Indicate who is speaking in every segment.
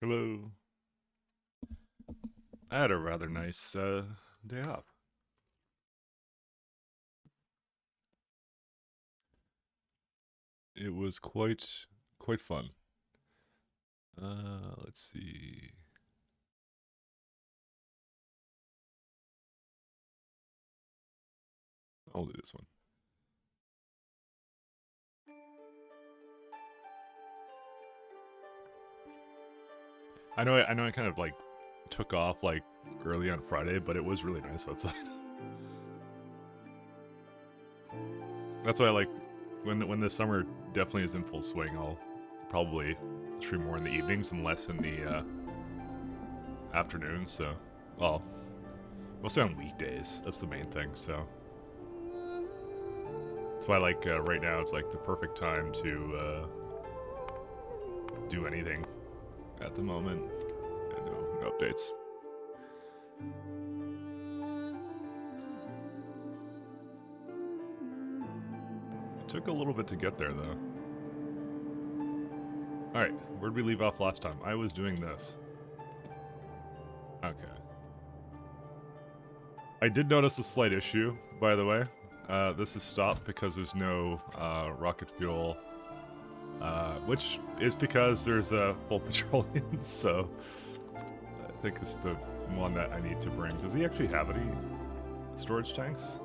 Speaker 1: Hello. I had a rather nice day off. It was quite fun. Let's see. I'll do this one. I know I kind of like took off like early on Friday, but it was really nice outside. That's why I like when the summer definitely is in full swing, I'll probably stream more in the evenings and less in the afternoons. So, well, mostly on weekdays. That's the main thing. So that's why like right now it's like the perfect time to do anything at the moment. No updates. It took a little bit to get there though. Alright, where'd we leave off last time? I was doing this. Okay. I did notice a slight issue, by the way. This is stopped because there's no rocket fuel, which is because there's a full petroleum, so I think it's the one that I need to bring. Does he actually have any storage tanks?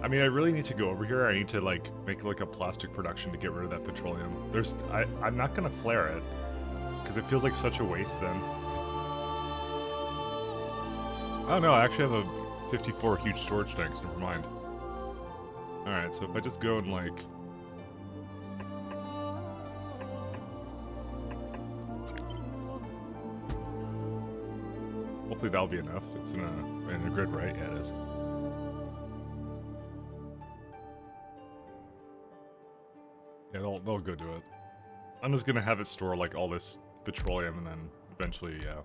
Speaker 1: I mean, I really need to go over here. I need to like make like a plastic production to get rid of that petroleum. I'm not gonna flare it because it feels like such a waste then. Oh no, I actually have a 54 huge storage tanks. Never mind. All right, so if I just go and like. Hopefully that'll be enough. It's in a grid, right? Yeah, it is. Yeah, they'll go do it. I'm just gonna have it store like all this petroleum and then eventually, yeah.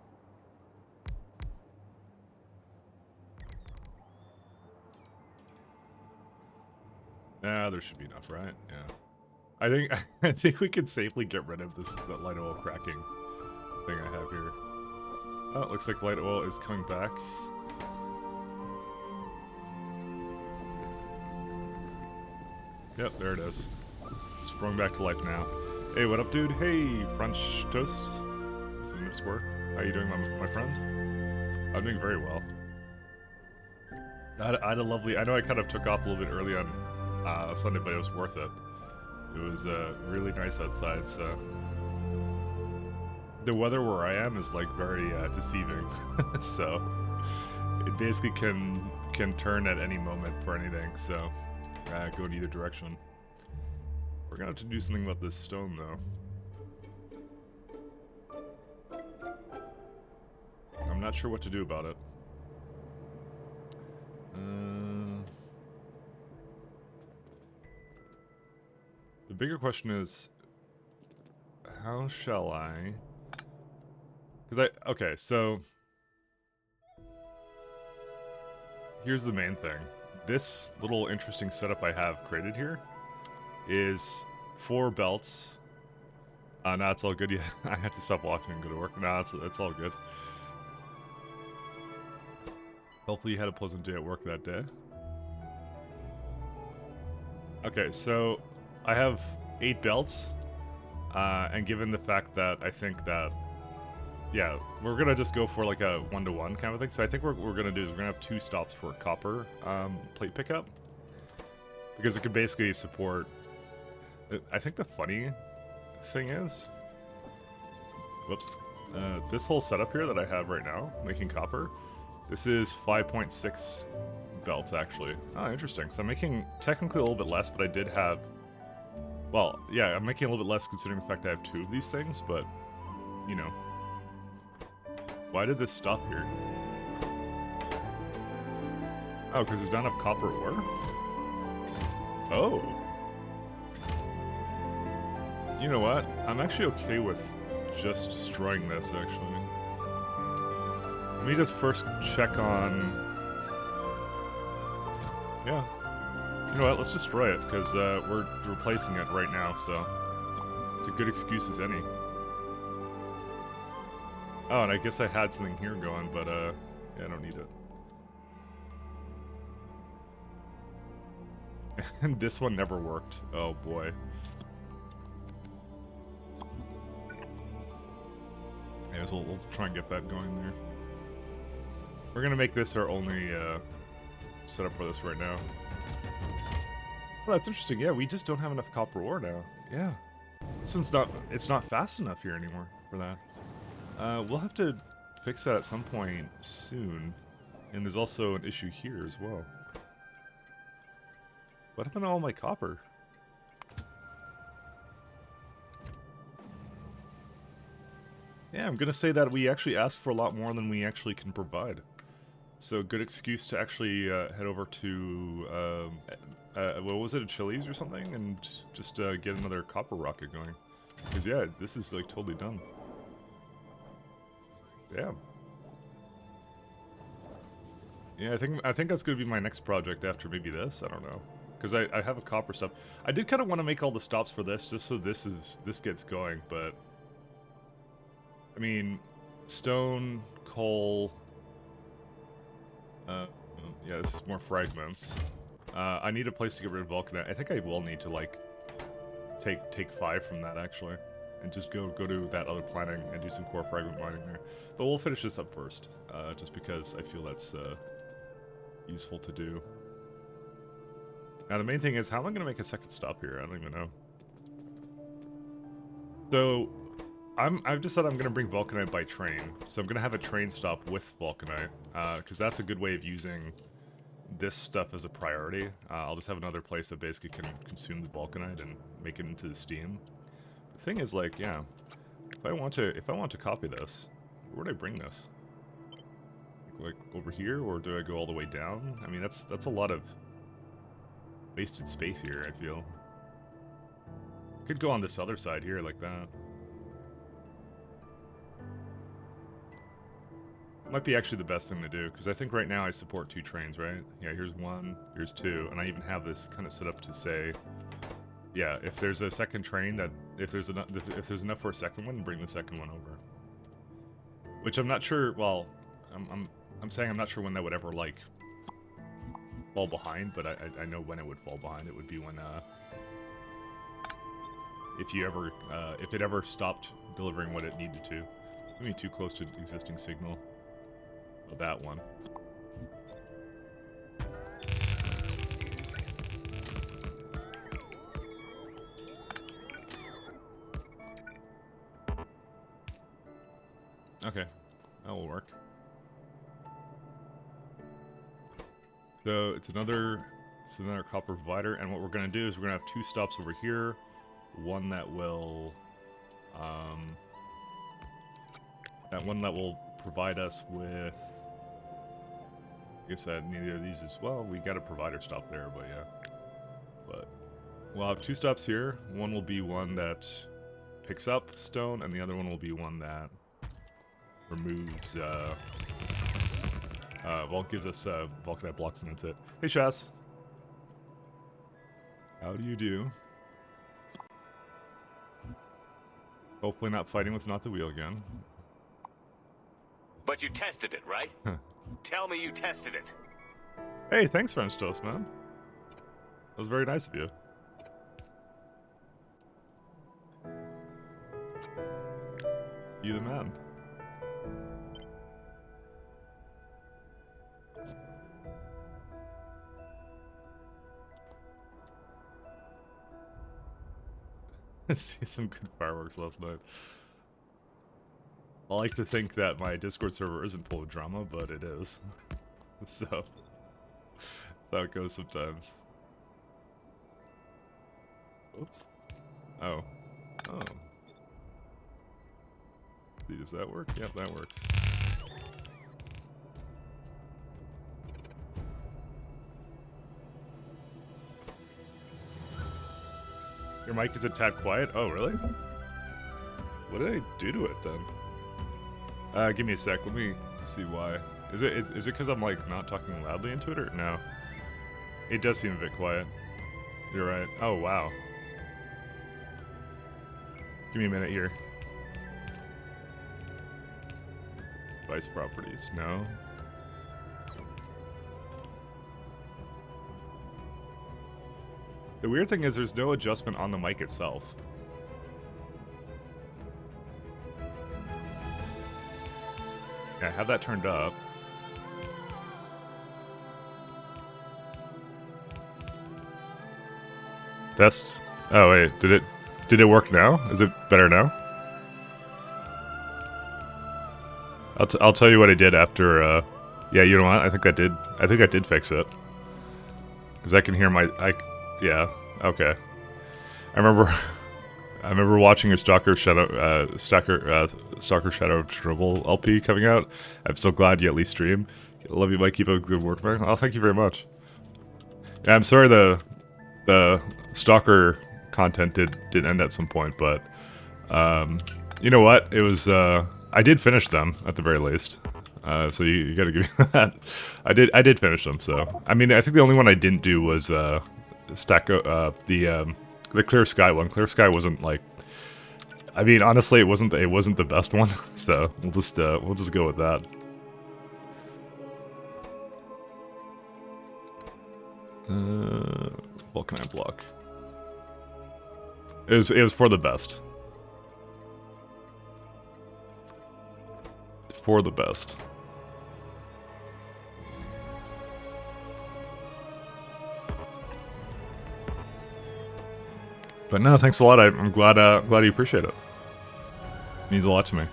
Speaker 1: Nah, there should be enough, right? Yeah. I think we can safely get rid of that light oil cracking thing I have here. Oh, it looks like light oil is coming back. Yep, there it is. It's sprung back to life now. Hey, what up, dude? Hey, French toast. With the square. How you doing, my friend? I'm doing very well. I had a lovely. I know I kind of took off a little bit early on Sunday, but it was worth it. It was really nice outside, so the weather where I am is like very deceiving. So it basically can turn at any moment for anything. So go in either direction. We're gonna have to do something about this stone, though. I'm not sure what to do about it. The bigger question is, how shall I? Okay, so here's the main thing. This little interesting setup I have created here is 4 belts. Nah, it's all good. Yeah, I had to stop watching and go to work. Nah, it's all good. Hopefully you had a pleasant day at work that day. Okay, so I have 8 belts, and given the fact that I think that, yeah, we're gonna just go for like a 1-to-1 kind of thing. So I think what we're gonna do is we're gonna have 2 stops for copper plate pickup, because it could basically support. I think the funny thing is, whoops, this whole setup here that I have right now, making copper, this is 5.6 belts actually. Oh, interesting. So I'm making technically a little bit less, but I did have, well, yeah, I'm making a little bit less considering the fact I have 2 of these things, but, you know. Why did this stop here? Oh, because there's not enough copper ore? Oh. You know what? I'm actually okay with just destroying this, actually. Let me just first check on... Yeah. You know what? Let's destroy it, because we're replacing it right now, so... It's a good excuse as any. Oh, and I guess I had something here going, but yeah, I don't need it. And this one never worked. Oh boy. Anyways, we'll try and get that going there. We're gonna make this our only setup for this right now. Oh, that's interesting. Yeah, we just don't have enough copper ore now. Yeah. This one's not, it's not fast enough here anymore for that. We'll have to fix that at some point soon. And there's also an issue here as well. What happened to all my copper? Yeah, I'm gonna say that we actually asked for a lot more than we actually can provide. So good excuse to actually head over to, what was it, a Chili's or something? And just get another copper rocket going. Because yeah, this is like totally done. Damn. Yeah, I think that's gonna be my next project after maybe this. I don't know, because I have a copper stuff. I did kind of want to make all the stops for this just so this gets going, but I mean, stone, coal. Yeah, this is more fragments. I need a place to get rid of vulcanite. I think I will need to like take 5 from that actually, and just go to that other planning and do some core fragment mining there. But we'll finish this up first, just because I feel that's useful to do. Now the main thing is, how am I going to make a second stop here? I don't even know. So I've decided I'm going to bring vulcanite by train. So I'm going to have a train stop with vulcanite, because that's a good way of using this stuff as a priority. I'll just have another place that basically can consume the vulcanite and make it into the steam. The thing is, like, yeah, if I want to copy this, where would I bring this? Like over here, or do I go all the way down? I mean, that's a lot of wasted space here, I feel. Could go on this other side here, like that. Might be actually the best thing to do, because I think right now I support 2 trains, right? Yeah, here's 1, here's 2, and I even have this kind of set up to say, yeah, if there's a second train, that if there's enough for a second one, bring the second one over. Which I'm not sure. Well, I'm saying I'm not sure when that would ever like fall behind, but I know when it would fall behind. It would be when if it ever stopped delivering what it needed to. Maybe too close to existing signal. Oh, that one. Okay, that will work. So it's another copper provider, and what we're gonna do is we're gonna have 2 stops over here. One that will, provide us with. I guess neither of these as well. We got a provider stop there, but yeah. But we'll have 2 stops here. One will be one that picks up stone, and the other one will be one that removes, well, gives us vulcanite blocks, and that's it. Hey, Shaz. How do you do? Hopefully not fighting with Not the Wheel again.
Speaker 2: But you tested it, right? Tell me you tested it.
Speaker 1: Hey, thanks, French Toast, man. That was very nice of you. You the man. See some good fireworks last night. I like to think that my Discord server isn't full of drama, but it is. So, that's how it goes sometimes. Oops. Oh. Oh. Does that work? Yep, that works. Your mic is a tad quiet? Oh, really? What did I do to it, then? Give me a sec. Let me see why. Is it because I'm, like, not talking loudly into it, or no? It does seem a bit quiet. You're right. Oh, wow. Give me a minute here. device properties. No. The weird thing is there's no adjustment on the mic itself. Yeah, I have that turned up. Test. Oh wait, did it work now? Is it better now? I'll tell you what I did after. Yeah, you know what? I think I did fix it. Cause I can hear yeah. Okay. I remember watching your Stalker Shadow Dribble LP coming out. I'm so glad you at least stream. Love you, Mike. Keep up good work, man. Oh, thank you very much. Yeah, I'm sorry the Stalker content did end at some point, but you know what? It was I did finish them at the very least. So you gotta give me that. I did finish them. So I mean, I think the only one I didn't do was the Clear Sky one. Clear Sky wasn't like. I mean, honestly, it wasn't the best one. So we'll just go with that. What can I block? It was for the best. For the best. But no, thanks a lot. I'm glad you appreciate it. It means a lot to me.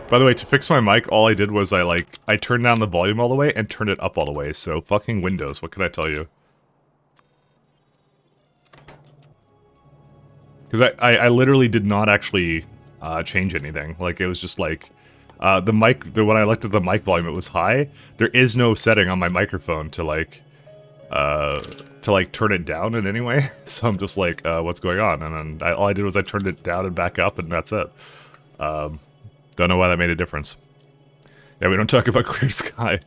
Speaker 1: By the way, to fix my mic, all I did was I turned down the volume all the way and turned it up all the way. So fucking Windows, what can I tell you? Because I literally did not actually change anything. Like, it was just like the mic. When I looked at the mic volume, it was high. There is no setting on my microphone to turn it down in any way. So I'm just like, what's going on? And then all I did was I turned it down and back up, and that's it. Don't know why that made a difference. Yeah, we don't talk about Clear Sky.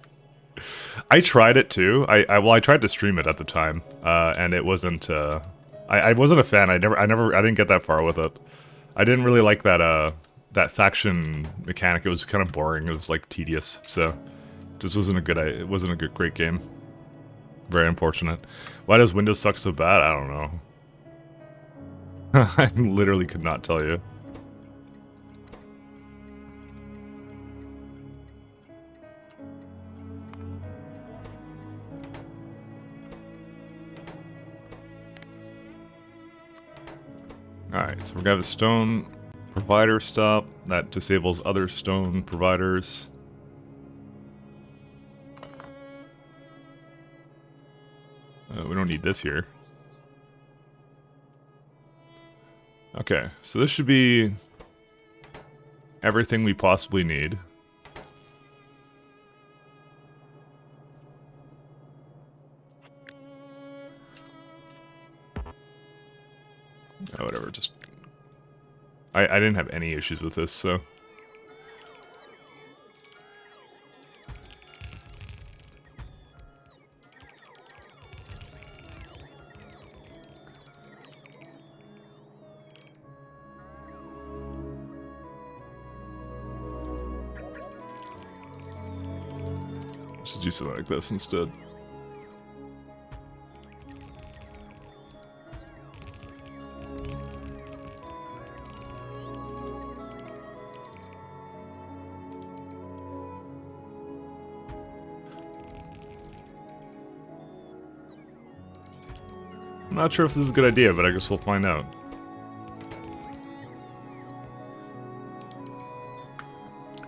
Speaker 1: I tried it too. I tried to stream it at the time, and it wasn't. I wasn't a fan. I didn't get that far with it. I didn't really like that faction mechanic. It was kind of boring. It was like tedious. So, it just wasn't a good. It wasn't a great game. Very unfortunate. Why does Windows suck so bad? I don't know. I literally could not tell you. Alright, so we're gonna have a stone provider stop. That disables other stone providers. We don't need this here. Okay, so this should be everything we possibly need. Oh, whatever, just... I didn't have any issues with this, so... Let's just do something like this instead. I'm not sure if this is a good idea, but I guess we'll find out.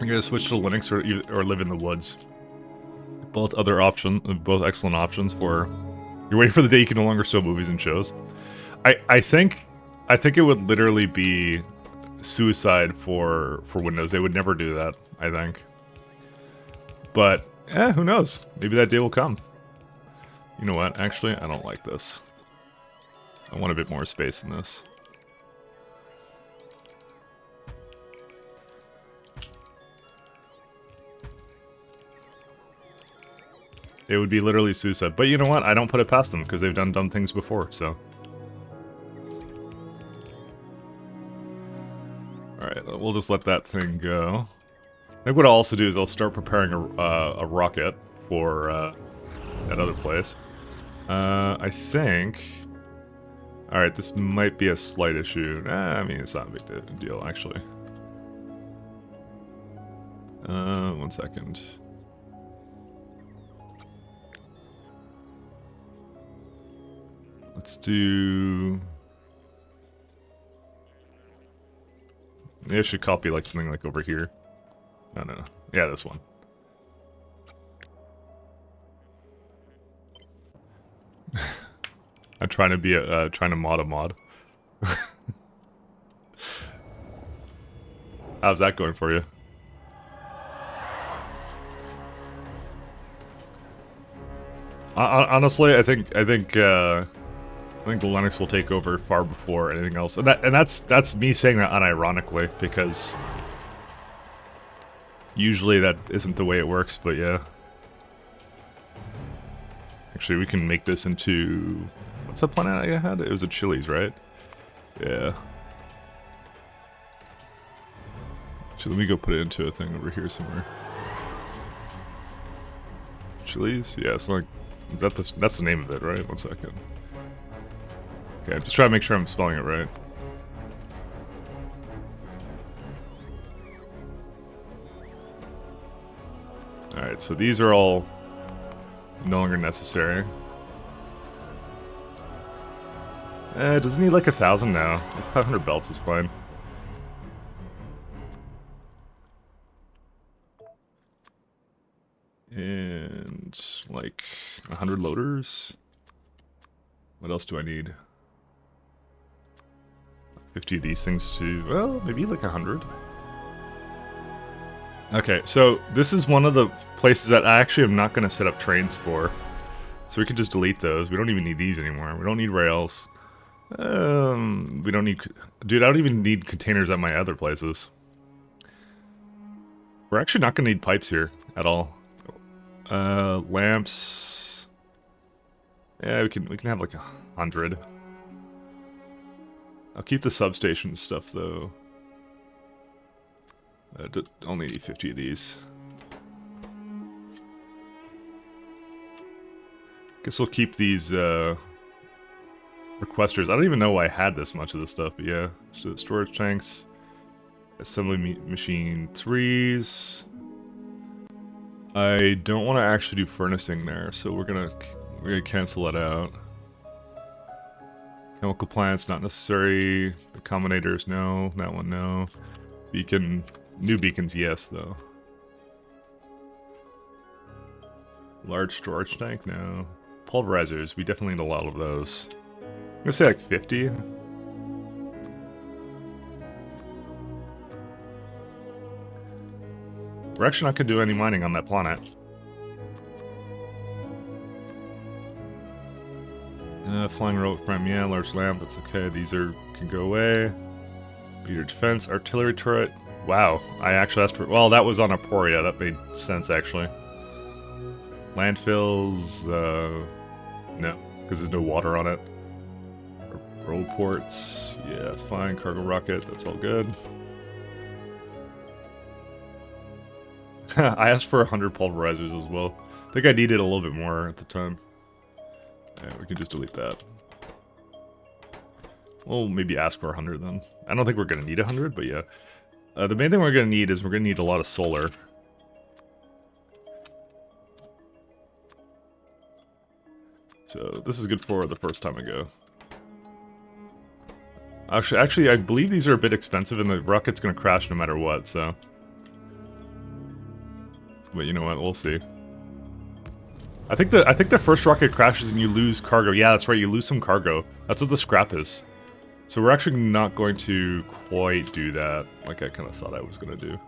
Speaker 1: I'm gonna switch to Linux or live in the woods. Both excellent options for... You're waiting for the day you can no longer show movies and shows. I think it would literally be suicide for Windows. They would never do that, I think. But, who knows? Maybe that day will come. You know what? Actually, I don't like this. I want a bit more space in this. It would be literally suicide. But you know what? I don't put it past them because they've done dumb things before, so... we'll just let that thing go. I think what I'll also do is I'll start preparing a rocket for that other place. I think... Alright, this might be a slight issue. I mean, it's not a big deal, actually. 1 second. Let's do... Maybe I should copy like something like over here. No. Yeah, this one. I'm trying to be trying to mod a mod. How's that going for you? Honestly, I think Linux will take over far before anything else, and that's me saying that unironically, because usually that isn't the way it works. But yeah, actually, we can make this into what's that planet I had? It was a Chili's, right? Yeah. Actually, let me go put it into a thing over here somewhere. Chili's? Yeah, it's like that's the name of it, right? 1 second. Okay, I'm just trying to make sure I'm spelling it right. Alright, so these are all no longer necessary. Does it need like 1,000 now? Like 500 belts is fine. And like 100 loaders. What else do I need? 50 of these things too. Well, maybe like 100. Okay, so this is one of the places that I actually am not going to set up trains for. So we can just delete those. We don't even need these anymore. We don't need rails. We don't need... Dude, I don't even need containers at my other places. We're actually not going to need pipes here at all. Lamps... Yeah, we can have like 100. I'll keep the substation stuff, though. Only need 50 of these. Guess we'll keep these, requesters. I don't even know why I had this much of this stuff, but yeah. So storage tanks. Assembly machine 3s. I don't want to actually do furnacing there, so we're gonna cancel that out. Chemical plants, not necessary. The combinators, no. That one, no. Beacon, new beacons, yes, though. Large storage tank, no. Pulverizers, we definitely need a lot of those. I'm gonna say like 50. We're actually not gonna do any mining on that planet. Flying rope frame, yeah, large lamp, that's okay. These can go away. Beater defense, artillery turret. Wow, I actually asked for... Well, that was on Aporia, that made sense, actually. Landfills, no, because there's no water on it. Road ports, yeah, that's fine. Cargo rocket, that's all good. I asked for 100 pulverizers as well. I think I needed a little bit more at the time. Yeah, we can just delete that. We'll maybe ask for 100 then. I don't think we're going to need 100, but yeah. The main thing we're going to need is we're going to need a lot of solar. So this is good for the first time I go. Actually, I believe these are a bit expensive and the rocket's going to crash no matter what, so... But you know what, we'll see. I think the first rocket crashes and you lose cargo. Yeah, that's right, you lose some cargo. That's what the scrap is. So we're actually not going to quite do that like I kind of thought I was going to do.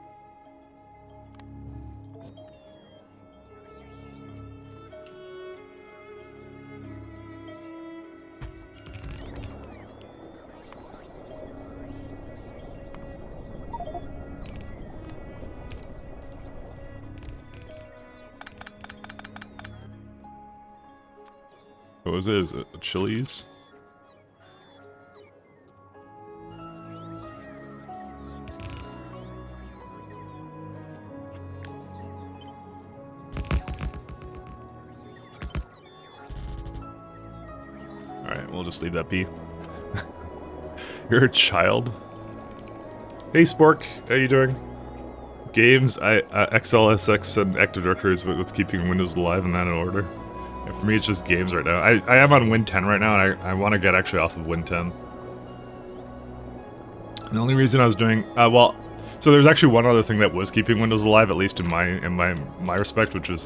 Speaker 1: What was it? Is it a Chili's? We'll just leave that be. You're a child. Hey Spork, how you doing? Games, XLSX and Active Directory is what's keeping Windows alive in that order. And for me, it's just games right now. I am on Win 10 right now, and I want to get actually off of Win 10. The only reason I was doing, well, so there's actually one other thing that was keeping Windows alive, at least in my respect, which was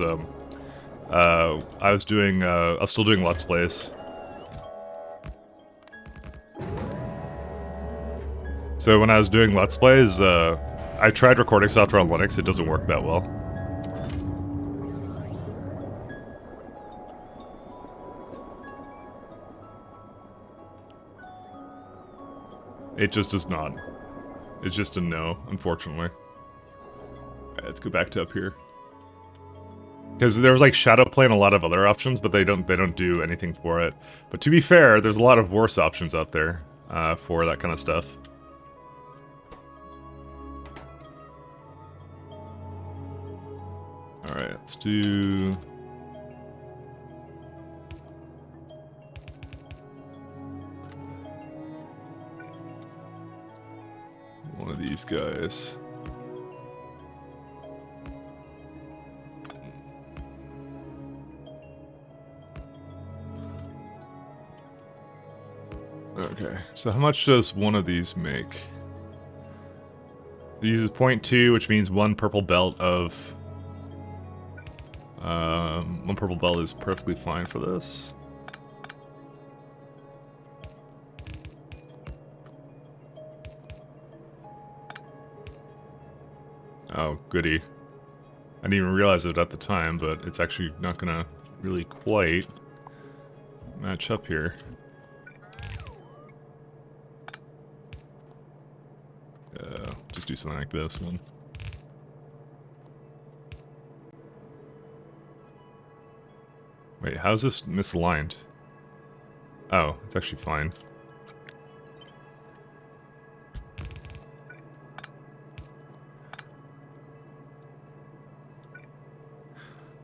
Speaker 1: I was still doing Let's Plays. So when I was doing Let's Plays, I tried recording software on Linux. It doesn't work that well. It just does not. It's just a no, unfortunately. Alright, let's go back to up here. Because there was like Shadowplay and a lot of other options, but they don't do anything for it. But to be fair, there's a lot of worse options out there for that kind of stuff. Alright, let's do... one of these guys. Okay, so how much does one of these make? These is 0.2, which means one purple belt of... one purple belt is perfectly fine for this. Oh, goody. I didn't even realize it at the time, but it's actually not gonna really quite match up here. Just do something like this, then. Wait, how's this misaligned? Oh, it's actually fine.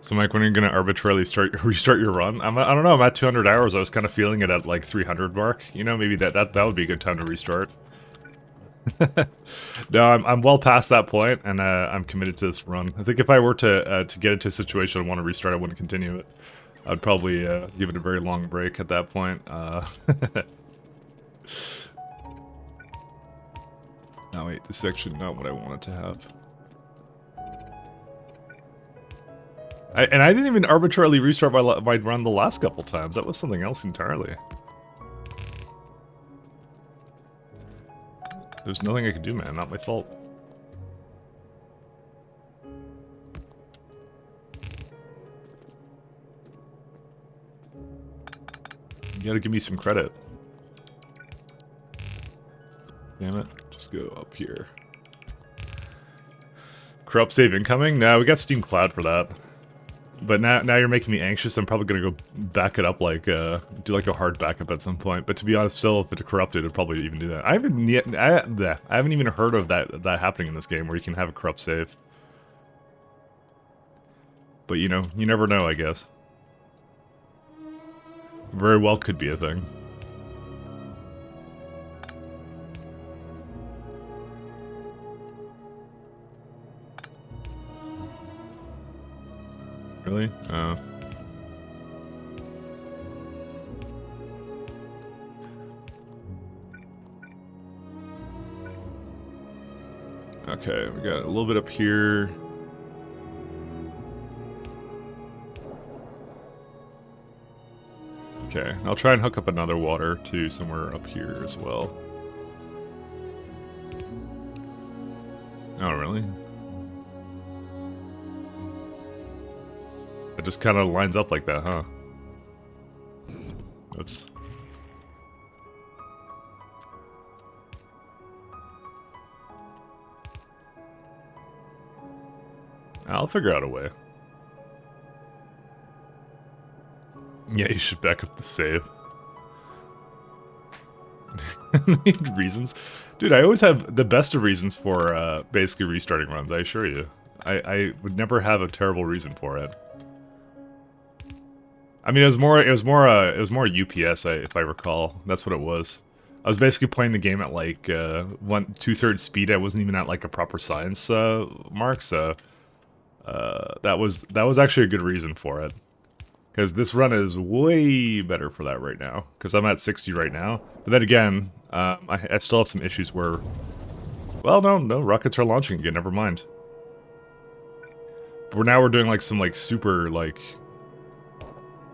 Speaker 1: So, Mike, when are you going to arbitrarily restart your run? I don't know, I'm at 200 hours. I was kind of feeling it at, like, 300 mark. You know, maybe that would be a good time to restart. No, I'm well past that point, and I'm committed to this run. I think if I were to get into a situation I want to restart, I wouldn't continue it. I'd probably give it a very long break at that point. Oh, wait, this is actually not what I wanted to have. I didn't even arbitrarily restart my run the last couple times. That was something else entirely. There's nothing I could do, man. Not my fault. You gotta give me some credit. Damn it. Just go up here. Corrupt save incoming? No, we got Steam Cloud for that. But now you're making me anxious. I'm probably gonna go back it up, like do like a hard backup at some point. But to be honest, still, if it's corrupted, it'd probably even do that. I haven't even heard of that happening in this game where you can have a corrupt save. But you know, you never know, I guess. Very well could be a thing. Really? Oh. Okay, we got a little bit up here. Okay, I'll try and hook up another water to somewhere up here as well. Oh, really? It just kind of lines up like that, huh? Oops. I'll figure out a way. Yeah, you should back up the save. Reasons? Dude, I always have the best of reasons for basically restarting runs, I assure you. I would never have a terrible reason for it. I mean, it was more UPS, if I recall. That's what it was. I was basically playing the game at like 2/3 speed. I wasn't even at like a proper science mark, so that was actually a good reason for it. Because this run is way better for that right now. Because I'm at 60 right now. But then again, I still have some issues where... Well, no, rockets are launching again, never mind. But now we're doing like some like super like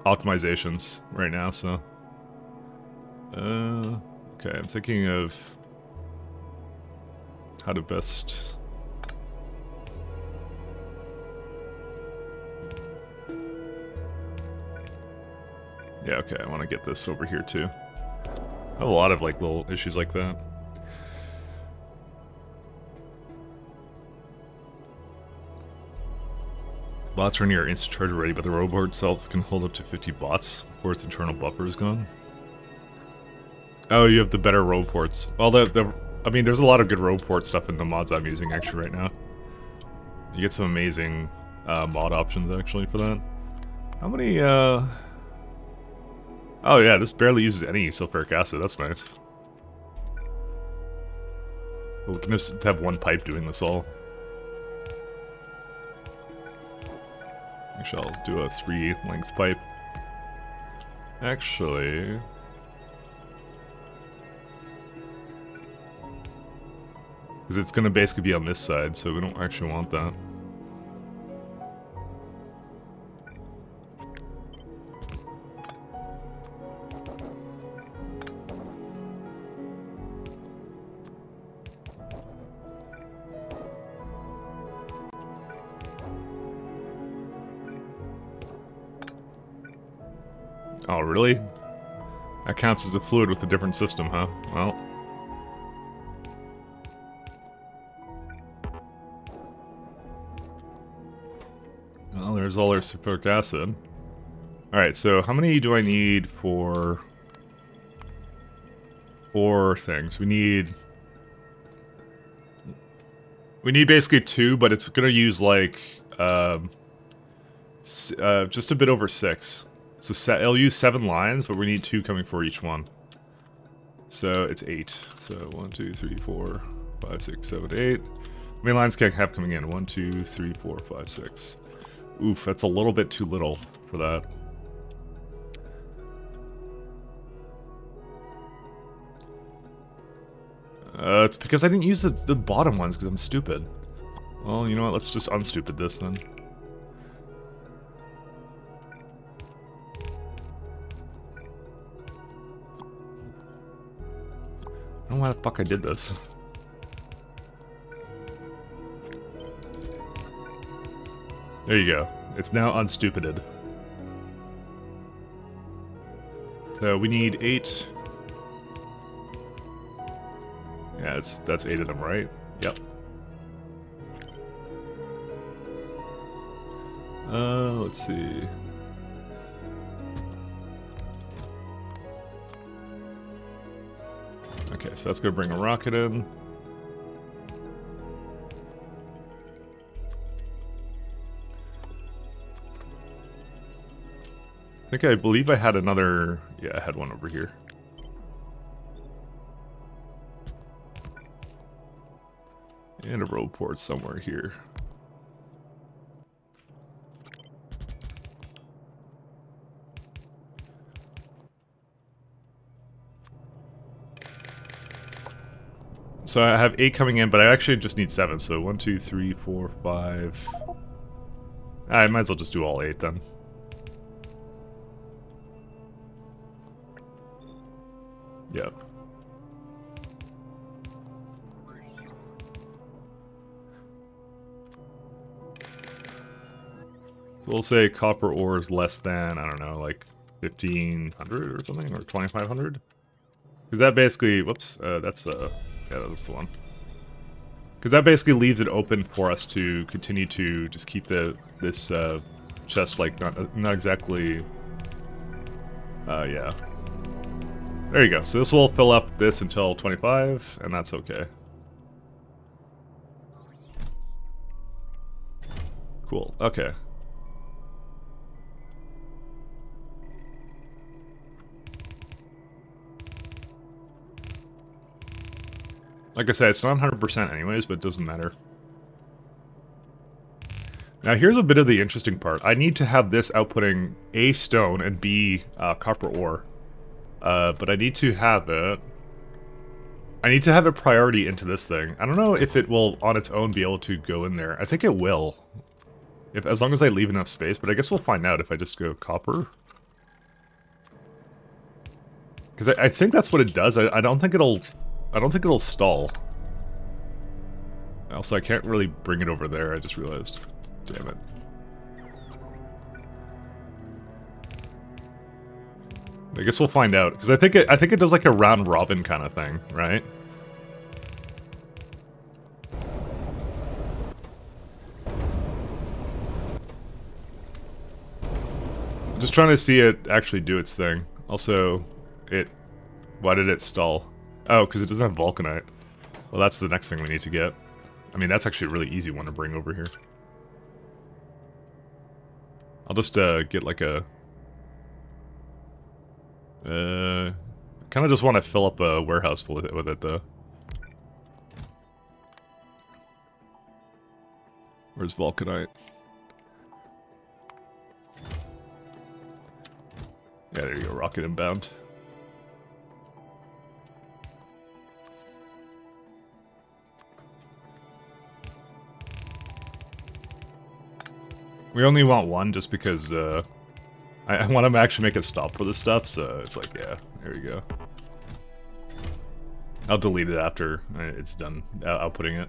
Speaker 1: optimizations right now, so... okay, I'm thinking of how to best... Yeah, okay, I want to get this over here too. I have a lot of like little issues like that. Bots are near instant charge ready, but the robot itself can hold up to 50 bots before its internal buffer is gone. Oh, you have the better roboports. Well, I mean, there's a lot of good roboport stuff in the mods I'm using actually right now. You get some amazing mod options actually for that. How many? Oh yeah, this barely uses any sulfuric acid. That's nice. Well, we can just have one pipe doing this all. Actually, I'll do a 3-length pipe. Actually... Because it's going to basically be on this side, so we don't actually want that. Oh, really? That counts as a fluid with a different system, huh? Well... Well, there's all our sulfuric acid. Alright, so how many do I need for... 4 things? We need basically 2, but it's gonna use like... just a bit over 6. So it'll use 7 lines, but we need 2 coming for each one. So it's 8. So 1, 2, 3, 4, 5, 6, 7, 8. How many lines can I have coming in? 1, 2, 3, 4, 5, 6. Oof, that's a little bit too little for that. It's because I didn't use the bottom ones because I'm stupid. Well, you know what? Let's just unstupid this then. I don't know why the fuck I did this. There you go. It's now unstupided. So we need 8. Yeah, that's 8 of them, right? Yep. Let's see. Okay, so that's gonna bring a rocket in. I believe I had another... Yeah, I had one over here. And a road port somewhere here. So I have 8 coming in, but I actually just need 7. So 1, 2, 3, 4, 5... I might as well just do all 8 then. Yep. So we'll say copper ore is less than, I don't know, like 1,500 or something, or 2,500? Because that basically, whoops, yeah, that's the one. Because that basically leaves it open for us to continue to just keep this chest, like, not exactly, yeah. There you go. So this will fill up this until 25, and that's okay. Cool. Okay. Like I said, it's not 100% anyways, but it doesn't matter. Now here's a bit of the interesting part. I need to have this outputting A, stone, and B, copper ore. But I need to have it... I need to have a priority into this thing. I don't know if it will, on its own, be able to go in there. I think it will. As long as I leave enough space, but I guess we'll find out if I just go copper. Because I think that's what it does. I don't think it'll... I don't think it'll stall. Also, I can't really bring it over there, I just realized. Damn it. I guess we'll find out, because I think it does like a round robin kind of thing, right? I'm just trying to see it actually do its thing. Also, why did it stall? Oh, because it doesn't have vulcanite. Well, that's the next thing we need to get. I mean, that's actually a really easy one to bring over here. I'll just get like a... kind of just want to fill up a warehouse with it though. Where's vulcanite? Yeah, there you go, rocket inbound. We only want one just because I want to actually make it stop for this stuff, so it's like, yeah, there we go. I'll delete it after it's done outputting it.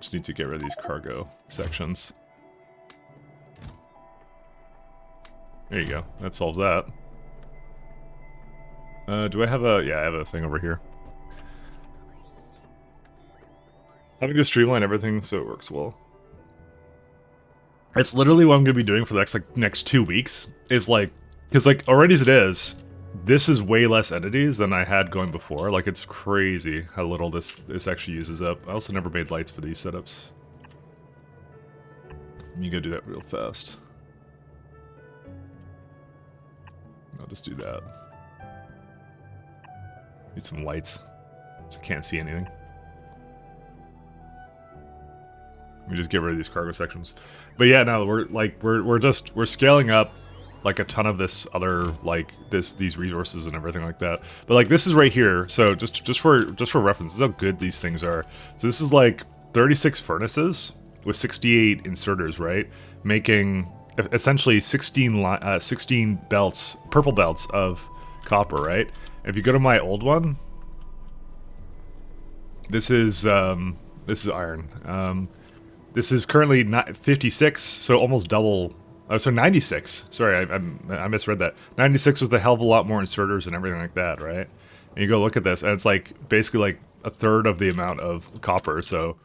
Speaker 1: Just need to get rid of these cargo sections. There you go, that solves that. Do I have a... yeah, I have a thing over here. Having to streamline everything so it works well. It's literally what I'm going to be doing for the next 2 weeks. Is like, because like already as it is, this is way less entities than I had going before. Like it's crazy how little this actually uses up. I also never made lights for these setups. Let me go do that real fast. I'll just do that. Need some lights, so I can't see anything. Let me just get rid of these cargo sections. But yeah, no, we're scaling up like a ton of this other like these resources and everything like that. But like this is right here. So just for reference, this is how good these things are. So this is like 36 furnaces with 68 inserters, right? Making essentially 16 belts, purple belts of copper, right? If you go to my old one, this is iron. This is currently 56, so almost double. Oh, so 96. Sorry, I misread that. 96 was the hell of a lot more inserters and everything like that, right? And you go look at this, and it's like basically like a third of the amount of copper. So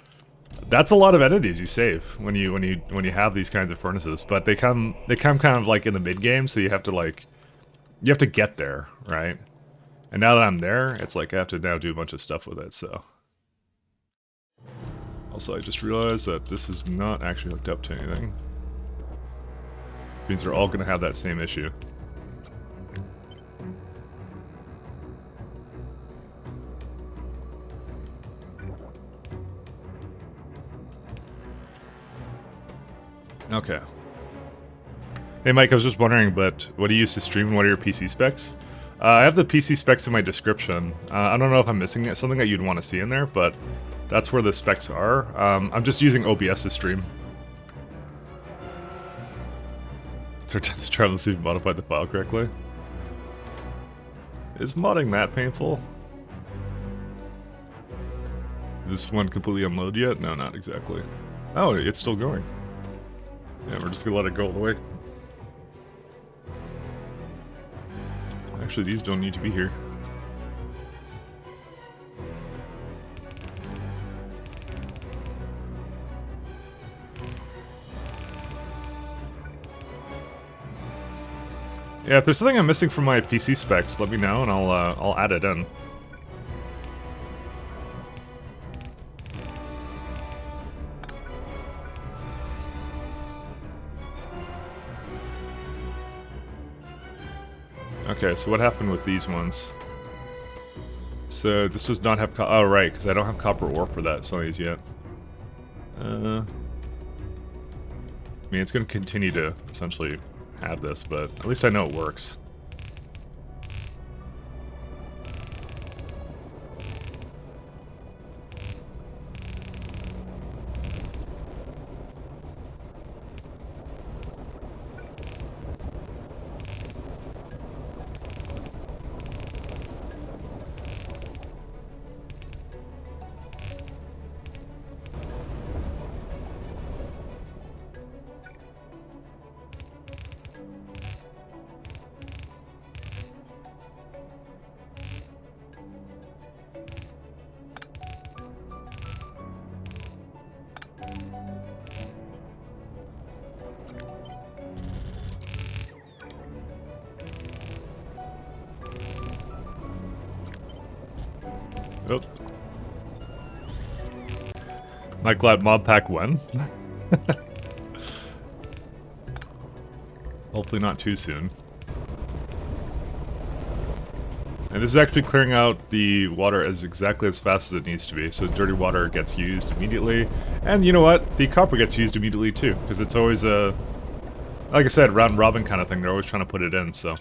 Speaker 1: that's a lot of entities you save when you have these kinds of furnaces. But they come kind of like in the mid game, so you have to get there, right? And now that I'm there, it's like I have to now do a bunch of stuff with it. So. Also, I just realized that this is not actually hooked up to anything. Means they're all going to have that same issue. Okay. Hey Mike, I was just wondering, but what do you use to stream and what are your PC specs? I have the PC specs in my description. I don't know if I'm missing something that you'd want to see in there, but that's where the specs are. I'm just using OBS to stream. Just trying to see if you modified the file correctly. Is modding that painful? Is this one completely unload yet? No, not exactly. Oh, it's still going. Yeah, we're just gonna let it go all the way. Actually, these don't need to be here. Yeah, if there's something I'm missing from my PC specs, let me know and I'll add it in. Okay, so what happened with these ones? So this does not have oh right, because I don't have copper ore for that some of these yet. I mean, it's going to continue to essentially have this, but at least I know it works. Oh. Not glad mob pack when. Hopefully not too soon. And this is actually clearing out the water exactly as fast as it needs to be. So dirty water gets used immediately. And you know what? The copper gets used immediately too. Because it's always a, like I said, round robin kind of thing. They're always trying to put it in, so.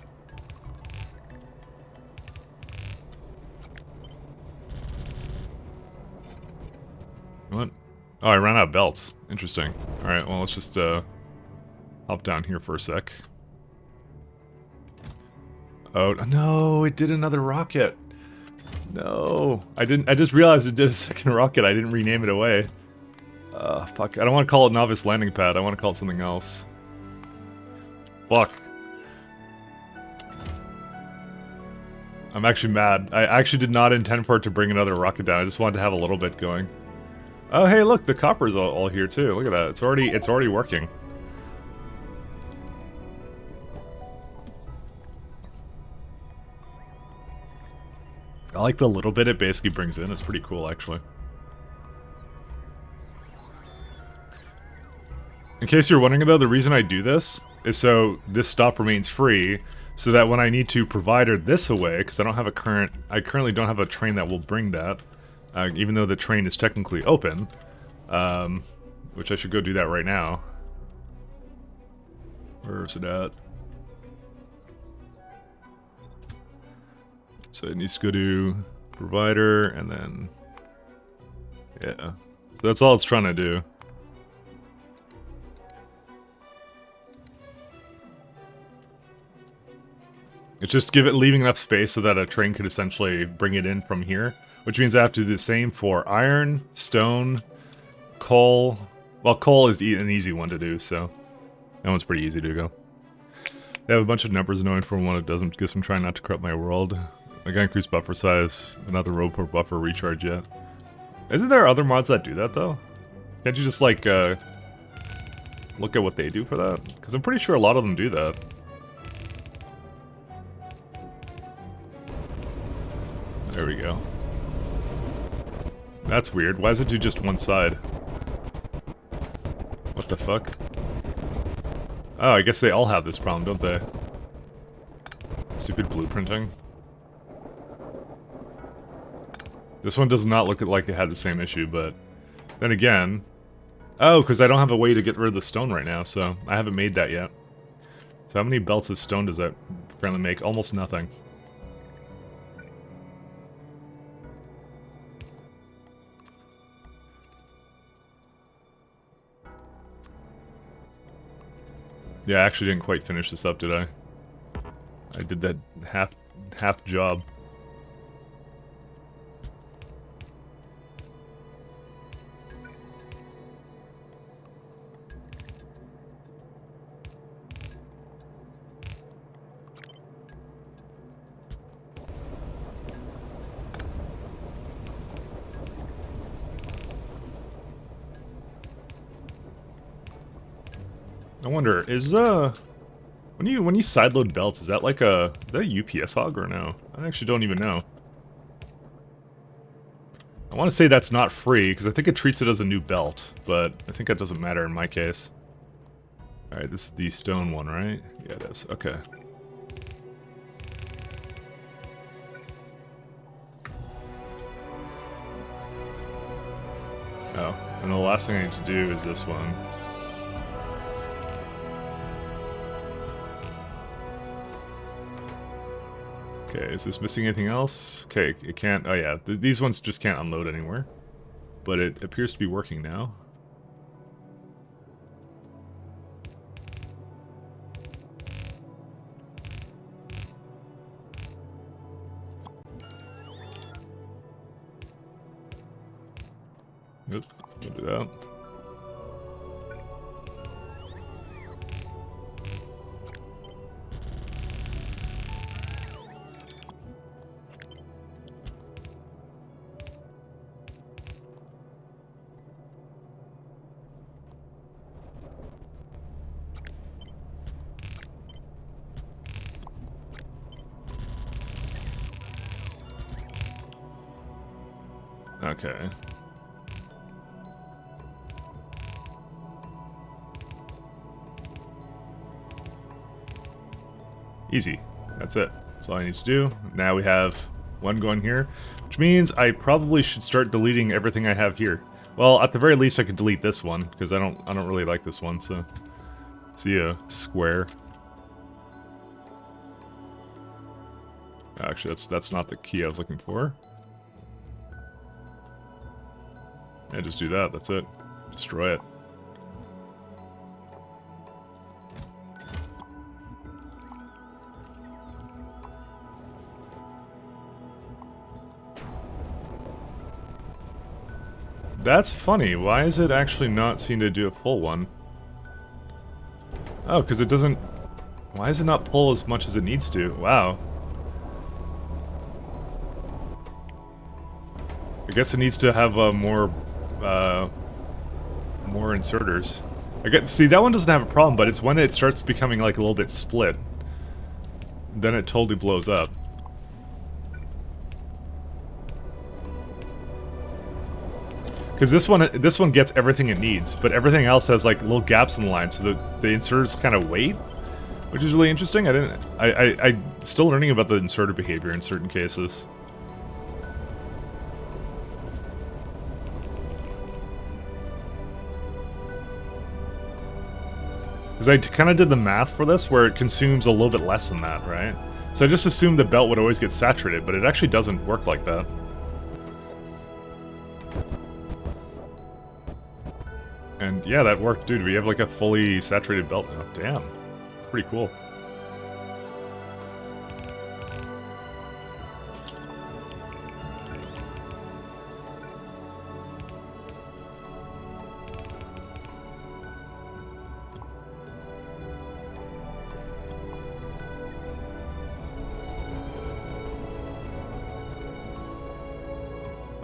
Speaker 1: What? Oh, I ran out of belts. Interesting. Alright, well, let's just hop down here for a sec. Oh, no, it did another rocket. No, I didn't. I just realized it did a second rocket. I didn't rename it away. Fuck. I don't want to call it Novice Landing Pad. I want to call it something else. Fuck. I'm actually mad. I actually did not intend for it to bring another rocket down. I just wanted to have a little bit going. Oh, hey, look, the copper's all here too. Look at that. It's already working. I like the little bit it basically brings in. It's pretty cool, actually. In case you're wondering, though, the reason I do this is so this stop remains free, so that when I need to provider this away, because I currently don't have a train that will bring that, even though the train is technically open, which I should go do that right now. Where is it at? So it needs to go to provider, and then, yeah. So that's all it's trying to do. It's just leaving enough space so that a train could essentially bring it in from here, which means I have to do the same for iron, stone, coal. Well, coal is an easy one to do, so that one's pretty easy to go. They have a bunch of numbers annoying for one it doesn't. Guess I'm trying not to corrupt my world. I got increased buffer size, not the roadport buffer recharge yet. Isn't there other mods that do that though? Can't you just like look at what they do for that? Because I'm pretty sure a lot of them do that. There we go. That's weird. Why does it do just one side? What the fuck? Oh, I guess they all have this problem, don't they? Stupid blueprinting. This one does not look like it had the same issue, but then again... Oh, because I don't have a way to get rid of the stone right now, so I haven't made that yet. So how many belts of stone does that currently make? Almost nothing. Yeah, I actually didn't quite finish this up, did I? I did that half job. I wonder, is when you sideload belts, is that like a UPS hog or no? I actually don't even know. I want to say that's not free because I think it treats it as a new belt, but I think that doesn't matter in my case. All right, this is the stone one, right? Yeah, it is. Okay. Oh, and the last thing I need to do is this one. Okay, is this missing anything else? Okay, it can't... Oh yeah, these ones just can't unload anywhere. But it appears to be working now. Nope, don't do that. Okay. Easy. That's it. That's all I need to do. Now we have one going here, which means I probably should start deleting everything I have here. Well, at the very least, I could delete this one because I don't really like this one. So, see ya, square. Actually, that's not the key I was looking for. Yeah, just do that. That's it. Destroy it. That's funny. Why is it actually not seen to do a full one? Oh, because it doesn't... Why does it not pull as much as it needs to? Wow. I guess it needs to have more inserters. See, that one doesn't have a problem, but it's when it starts becoming like a little bit split. Then it totally blows up. Because this one gets everything it needs, but everything else has like little gaps in the line, so the inserters kind of wait, which is really interesting. I'm still learning about the inserter behavior in certain cases. Because I kind of did the math for this, where it consumes a little bit less than that, right? So I just assumed the belt would always get saturated, but it actually doesn't work like that. And yeah, that worked, dude. We have like a fully saturated belt now. Damn. It's pretty cool.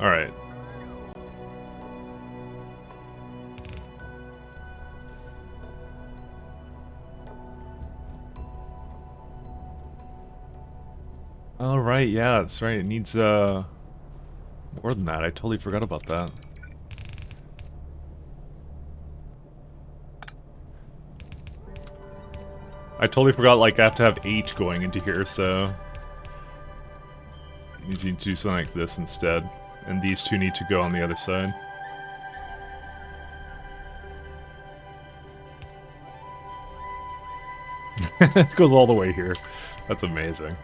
Speaker 1: Alright. Alright, yeah, that's right. It needs, more than that. I totally forgot about that. I totally forgot, like, I have to have 8 going into here, so... You need to do something like this instead. And these two need to go on the other side. It goes all the way here. That's amazing.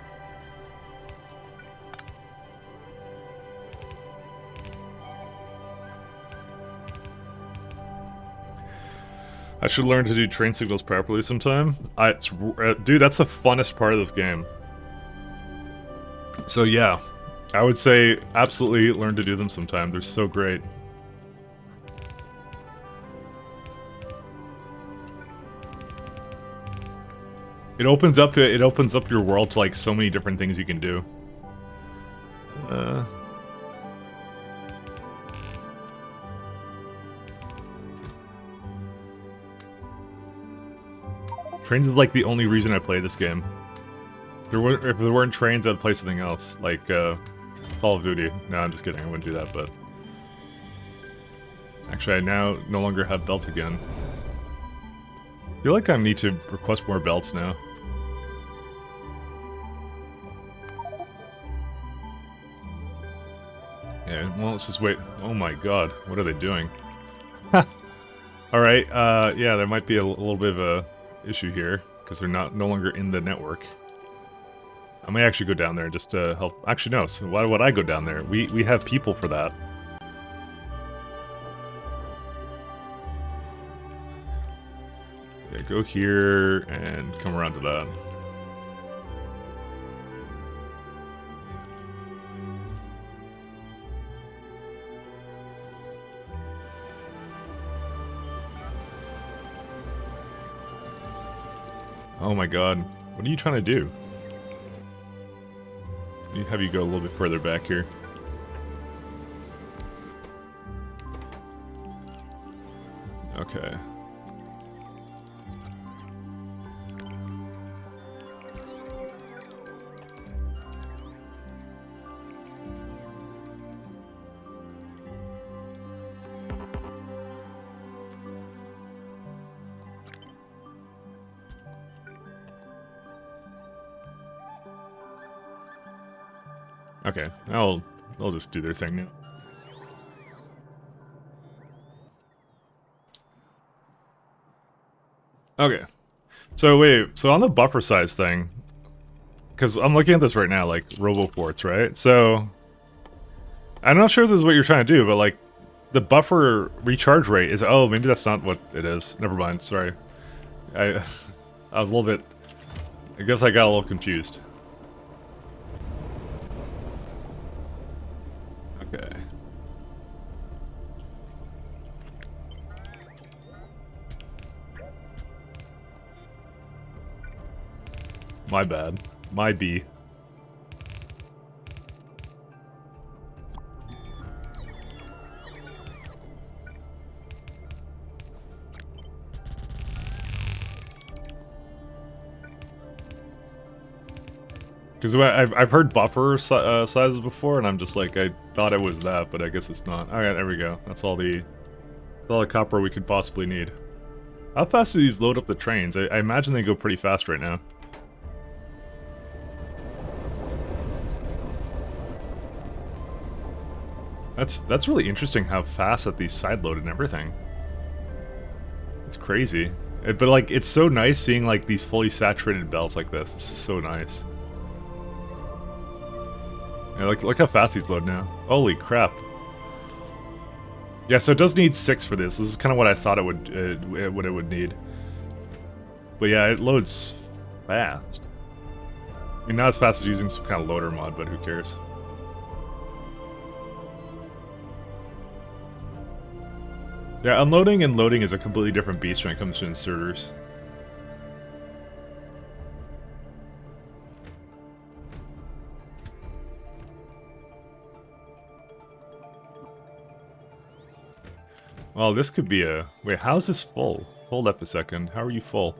Speaker 1: I should learn to do train signals properly sometime. Dude, that's the funnest part of this game. So yeah, I would say absolutely learn to do them sometime. They're so great. It opens up your world to like so many different things you can do. Trains is like the only reason I play this game. If there weren't trains, I'd play something else, like Call of Duty. No, I'm just kidding. I wouldn't do that, but... Actually, I now no longer have belts again. I feel like I need to request more belts now. Yeah, well, let's just wait. Oh my god, what are they doing? Alright, yeah, there might be a little bit of a issue here, because they're no longer in the network. I may actually go down there just to help. Actually, no, so why would I go down there? We have people for that. Yeah, go here and come around to that. Oh my god. What are you trying to do? Let me have you go a little bit further back here. Okay. Okay, they'll just do their thing now. Okay. So wait, so on the buffer size thing, because I'm looking at this right now, like RoboPorts, right? So I'm not sure if this is what you're trying to do, but like the buffer recharge rate is, oh, maybe that's not what it is. Never mind, sorry. I was a little bit, I guess I got a little confused. Okay. My bad. My B. Because I've heard buffer sizes before, and I'm just like, I thought it was that, but I guess it's not. Alright, there we go. That's all the copper we could possibly need. How fast do these load up the trains? I imagine they go pretty fast right now. That's really interesting how fast that these side load and everything. It's crazy. But like, it's so nice seeing like these fully saturated belts like this. This is so nice. Yeah, look how fast these load now. Holy crap. Yeah, so it does need 6 for this. This is kind of what I thought it would need. But yeah, it loads fast. I mean, not as fast as using some kind of loader mod, but who cares? Yeah, unloading and loading is a completely different beast when it comes to inserters. Well, this could be a... Wait, how is this full? Hold up a second. How are you full?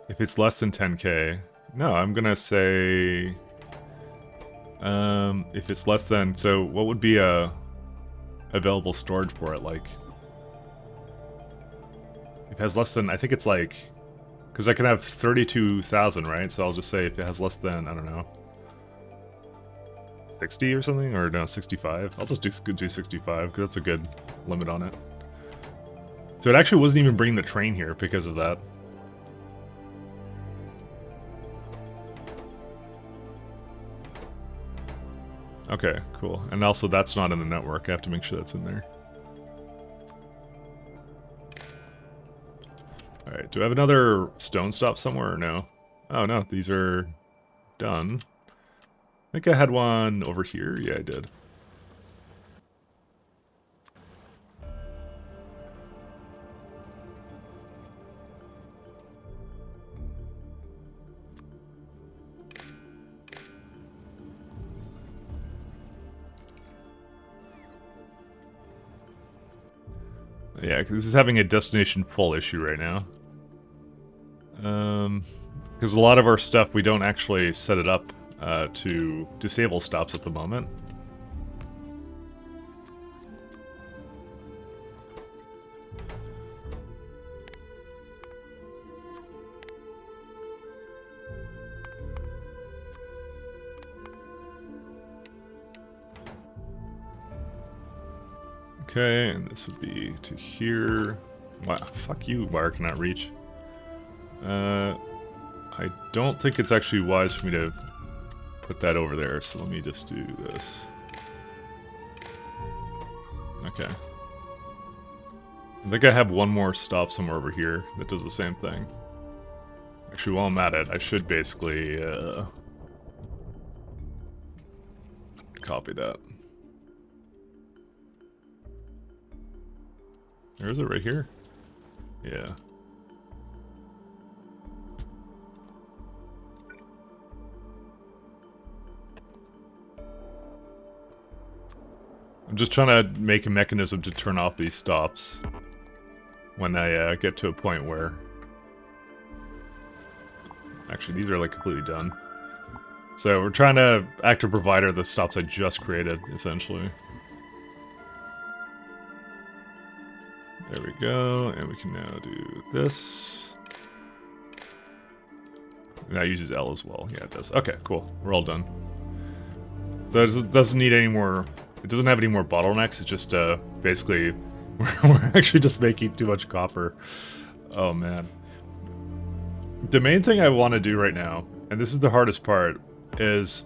Speaker 1: If it's less than 10k... No, I'm gonna say... if it's less than... So, what would be a... available storage for it, like? If it has less than... I think it's like... Because I can have 32,000, right? So I'll just say if it has less than, I don't know... 60 or something? Or no, 65? I'll just do 65, because that's a good limit on it. So it actually wasn't even bringing the train here because of that. Okay, cool. And also that's not in the network. I have to make sure that's in there. Alright, do I have another stone stop somewhere or no? Oh no, these are done. I think I had one over here. Yeah, I did. Yeah, because this is having a destination full issue right now. Because a lot of our stuff, we don't actually set it up to disable stops at the moment. Okay, and this would be to here. Wow, fuck you, wire cannot reach. I don't think it's actually wise for me to put that over there, so let me just do this. Okay. I think I have one more stop somewhere over here that does the same thing. Actually, while I'm at it, I should basically, copy that. Or is it right here? Yeah. I'm just trying to make a mechanism to turn off these stops when I get to a point where... Actually, these are like completely done. So we're trying to act a provider of the stops I just created, essentially. There we go, and we can now do this. And that uses L as well. Yeah, it does. Okay, cool. We're all done. So it doesn't need any more... It doesn't have any more bottlenecks. It's just, basically... We're actually just making too much copper. Oh, man. The main thing I want to do right now, and this is the hardest part, is...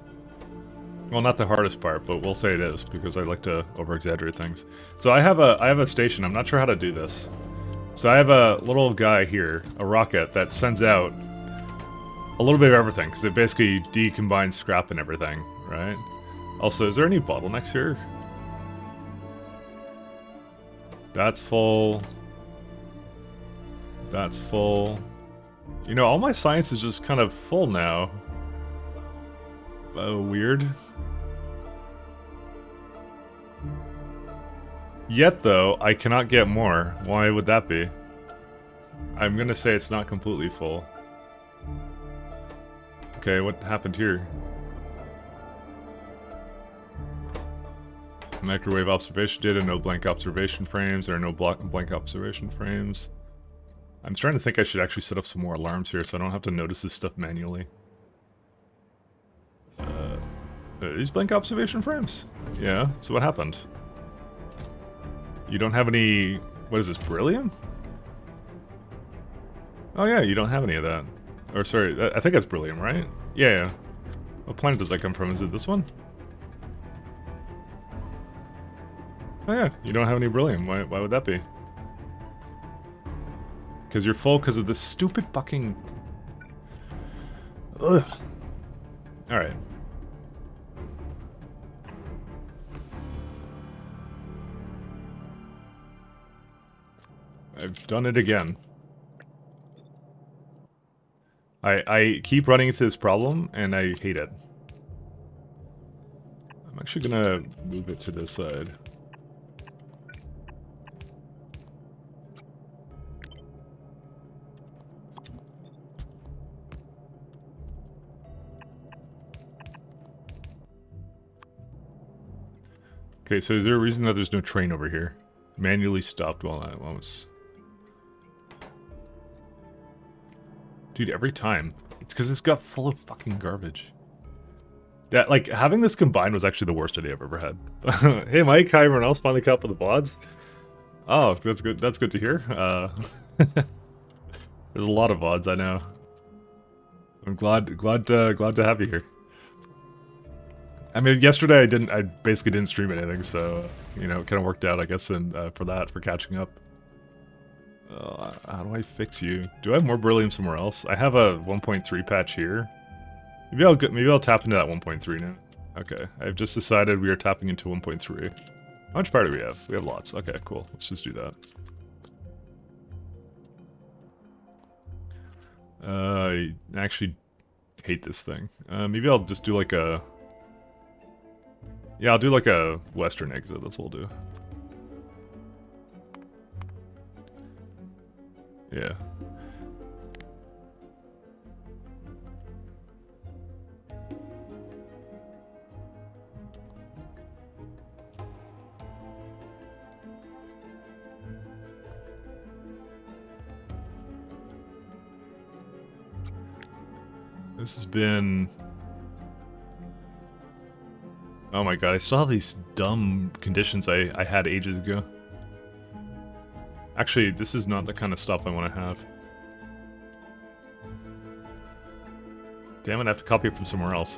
Speaker 1: Well, not the hardest part, but we'll say it is, because I like to over-exaggerate things. So I have a station. I'm not sure how to do this. So I have a little guy here, a rocket, that sends out a little bit of everything, because it basically decombines scrap and everything, right? Also, is there any bottlenecks here? That's full. That's full. You know, all my science is just kind of full now. Weird. Yet, though, I cannot get more. Why would that be? I'm gonna say it's not completely full. Okay, what happened here? Microwave observation data, no blank observation frames. There are no blank observation frames. I'm trying to think I should actually set up some more alarms here so I don't have to notice this stuff manually. These blank observation frames? Yeah, so what happened? You don't have any... What is this, beryllium? Oh yeah, you don't have any of that. Or sorry, I think that's beryllium, right? Yeah. What planet does that come from? Is it this one? Oh yeah, you don't have any beryllium. Why would that be? Because you're full because of this stupid fucking... Ugh. Alright. I've done it again. I keep running into this problem, and I hate it. I'm actually gonna move it to this side. Okay, so is there a reason that there's no train over here? Manually stopped while I was... Dude, every time. It's because it's got full of fucking garbage. That, like, having this combined was actually the worst idea I've ever had. Hey Mike, hi everyone else, finally caught up with the VODs. Oh, that's good to hear. There's a lot of VODs, I know. I'm glad to have you here. I mean, yesterday I basically didn't stream anything, so, you know, it kind of worked out, I guess, for catching up. How do I fix you? Do I have more beryllium somewhere else? I have a 1.3 patch here. Maybe I'll tap into that 1.3 now. Okay, I've just decided we are tapping into 1.3. How much power do we have? We have lots. Okay, cool. Let's just do that. I actually hate this thing. Maybe I'll just do like a... Yeah, I'll do like a western exit. That's what we'll do. Yeah. This has been... Oh my god, I still have these dumb conditions I had ages ago. Actually, this is not the kind of stuff I want to have. Damn it, I have to copy it from somewhere else.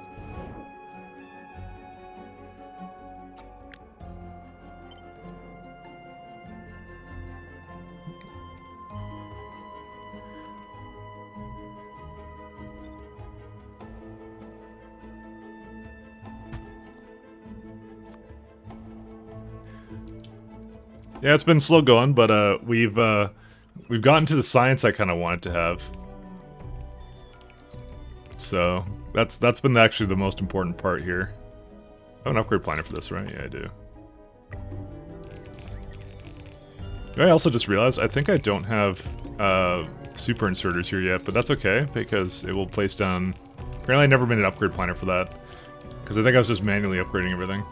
Speaker 1: Yeah, it's been slow going, but we've gotten to the science I kind of wanted to have. So that's been actually the most important part here. I have an upgrade planner for this, right? Yeah, I do. I also just realized I think I don't have super inserters here yet, but that's okay because it will place down. Apparently, I never made an upgrade planner for that because I think I was just manually upgrading everything.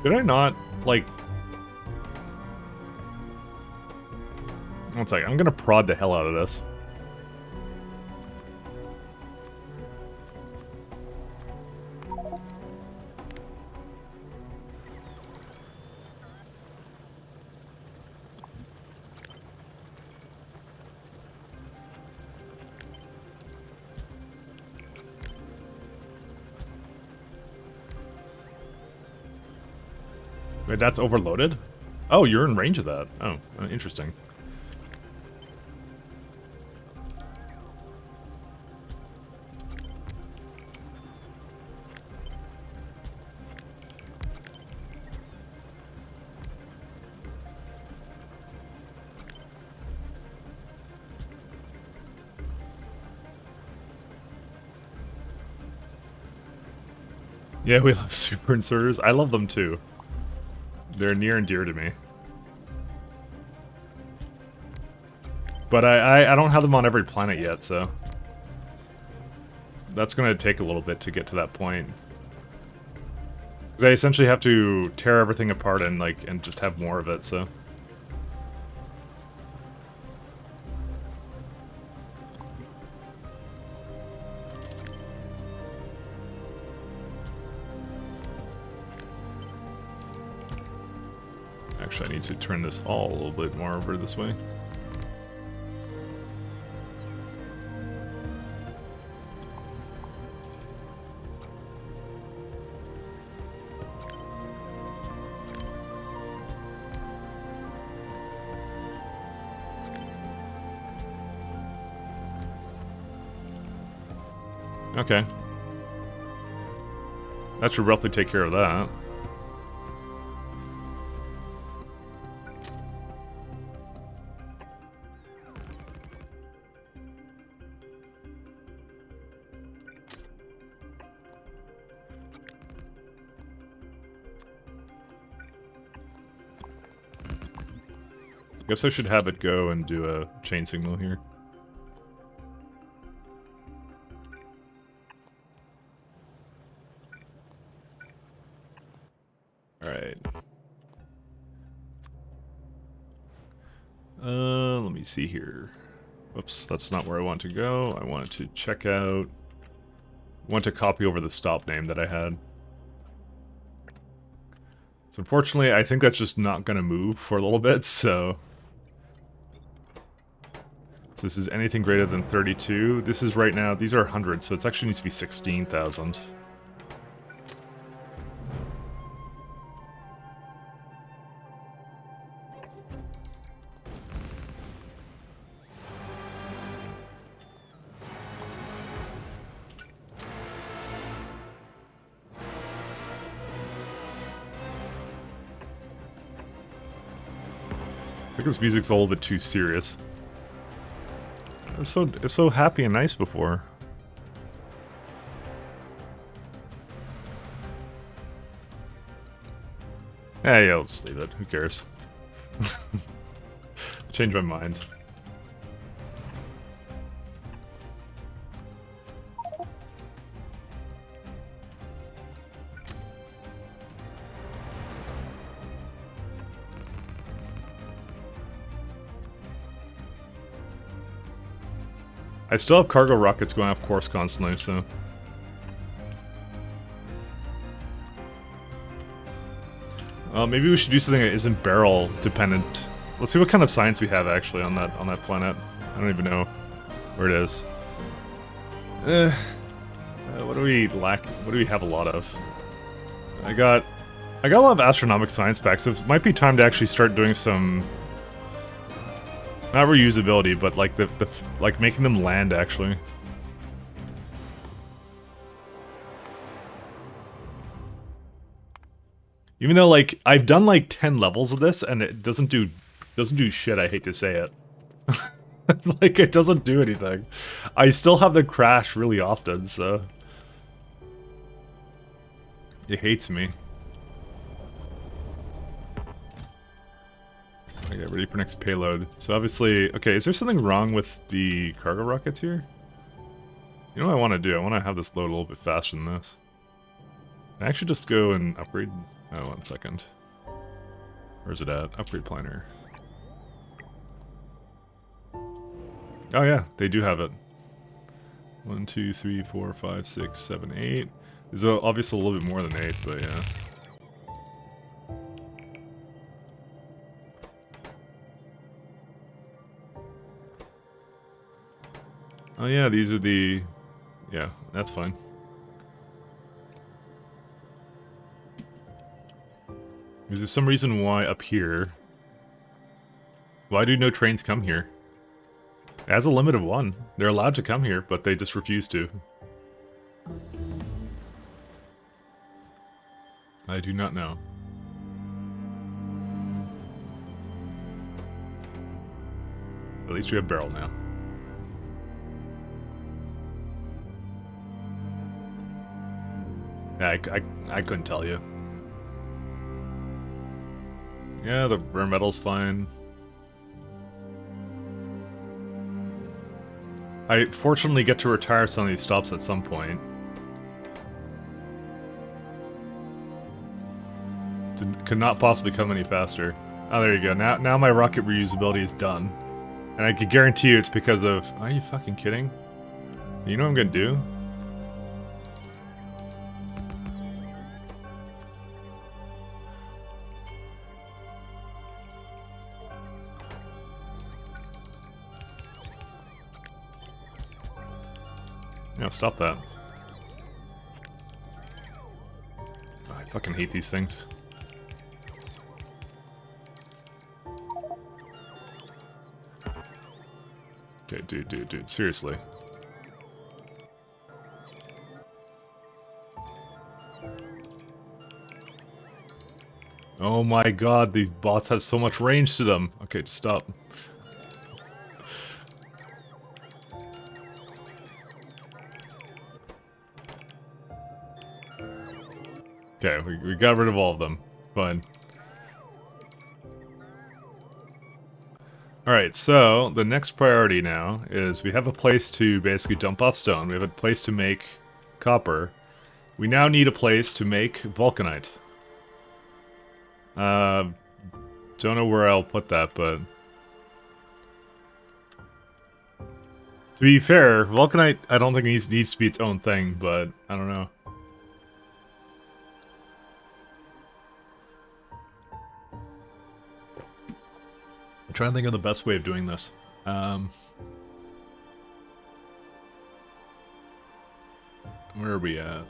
Speaker 1: Did I not, like... One second, I'm gonna prod the hell out of this. Wait, that's overloaded? Oh, you're in range of that. Oh, interesting. Yeah, we love super inserters. I love them too. They're near and dear to me. But I don't have them on every planet yet, so... That's gonna take a little bit to get to that point. Because I essentially have to tear everything apart and, like, and just have more of it, so... Actually, I need to turn this all a little bit more over this way. Okay. That should roughly take care of that. Guess I should have it go and do a chain signal here. Alright. Let me see here. Whoops, that's not where I want to go. I wanted to check out... I want to copy over the stop name that I had. So unfortunately, I think that's just not going to move for a little bit, so... So this is anything greater than 32. This is right now, these are 100, so it actually needs to be 16,000. I think this music's a little bit too serious. It's so happy and nice before. Yeah, I'll just leave it. Who cares? change my mind. I still have cargo rockets going off course constantly, so... maybe we should do something that isn't barrel dependent. Let's see what kind of science we have actually on that planet. I don't even know where it is. What do we lack? What do we have a lot of? I got a lot of astronomic science packs. It might be time to actually start doing some, not reusability, but like like making them land actually. Even though, like, I've done, like, 10 levels of this, and it doesn't do shit, I hate to say it. Like, it doesn't do anything. I still have them crash really often, so... It hates me. I get ready for next payload. So obviously... Okay, is there something wrong with the cargo rockets here? You know what I want to do? I want to have this load a little bit faster than this. I actually just go and upgrade... Oh, 1 second. Where's it at? Upgrade planner. Oh yeah, they do have it. 1, 2, 3, 4, 5, 6, 7, 8. There's obviously a little bit more than 8, but yeah. Oh yeah, these are the... Yeah, that's fine. Is there some reason why up here... Why do no trains come here? It has a limit of 1. They're allowed to come here, but they just refuse to. I do not know. At least we have barrel now. Yeah, I couldn't tell you. Yeah, the rare metal's fine. I fortunately get to retire some of these stops at some point. Could not possibly come any faster. Oh, there you go. Now my rocket reusability is done. And I can guarantee you it's because of... Are you fucking kidding? You know what I'm gonna do? No, stop that. Oh, I fucking hate these things. Okay, dude, seriously. Oh my god, these bots have so much range to them. Okay, just stop. Okay, we got rid of all of them. Fine. Alright, so the next priority now is we have a place to basically dump off stone. We have a place to make copper. We now need a place to make vulcanite. Don't know where I'll put that, but... To be fair, vulcanite I don't think needs to be its own thing, but I don't know. I'm trying to think of the best way of doing this. Where are we at?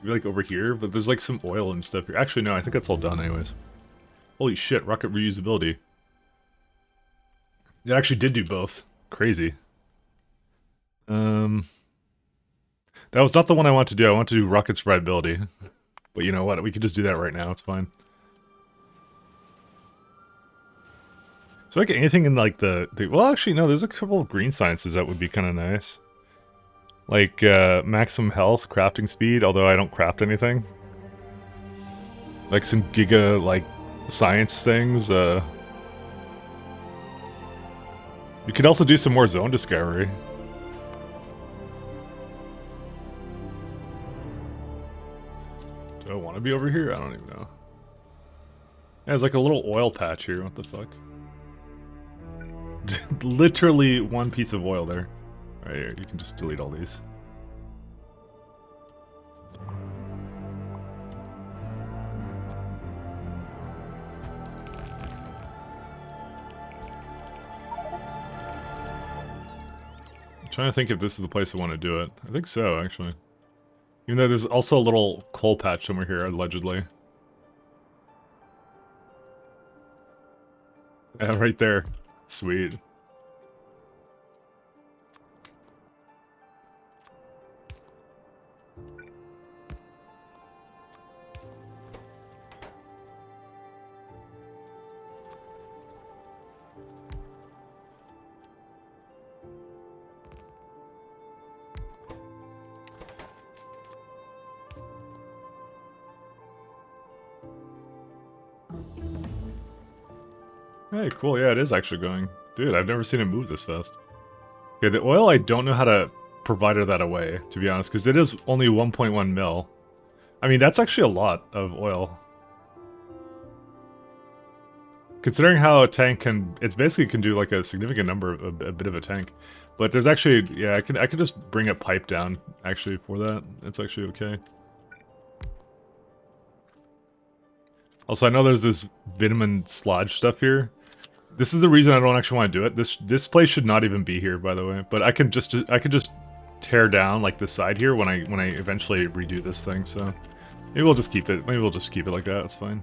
Speaker 1: Maybe like over here, but there's like some oil and stuff here. Actually, no, I think that's all done anyways. Holy shit, rocket reusability. It actually did do both. Crazy. That was not the one I want to do. I want to do rocket survivability. But you know what? We could just do that right now. It's fine. So like anything in like the well, actually no. There's a couple of green sciences that would be kind of nice. Like maximum health, crafting speed. Although I don't craft anything. Like some giga, like, science things. You could also do some more zone discovery. Do I want to be over here? I don't even know. Yeah, there's like a little oil patch here. What the fuck? Literally one piece of oil there. Right here. You can just delete all these. I'm trying to think if this is the place I want to do it. I think so, actually. Even though there's also a little coal patch somewhere here, allegedly. Yeah, right there. Sweet. Hey, cool. Yeah, it is actually going. Dude, I've never seen it move this fast. Okay, the oil, I don't know how to provide that away, to be honest, because it is only 1.1 mil. I mean, that's actually a lot of oil. Considering how a tank can, it's basically can do like a significant number of a bit of a tank. But there's actually, yeah, I could just bring a pipe down actually for that. It's actually okay. Also, I know there's this vitamin sludge stuff here. This is the reason I don't actually want to do it. This place should not even be here, by the way. But I could just tear down like the side here when I eventually redo this thing. So maybe we'll just keep it. Maybe we'll just keep it like that. It's fine.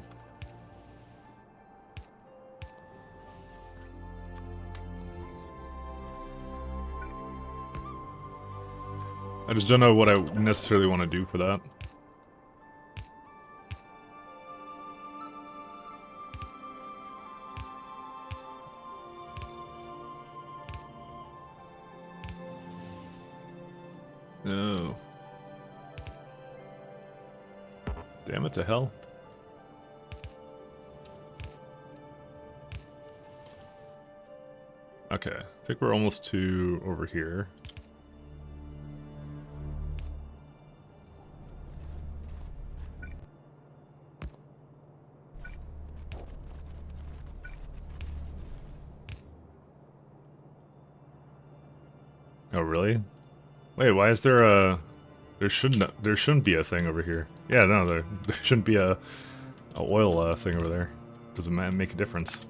Speaker 1: I just don't know what I necessarily want to do for that. No. Damn it to hell. Okay, I think we're almost to over here. Oh, really? Wait, why is there a... There shouldn't be a thing over here. Yeah, no, there shouldn't be a oil thing over there. Doesn't make a difference.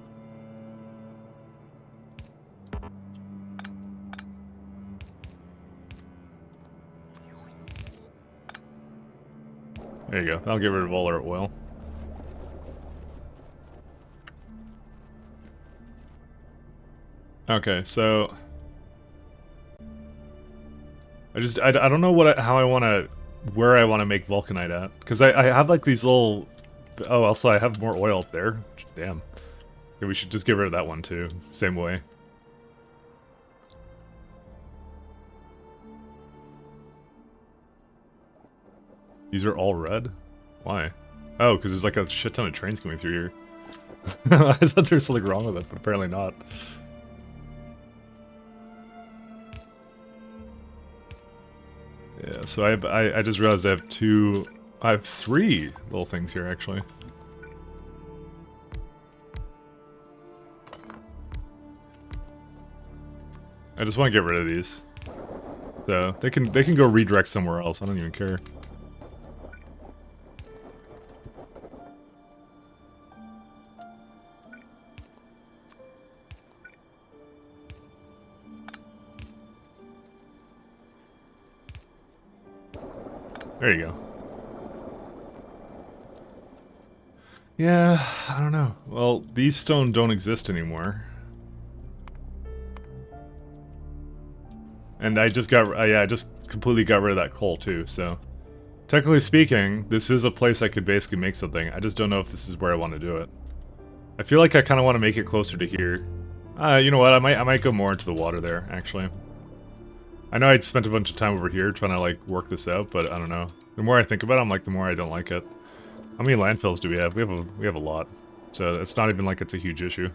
Speaker 1: There you go. That'll get rid of all our oil. Okay, so... I don't know how I want to, where I want to make vulcanite at. Because I have like these little, oh, also I have more oil up there. Damn. Okay, we should just get rid of that one too. Same way. These are all red? Why? Oh, because there's like a shit ton of trains coming through here. I thought there was something wrong with it, but apparently not. Yeah, so I just realized I have 3 little things here actually. I just want to get rid of these. So they can go redirect somewhere else. I don't even care. There you go. Yeah, I don't know. Well, these stone don't exist anymore. And I just got, yeah, I just completely got rid of that coal too, so... Technically speaking, this is a place I could basically make something. I just don't know if this is where I want to do it. I feel like I kind of want to make it closer to here. You know what, I might go more into the water there, actually. I know I'd spent a bunch of time over here trying to, like, work this out, but I don't know. The more I think about it, I'm like, the more I don't like it. How many landfills do we have? We have a lot. So it's not even like it's a huge issue.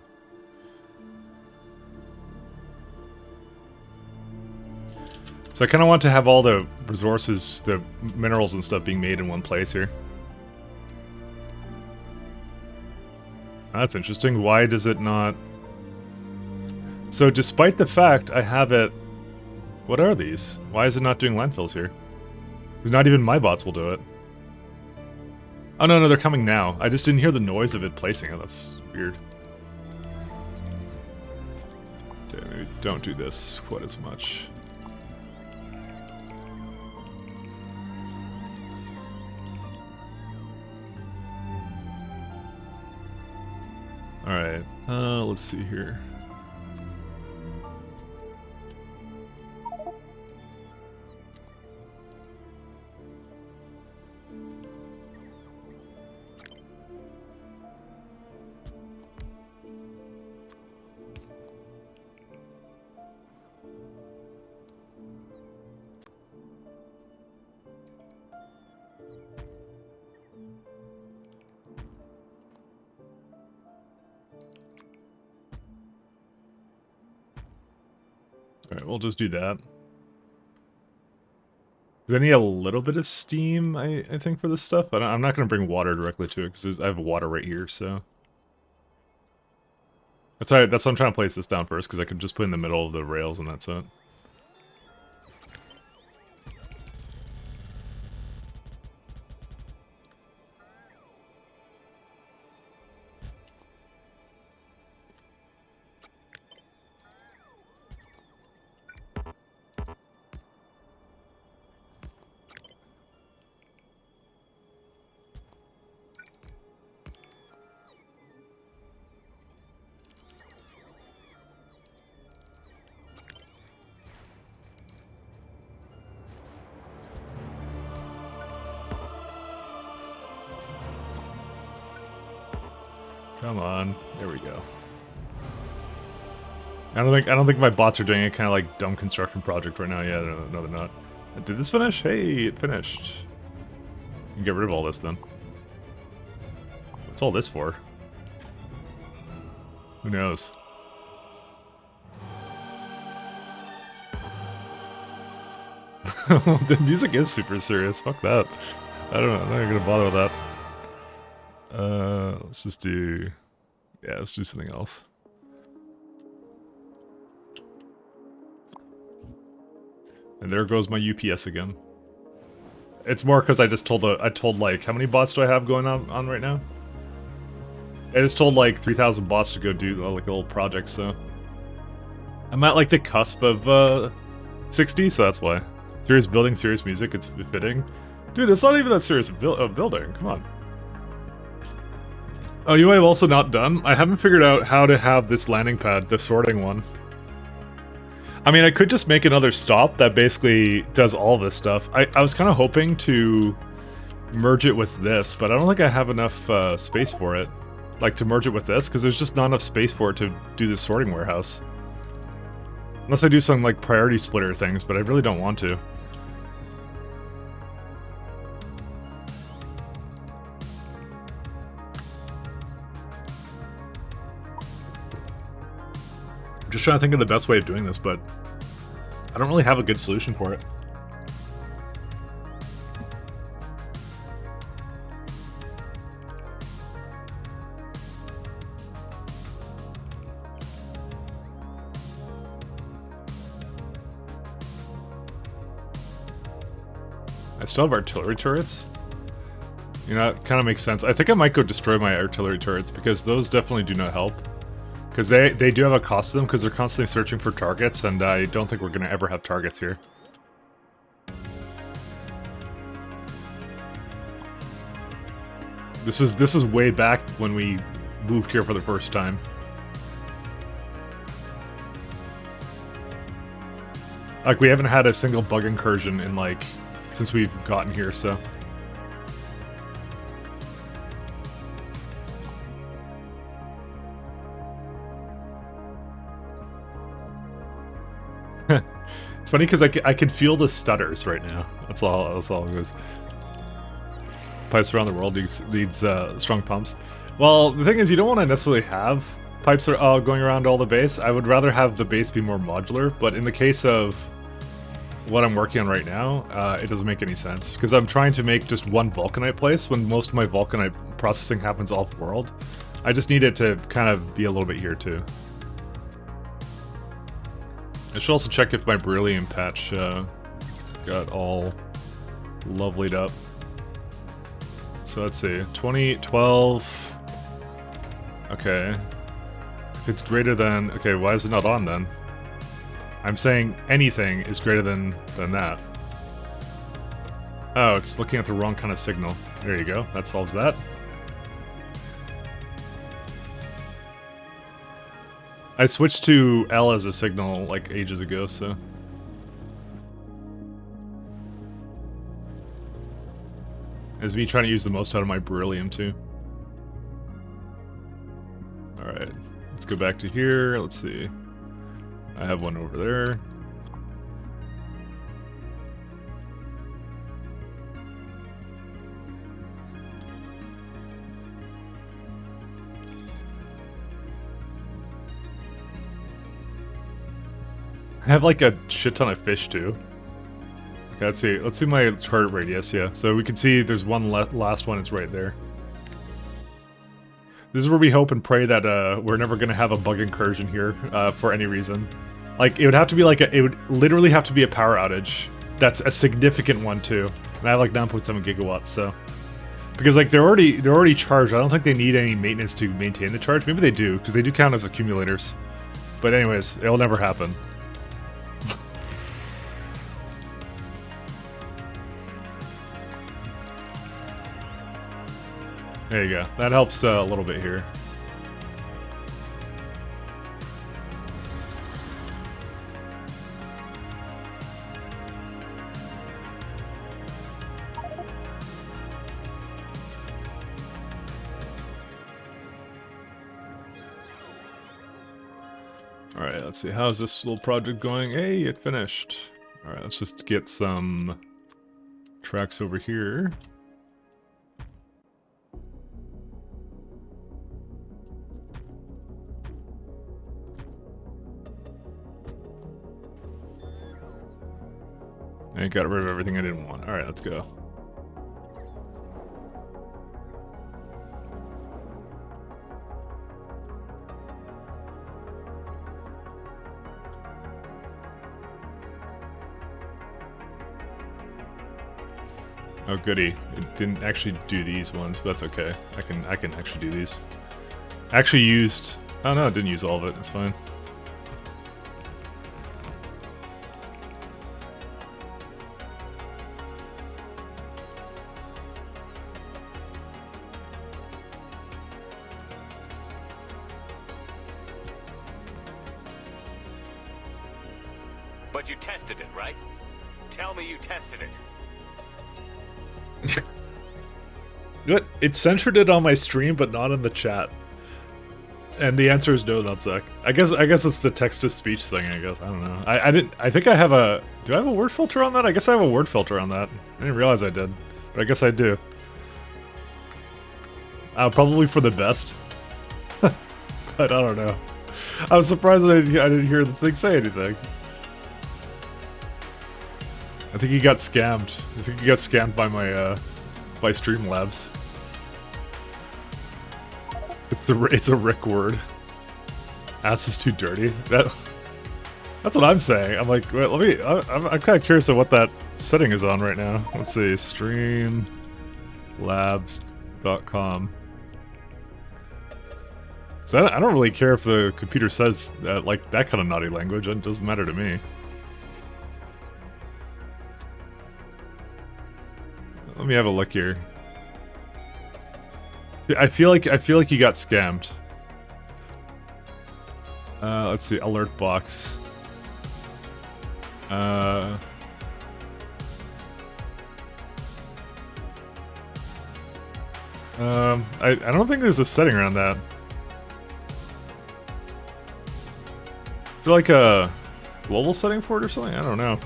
Speaker 1: So I kind of want to have all the resources, the minerals and stuff being made in one place here. That's interesting. Why does it not... So despite the fact I have it... What are these? Why is it not doing landfills here? Because not even my bots will do it. Oh no, they're coming now. I just didn't hear the noise of it placing it. That's weird. Okay, maybe don't do this quite as much. Alright, let's see here. Alright, we'll just do that. Because I need a little bit of steam, I think, for this stuff. But I'm not going to bring water directly to it, because I have water right here, so... That's why I'm trying to place this down first, because I can just put in the middle of the rails and that's it. Come on, there we go. I don't think my bots are doing a kind of like dumb construction project right now. Yeah, no, they're not. Did this finish? Hey, it finished. You can get rid of all this then. What's all this for? Who knows? The music is super serious. Fuck that. I don't know. I'm not even gonna bother with that. Let's just do... Yeah, let's do something else. And there goes my UPS again. It's more because I just told like, how many bots do I have going on right now? I just told like 3,000 bots to go do like a little project, so... I'm at like the cusp of 60, so that's why. Serious building, serious music, it's fitting. Dude, it's not even that serious of building, come on. Oh, you might have also not done? I haven't figured out how to have this landing pad, the sorting one. I mean, I could just make another stop that basically does all this stuff. I was kind of hoping to merge it with this, but I don't think I have enough space for it. Like, to merge it with this, because there's just not enough space for it to do the sorting warehouse. Unless I do some, like, priority splitter things, but I really don't want to. Just trying to think of the best way of doing this, but I don't really have a good solution for it. I still have artillery turrets. You know, it kind of makes sense. I think I might go destroy my artillery turrets because those definitely do not help. Because they do have a cost to them because they're constantly searching for targets, and I don't think we're going to ever have targets here. This is way back when we moved here for the first time. Like, we haven't had a single bug incursion in, like, since we've gotten here, so... It's funny because I can feel the stutters right now. That's all it is. Pipes around the world needs strong pumps. Well, the thing is, you don't want to necessarily have pipes going around all the base. I would rather have the base be more modular, but in the case of what I'm working on right now, it doesn't make any sense, because I'm trying to make just one vulcanite place when most of my vulcanite processing happens off-world. I just need it to kind of be a little bit here, too. I should also check if my beryllium patch got all lovelied up. So let's see, 20, 12... Okay. If it's greater than... Okay, why is it not on then? I'm saying anything is greater than that. Oh, it's looking at the wrong kind of signal. There you go, that solves that. I switched to L as a signal like ages ago, so... It's me trying to use the most out of my beryllium too. Alright, let's go back to here, let's see. I have one over there. I have like a shit ton of fish too. Okay, let's see my target radius, yeah. So we can see there's one last one, it's right there. This is where we hope and pray that we're never gonna have a bug incursion here for any reason. Like, it would have to be like it would literally have to be a power outage. That's a significant one too. And I have like 9.7 gigawatts, so. Because like they're already charged. I don't think they need any maintenance to maintain the charge. Maybe they do, because they do count as accumulators. But anyways, it'll never happen. There you go. That helps a little bit here. Alright, let's see. How's this little project going? Hey, it finished. Alright, let's just get some tracks over here. I got rid of everything I didn't want. Alright, let's go. Oh goody, it didn't actually do these ones, but that's okay. I can actually do these. Actually used... Oh no, it didn't use all of it, it's fine.
Speaker 2: But you tested it, right? Tell me you tested it.
Speaker 1: What? It censored it on my stream, but not in the chat. And the answer is no, nutsack. I guess it's the text-to-speech thing. I guess I don't know. I think I have a. Do I have a word filter on that? I guess I have a word filter on that. I didn't realize I did, but I guess I do. Probably for the best. But I don't know. I was surprised that I didn't hear the thing say anything. I think he got scammed. I think he got scammed by my by Streamlabs. It's a Rick word. Ass is too dirty. That's what I'm saying. I'm like, wait, I'm kind of curious of what that setting is on right now. Let's see, streamlabs.com. So I don't really care if the computer says like that kind of naughty language. It doesn't matter to me. Let me have a look here. I feel like you got scammed. Let's see, alert box. I don't think there's a setting around that. Is there like a global setting for it or something? I don't know.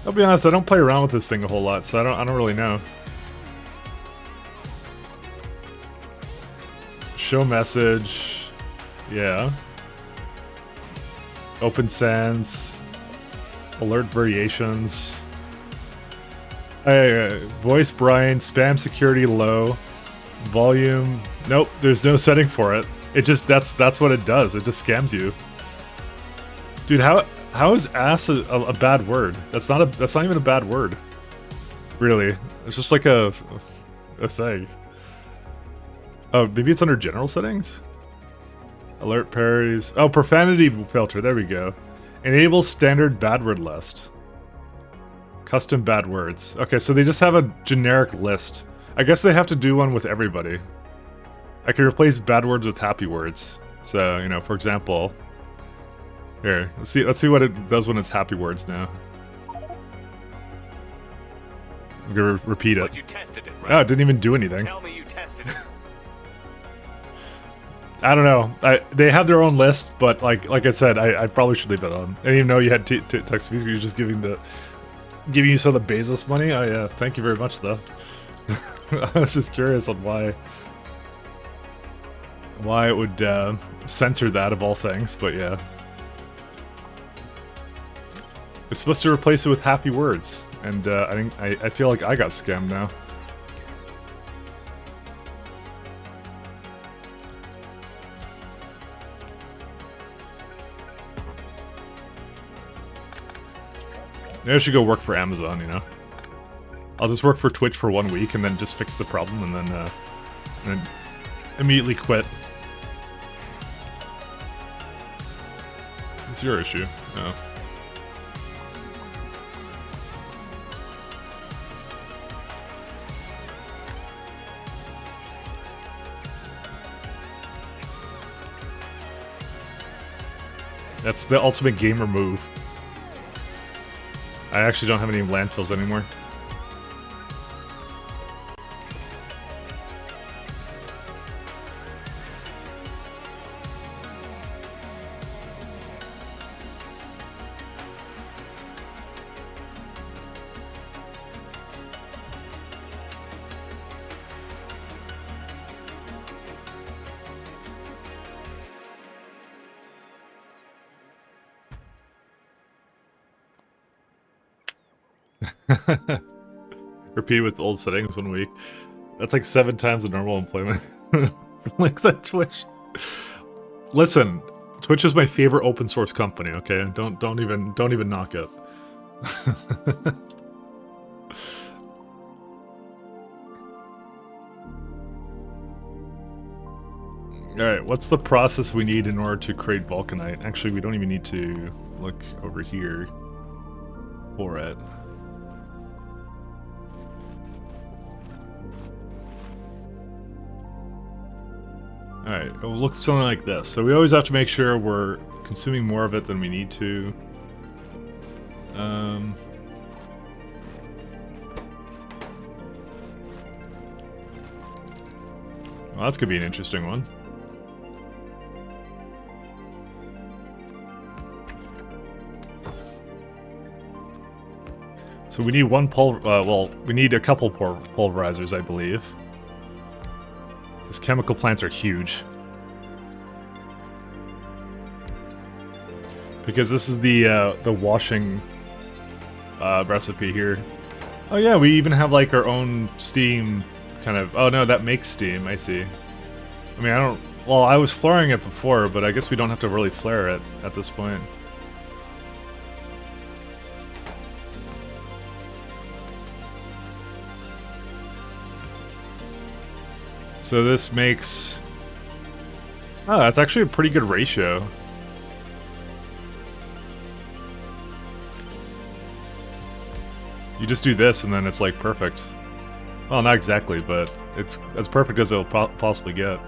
Speaker 1: I'll be honest, I don't play around with this thing a whole lot, so I don't really know. Show message. Yeah. Open sans. Alert variations. Voice Brian. Spam security low. Volume. Nope, there's no setting for it. It just that's what it does. It just scams you. Dude, how is ass a bad word? That's not even a bad word. Really. It's just like a thing. Oh, maybe it's under general settings? Alert parries. Oh, profanity filter. There we go. Enable standard bad word list. Custom bad words. Okay, so they just have a generic list. I guess they have to do one with everybody. I can replace bad words with happy words. So, you know, for example, here, let's see what it does when it's happy words now. I'm gonna repeat it.
Speaker 2: But you tested it, right?
Speaker 1: Oh, it didn't even do anything.
Speaker 2: Tell me you tested it.
Speaker 1: I don't know. They have their own list, but like I said, I probably should leave it on. I didn't even know you had text me. You're just giving you some of the Bezos money. Oh yeah, thank you very much though. I was just curious on why it would censor that of all things, but yeah. It's supposed to replace it with happy words, and I feel like I got scammed now. Maybe I should go work for Amazon, you know? I'll just work for Twitch for 1 week and then just fix the problem and then immediately quit. It's your issue. Oh. That's the ultimate gamer move. I actually don't have any landfills anymore. Repeat with old settings 1 week. That's like 7 times the normal employment. Like that Twitch. Listen, Twitch is my favorite open source company. Okay, don't even knock it. All right, what's the process we need in order to create Vulcanite? Actually, we don't even need to look over here for it. Alright, it will look something like this. So we always have to make sure we're consuming more of it than we need to. Well, that's gonna be an interesting one. So we need one well, we need a couple pulverizers, I believe. These chemical plants are huge. Because this is the washing recipe here. Oh yeah, we even have like our own steam kind of... Oh no, that makes steam, I see. I mean, I don't... Well, I was flaring it before, but I guess we don't have to really flare it at this point. So this makes... Oh, that's actually a pretty good ratio. You just do this and then it's like perfect. Well, not exactly, but it's as perfect as it'll possibly get.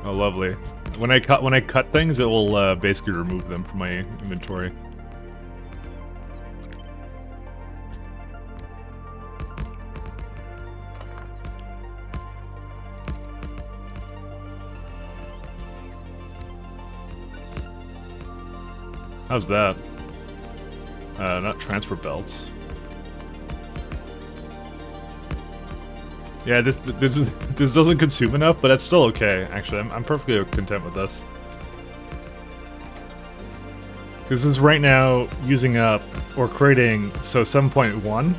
Speaker 1: Oh, lovely. When I cut things, it will basically remove them from my inventory. How's that? Not transfer belts. Yeah, this doesn't consume enough, but it's still okay. Actually, I'm perfectly content with this. Because this is right now using up or creating 7.1,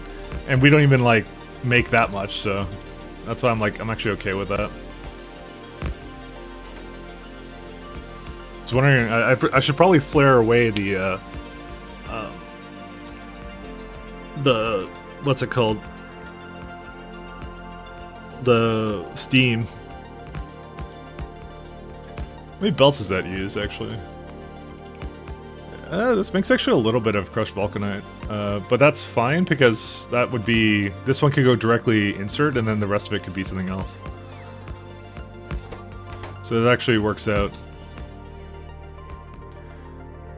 Speaker 1: and we don't even like make that much. So that's why I'm actually okay with that. I was wondering, I should probably flare away the what's it called? The steam. How many belts does that use, actually? This makes actually a little bit of crushed vulcanite, but that's fine because that would be, this one could go directly insert and then the rest of it could be something else. So it actually works out.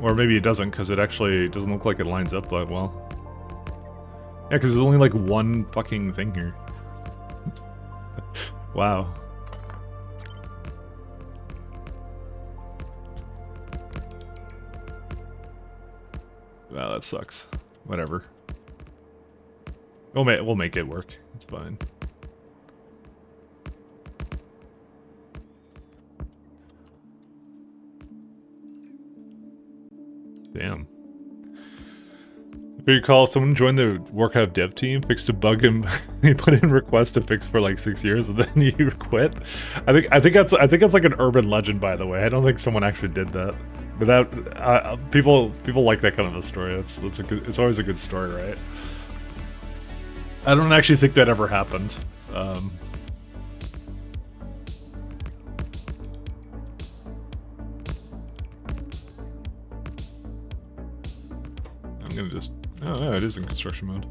Speaker 1: Or maybe it doesn't, because it actually doesn't look like it lines up that well. Yeah, because there's only like one fucking thing here. Wow. Wow, that sucks. Whatever. We'll make it work. It's fine. Damn. If you recall, someone joined the workout dev team, fixed a bug, and he put in request to fix for like 6 years, and then you quit. I think that's like an urban legend, by the way. I don't think someone actually did that. But that people like that kind of a story. It's always a good story, right? I don't actually think that ever happened. I'm gonna just... Oh, yeah, it is in construction mode.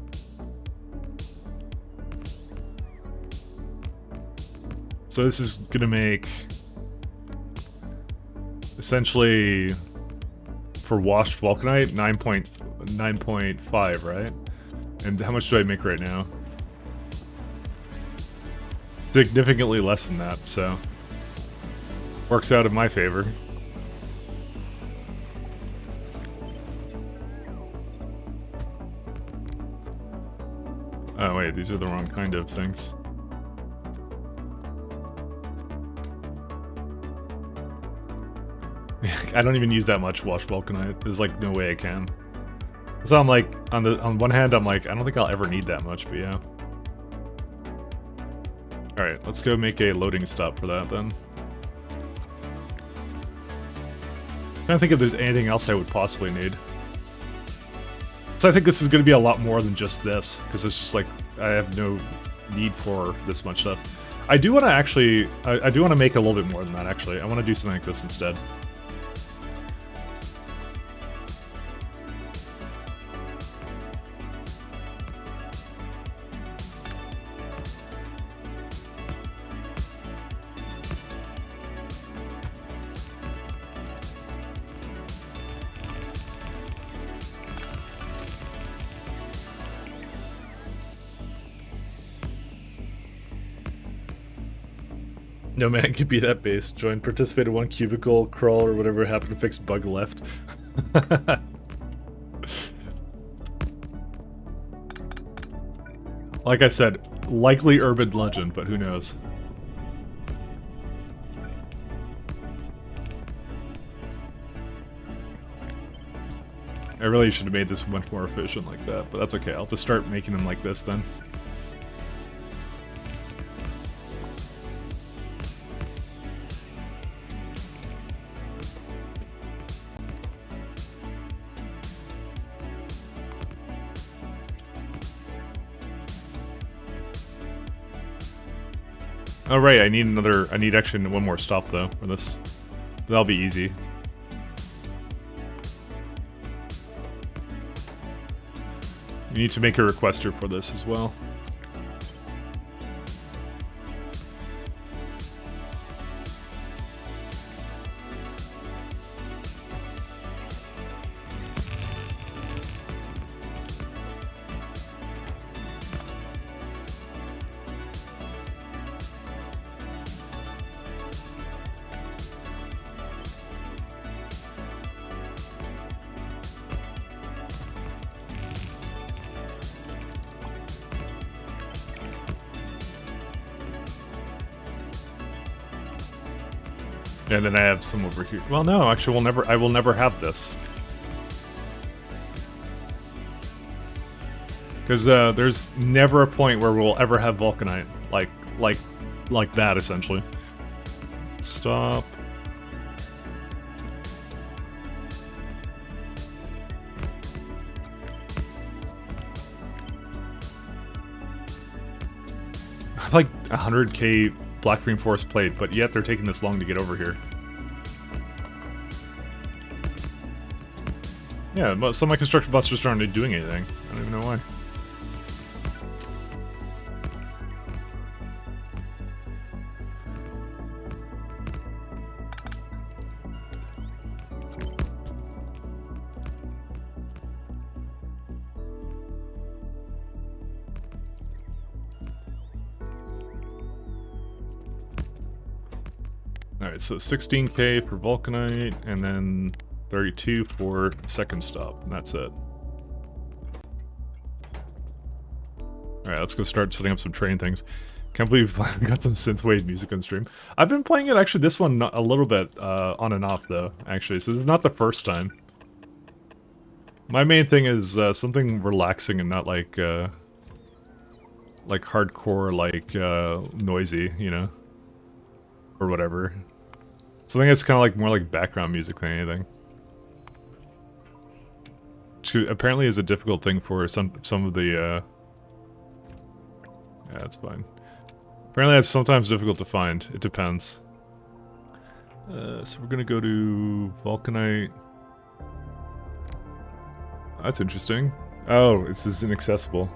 Speaker 1: So this is gonna make... essentially, for washed vulcanite, 9.5, right? And how much do I make right now? Significantly less than that, so... works out in my favor. Oh wait, these are the wrong kind of things. I don't even use that much washed vulcanite. There's like no way I can. So I'm like, on one hand, I'm like, I don't think I'll ever need that much, but yeah. Alright, let's go make a loading stop for that then. I'm trying to think if there's anything else I would possibly need. So I think this is going to be a lot more than just this, because it's just like, I have no need for this much stuff. I do want to actually, I do want to make a little bit more than that, actually. I want to do something like this instead. No man can be that base. Join, participate in one cubicle, crawl, or whatever happened to fix bug left. Like I said, likely urban legend, but who knows? I really should have made this much more efficient like that, but that's okay. I'll just start making them like this then. Oh right, I need actually one more stop though for this. That'll be easy. You need to make a requester for this as well. And then I have some over here. Well, no, actually, I will never have this. Because there's never a point where we'll ever have vulcanite. Like that, essentially. Stop. I have like 100k black reinforced plate, but yet they're taking this long to get over here. Yeah, but some of my construction bots just aren't doing anything. I don't even know why. Alright, so 16k for vulcanite, and then 32 for second stop, and that's it. Alright, let's go start setting up some train things. Can't believe I got some synthwave music on stream. I've been playing it, actually, this one a little bit on and off, though, actually, so this is not the first time. My main thing is something relaxing and not like hardcore, noisy, you know? Or whatever. Something that's kind of like more like background music than anything. Which apparently is a difficult thing for some of the yeah, that's fine. Apparently that's sometimes difficult to find. It depends. So we're gonna go to vulcanite. That's interesting. Oh, this is inaccessible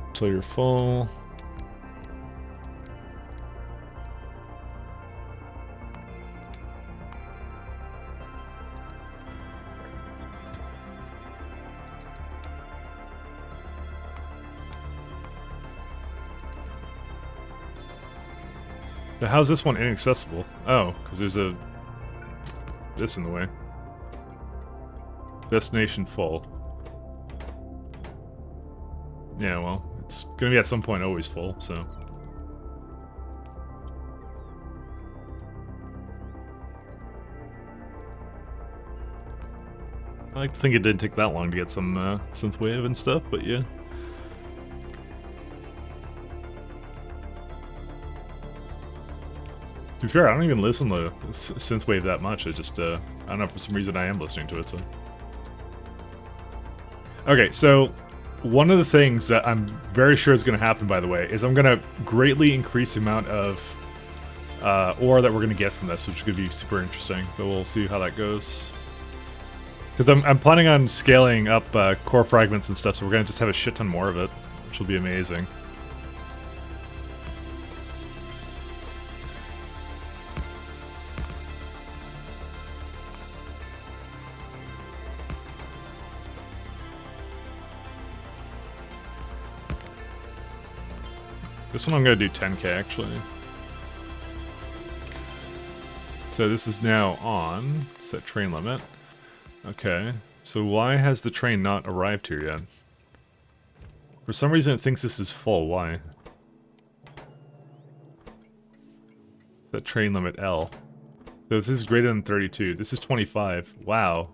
Speaker 1: until you're full. So how's this one inaccessible? Oh, because there's this in the way. Destination full. Yeah, well, it's gonna be at some point always full, so. I like to think it didn't take that long to get some synthwave and stuff, but yeah. To be fair, I don't even listen to synthwave that much. I just, I don't know, for some reason I am listening to it, so. Okay, so one of the things that I'm very sure is going to happen, by the way, is I'm going to greatly increase the amount of ore that we're going to get from this, which is going to be super interesting, but we'll see how that goes. Because I'm planning on scaling up core fragments and stuff, so we're going to just have a shit ton more of it, which will be amazing. This one I'm going to do 10k, actually. So this is now on. Set train limit. Okay. So why has the train not arrived here yet? For some reason it thinks this is full. Why? Set train limit L. So this is greater than 32. This is 25. Wow.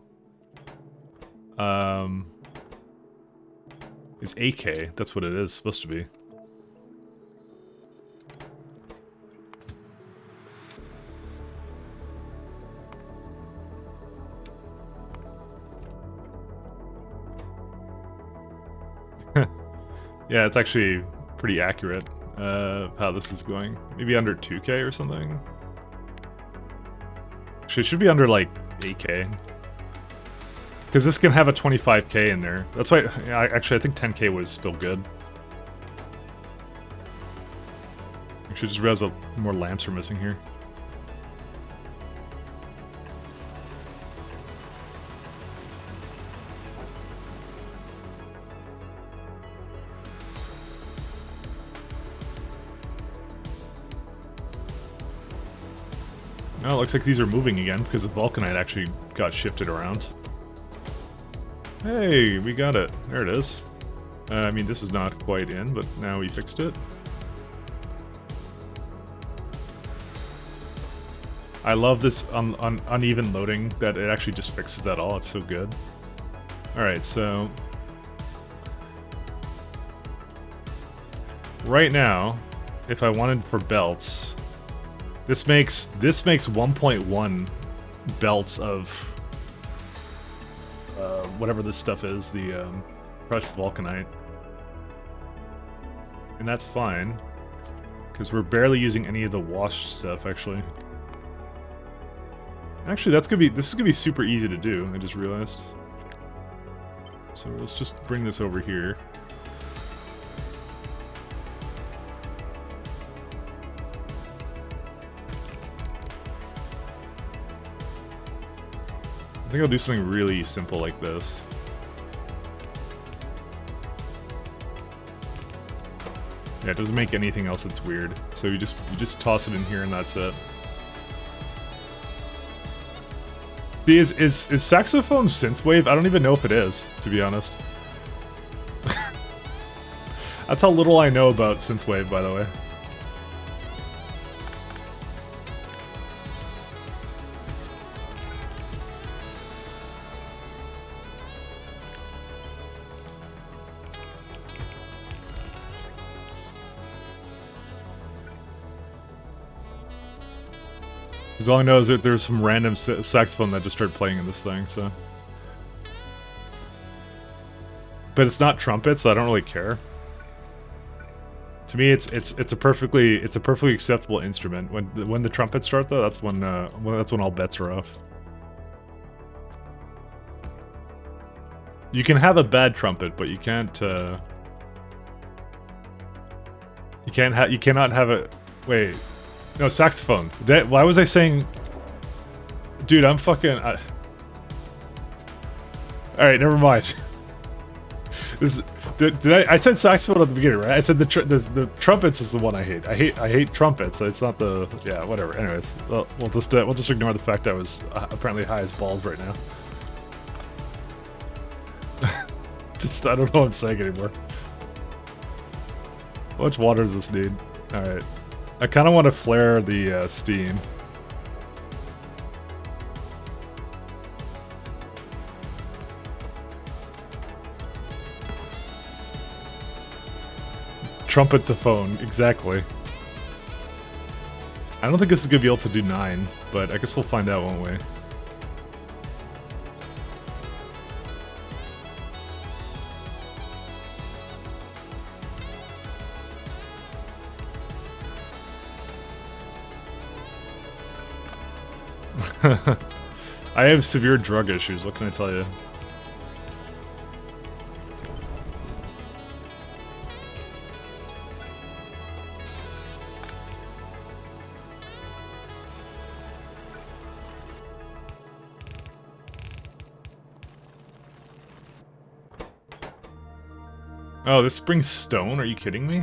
Speaker 1: It's 8k. That's what it is supposed to be. Yeah, it's actually pretty accurate how this is going. Maybe under 2k or something. Actually, it should be under like 8k. Because this can have a 25k in there. That's why, actually, I think 10k was still good. Actually, just realized more lamps are missing here. Oh, it looks like these are moving again because the vulcanite actually got shifted around. Hey, we got it. There it is. I mean, this is not quite in, but now we fixed it. I love this uneven loading that it actually just fixes that all. It's so good. Alright, so... right now, if I wanted for belts, this makes 1.1 belts of whatever this stuff is, the crushed vulcanite. And that's fine, because we're barely using any of the washed stuff, actually. Actually, this is gonna be super easy to do, I just realized. So let's just bring this over here. I think I'll do something really simple like this. Yeah, it doesn't make anything else that's weird. So you just toss it in here and that's it. See, is saxophone synthwave? I don't even know if it is, to be honest. That's how little I know about synthwave, by the way. Because all I know is that there's some random saxophone that just started playing in this thing, so... But it's not trumpet, so I don't really care. To me, it's a perfectly acceptable instrument. When the trumpets start, though, that's when all bets are off. You can have a bad trumpet, but you can't. You cannot have a. Wait, no, saxophone. Why was I saying? Dude, I'm fucking. All right, never mind. I said saxophone at the beginning, right? I said the trumpets is the one I hate. I hate trumpets. It's not the whatever. Anyways, well, we'll just ignore the fact I was apparently high as balls right now. I don't know what I'm saying anymore. How much water does this need? All right, I kind of want to flare the steam. Trumpetophone, exactly. I don't think this is gonna be able to do 9, but I guess we'll find out, won't we? I have severe drug issues, what can I tell you? Oh, this brings stone? Are you kidding me?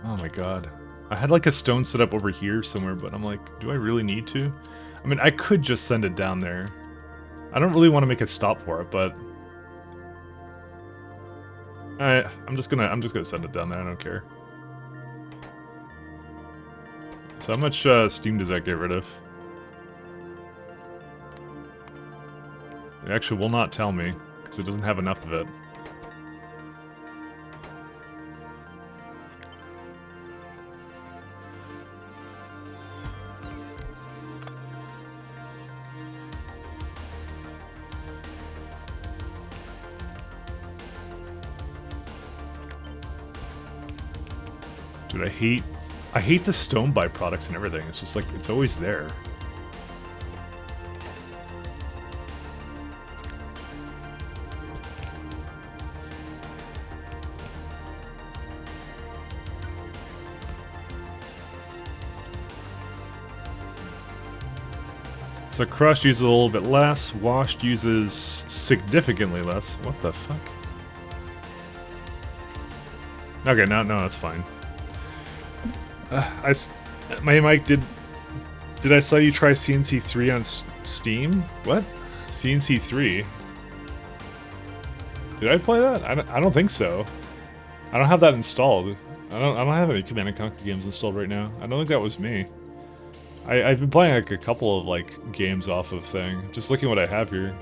Speaker 1: Oh my god. I had like a stone set up over here somewhere, but I'm like, do I really need to? I mean, I could just send it down there. I don't really want to make a stop for it, but... Alright, I'm just gonna send it down there, I don't care. So how much steam does that get rid of? It actually will not tell me, because it doesn't have enough of it. Dude, I hate the stone byproducts and everything. It's just like, it's always there. So crushed uses a little bit less, washed uses significantly less. What the fuck? Okay, no, that's fine. My mic did I saw you try CNC3 on Steam? What? CNC3? Did I play that? I don't think so. I don't have that installed. I don't have any Command & Conquer games installed right now. I don't think that was me. I've been playing like a couple of like games off of thing. Just looking what I have here.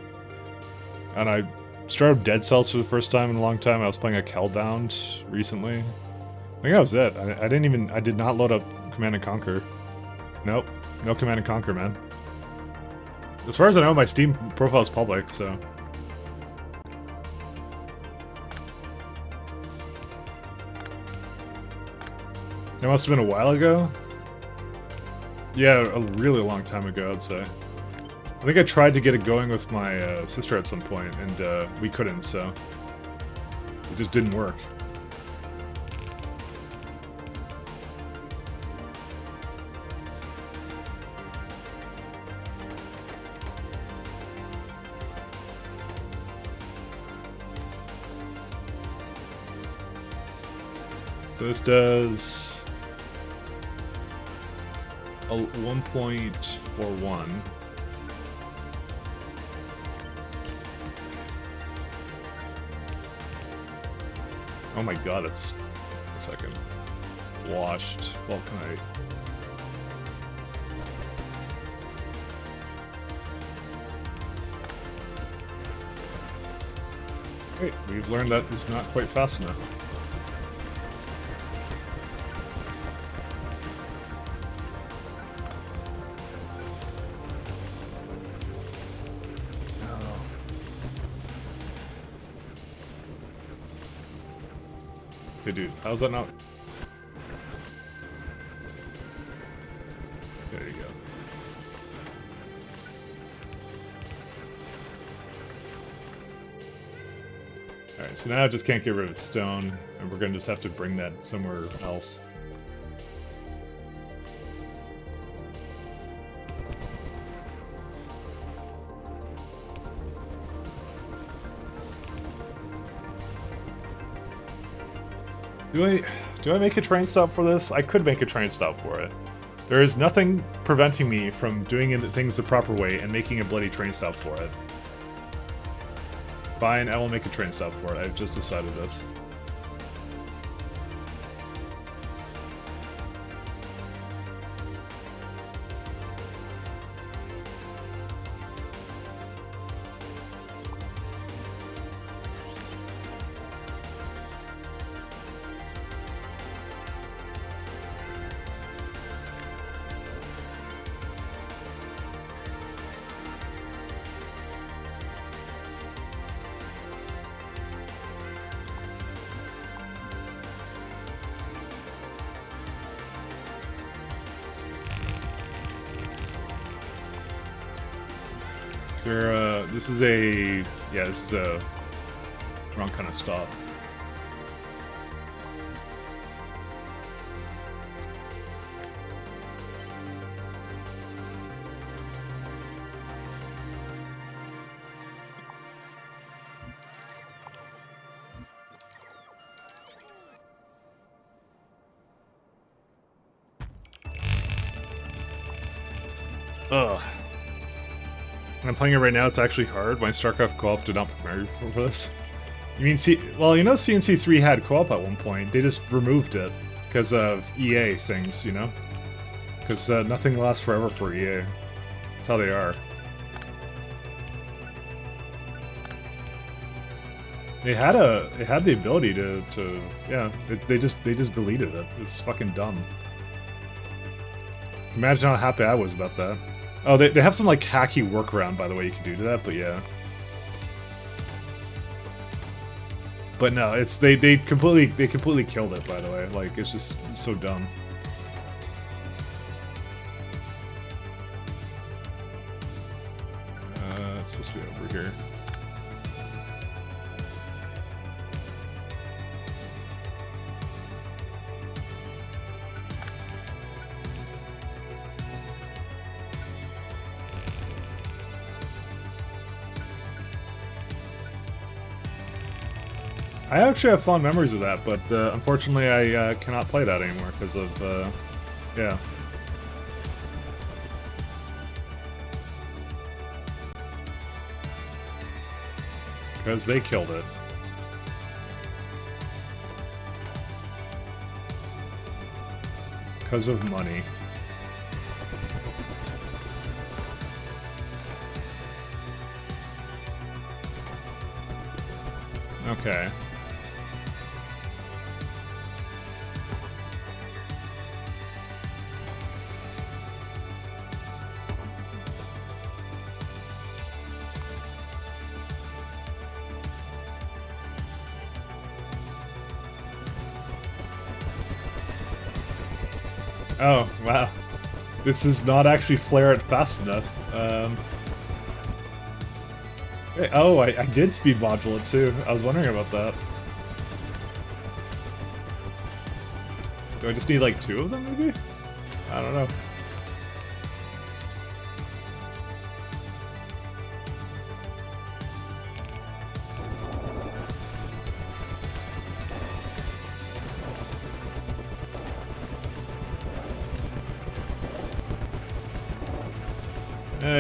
Speaker 1: And I started Dead Cells for the first time in a long time. I was playing like Hellbound recently. I think that was it. I did not load up Command & Conquer. Nope. No Command & Conquer, man. As far as I know, my Steam profile is public, so... It must have been a while ago? Yeah, a really long time ago, I'd say. I think I tried to get it going with my sister at some point, and we couldn't, so... It just didn't work. This does... a 1.41. Oh my god, it's... a second. Washed. Well, can I... Wait, we've learned that it's not quite fast enough. Hey dude, how's that not? There you go. Alright, so now I just can't get rid of its stone, and we're gonna just have to bring that somewhere else. Do I make a train stop for this? I could make a train stop for it. There is nothing preventing me from doing things the proper way and making a bloody train stop for it. Fine, I will make a train stop for it. I've just decided this. This is a... yeah, this is a wrong kind of stop. Ugh. When I'm playing it right now, it's actually hard. My StarCraft co-op did not prepare me for this. You mean well, you know CNC3 had co-op at one point. They just removed it because of EA things, you know? Because nothing lasts forever for EA. That's how they are. They had the ability to yeah. They just deleted it. It's fucking dumb. Imagine how happy I was about that. Oh, they have some like hacky workaround, by the way, you can do to that, but yeah. But no, it's they completely killed it, by the way. Like, it's just so dumb. It's supposed to be over here. I actually have fond memories of that, but unfortunately I cannot play that anymore because of, yeah. Because they killed it. Because of money. Okay. Oh, wow. This is not actually flare it fast enough. Oh, I did speed module it too. I was wondering about that. Do I just need like 2 of them maybe? I don't know.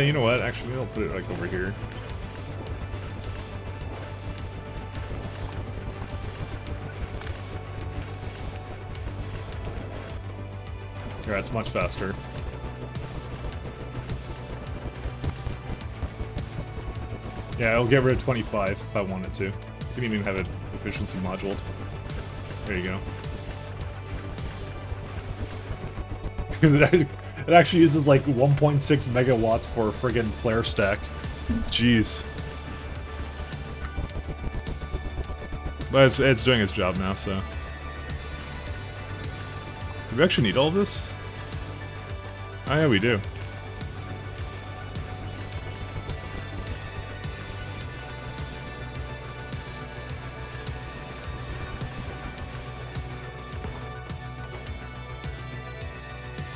Speaker 1: You know what? Actually, maybe I'll put it like over here. Yeah, it's much faster. Yeah, I'll get rid of 25 if I wanted to. You can even have it efficiency moduled. There you go. Because it actually uses like 1.6 megawatts for a friggin' flare stack. Jeez. But it's doing its job now, so. Do we actually need all of this? Oh yeah, we do.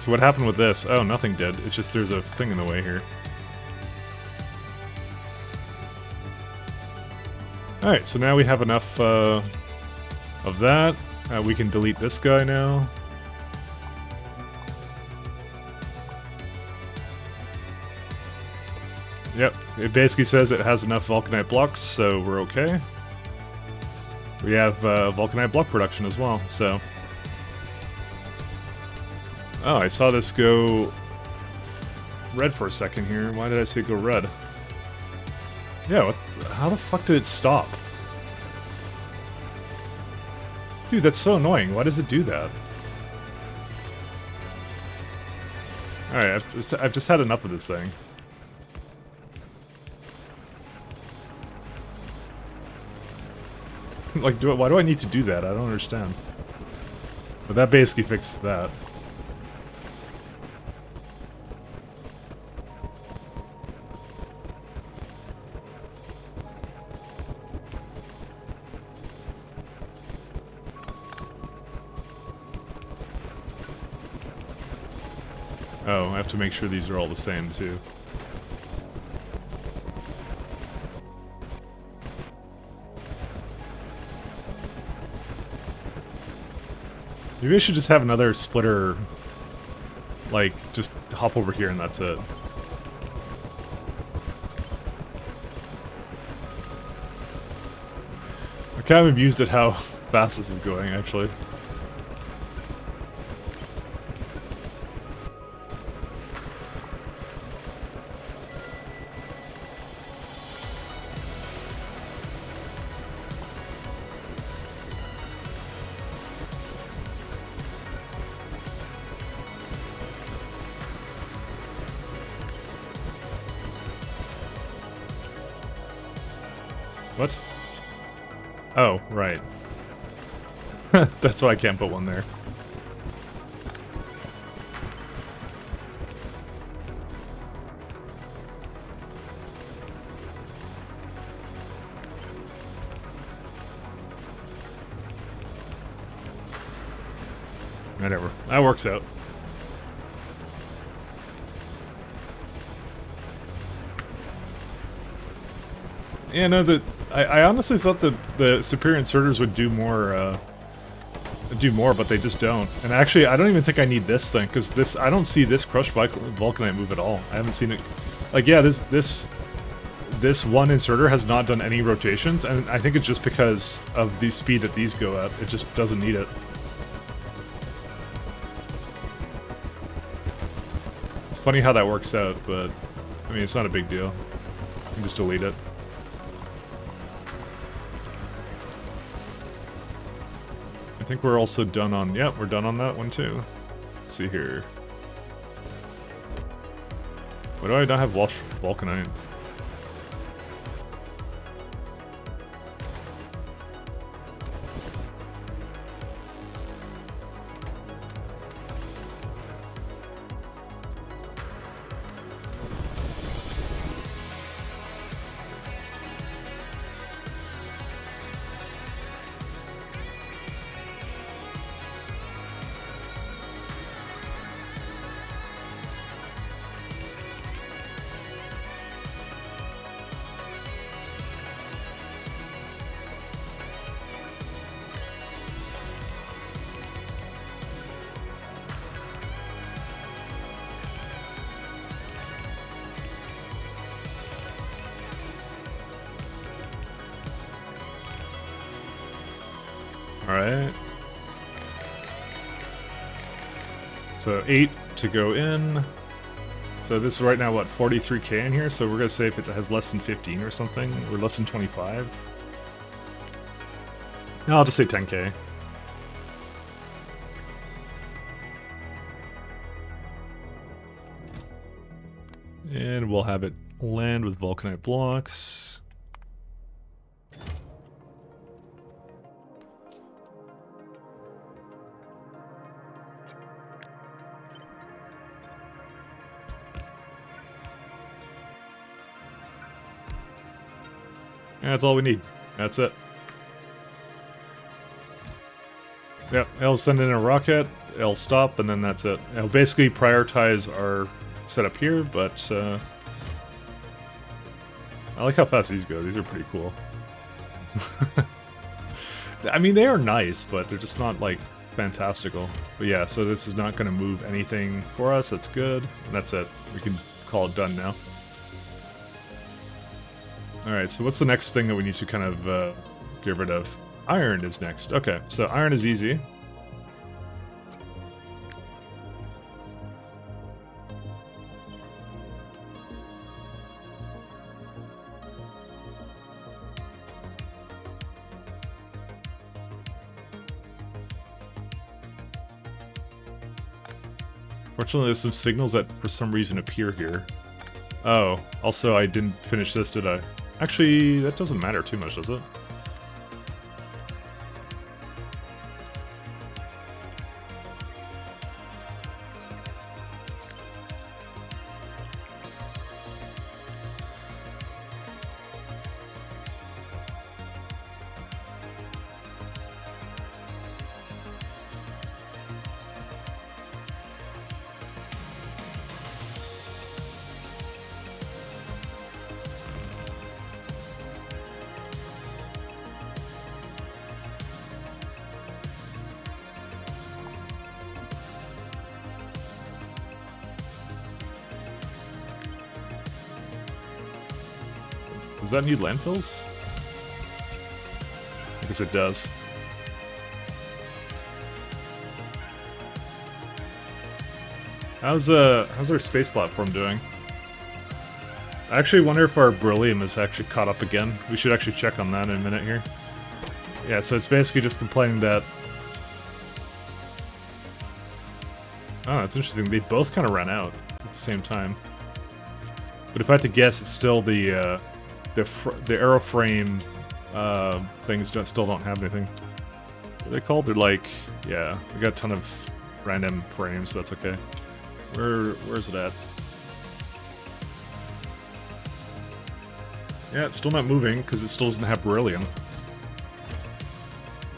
Speaker 1: So what happened with this? Oh, nothing did. It's just there's a thing in the way here. Alright, so now we have enough of that. We can delete this guy now. Yep, it basically says it has enough vulcanite blocks, so we're okay. We have vulcanite block production as well, so... Oh, I saw this go red for a second here. Why did I say go red? Yeah, how the fuck did it stop? Dude, that's so annoying. Why does it do that? Alright, I've just had enough of this thing. Like, why do I need to do that? I don't understand. But that basically fixes that. Oh, I have to make sure these are all the same, too. Maybe I should just have another splitter, like, just hop over here and that's it. I'm kind of amused at how fast this is going, actually. What? Oh, right. That's why I can't put one there. Whatever. That works out. Yeah, no, I honestly thought that the superior inserters would do more, but they just don't. And actually, I don't even think I need this thing, because I don't see this crushed vulcanite move at all. I haven't seen it. Like, yeah, this one inserter has not done any rotations, and I think it's just because of the speed that these go at. It just doesn't need it. It's funny how that works out, but, I mean, it's not a big deal. You can just delete it. think we're also done on... Yeah, we're done on that one too. Let's see here. Why do I not have Vulcanite? Alright. So 8 to go in. So this is right now, what, 43k in here? So we're going to say if it has less than 15 or something, or less than 25. No, I'll just say 10k. And we'll have it land with Vulcanite blocks. And that's all we need. That's it. Yep, it'll send in a rocket, it'll stop, and then that's it. It'll basically prioritize our setup here, but I like how fast these go. These are pretty cool. I mean, they are nice, but they're just not, like, fantastical. But yeah, so this is not going to move anything for us. That's good. And that's it. We can call it done now. Alright, so what's the next thing that we need to kind of get rid of? Iron is next. Okay, so iron is easy. Fortunately, there's some signals that for some reason appear here. Oh, also I didn't finish this, did I? Actually, that doesn't matter too much, does it? Does that need landfills? I guess it does. How's our space platform doing? I actually wonder if our beryllium is actually caught up again. We should actually check on that in a minute here. Yeah, so it's basically just complaining that... Oh, that's interesting. They both kind of ran out at the same time. But if I had to guess, it's still the aeroframe things still don't have anything. What are they called? They're like, yeah, we got a ton of random frames, but that's okay. Where's it at? Yeah, it's still not moving because it still doesn't have beryllium.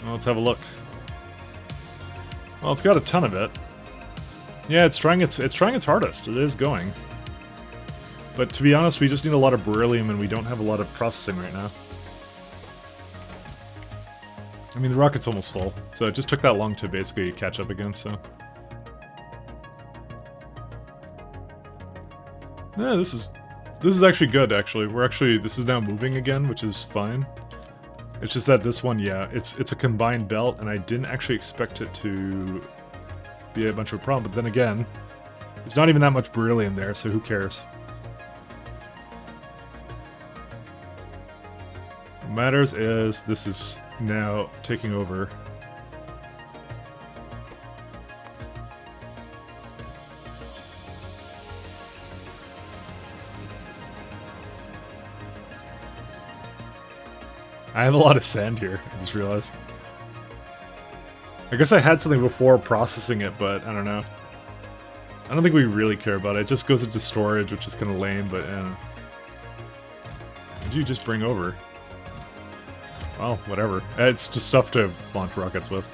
Speaker 1: Well, let's have a look. Well, it's got a ton of it. Yeah, it's trying its hardest. It is going. But to be honest, we just need a lot of beryllium and we don't have a lot of processing right now. I mean, the rocket's almost full, so it just took that long to basically catch up again, so... Yeah, this is actually good, actually. This is now moving again, which is fine. It's just that this one, yeah, it's a combined belt, and I didn't actually expect it to be a bunch of a problem, but then again, there's not even that much beryllium there, so who cares? What matters is this is now taking over. I have a lot of sand here, I just realized. I guess I had something before processing it, but I don't know. I don't think we really care about it. It just goes into storage, which is kind of lame, but what did you just bring over? Well, whatever. It's just stuff to launch rockets with.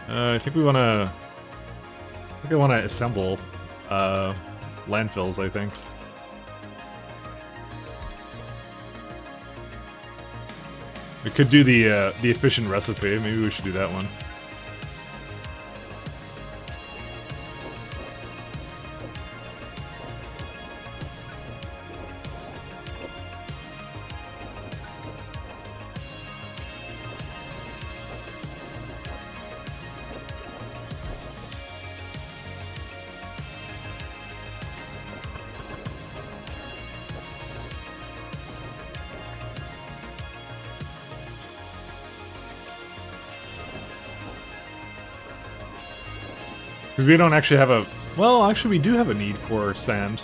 Speaker 1: I think we want to... I think I want to assemble landfills, I think. We could do the efficient recipe. Maybe we should do that one. Because we don't actually have a... Well, actually we do have a need for sand.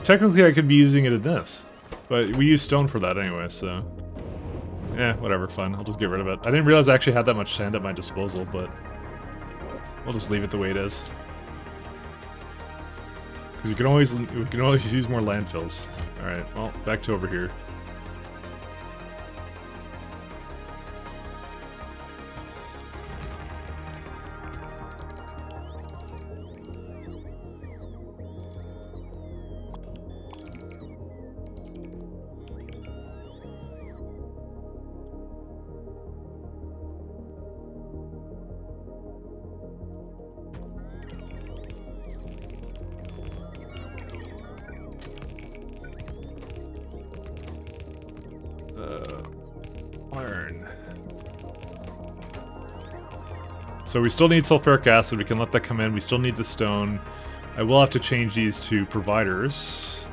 Speaker 1: Technically I could be using it in this. But we use stone for that anyway, so... Yeah, whatever, fine. I'll just get rid of it. I didn't realize I actually had that much sand at my disposal, but... We'll just leave it the way it is. Because we can always use more landfills. Alright, well, back to over here. Iron. So we still need sulfuric acid. We can let that come in. We still need the stone. I will have to change these to providers.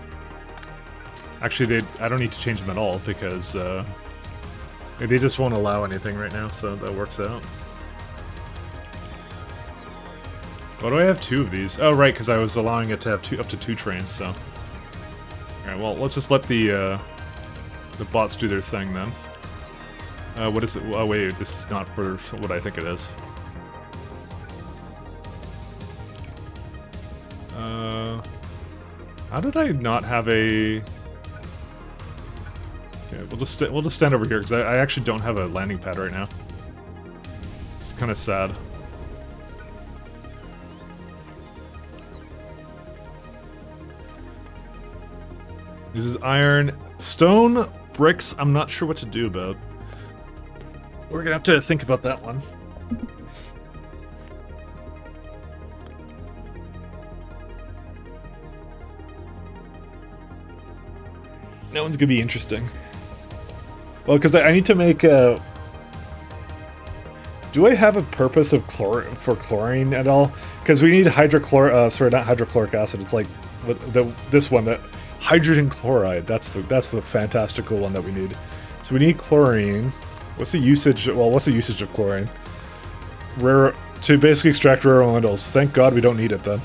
Speaker 1: Actually, I don't need to change them at all because they just won't allow anything right now, so that works out. Why do I have 2 of these? Oh, right, because I was allowing it to have up to 2 trains, so... Alright, well, let's just let the bots do their thing, then. What is it? Oh, wait, this is not for what I think it is. How did I not have a... Okay, we'll just stand over here, because I actually don't have a landing pad right now. It's kind of sad. This is iron. Stone, bricks, I'm not sure what to do about. We're gonna have to think about that one. That one's gonna be interesting. Well, because I need to make a... Do I have a purpose of for chlorine at all? Because we need sorry, not hydrochloric acid. It's like this one, that hydrogen chloride. That's the fantastical one that we need. So we need chlorine. What's the usage? Well, what's the usage of chlorine? To basically extract rare elementals. Thank God we don't need it then.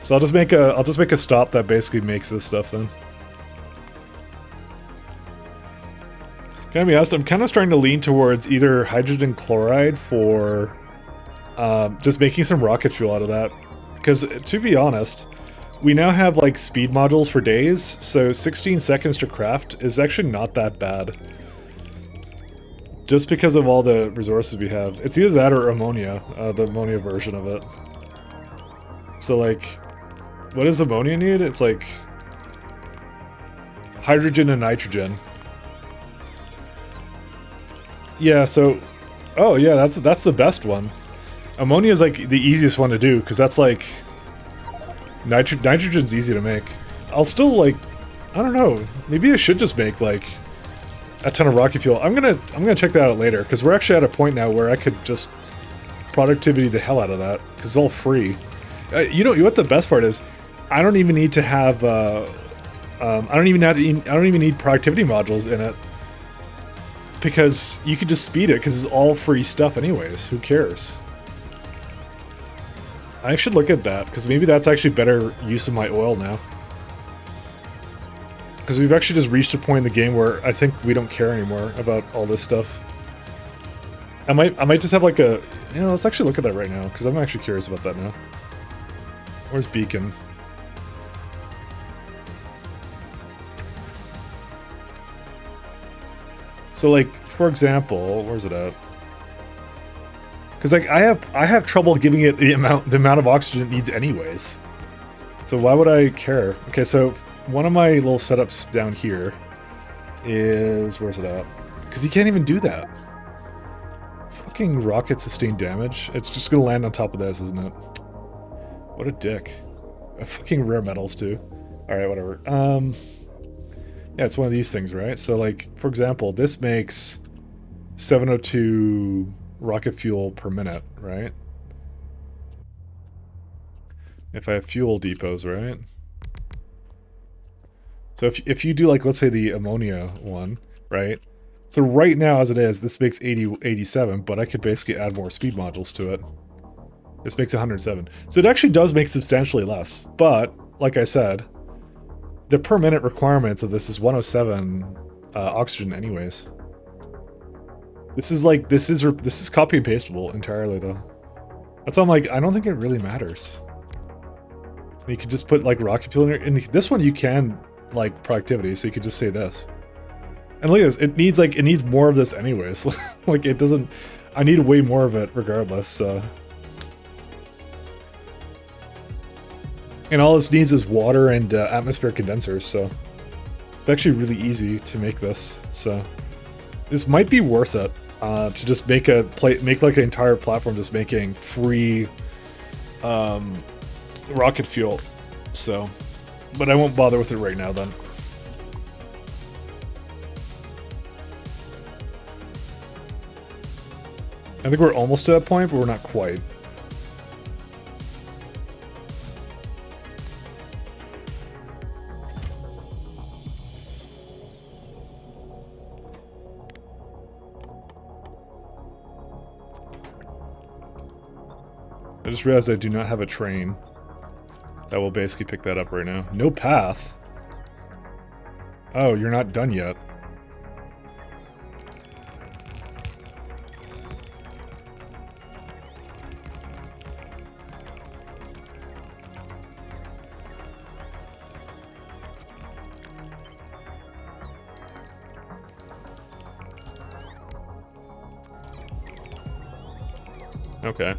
Speaker 1: So I'll just make a stop that basically makes this stuff then. Can I be honest? I'm kind of starting to lean towards either hydrogen chloride for just making some rocket fuel out of that. Because to be honest, we now have like speed modules for days, so 16 seconds to craft is actually not that bad. Just because of all the resources we have. It's either that or ammonia, the ammonia version of it. So like, what does ammonia need? It's like hydrogen and nitrogen. Yeah, so... Oh yeah, that's the best one. Ammonia is like the easiest one to do, because that's like... Nitrogen's easy to make. I'll still like... I don't know, maybe I should just make like a ton of rocket fuel. I'm gonna check that out later, because we're actually at a point now where I could just productivity the hell out of that, because it's all free. You know what the best part is? I don't even need to have... I don't even need productivity modules in it. Because you could just speed it, because it's all free stuff anyways. Who cares? I should look at that, because maybe that's actually better use of my oil now.
Speaker 3: Because we've actually just reached a point in the game where I think we don't care anymore about all this stuff. I might just have like a... You know, let's actually look at that right now, because I'm actually curious about that now. Where's Beacon? So like, for example, where's it at? Because like I have trouble giving it the amount of oxygen it needs anyways. So why would I care? Okay, so one of my little setups down here is, where's it at? Because you can't even do that. Fucking rocket sustained damage. It's just gonna land on top of this, isn't it? What a dick. Fucking rare metals too. Alright, whatever. Yeah, it's one of these things, right? So like, for example, this makes 702 rocket fuel per minute, right? If I have fuel depots, right? So if you do like, let's say the ammonia one, right? So right now as it is, this makes 87, but I could basically add more speed modules to it. This makes 107. So it actually does make substantially less, but like I said, the per minute requirements of this is 107 oxygen anyways. This is like, this is copy and pastable entirely though. That's why I'm like, I don't think it really matters. You could just put like rocket fuel in here. And this one you can like productivity, so you could just say this. And look at this, it needs more of this anyways. Like it doesn't, I need way more of it regardless, so. And all this needs is water and atmospheric condensers, so it's actually really easy to make this. So this might be worth it to just make like an entire platform just making free rocket fuel. So, but I won't bother with it right now then. I think we're almost to that point, but we're not quite. I just realized I do not have a train that will basically pick that up right now. No path? Oh, you're not done yet. Okay.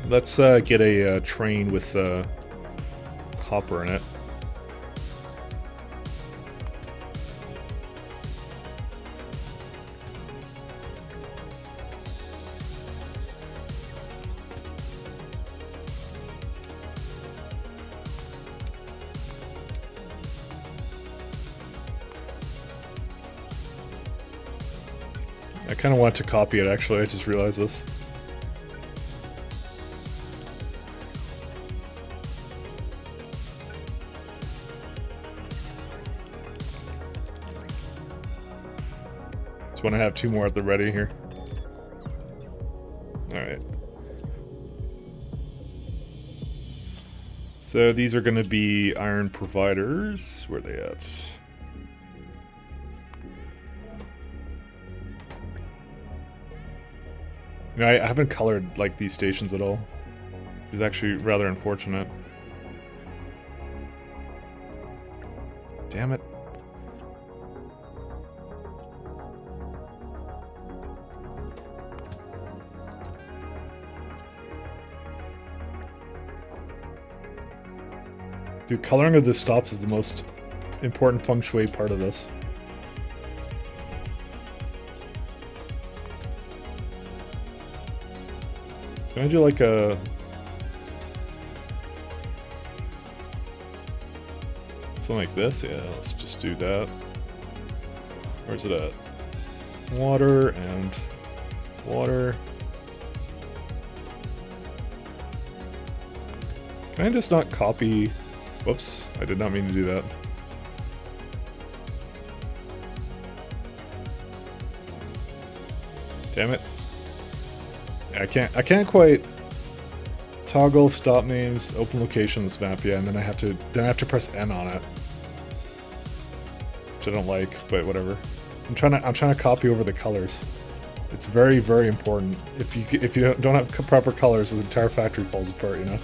Speaker 3: Let's get a train with copper in it. I kind of want to copy it actually, I just realized this. When I have two more at the ready here. Alright. So these are going to be iron providers. Where are they at? You know, I haven't colored like these stations at all. It's actually rather unfortunate. Damn it. Dude, coloring of the stops is the most important feng shui part of this. Can I do like a... something like this? Yeah, let's just do that. Where's it at? Water and water. Can I just not copy... Whoops, I did not mean to do that. Damn it. I can't quite Toggle stop names, open location on this map, yeah, and then I have to press N on it. Which I don't like, but whatever. I'm trying to copy over the colors. It's very, very important. If you don't have proper colors, the entire factory falls apart, you know?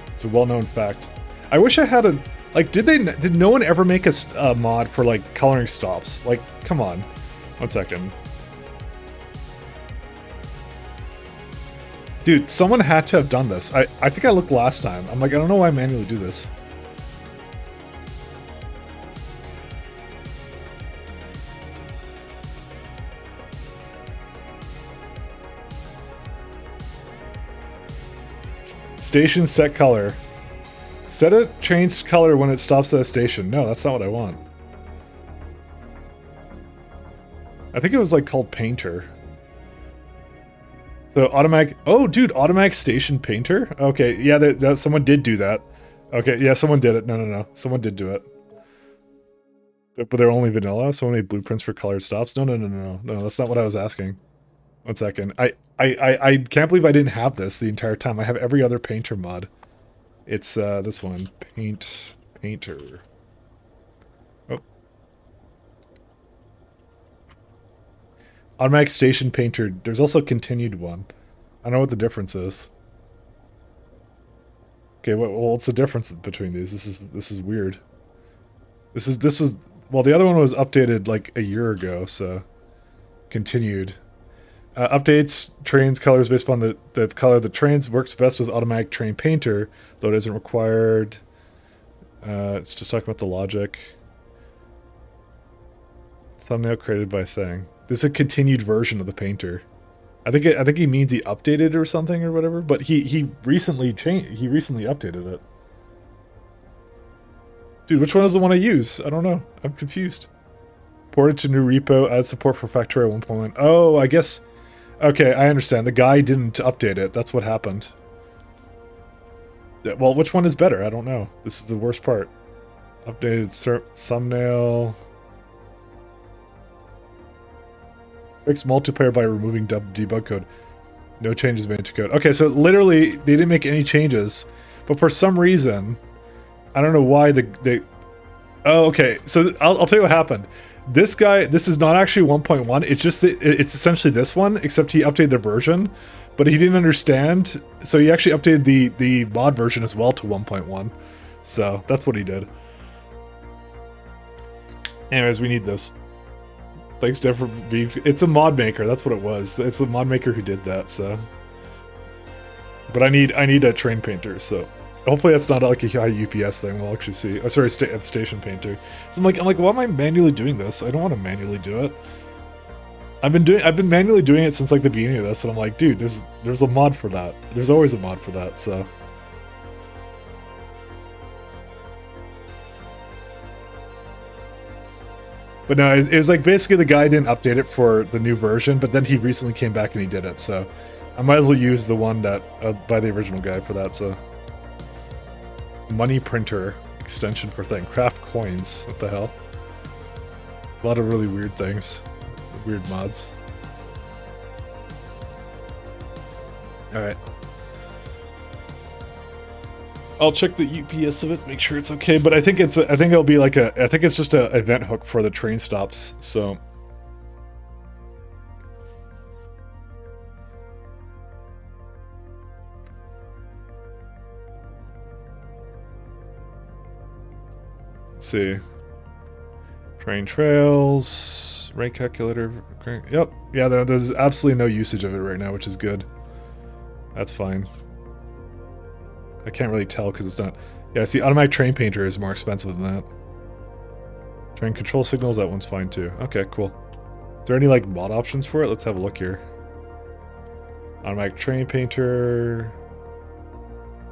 Speaker 3: It's a well-known fact. I wish I had a... Like, did no one ever make a mod for, like, coloring stops? Like, come on. 1 second. Dude, someone had to have done this. I think I looked last time. I'm like, I don't know why I manually do this. Station set color. Set it, change color when it stops at a station. No, that's not what I want. I think it was like called Painter. So automatic... Oh, dude, automatic station painter? Okay, yeah, someone did do that. Okay, yeah, someone did it. No. Someone did do it. But they're only vanilla? Someone made blueprints for colored stops? No, that's not what I was asking. 1 second. I can't believe I didn't have this the entire time. I have every other painter mod. It's this one. Painter. Oh. Automatic station painter. There's also continued one. I don't know what the difference is. Okay, what's the difference between these? This is weird. This is well, the other one was updated like a year ago, so continued. Updates trains colors based upon the color of the trains. Works best with automatic train painter, though it isn't required. It's just talking about the logic. Thumbnail created by thing. This is a continued version of the painter. I think he means he updated or something or whatever. But he recently changed. He recently updated it. Dude, which one is the one I use? I don't know. I'm confused. Ported to new repo. Add support for Factorio 1.1. Oh, I guess. Okay, I understand. The guy didn't update it. That's what happened. Yeah, well, which one is better? I don't know. This is the worst part. Updated thumbnail. Fix multiplayer by removing debug code. No changes made to code. Okay, so literally, they didn't make any changes. But for some reason, I don't know why they... Oh, okay. So I'll tell you what happened. This guy, this is not actually 1.1. It's just it's essentially this one, except he updated the version, but he didn't understand, so he actually updated the mod version as well to 1.1. So that's what he did. Anyways, we need this. Thanks, Dev, for being... It's a mod maker. That's what it was. It's the mod maker who did that. So, but I need a train painter. So. Hopefully that's not like a high UPS thing. We'll actually see. Oh, sorry, station painter. So I'm like, why am I manually doing this? I don't want to manually do it. I've been manually doing it since like the beginning of this, and I'm like, dude, there's a mod for that. There's always a mod for that. So. But no, it was like basically the guy didn't update it for the new version, but then he recently came back and he did it. So I might as well use the one that by the original guy for that. So. Money printer extension for thing. Craft coins. What the hell? A lot of really weird things. Weird mods. Alright. I'll check the UPS of it, make sure it's okay, but I think it'll be like I think it's just an event hook for the train stops, so. Let's see. Train trails, rate calculator. Yep. Yeah, there's absolutely no usage of it right now, which is good. That's fine. I can't really tell because it's not... Yeah, see, automatic train painter is more expensive than that. Train control signals, that one's fine too. Okay, cool. Is there any, like, mod options for it? Let's have a look here. Automatic train painter...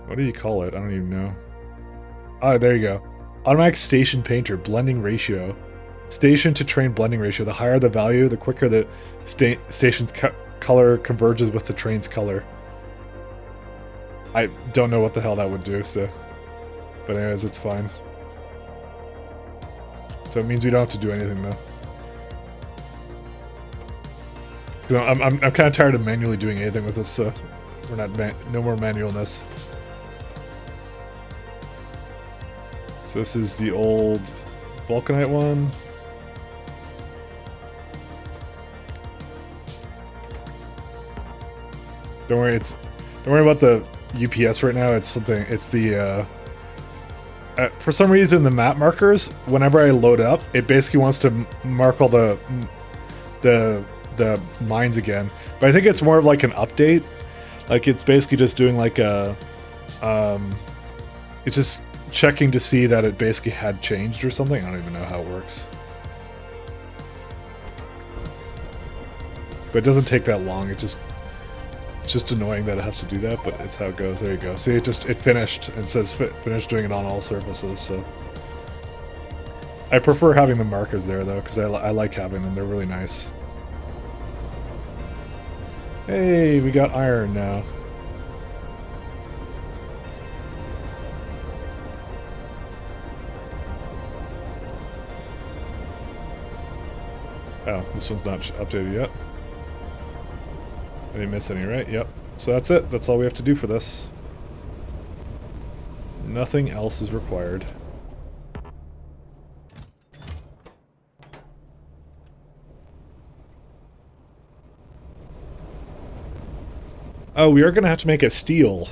Speaker 3: What do you call it? I don't even know. Oh, there you go. Automatic station painter, blending ratio. Station to train blending ratio. The higher the value, the quicker the station's color converges with the train's color. I don't know what the hell that would do, so... But anyways, it's fine. So it means we don't have to do anything, though. So I'm kind of tired of manually doing anything with this, so... We're not no more manualness. So this is the old vulcanite one. Don't worry, don't worry about the UPS right now. It's something. It's the for some reason the map markers. Whenever I load up, it basically wants to mark all the mines again. But I think it's more of like an update. Like it's basically just doing like a it's just checking to see that it basically had changed or something. I don't even know how it works. But it doesn't take that long. It's just annoying that it has to do that, but it's how it goes. There you go. See, it finished. It says finished doing it on all surfaces, so. I prefer having the markers there, though, because I like having them. They're really nice. Hey, we got iron now. Oh, this one's not updated yet. I didn't miss any, right? Yep. So that's it. That's all we have to do for this. Nothing else is required. Oh, we are going to have to make a steel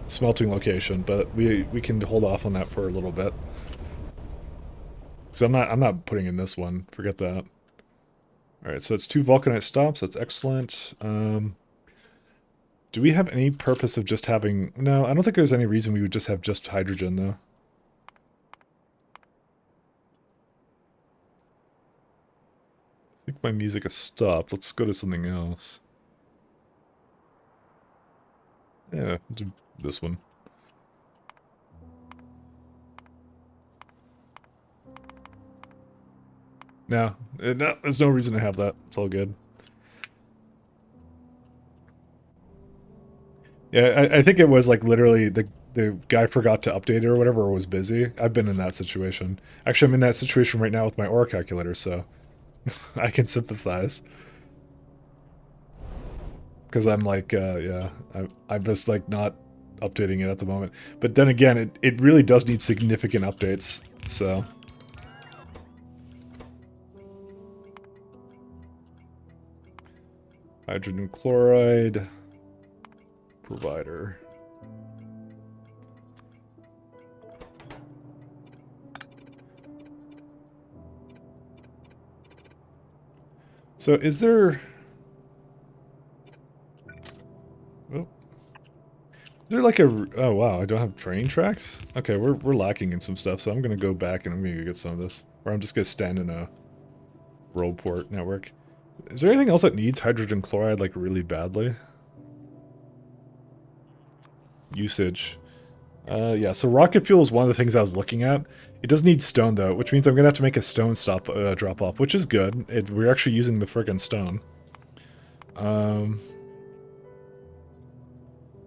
Speaker 3: smelting location, but we can hold off on that for a little bit. So I'm not putting in this one. Forget that. Alright, so it's 2 vulcanite stops. That's excellent. Do we have any purpose of just having... No, I don't think there's any reason we would just have just hydrogen, though. I think my music has stopped. Let's go to something else. Yeah, do this one. No, there's no reason to have that. It's all good. Yeah, I think it was like literally the guy forgot to update it or whatever, or was busy. I've been in that situation. Actually, I'm in that situation right now with my ore calculator, so I can sympathize. Because I'm like, yeah, I'm just like not updating it at the moment. But then again, it really does need significant updates, so... Hydrogen chloride provider. So is there... Oh. Is there like a... Oh wow, I don't have train tracks? Okay, we're lacking in some stuff, so I'm gonna go back and I'm gonna get some of this. Or I'm just gonna stand in a roadport network. Is there anything else that needs hydrogen chloride, like, really badly? Usage. Yeah, so rocket fuel is one of the things I was looking at. It does need stone, though, which means I'm gonna have to make a stone drop off, which is good. We're actually using the friggin' stone. Oh,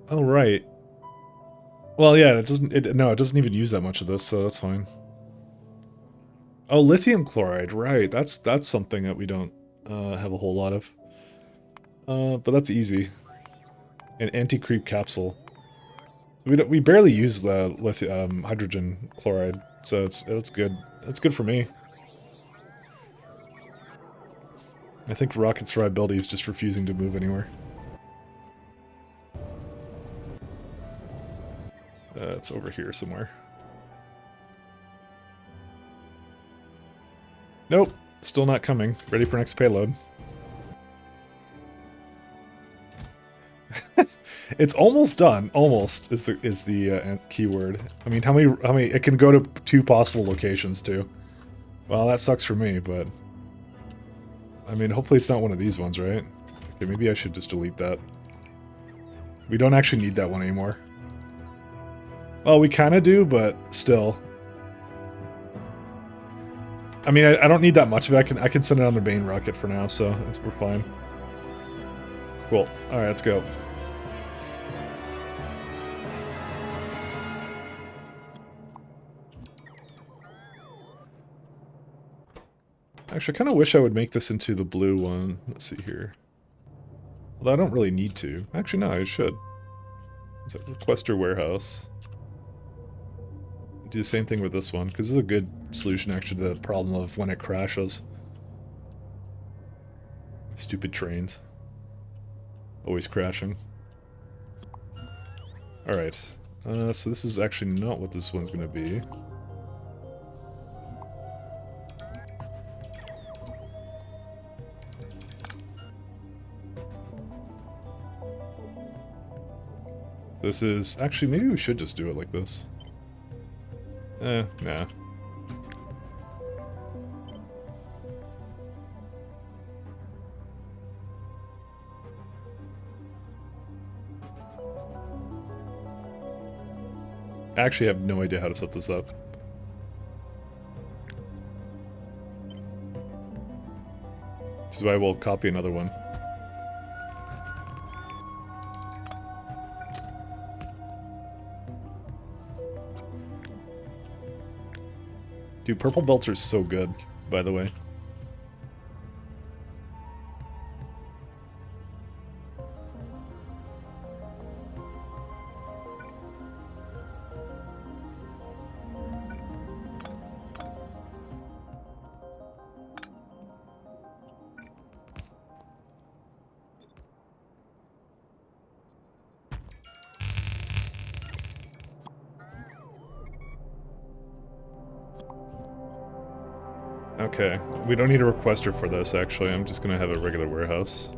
Speaker 3: right. Well, yeah, it doesn't even use that much of this, so that's fine. Oh, lithium chloride, right. That's something that we don't have a whole lot of. But that's easy. An anti-creep capsule. So we barely use the hydrogen chloride, so it's good. It's good for me. I think rocket survivability is just refusing to move anywhere. It's over here somewhere. Nope, still not coming. Ready for next payload. It's almost done. Almost is the keyword. I mean, how many? It can go to 2 possible locations too. Well, that sucks for me, but I mean, hopefully it's not one of these ones, right? Okay, maybe I should just delete that. We don't actually need that one anymore. Well, we kind of do, but still. I mean, I don't need that much of it. I can send it on the main rocket for now, so we're fine. Cool. All right, let's go. Actually, I kind of wish I would make this into the blue one. Let's see here. Although I don't really need to. Actually, no, I should. Is it requester warehouse? Do the same thing with this one, because this is a good solution actually to the problem of when it crashes. Stupid trains. Always crashing. Alright. So this is actually not what this one's gonna be. This is... Actually, maybe we should just do it like this. Nah. I actually have no idea how to set this up. This is why we'll copy another one. Dude, purple belts are so good, by the way. Okay, we don't need a requester for this, actually. I'm just gonna have a regular warehouse.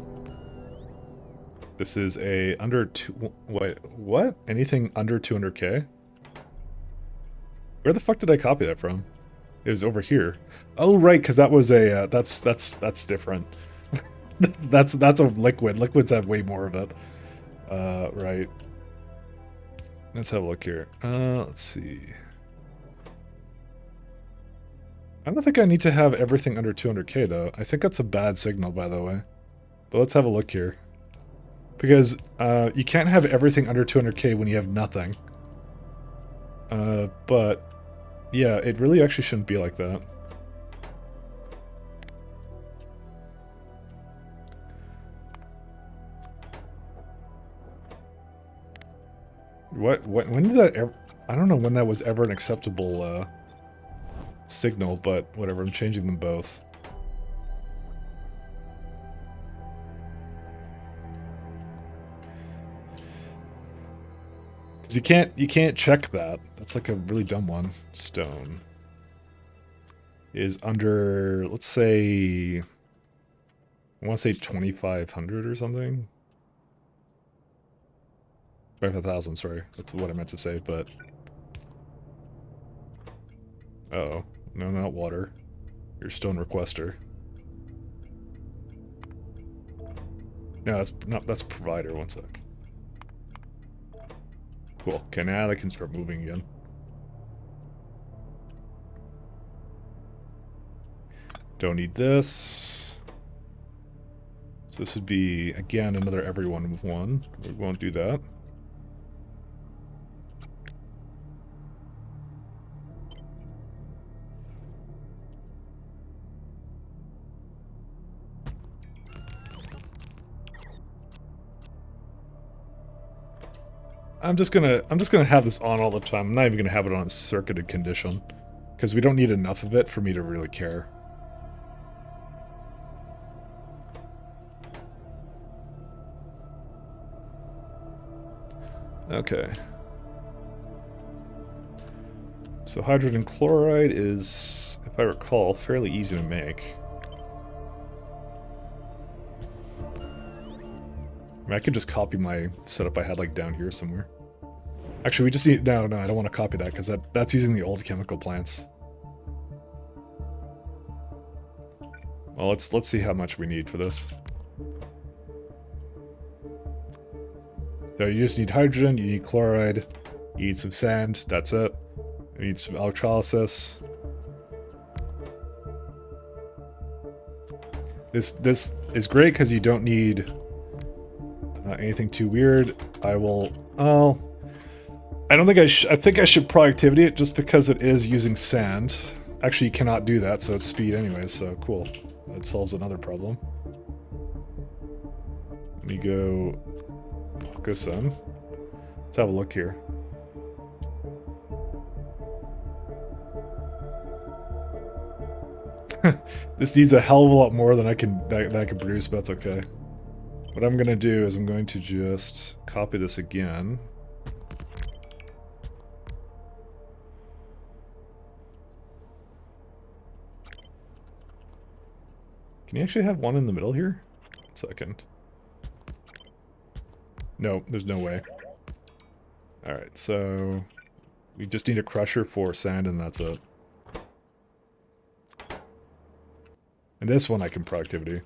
Speaker 3: This is a under two... Wait, what? Anything under 200k? Where the fuck did I copy that from? It was over here. Oh, right, because that was a... that's different. that's a liquid. Liquids have way more of it. Right. Let's have a look here. Let's see... I don't think I need to have everything under 200k, though. I think that's a bad signal, by the way. But let's have a look here. Because you can't have everything under 200k when you have nothing. But, yeah, it really actually shouldn't be like that. When did that ever... I don't know when that was ever an acceptable, signal, but whatever, I'm changing them both. Because you can't check that. That's like a really dumb one. Stone is under, let's say, I want to say 2,500 or something. 5,000, sorry. That's what I meant to say, but... Uh-oh. No, not water. You're stone requester. No, that's provider, one sec. Cool. Okay, now I can start moving again. Don't need this. So this would be, again, another everyone with one. We won't do that. I'm just gonna have this on all the time. I'm not even gonna have it on circuited condition, because we don't need enough of it for me to really care. Okay. So hydrogen chloride is, if I recall, fairly easy to make. I mean, I could just copy my setup I had like down here somewhere. Actually, we just need... No, I don't want to copy that, because that's using the old chemical plants. Well, let's see how much we need for this. So you just need hydrogen, you need chloride, you need some sand, that's it. You need some electrolysis. This is great because you don't need anything too weird. I will... Oh... I don't think I think I should productivity it just because it is using sand. Actually, you cannot do that, so it's speed anyways, so cool. That solves another problem. Let me go lock this in. Let's have a look here. This needs a hell of a lot more than I can produce, but that's okay. What I'm gonna do is I'm going to just copy this again. Can you actually have one in the middle here? Second. No, there's no way. Alright, so we just need a crusher for sand and that's it. And this one I can productivity.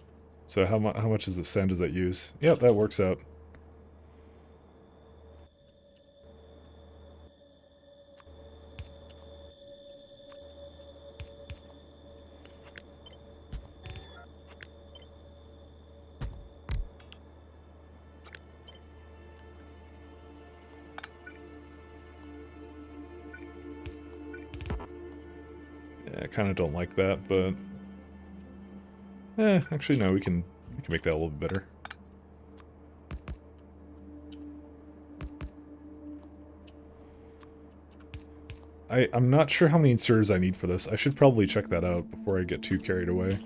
Speaker 3: So how much is the sand does that use? Yep, that works out. Yeah, I kind of don't like that, but actually no, we can make that a little bit better. I'm not sure how many inserters I need for this. I should probably check that out before I get too carried away.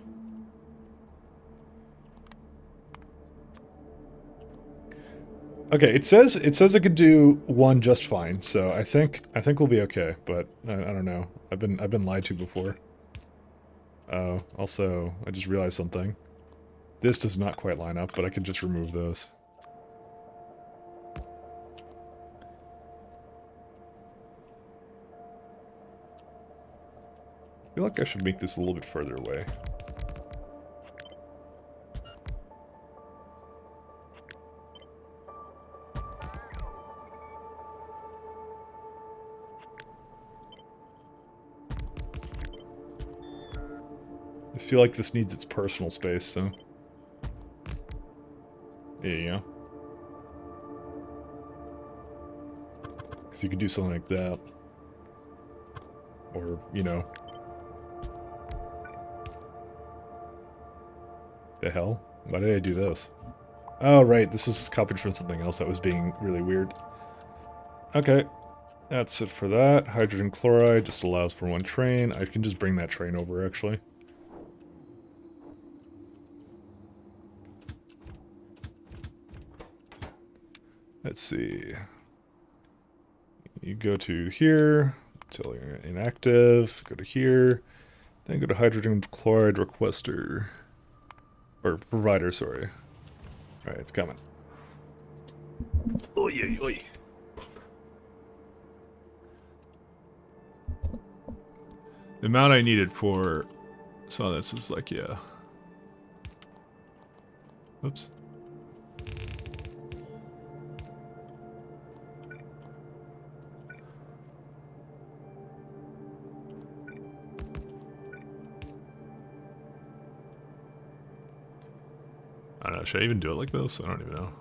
Speaker 3: Okay, it says I could do one just fine, so I think we'll be okay. But I don't know. I've been lied to before. Also, I just realized something. This does not quite line up, but I can just remove those. I feel like I should make this a little bit further away. I feel like this needs its personal space, so... There you go. Because you could do something like that. Or, you know... The hell? Why did I do this? Oh, right, this is copied from something else that was being really weird. Okay. That's it for that. Hydrogen chloride just allows for one train. I can just bring that train over, actually. Let's see. You go to here, until you're inactive, go to here, then go to hydrogen chloride requester. Or provider, sorry. Alright, it's coming. Oy, oy, oy. The amount I needed for some of this was like, yeah. Oops. I don't know, should I even do it like this? I don't even know.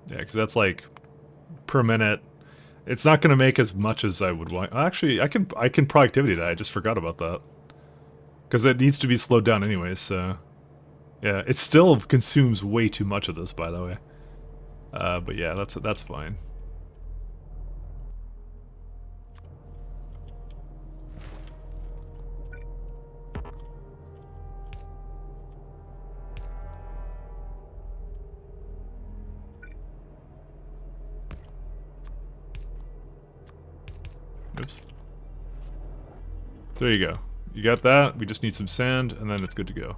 Speaker 3: Yeah, because that's like per minute. It's not going to make as much as I would want. Actually, I can productivity that. I just forgot about that. Because it needs to be slowed down anyways, so... Yeah, it still consumes way too much of this, by the way. But yeah, that's fine. Oops. There you go. You got that. We just need some sand, and then it's good to go.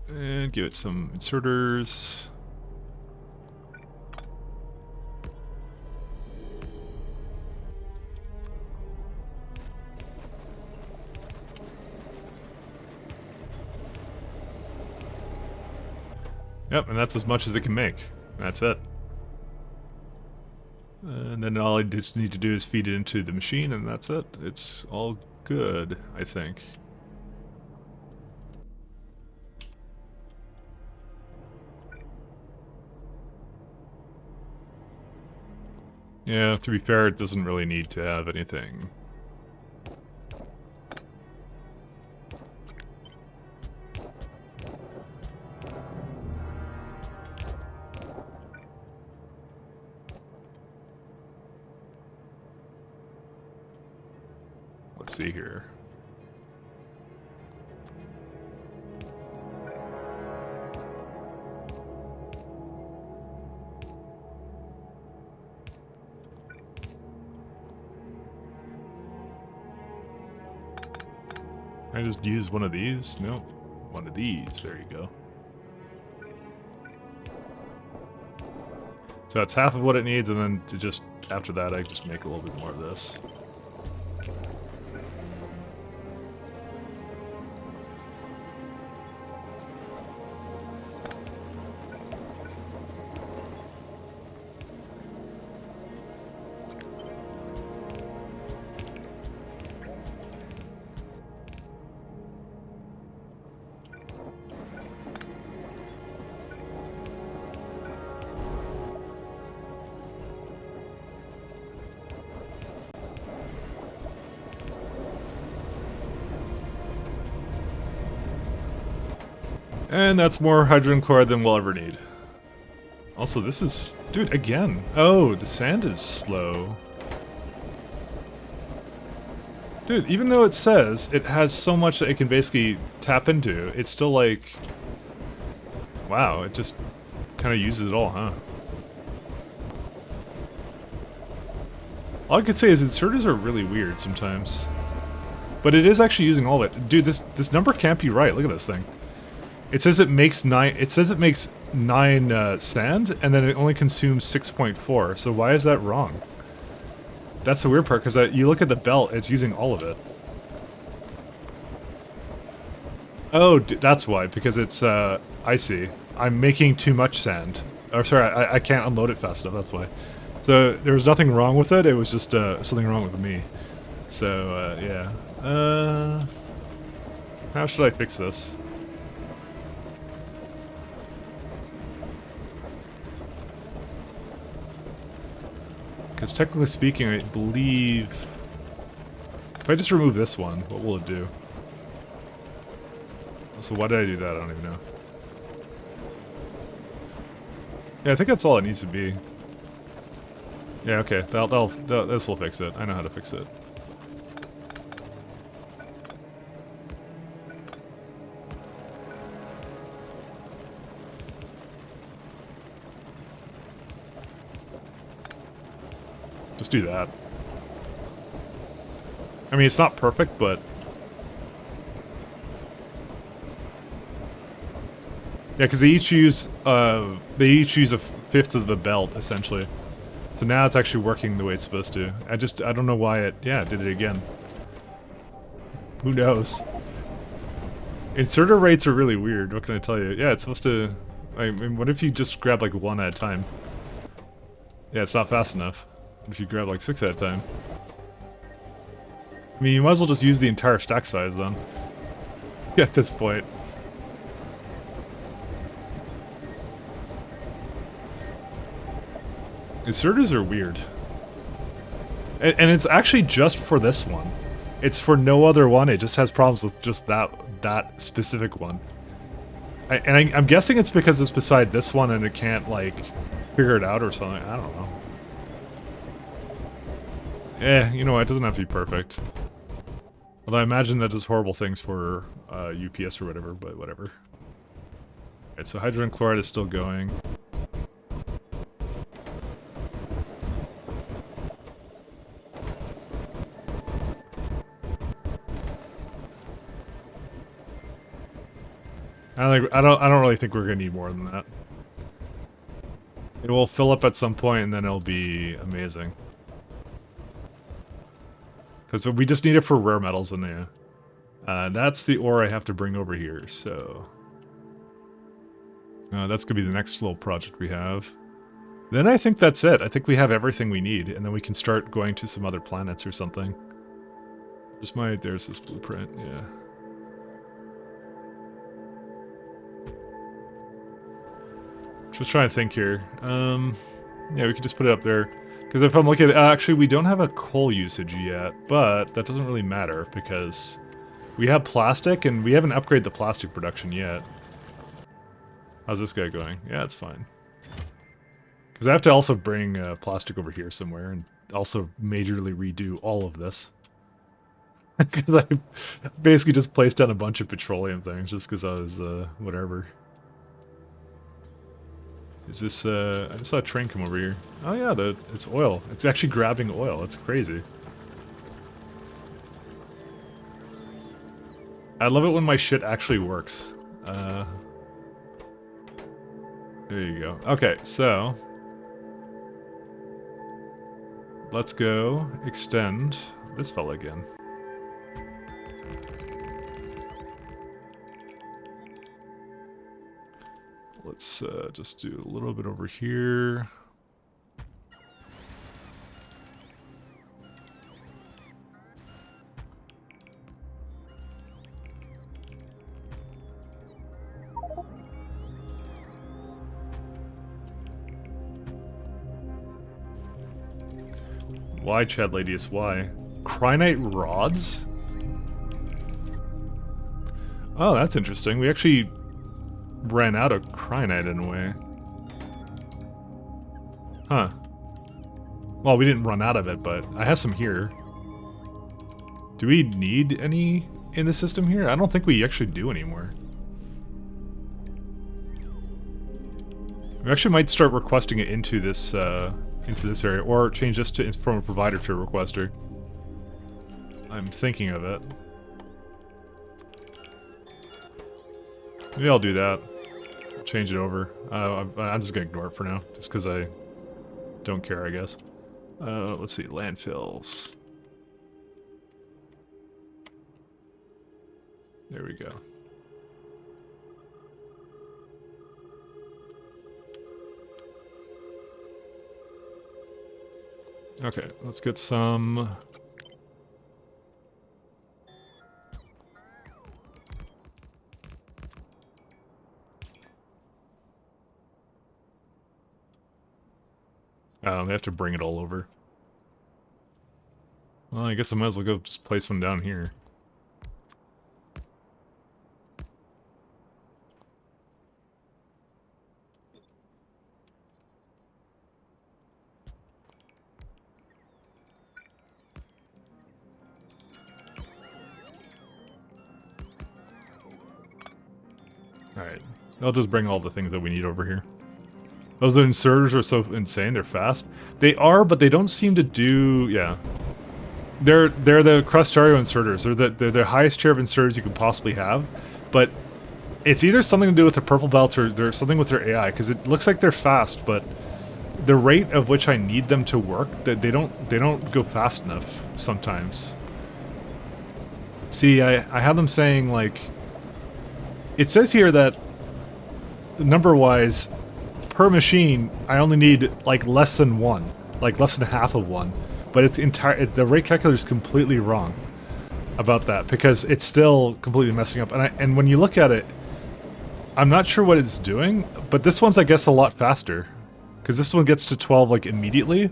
Speaker 3: And give it some inserters. Yep, and that's as much as it can make. That's it. And then all I just need to do is feed it into the machine, and that's it. It's all good, I think.
Speaker 1: Yeah, to be fair, it doesn't really need to have anything. Let's see here. I just use one of these? No, one of these. There you go. So that's half of what it needs, and then to just after that, I just make a little bit more of this. And that's more hydrogen chloride than we'll ever need. Also, this is... Dude, again. Oh, the sand is slow. Dude, even though it says it has so much that it can basically tap into, it's still like... Wow, it just kind of uses it all, huh? All I could say is inserters are really weird sometimes. But it is actually using all of it. Dude, this number can't be right. Look at this thing. It says it makes 9. It says it makes 9 sand, and then it only consumes 6.4. So why is that wrong? That's the weird part, because you look at the belt, it's using all of it. Oh, that's why. Because it's I see. I'm making too much sand. Or sorry, I can't unload it fast enough. That's why. So there was nothing wrong with it. It was just something wrong with me. So yeah. How should I fix this? Because technically speaking, I believe... If I just remove this one, what will it do? So why did I do that? I don't even know. Yeah, I think that's all it needs to be. Yeah, okay. This will fix it. I know how to fix it. Just do that. I mean, it's not perfect, but... Yeah, because they each use a fifth of the belt, essentially. So now it's actually working the way it's supposed to. I don't know why it did it again. Who knows? Inserter rates are really weird, what can I tell you? Yeah, it's supposed to... I mean, what if you just grab like 1 at a time? Yeah, it's not fast enough. If you grab like 6 at a time. I mean, you might as well just use the entire stack size then. At this point. Inserters are weird. And it's actually just for this one. It's for no other one, it just has problems with just that specific one. I'm guessing it's because it's beside this one and it can't, like, figure it out or something. I don't know. You know what, it doesn't have to be perfect. Although I imagine that does horrible things for UPS or whatever, but whatever. Alright, so hydrogen chloride is still going. I don't really think we're gonna need more than that. It will fill up at some point and then it'll be amazing. Because we just need it for rare metals in there. That's the ore I have to bring over here, so... that's gonna be the next little project we have. Then I think that's it. I think we have everything we need, and then we can start going to some other planets or something. There's this blueprint, yeah. Just trying to think here. Yeah, we could just put it up there.
Speaker 3: Because if I'm looking at... actually, we don't have a coal usage yet, but that doesn't really matter because we have plastic and we haven't upgraded the plastic production yet. How's this guy going? Yeah, it's fine. Because I have to also bring plastic over here somewhere and also majorly redo all of this. Because I basically just placed down a bunch of petroleum things just because I was, whatever. Is this, I just saw a train come over here. Oh yeah, it's oil. It's actually grabbing oil. It's crazy. I love it when my shit actually works. There you go. Okay, so... let's go extend this fella again. Let's just do a little bit over here. Why, Chad Ladius, why? Crinite rods? Oh, that's interesting. We actually ran out of crinite in a way. Huh. Well, we didn't run out of it, but I have some here. Do we need any in the system here? I don't think we actually do anymore. We actually might start requesting it into this area, or change this to from a provider to a requester. I'm thinking of it. Maybe I'll do that. Change it over. I'm just gonna ignore it for now, just because I don't care, I guess. Let's see, landfills. There we go. Okay, let's get some... they have to bring it all over. Well, I guess I might as well go just place one down here. Alright, I'll just bring all the things that we need over here. Those inserters are so insane, they're fast. They are, but they don't seem to do... yeah. They're the Factorio inserters. They're the highest tier of inserters you could possibly have. But it's either something to do with the purple belts or there's something with their AI, because it looks like they're fast, but the rate of which I need them to work, they don't go fast enough sometimes. See, I have them saying, like... it says here that, number-wise, per machine, I only need, like, less than one. Like, less than half of one. But it's the rate calculator is completely wrong about that, because it's still completely messing up. And when you look at it, I'm not sure what it's doing, but this one's, I guess, a lot faster. Because this one gets to 12, like, immediately,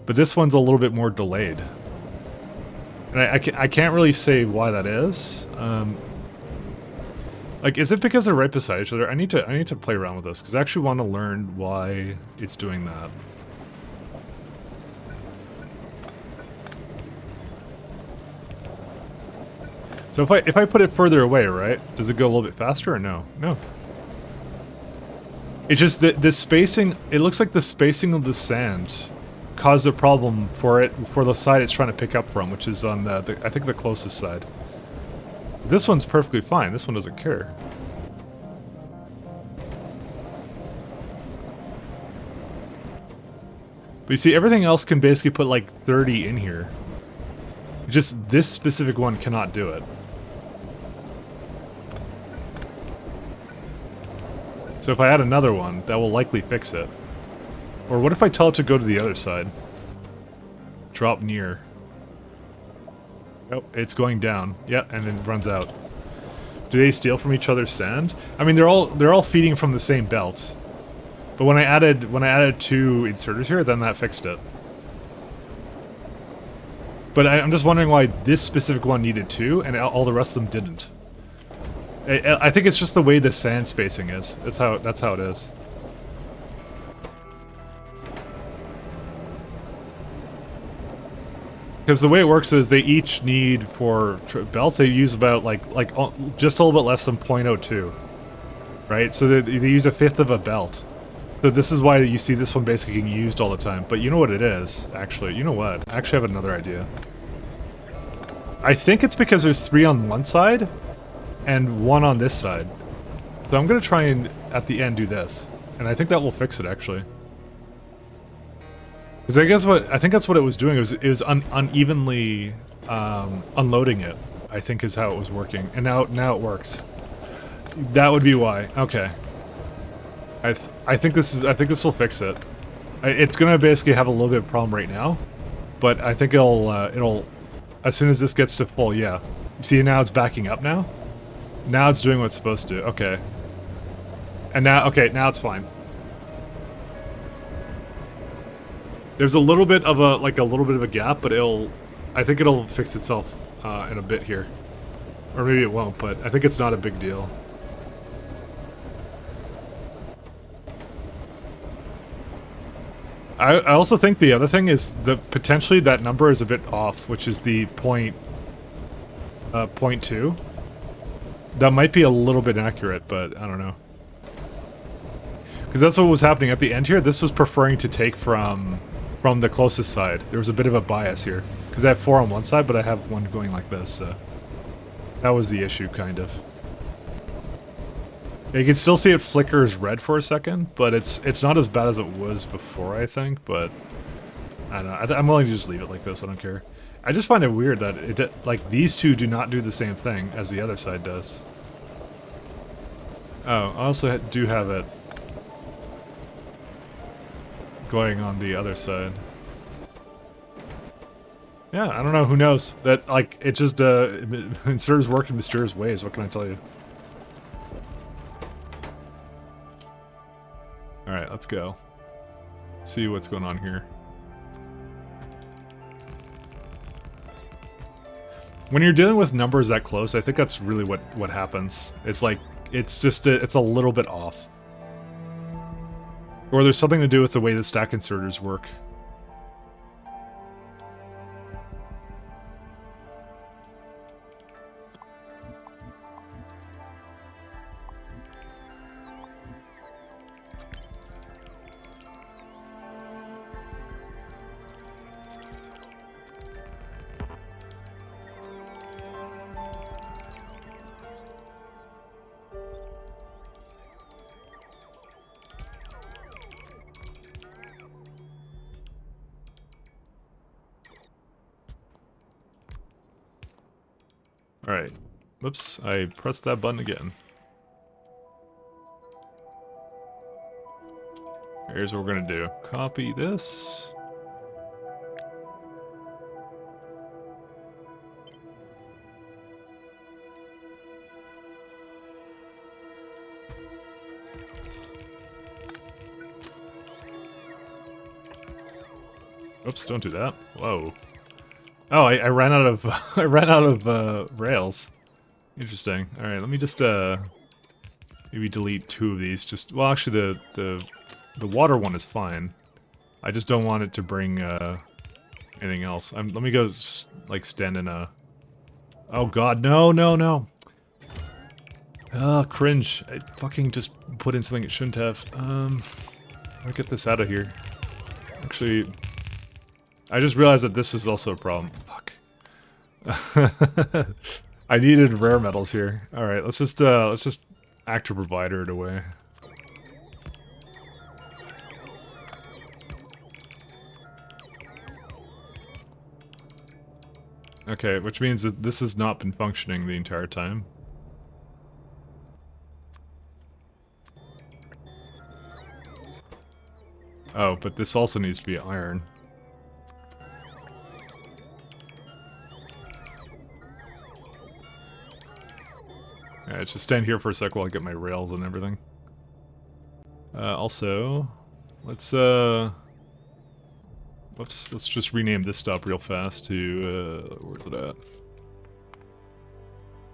Speaker 3: but this one's a little bit more delayed. And I can't really say why that is. Like, is it because they're right beside each other? I need to play around with this, because I actually want to learn why it's doing that. So if I put it further away, right, does it go a little bit faster or no? No. It's just that the spacing, it looks like the spacing of the sand caused a problem for the side it's trying to pick up from, which is on I think the closest side. This one's perfectly fine. This one doesn't care. But you see, everything else can basically put like 30 in here. Just this specific one cannot do it. So if I add another one, that will likely fix it. Or what if I tell it to go to the other side? Drop near. Oh, it's going down. Yeah, and then it runs out. Do they steal from each other's sand? I mean, they're all feeding from the same belt. But when I added 2 inserters here, then that fixed it. But I'm just wondering why this specific one needed 2 and all the rest of them didn't. I think it's just the way the sand spacing is. That's how it is. Because the way it works is they each need for belts, they use about like just a little bit less than 0.02, right? So they use a fifth of a belt. So this is why you see this one basically getting used all the time. But you know what it is, actually? You know what? I actually have another idea. I think it's because there's 3 on one side and 1 on this side. So I'm gonna try and at the end do this, and I think that will fix it actually. Because I think that's what it was doing. It was unevenly unloading it. I think is how it was working, and now it works. That would be why. Okay. I think this will fix it. It's gonna basically have a little bit of a problem right now, but I think it'll as soon as this gets to full. Yeah. You see now it's backing up now. Now it's doing what it's supposed to. Okay. And now it's fine. There's a little bit of a gap, but I think it'll fix itself in a bit here. Or maybe it won't, but I think it's not a big deal. I also think the other thing is that potentially that number is a bit off, which is the point 0.2. That might be a little bit inaccurate, but I don't know. Because that's what was happening at the end here. This was preferring to take from the closest side. There was a bit of a bias here. Because I have 4 on one side, but I have one going like this, so... That was the issue, kind of. You can still see it flickers red for a second, but it's not as bad as it was before, I think, but... I don't know. I'm willing to just leave it like this, I don't care. I just find it weird that like these two do not do the same thing as the other side does. Oh, I also do have it going on the other side. Yeah, I don't know, who knows? That, like, it just, inserters work in mysterious ways, what can I tell you? Alright, let's go. See what's going on here. When you're dealing with numbers that close, I think that's really what happens. It's like, it's just, it's a little bit off. Or there's something to do with the way the stack inserters work. Alright. Whoops, I pressed that button again. Here's what we're gonna do. Copy this. Oops, don't do that. Whoa. Oh, I ran out of I ran out of rails. Interesting. All right, let me just maybe delete 2 of these. Just well, actually the water one is fine. I just don't want it to bring anything else. Let me go like stand in a. Oh God, no, no, no. Ah, cringe. I fucking just put in something it shouldn't have. Let me get this out of here. Actually. I just realized that this is also a problem. Fuck. I needed rare metals here. All right, let's just actor provider it away. Okay, which means that this has not been functioning the entire time. Oh, but this also needs to be iron. Alright, just stand here for a sec while I get my rails and everything. Also, let's, what Whoops, let's just rename this stop real fast to, where's it at?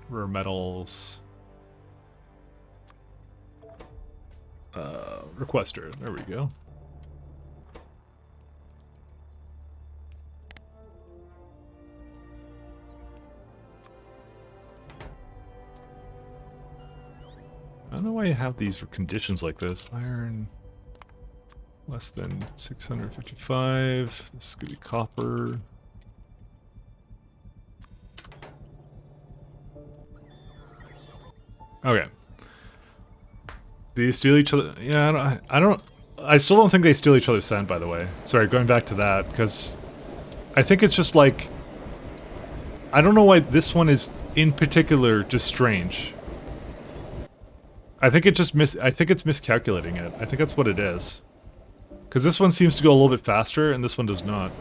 Speaker 3: Rare metals. Requester, there we go. I don't know why you have these conditions like this. Iron less than 655. This could be copper. Okay. Do you steal each other? Yeah, I still don't think they steal each other's sand, by the way. Sorry, going back to that, because I think it's just like, I don't know why this one is in particular just strange. I think it's miscalculating it. I think that's what it is. Because this one seems to go a little bit faster, and this one does not.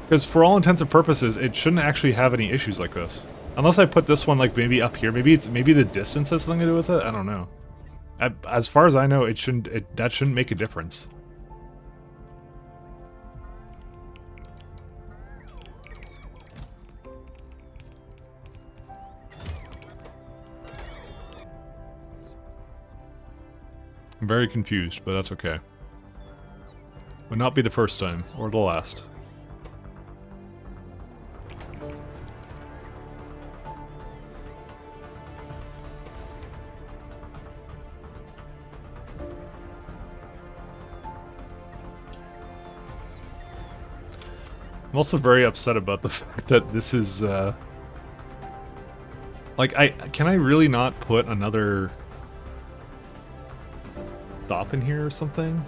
Speaker 3: Because for all intents and purposes, it shouldn't actually have any issues like this. Unless I put this one like maybe up here. Maybe the distance has something to do with it. I don't know. As far as I know, that shouldn't make a difference. I'm very confused, but that's okay. Would not be the first time, or the last. I'm also very upset about the fact that this is, like, can I really not put another stop in here or something?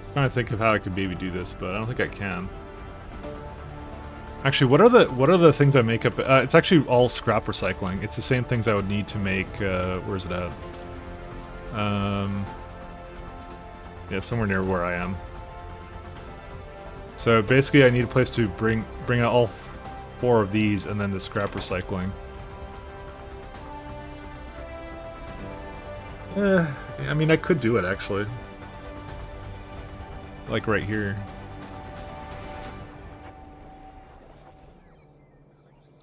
Speaker 3: I'm trying to think of how I could maybe do this, but I don't think I can. Actually, what are the things I make up? It's actually all scrap recycling. It's the same things I would need to make, where's it at? Yeah, somewhere near where I am. So basically I need a place to bring out all 4 of these and then the scrap recycling. I mean, I could do it actually. Like right here.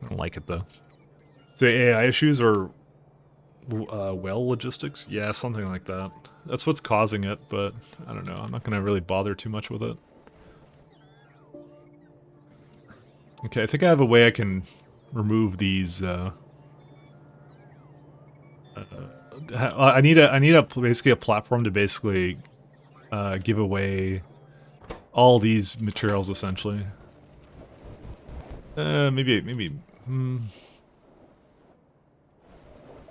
Speaker 3: I don't like it though. So AI issues or well logistics? Yeah, something like that. That's what's causing it, but I don't know. I'm not gonna really bother too much with it. Okay, I think I have a way I can remove these. I need basically a platform to basically give away all these materials essentially. Maybe. Nah,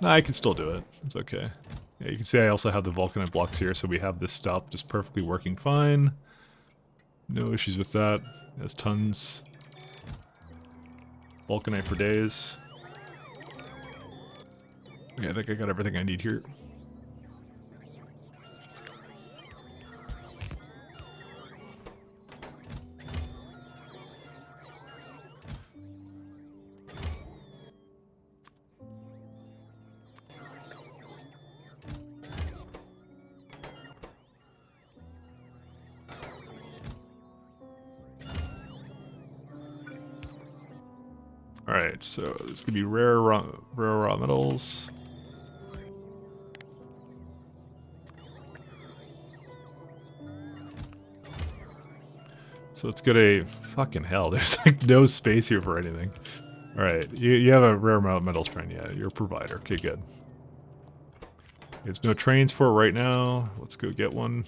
Speaker 3: I can still do it. It's okay. Yeah, you can see I also have the vulcanite blocks here, so we have this stop just perfectly working fine. No issues with that. There's tons. Vulcanite for days. Okay, I think I got everything I need here. Alright, so this could be rare raw metals. So let's get a fucking hell. There's like no space here for anything. Alright, you have a rare metals train, yeah, you're a provider. Okay, good. There's no trains for it right now. Let's go get one.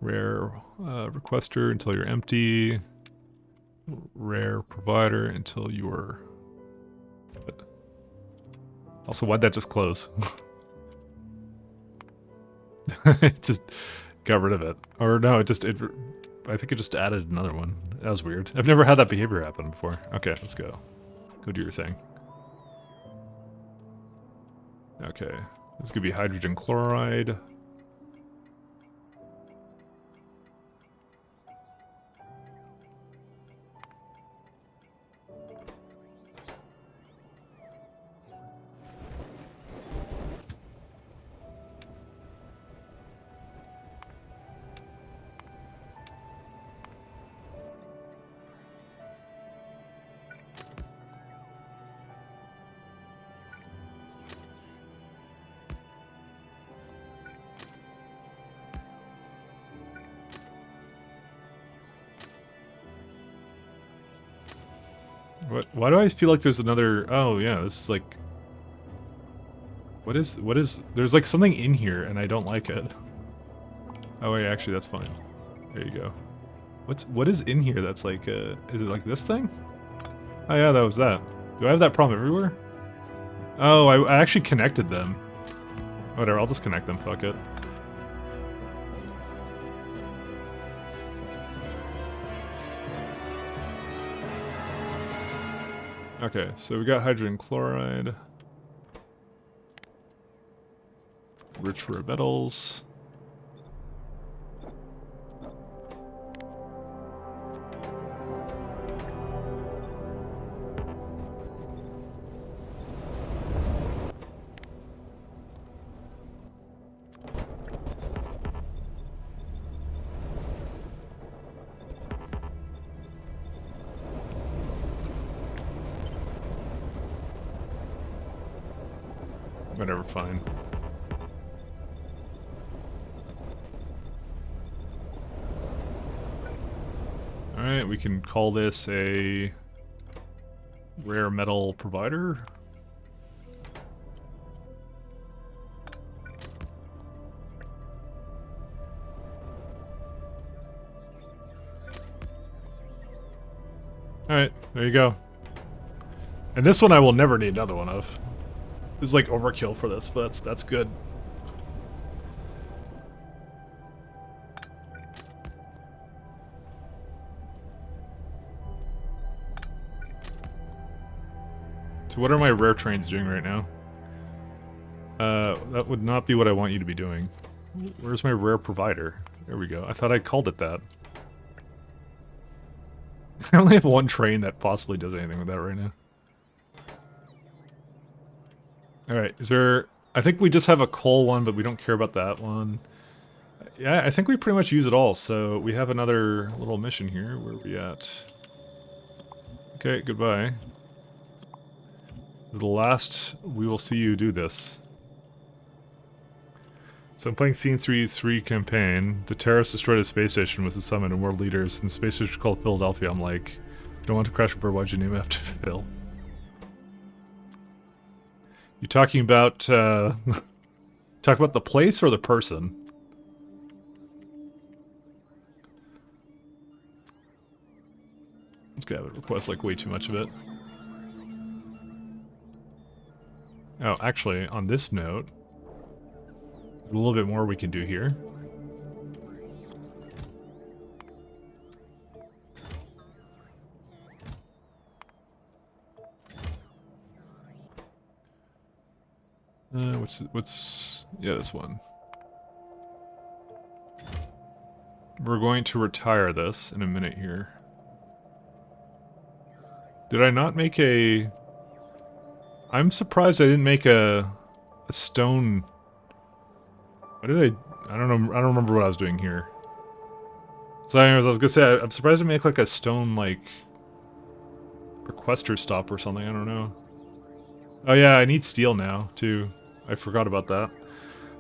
Speaker 3: Rare requester until you're empty. Rare provider until you're... Also, why'd that just close? It just got rid of it. Or no, I think it just added another one. That was weird. I've never had that behavior happen before. Okay, let's go. Go do your thing. Okay. This could be hydrogen chloride. What? Why do I feel like there's another... Oh, yeah, this is like... What is... There's like something in here, and I don't like it. Oh, wait, actually, that's fine. There you go. What is in here that's like, is it like this thing? Oh, yeah, that was that. Do I have that problem everywhere? Oh, I actually connected them. Whatever, I'll just connect them, fuck it. Okay, so we got hydrogen chloride. Rich rare metals. Whatever, fine. Alright, we can call this a rare metal provider. Alright, there you go. And this one I will never need another one of. This is like overkill for this, but that's good. So what are my rare trains doing right now? That would not be what I want you to be doing. Where's my rare provider? There we go. I thought I called it that. I only have one train that possibly does anything with that right now. Alright, is there... I think we just have a coal one, but we don't care about that one. Yeah, I think we pretty much use it all, so we have another little mission here. Where are we at? Okay, goodbye. The last we will see you do this. So I'm playing Scene 3 campaign. The terrorists destroyed a space station with the summit and world leaders, and the space station called Philadelphia. I'm like, you don't want to crash a bird, why'd you name it after Phil? You talking about, talk about the place or the person? This guy would request like way too much of it. Oh, actually, on this note, a little bit more we can do here. Yeah, this one. We're going to retire this in a minute here. Did I not make a... I'm surprised I didn't make a stone... What did I don't know, I don't remember what I was doing here. So anyways, I was gonna say, I'm surprised I make like a stone, like... requester stop or something, I don't know. Oh yeah, I need steel now, too. I forgot about that.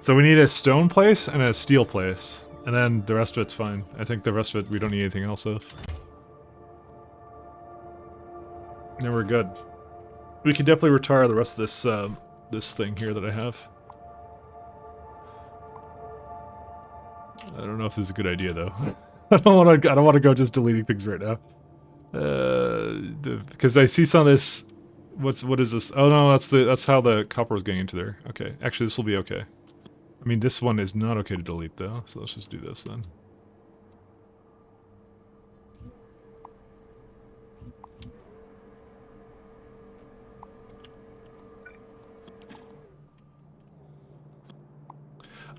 Speaker 3: So we need a stone place and a steel place. And then the rest of it's fine. I think the rest of it, we don't need anything else of. Then we're good. We can definitely retire the rest of this, this thing here that I have. I don't know if this is a good idea, though. I don't want to go just deleting things right now. Because I see some of this... What is this? Oh no, that's how the copper was getting into there. Okay, actually this will be okay. I mean, this one is not okay to delete though, so let's just do this then.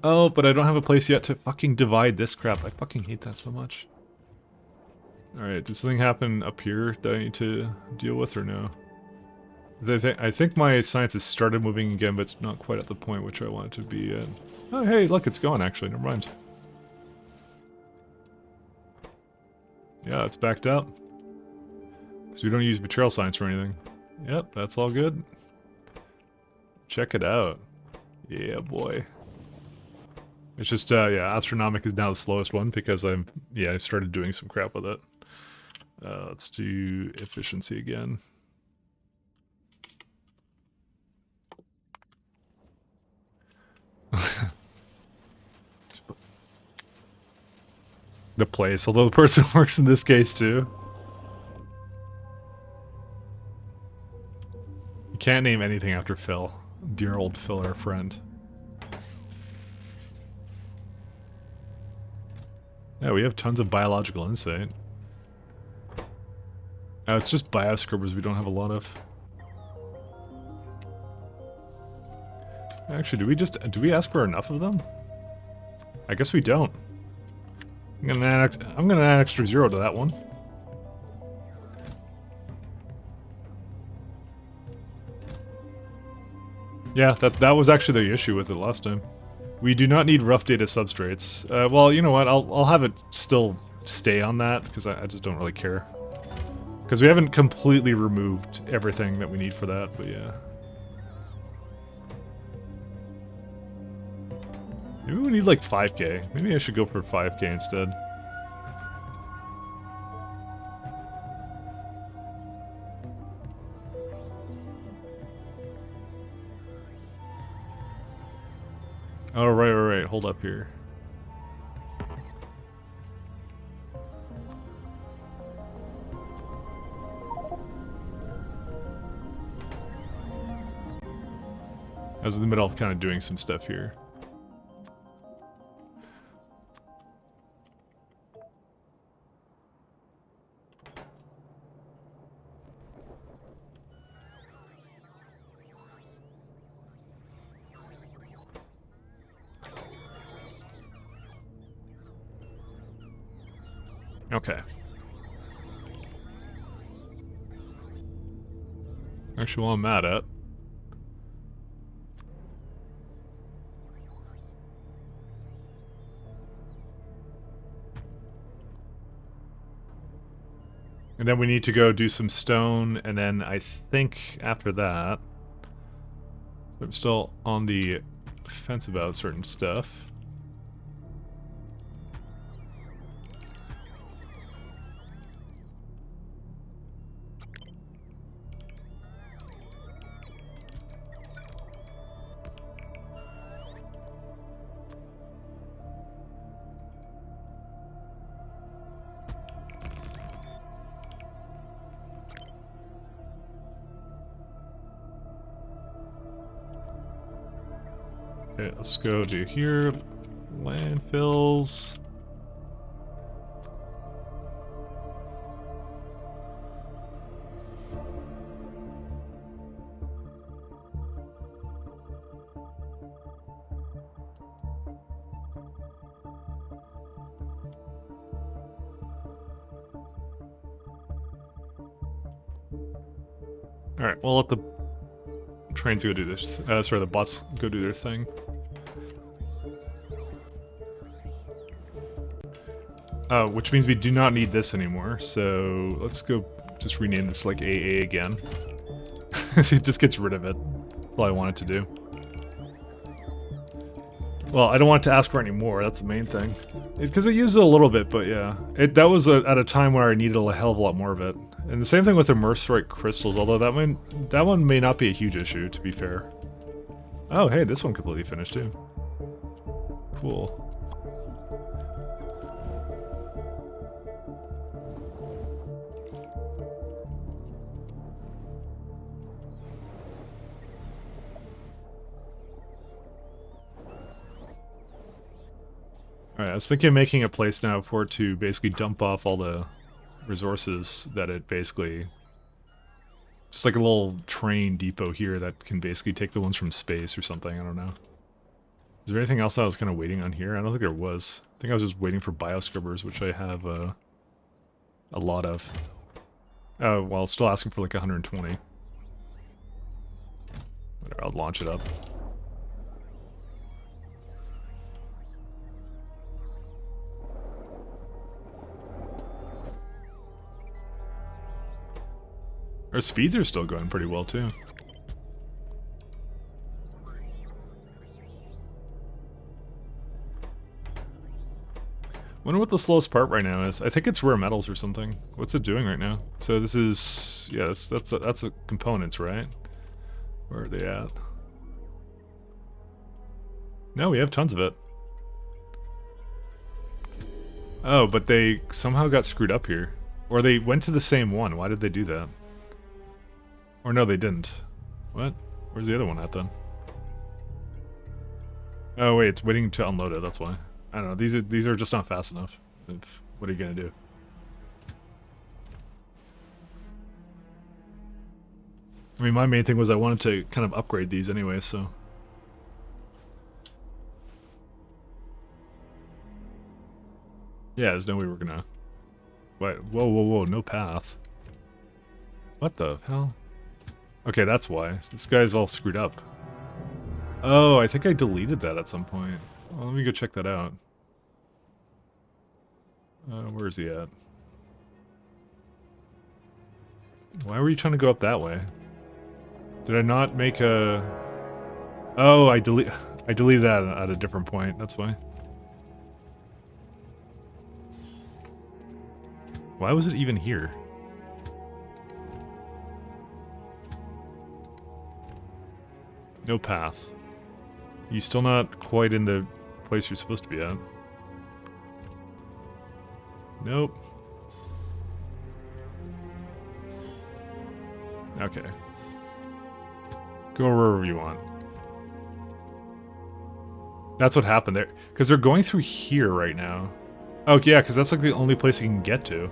Speaker 3: Oh, but I don't have a place yet to fucking divide this crap. I fucking hate that so much. Alright, did something happen up here that I need to deal with or no? I think my science has started moving again, but it's not quite at the point which I want it to be at. Oh, hey, look, it's gone, actually. Never mind. Yeah, it's backed out. So we don't use material science or anything. Yep, that's all good. Check it out. Yeah, boy. It's just, yeah, astronomic is now the slowest one because I started doing some crap with it. Let's do efficiency again.
Speaker 1: the place, although the person works in this case too. You can't name anything after Phil. Dear old Phil, our friend. Yeah, we have tons of biological insight. It's just bioscrubbers we don't have a lot of. Actually, do we ask for enough of them? I guess we don't. I'm gonna add extra 0 to that one. Yeah, that was actually the issue with it last time. We do not need rough data substrates. Well, you know what? I'll have it still stay on that because I just don't really care. Because we haven't completely removed everything that we need for that, but yeah. Maybe we need like 5k. Maybe I should go for 5k instead. Oh, right. Hold up here. I was in the middle of kind of doing some stuff here. Okay. Actually, while I'm at it. And then we need to go do some stone, and then I think after that... I'm still on the fence about certain stuff. Okay, let's go to here. Landfills. Alright, we'll let the trains go do this. Sorry, the bots go do their thing. Which means we do not need this anymore, so let's go just rename this like AA again. It just gets rid of it. That's all I want it to do. Well, I don't want it to ask for any more, that's the main thing. Because it uses it a little bit, but yeah. That was at a time where I needed a hell of a lot more of it. And the same thing with the Mercerite crystals, although that one may not be a huge issue, to be fair. Oh, hey, this one completely finished too. Cool. Alright, I was thinking of making a place now for it to basically dump off all the resources that it basically... Just like a little train depot here that can basically take the ones from space or something, I don't know. Is there anything else I was kind of waiting on here? I don't think there was. I think I was just waiting for bioscrubbers, which I have a lot of. Oh, well, still asking for like 120. Whatever, I'll launch it up. Our speeds are still going pretty well, too. Wonder what the slowest part right now is. I think it's rare metals or something. What's it doing right now? So this is... yeah, that's a components, right? Where are they at? No, we have tons of it.
Speaker 3: Oh, but they somehow got screwed up here. Or they went to the same one. Why did they do that? Or no, they didn't. What? Where's the other one at then? Oh wait, it's waiting to unload it, that's why. I don't know, these are just not fast enough. What are you gonna do? I mean, my main thing was I wanted to kind of upgrade these anyway, so... Yeah, there's no way we're gonna... What? Whoa, whoa, whoa, no path. What the hell? Okay, that's why. This guy's all screwed up. Oh, I think I deleted that at some point. Well, let me go check that out. Where is he at? Why were you trying to go up that way? Did I not make a... Oh, I deleted that at a different point, that's why. Why was it even here? No path. You're still not quite in the place you're supposed to be at. Nope. Okay. Go wherever you want. That's what happened there. Because they're going through here right now. Oh, yeah, because that's like the only place you can get to.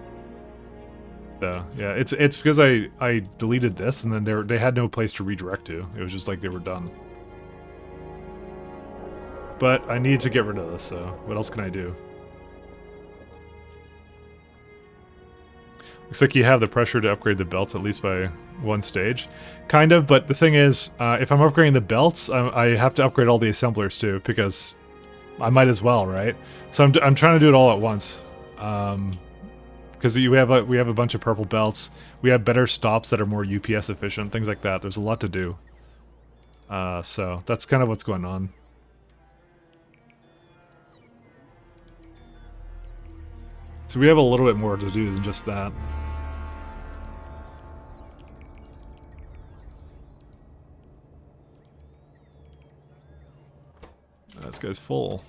Speaker 3: So, yeah, it's because I deleted this, and then they had no place to redirect to. It was just like they were done. But I needed to get rid of this, so what else can I do? Looks like you have the pressure to upgrade the belts at least by one stage. Kind of, but the thing is, if I'm upgrading the belts, I have to upgrade all the assemblers too, because I might as well, right? So I'm trying to do it all at once. Because we have a bunch of purple belts. We have better stops that are more UPS efficient, things like that. There's a lot to do. So that's kind of what's going on. So we have a little bit more to do than just that. This guy's full.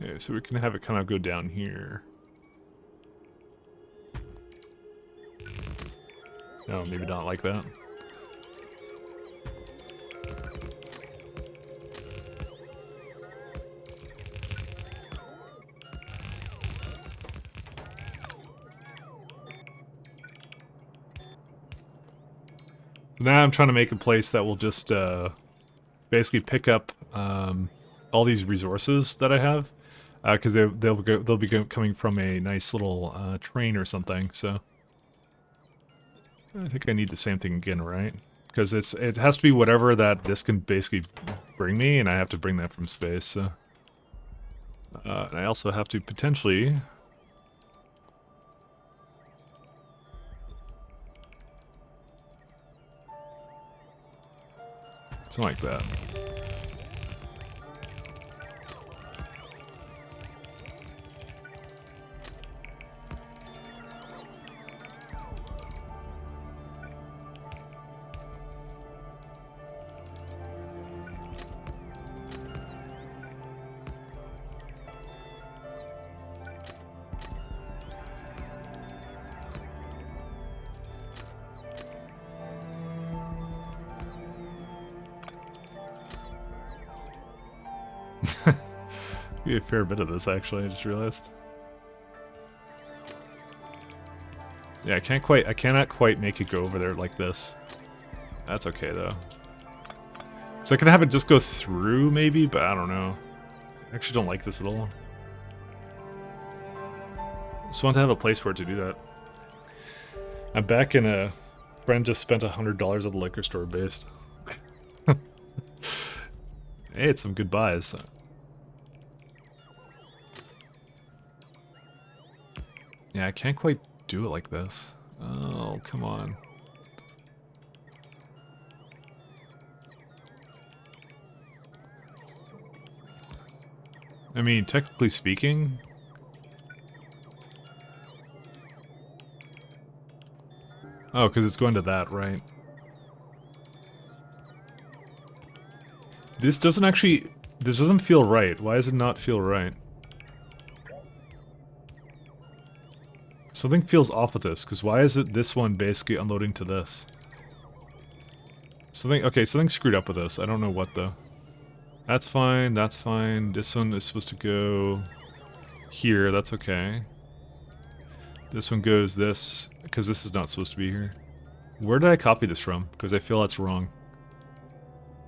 Speaker 3: Okay, so we can have it kind of go down here. No, maybe not like that. So now I'm trying to make a place that will just basically pick up all these resources that I have, because they'll be coming from a nice little train or something. So I think I need the same thing again, right? Because it has to be whatever that this can basically bring me, and I have to bring that from space. So and I also have to potentially. Something like that. Be a fair bit of this, actually, I just realized. Yeah, I cannot quite make it go over there like this. That's okay, though. So I can have it just go through, maybe, but I don't know. I actually don't like this at all. Just want to have a place for it to do that. I'm back in a... friend just spent $100 at the liquor store based. Hey, it's some good buys. Yeah, I can't quite do it like this. Oh, come on. I mean, technically speaking... Oh, because it's going to that, right? This doesn't actually... This doesn't feel right. Why does it not feel right? Something feels off with this, because why is it this one basically unloading to this? Something... Okay, something's screwed up with this. I don't know what, though. That's fine, that's fine. This one is supposed to go... here, that's okay. This one goes this, because this is not supposed to be here. Where did I copy this from? Because I feel that's wrong.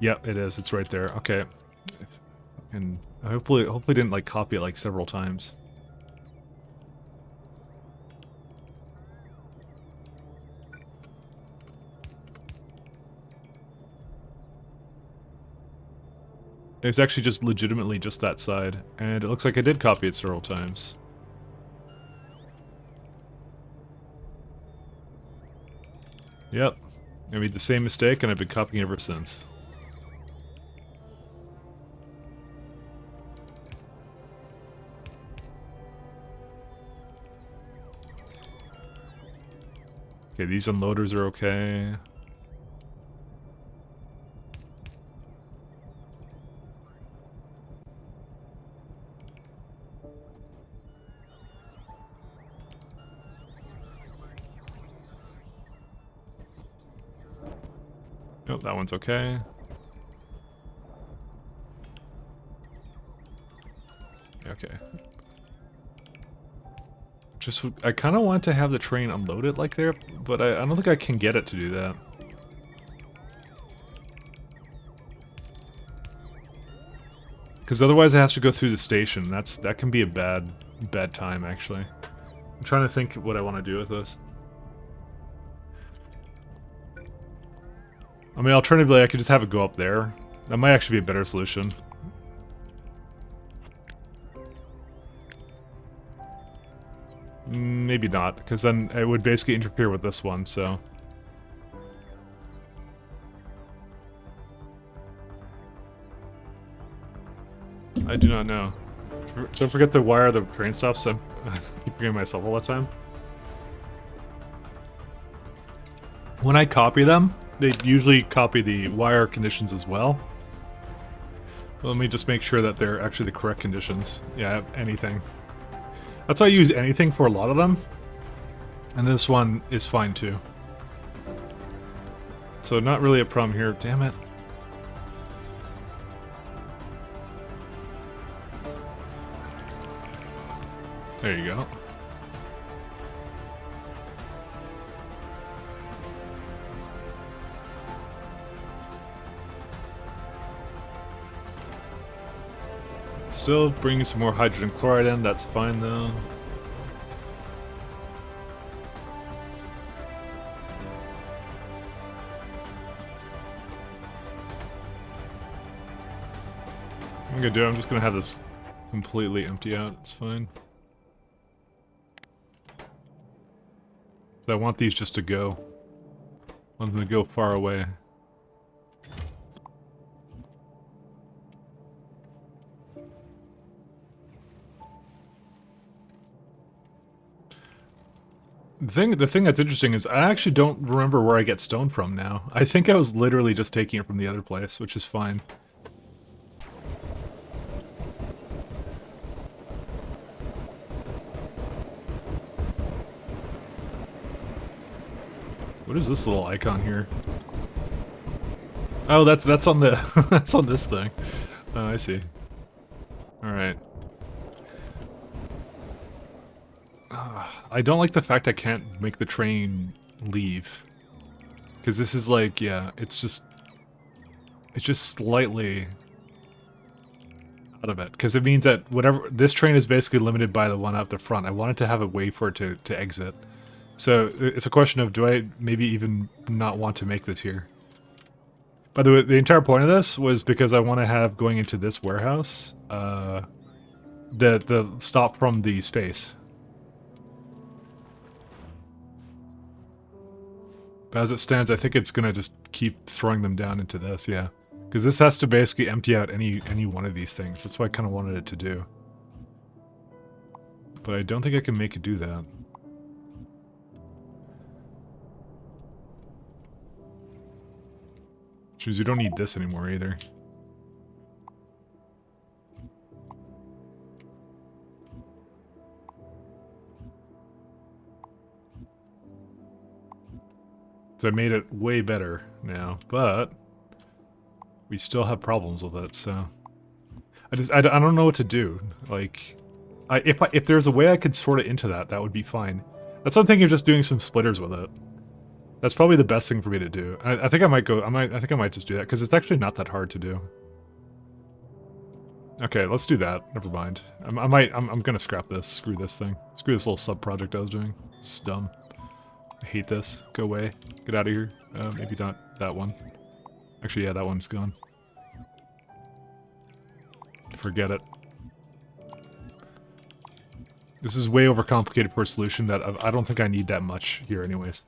Speaker 3: Yep, it is. It's right there. Okay. And I hopefully didn't like copy it like several times. It's actually just legitimately just that side, and it looks like I did copy it several times. Yep. I made the same mistake, and I've been copying ever since. Okay, these unloaders are okay. Oh, that one's okay. Okay. Just, I kind of want to have the train unload it like there, but I don't think I can get it to do that. Because otherwise it has to go through the station. That can be a bad time, actually. I'm trying to think what I want to do with this. I mean, alternatively, I could just have it go up there. That might actually be a better solution. Maybe not, because then it would basically interfere with this one, so... I do not know. Don't forget to wire the train stops. I keep forgetting myself all the time. When I copy them, they usually copy the wire conditions as well. Let me just make sure that they're actually the correct conditions. Yeah, anything. That's why I use anything for a lot of them. And this one is fine too. So not really a problem here. Damn it. There you go. Still bringing some more hydrogen chloride in, that's fine though. I'm gonna do, I'm just gonna have this completely empty out, it's fine. So I want these just to go. I want them to go far away. The thing that's interesting is I actually don't remember where I get stone from now. I think I was literally just taking it from the other place, which is fine. What is this little icon here? Oh, that's on the that's on this thing. Oh, I see. Alright. I don't like the fact I can't make the train leave. Because this is like, yeah, it's just slightly out of it. Because it means that whatever, this train is basically limited by the one out the front. I wanted to have a way for it to exit. So it's a question of, do I maybe even not want to make this here? By the way, the entire point of this was because I want to have going into this warehouse, the stop from the space. But as it stands, I think it's gonna just keep throwing them down into this, yeah. Because this has to basically empty out any one of these things. That's what I kind of wanted it to do. But I don't think I can make it do that. Which means you don't need this anymore either. So I made it way better now, but we still have problems with it, so I don't know what to do. Like, if there's a way I could sort it into that, that would be fine. That's what I'm thinking of, just doing some splitters with it. That's probably the best thing for me to do. I think I might go. I think I might just do that because it's actually not that hard to do. Okay, let's do that. Never mind. I'm gonna scrap this. Screw this thing. Screw this little sub project I was doing. It's dumb. I hate this. Go away. Get out of here. Maybe not that one. Actually, yeah, that one's gone. Forget it. This is way overcomplicated for a solution that I don't think I need that much here anyways.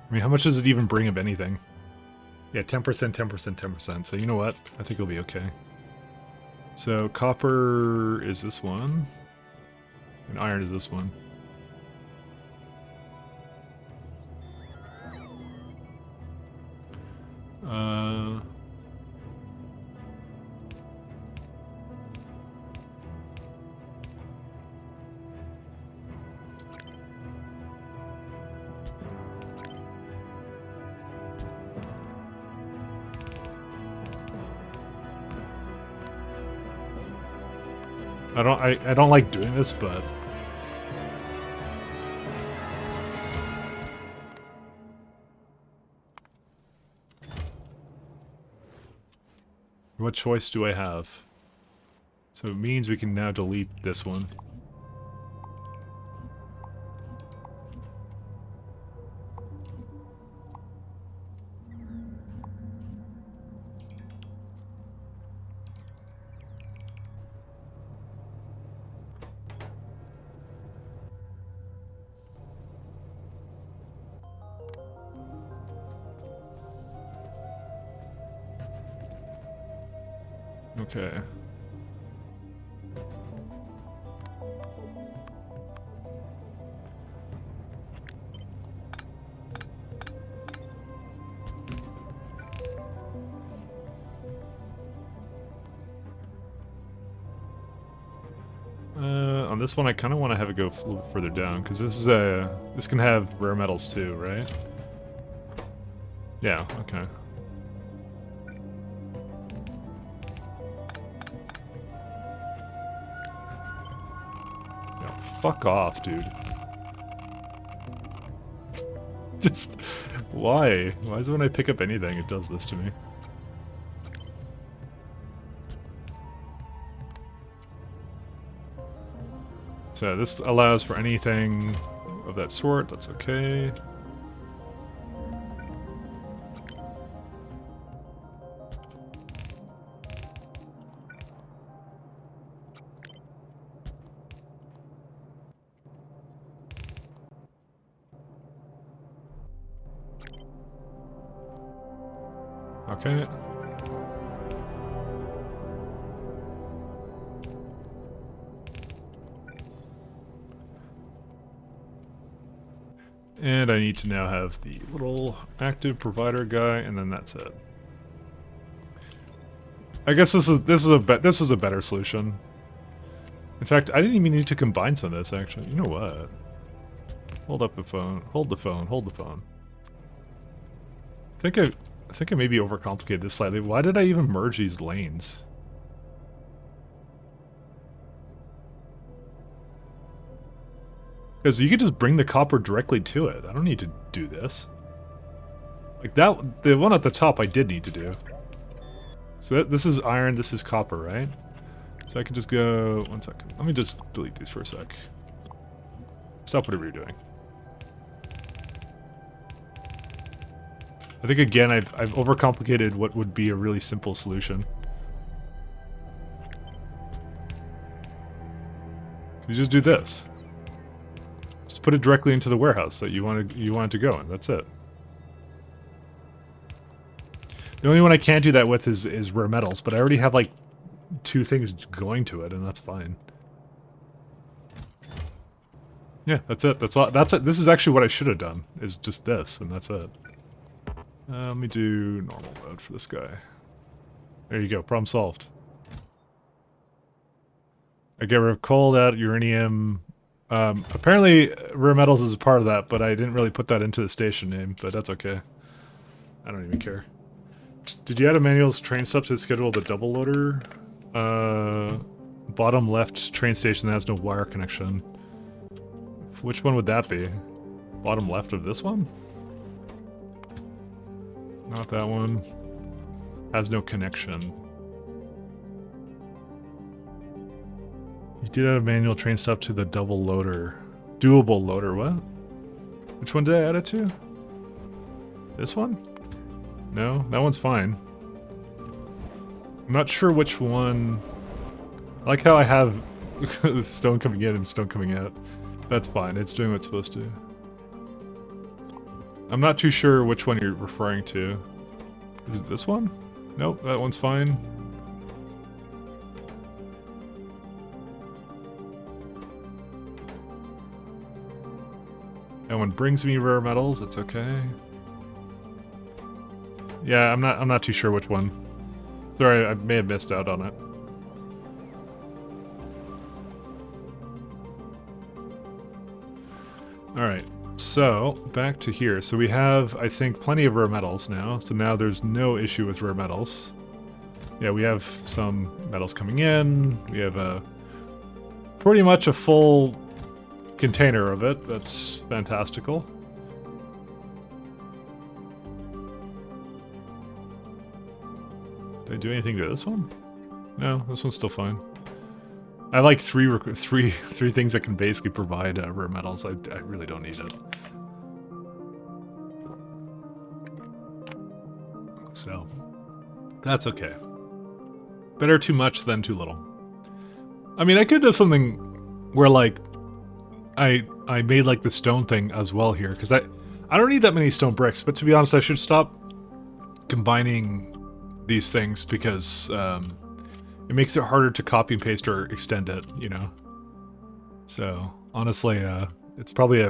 Speaker 3: I mean, how much does it even bring of anything? Yeah, 10%, 10%, 10%. So you know what? I think it'll be okay. So copper is this one. And iron is this one. I don't like doing this, but what choice do I have? So it means we can now delete this one. Okay. On this one, I kind of want to have it go a little further down because this is this can have rare metals too, right? Yeah. Okay. Fuck off, dude. Just... why? Why is it when I pick up anything, it does this to me? So this allows for anything of that sort, that's okay. Okay. And I need to now have the little active provider guy, and then that's it. I guess this is a better solution. In fact, I didn't even need to combine some of this actually. You know what? Hold up the phone. Hold the phone. Hold the phone. I think I maybe overcomplicated this slightly. Why did I even merge these lanes? Because you could just bring the copper directly to it. I don't need to do this. Like that, the one at the top I did need to do. So this is iron, this is copper, right? So I can just go, 1 second. Let me just delete these for a sec. Stop whatever you're doing. I think again, I've overcomplicated what would be a really simple solution. You just do this. Just put it directly into the warehouse that you want it to go in. That's it. The only one I can't do that with is rare metals, but I already have like 2 things going to it, and that's fine. Yeah, that's it. That's all. That's it. This is actually what I should have done. Is just this, and that's it. Let me do normal mode for this guy. There you go. Problem solved. I get rid of coal, that uranium. Apparently, rare metals is a part of that, but I didn't really put that into the station name. But that's okay. I don't even care. Did you add a manual's train stop to schedule the double loader? Bottom left train station that has no wire connection. Which one would that be? Bottom left of this one? Not that one. Has no connection. You did add a manual train stop to the double loader. Doable loader, what? Which one did I add it to? This one? No, that one's fine. I'm not sure which one... I like how I have stone coming in and stone coming out. That's fine, it's doing what it's supposed to. I'm not too sure which one you're referring to. Is it this one? Nope, that one's fine. That one brings me rare metals, it's okay. Yeah, I'm not too sure which one. Sorry, I may have missed out on it. Alright, so back to here. So we have, I think, plenty of rare metals now. So now there's no issue with rare metals. Yeah, we have some metals coming in. We have a pretty much a full container of it. That's fantastical. Did I do anything to this one? No, this one's still fine. I have like three things that can basically provide rare metals. I really don't need it. So, that's okay. Better too much than too little. I mean, I could do something where like I made like the stone thing as well here, because I don't need that many stone bricks, but to be honest, I should stop combining these things because it makes it harder to copy and paste or extend it, you know? So, honestly, it's probably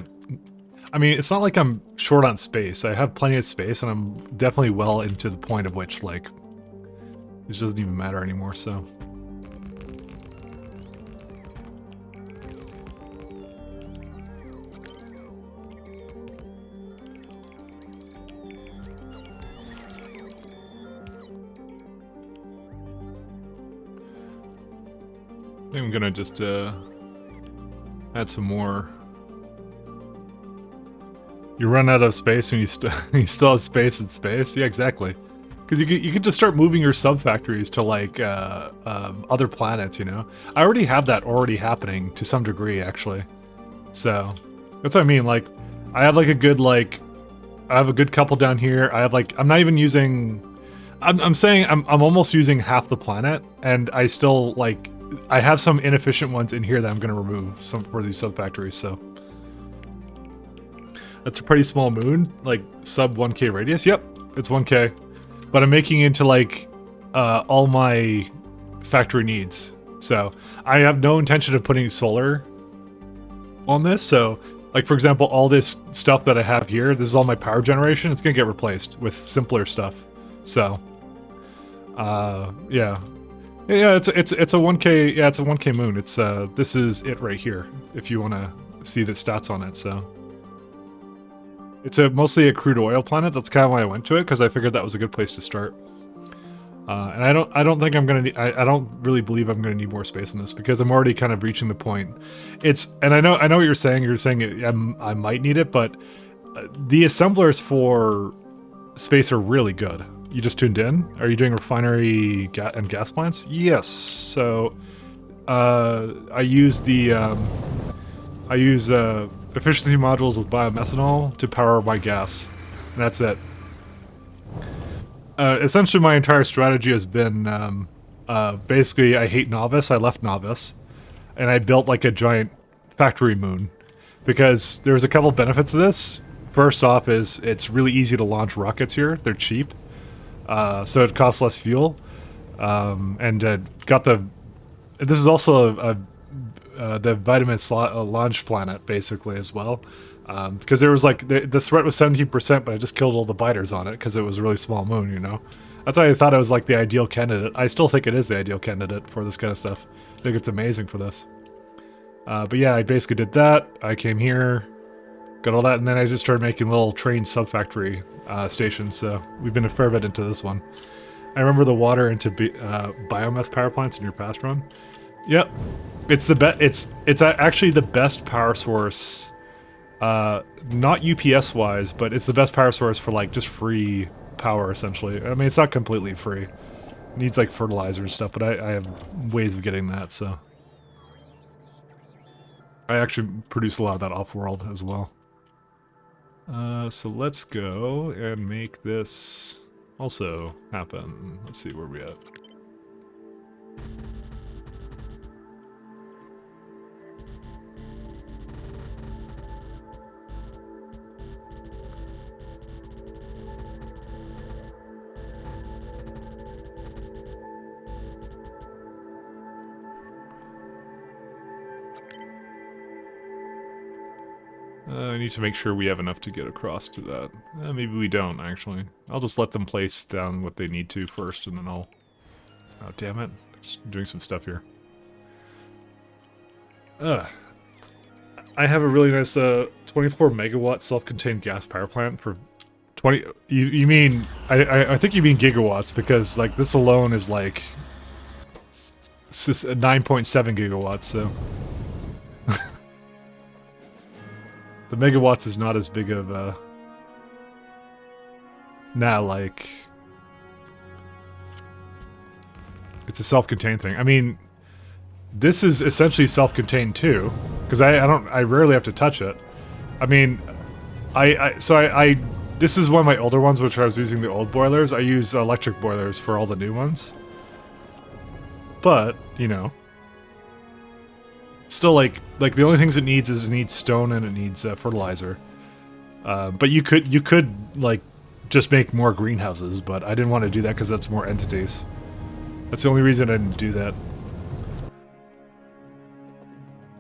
Speaker 3: I mean, it's not like I'm short on space. I have plenty of space, and I'm definitely well into the point of which, like, it doesn't even matter anymore, so... I think I'm gonna just add some more. You run out of space and you still have space in space? Yeah, exactly. Because you could just start moving your sub-factories to like other planets, you know? I already have that already happening to some degree, actually. So, that's what I mean, like, I have like a good, like, I have a good couple down here. I have like, I'm not even using, I'm saying I'm almost using half the planet, and I still, like, I have some inefficient ones in here that I'm going to remove some for these sub-factories, so. That's a pretty small moon, like sub 1k radius. Yep, it's 1k. But I'm making it into like all my factory needs. So I have no intention of putting solar on this. So like, for example, all this stuff that I have here, this is all my power generation. It's going to get replaced with simpler stuff. So yeah. Yeah, it's a 1k, yeah, it's a 1k moon. It's this is it right here if you want to see the stats on it, so It's mostly a crude oil planet. That's kind of why I went to it, because I figured that was a good place to start. And I don't think I'm gonna need, I don't really believe I'm gonna need more space in this, because I'm already kind of reaching the point. And I know what you're saying. You're saying I might need it, but the assemblers for space are really good. You just tuned in? Are you doing refinery and gas plants? Yes. So I use efficiency modules with biomethanol to power my gas, and that's it. Essentially, my entire strategy has been basically I hate Novice. I left Novice, and I built like a giant factory moon, because there's a couple benefits of this. First off is it's really easy to launch rockets here. They're cheap, so it costs less fuel, and got the. This is also the vitamin launch planet basically as well, because there was like the threat was 17%, but I just killed all the biters on it because it was a really small moon. You know, that's why I thought it was like the ideal candidate. I still think it is the ideal candidate for this kind of stuff. I think it's amazing for this. But yeah, I basically did that. I came here. Got all that, and then I just started making little train sub-factory stations, so we've been a fair bit into this one. I remember the water into biomass power plants in your past run. Yep. It's actually the best power source, not UPS-wise, but it's the best power source for, like, just free power, essentially. I mean, it's not completely free. It needs, like, fertilizer and stuff, but I have ways of getting that, so... I actually produce a lot of that off-world as well. So let's go and make this also happen. Let's see where we at. I need to make sure we have enough to get across to that. Maybe we don't, actually. I'll just let them place down what they need to first, and then I'll... Oh, damn it. Just doing some stuff here. I have a really nice 24 megawatt self-contained gas power plant for 20... You mean... I think you mean gigawatts, because, like, this alone is, like... 9.7 gigawatts, so... The megawatts is not as big of a... like... It's a self-contained thing. I mean, this is essentially self-contained too, because I rarely have to touch it. I mean, this is one of my older ones, which I was using the old boilers. I use electric boilers for all the new ones. But, you know... Still, like the only things it needs is it needs stone and it needs fertilizer. But you could like just make more greenhouses, but I didn't want to do that because that's more entities. That's the only reason I didn't do that.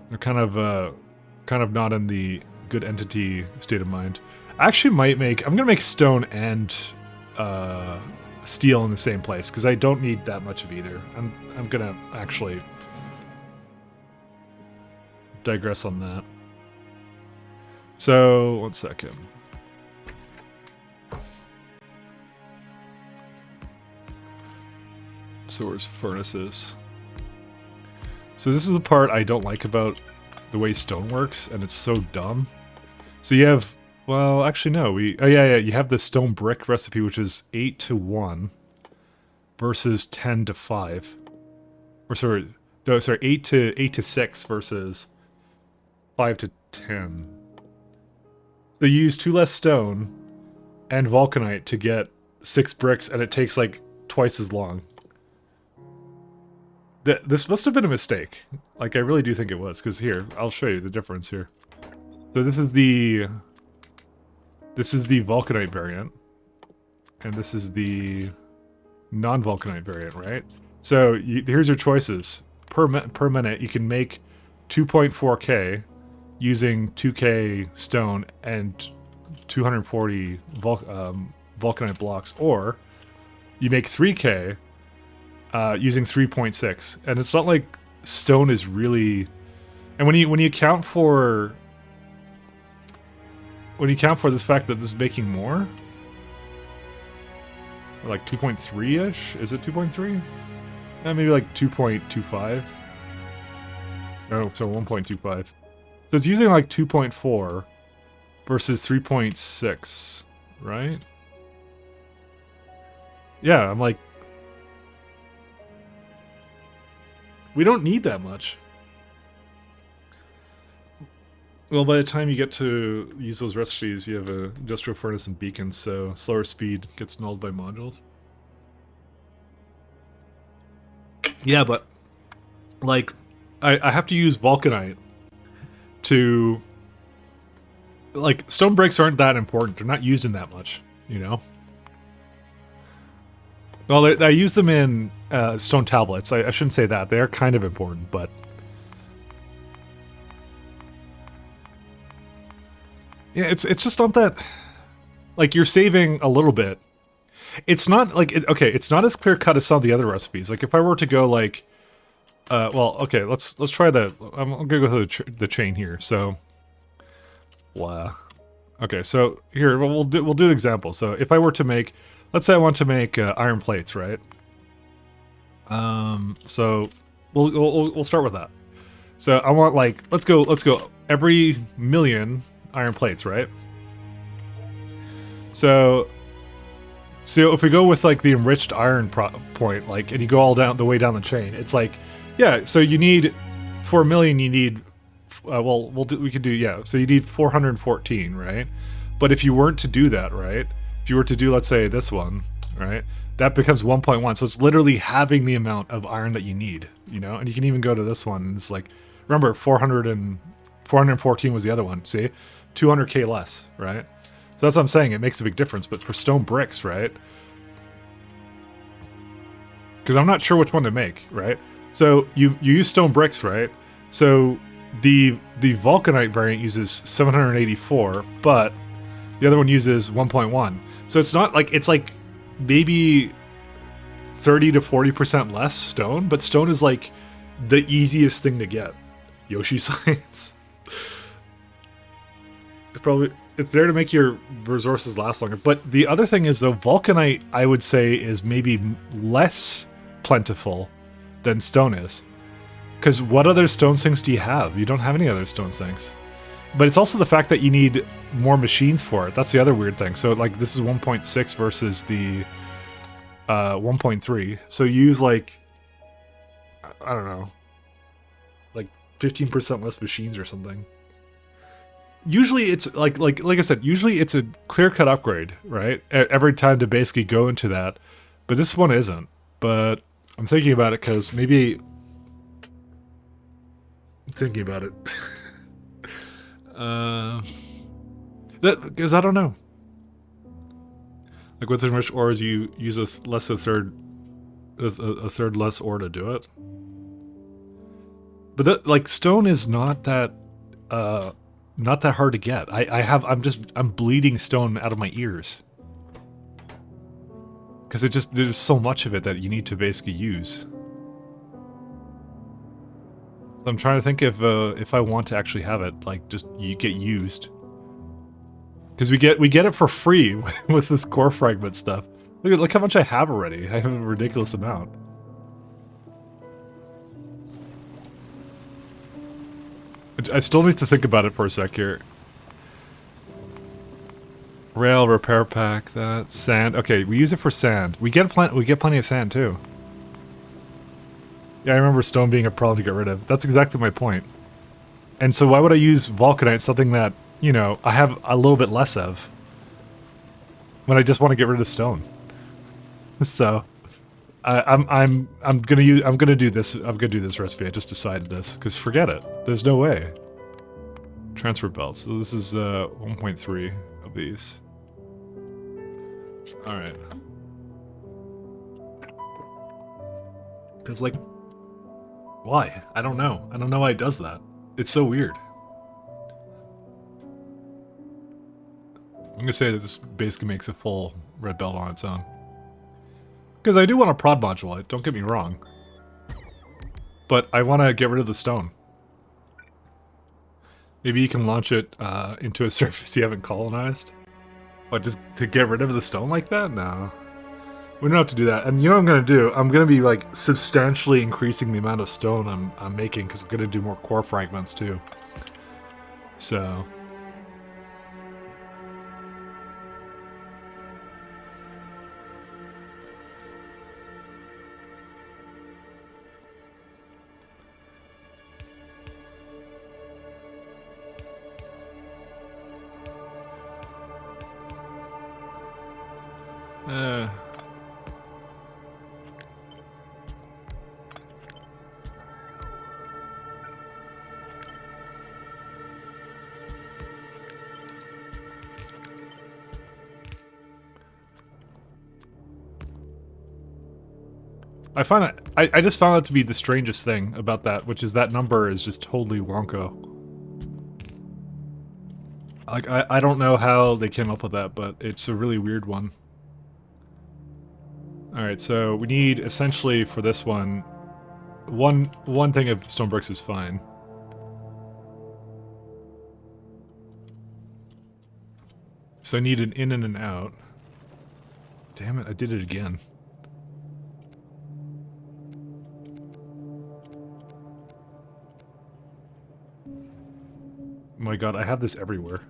Speaker 3: They're kind of not in the good entity state of mind. I actually might make. I'm gonna make stone and steel in the same place because I don't need that much of either. I'm gonna actually digress on that. So, 1 second. So where's furnaces? So this is the part I don't like about the way stone works, and it's so dumb. So you have, well, actually no, you have the stone brick recipe, which is 8 to 1 versus 10 to 5. Or sorry, 8 to 6 versus 5 to 10. So you use 2 less stone and vulcanite to get 6 bricks, and it takes like twice as long. This must have been a mistake. Like, I really do think it was, because here, I'll show you the difference here. So this is the vulcanite variant, and this is the non-vulcanite variant, right? So here's your choices. Per minute, you can make 2.4k using 2k stone and 240 vulcanite blocks, or you make 3k using 3.6, and it's not like stone is really, and when you account for when you count for this fact that this is making more, like 2.3-ish? Is it 2.3? Maybe like 2.25. No, so 1.25. So it's using like 2.4 versus 3.6, right? Yeah, I'm like, we don't need that much. Well, by the time you get to use those recipes, you have a industrial furnace and beacons, so slower speed gets nulled by modules. Yeah, but like, I have to use vulcanite to, like, stone bricks aren't that important. They're not used in that much, you know? Well, I use them in stone tablets. I shouldn't say that. They are kind of important, but... Yeah, it's just not that... Like, you're saving a little bit. It's not, like... okay, it's not as clear-cut as some of the other recipes. Like, if I were to go, like... well, okay, let's try that. I'm gonna go through the chain here, so... Blah. Okay, so, here, we'll do an example. So, if I were to make... Let's say I want to make iron plates, right? So we'll start with that. So I want, like, let's go every million iron plates, right? So if we go with like the enriched iron point, like, and you go all down the way down the chain, it's like, yeah. So you need 4 million. You need we could do, yeah. So you need 414, right? But if you weren't to do that, right? If you were to do, let's say, this one, right, that becomes 1.1. So it's literally having the amount of iron that you need, you know? And you can even go to this one. And it's like, remember, 414 was the other one, see? 200k less, right? So that's what I'm saying. It makes a big difference. But for stone bricks, right? Because I'm not sure which one to make, right? So you use stone bricks, right? So the vulcanite variant uses 784, but the other one uses 1.1. So it's not like, it's like maybe 30 to 40% less stone, but stone is like the easiest thing to get. Yoshi science. It's there to make your resources last longer. But the other thing is, though, vulcanite, I would say, is maybe less plentiful than stone is. Because what other stone sinks do you have? You don't have any other stone sinks. But it's also the fact that you need more machines for it. That's the other weird thing. So, like, this is 1.6 versus the 1.3. So you use, like, I don't know, like 15% less machines or something. Usually it's, like I said, usually it's a clear-cut upgrade, right? Every time to basically go into that. But this one isn't. But I'm thinking about it because maybe... I'm thinking about it. Because I don't know. Like with enriched ores, you use a third less ore to do it. But that, like, stone is not that hard to get. I'm bleeding stone out of my ears. Because there's so much of it that you need to basically use. So I'm trying to think if I want to actually have it, like, just get used. Because we get it for free with this core fragment stuff. Look how much I have already. I have a ridiculous amount. I still need to think about it for a sec here. Rail repair pack, that sand. Okay, we use it for sand. We get plenty of sand too. Yeah, I remember stone being a problem to get rid of. That's exactly my point. And so why would I use vulcanite, something that, you know, I have a little bit less of, when I just want to get rid of stone? So I'm gonna do this recipe. I just decided this because forget it. There's no way. Transfer belts. So this is 1.3 of these. All right. It's like, why? I don't know. I don't know why it does that. It's so weird. I'm gonna say that this basically makes a full red belt on its own. Because I do want a prod module, don't get me wrong. But I want to get rid of the stone. Maybe you can launch it into a surface you haven't colonized. But just to get rid of the stone like that? No. We don't have to do that. And you know what I'm going to do? I'm going to be like substantially increasing the amount of stone I'm making because I'm going to do more core fragments too. So... I find it. I just found it to be the strangest thing about that, which is that number is just totally wonko. Like I don't know how they came up with that, but it's a really weird one. All right, so we need essentially for this one thing of stone bricks is fine. So I need an in and an out. Damn it! I did it again. Oh my god, I have this everywhere.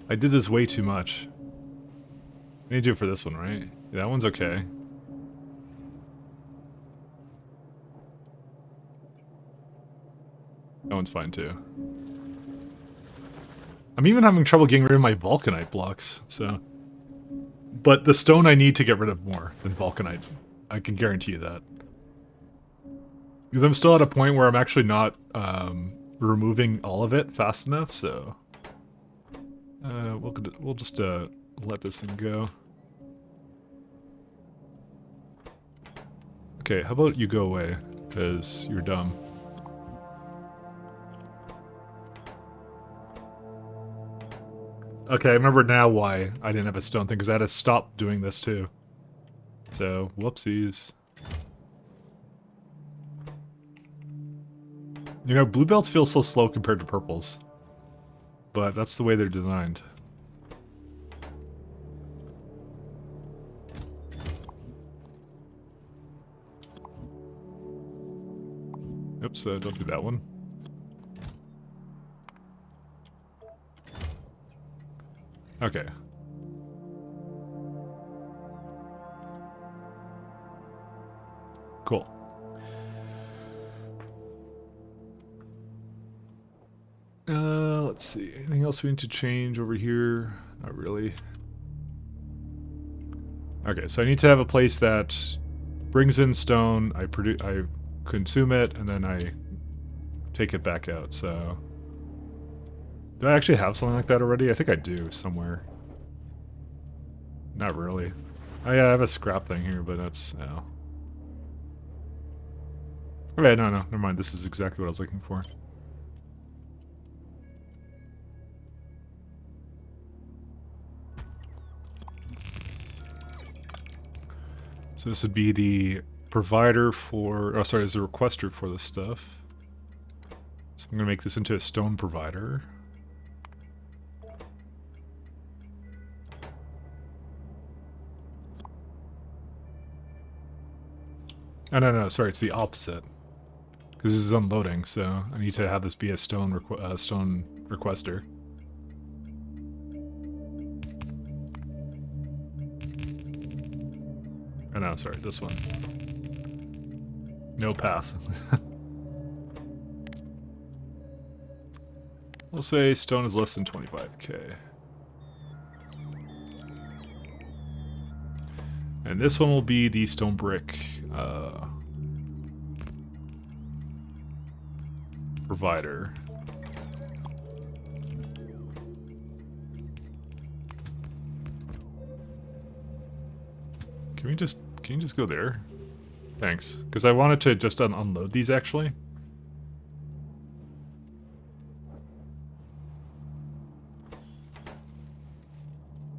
Speaker 3: I did this way too much. I need to do it for this one, right? Yeah, that one's okay. That one's fine too. I'm even having trouble getting rid of my vulcanite blocks, so... But the stone I need to get rid of more than vulcanite. I can guarantee you that. Because I'm still at a point where I'm actually not removing all of it fast enough, so... we'll just let this thing go. Okay, how about you go away, because you're dumb. Okay, I remember now why I didn't have a stone thing, because I had to stop doing this too. So, whoopsies. You know, blue belts feel so slow compared to purples. But that's the way they're designed. Oops, don't do that one. Okay. Cool. Let's see. Anything else we need to change over here? Not really. Okay, so I need to have a place that brings in stone, I consume it, and then I take it back out, so... Do I actually have something like that already? I think I do, somewhere. Not really. Oh yeah, I have a scrap thing here, but that's... no. Okay, no, never mind. This is exactly what I was looking for. So this would be the provider for... oh, sorry, it's the requester for this stuff. So I'm going to make this into a stone provider. Oh, no, sorry, it's the opposite. Because this is unloading, so I need to have this be a stone requester. Oh no, sorry, this one. No path. We'll say stone is less than 25k. And this one will be the stone brick provider. Can you just go there? Thanks. Because I wanted to just unload these actually.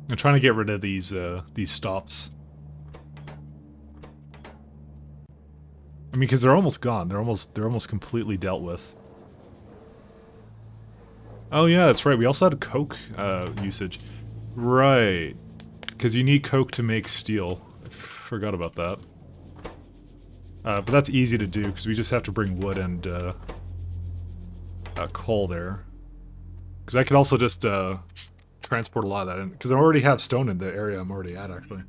Speaker 3: I'm trying to get rid of these stops. I mean, because they're almost gone. They're almost completely dealt with. Oh yeah, that's right. We also had coke usage. Right. Because you need coke to make steel. I forgot about that. But that's easy to do, because we just have to bring wood and coal there. Because I could also just transport a lot of that in. Because I already have stone in the area I'm already at, actually.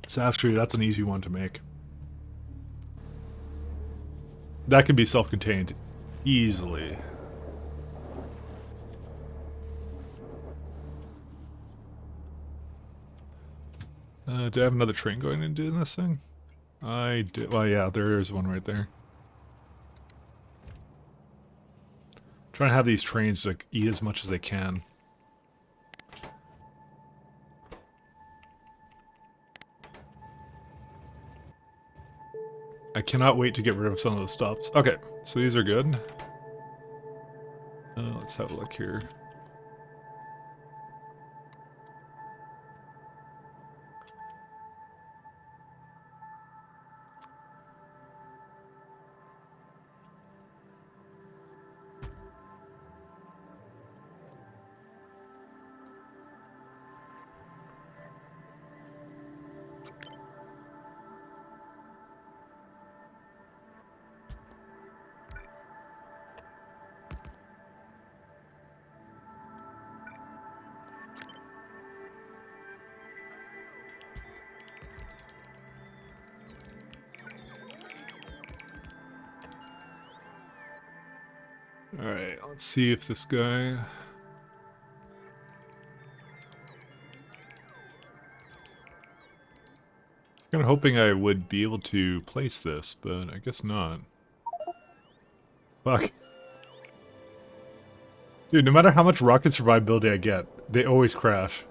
Speaker 3: Sastry, that's an easy one to make. That can be self-contained easily. Do I have another train going into this thing? I do. Well, yeah, there is one right there. Trying to have these trains like eat as much as they can. I cannot wait to get rid of some of those stops. Okay, so these are good. Let's have a look here. Alright, let's see if this guy... I was kind of hoping I would be able to place this, but I guess not. Fuck. Dude, no matter how much rocket survivability I get, they always crash.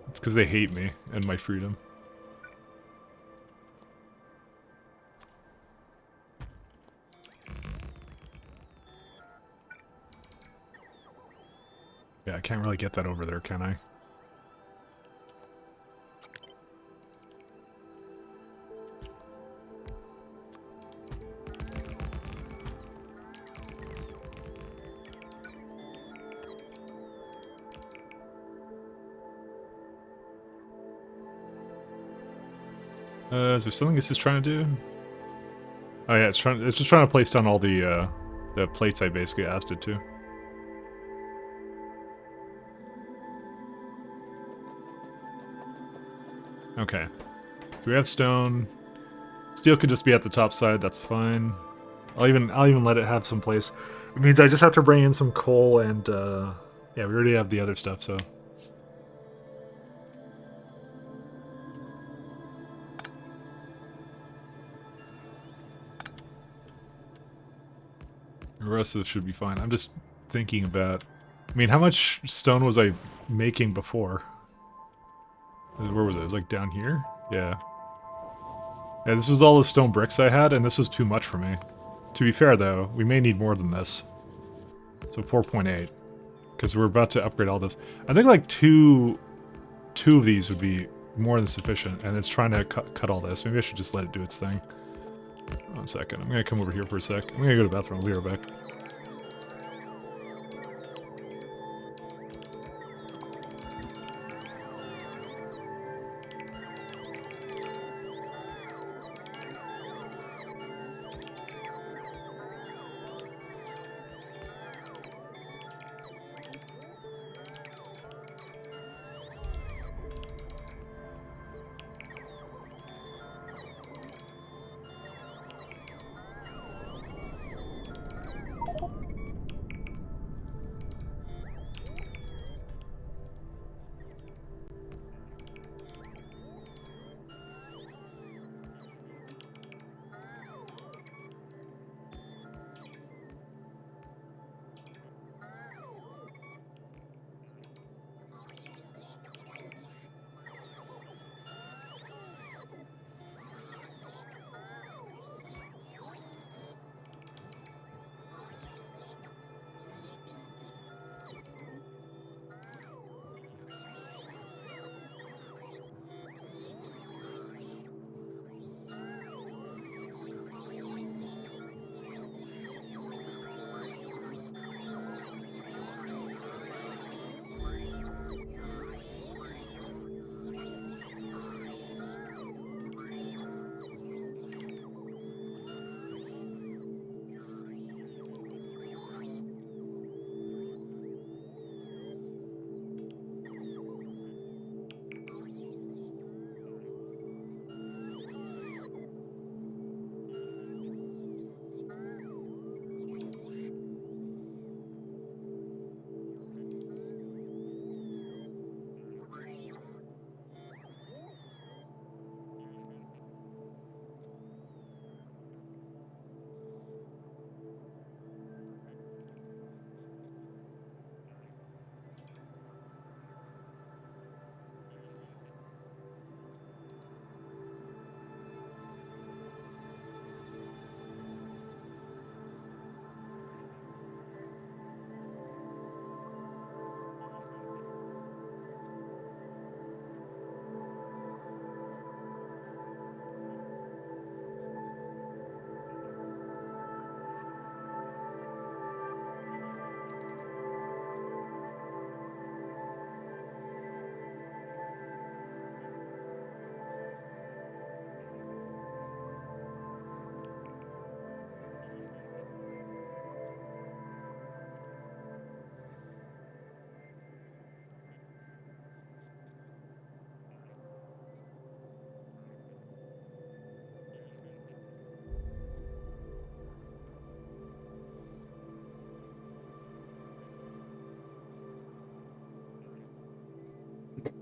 Speaker 3: It's because they hate me and my freedom. Yeah, I can't really get that over there, can I? Is there something this is trying to do? Oh yeah, it's just trying to place down all the plates I basically asked it to. Okay. So we have stone. Steel could just be at the top side, that's fine. I'll even let it have some place. It means I just have to bring in some coal and yeah, we already have the other stuff, so. The rest of it should be fine. I'm just thinking about... I mean, how much stone was I making before? Where was it? It was like down here? Yeah. Yeah, this was all the stone bricks I had, and this was too much for me. To be fair, though, we may need more than this. So 4.8. Because we're about to upgrade all this. I think like two of these would be more than sufficient, and it's trying to cut all this. Maybe I should just let it do its thing. 1 second. I'm going to come over here for a sec. I'm going to go to the bathroom. I'll be right back.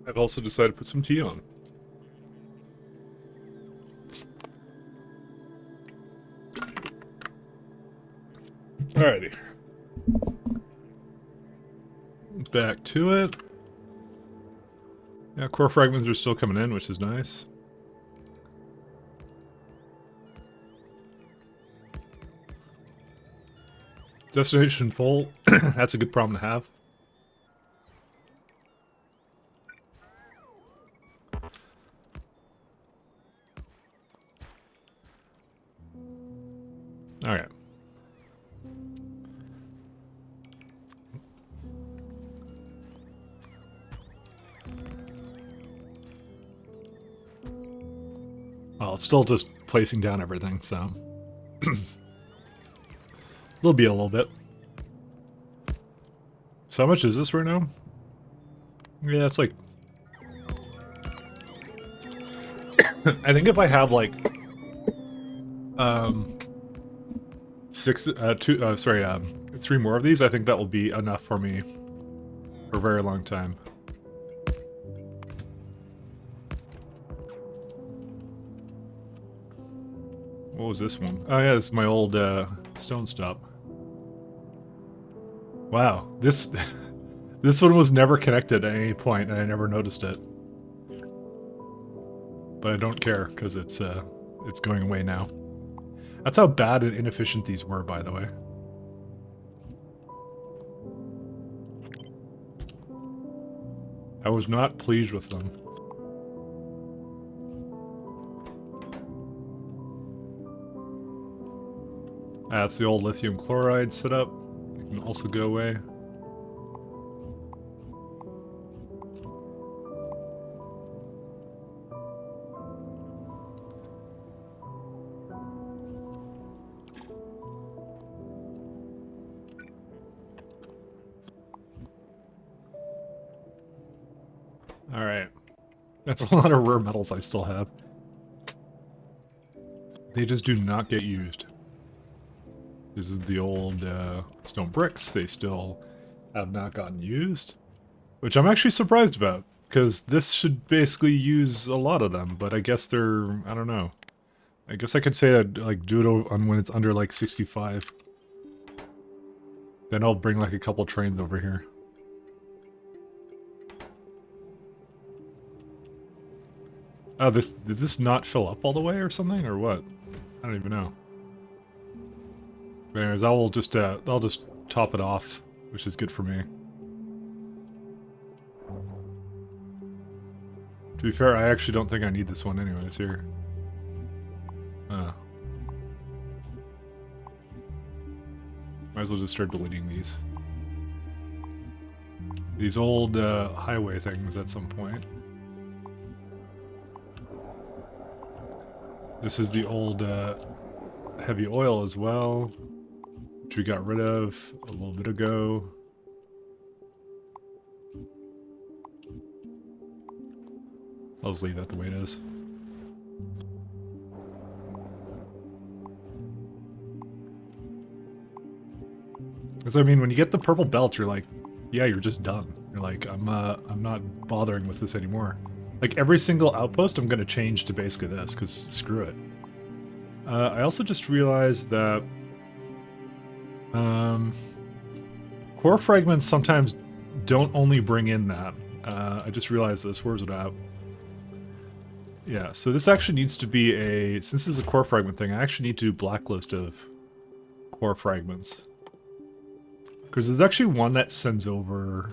Speaker 3: I've also decided to put some tea on. Alrighty. Back to it. Yeah, core fragments are still coming in, which is nice. Destination full. That's a good problem to have. Alright. Well, it's still just placing down everything, so... There'll be a little bit. So how much is this right now? Yeah, it's like... I think if I have like... 3 more of these, I think that will be enough for me for a very long time. What was this one? Oh yeah, this is my old stone stop. Wow, this this one was never connected at any point, and I never noticed it. But I don't care because it's going away now. That's how bad and inefficient these were, by the way. I was not pleased with them. That's the old lithium chloride setup. It can also go away. Alright. That's a lot of rare metals I still have. They just do not get used. This is the old stone bricks. They still have not gotten used. Which I'm actually surprised about, because this should basically use a lot of them, but I guess they're... I don't know. I guess I could say that, like, do it on when it's under, like, 65. Then I'll bring, like, a couple trains over here. Oh, did this not fill up all the way or something, or what? I don't even know. But anyways, I'll just top it off, which is good for me. To be fair, I actually don't think I need this one anyways here. Might as well just start deleting these. These old highway things at some point. This is the old heavy oil as well, which we got rid of a little bit ago. I'll just leave that the way it is. Because I mean, when you get the purple belt, you're like, yeah, you're just done. You're like, I'm not bothering with this anymore. Like every single outpost, I'm gonna change to basically this, because screw it. I also just realized that core fragments sometimes don't only bring in that. I just realized this. Where's it at? Yeah, so this actually needs to be a... Since this is a core fragment thing, I actually need to do blacklist of core fragments. Because there's actually one that sends over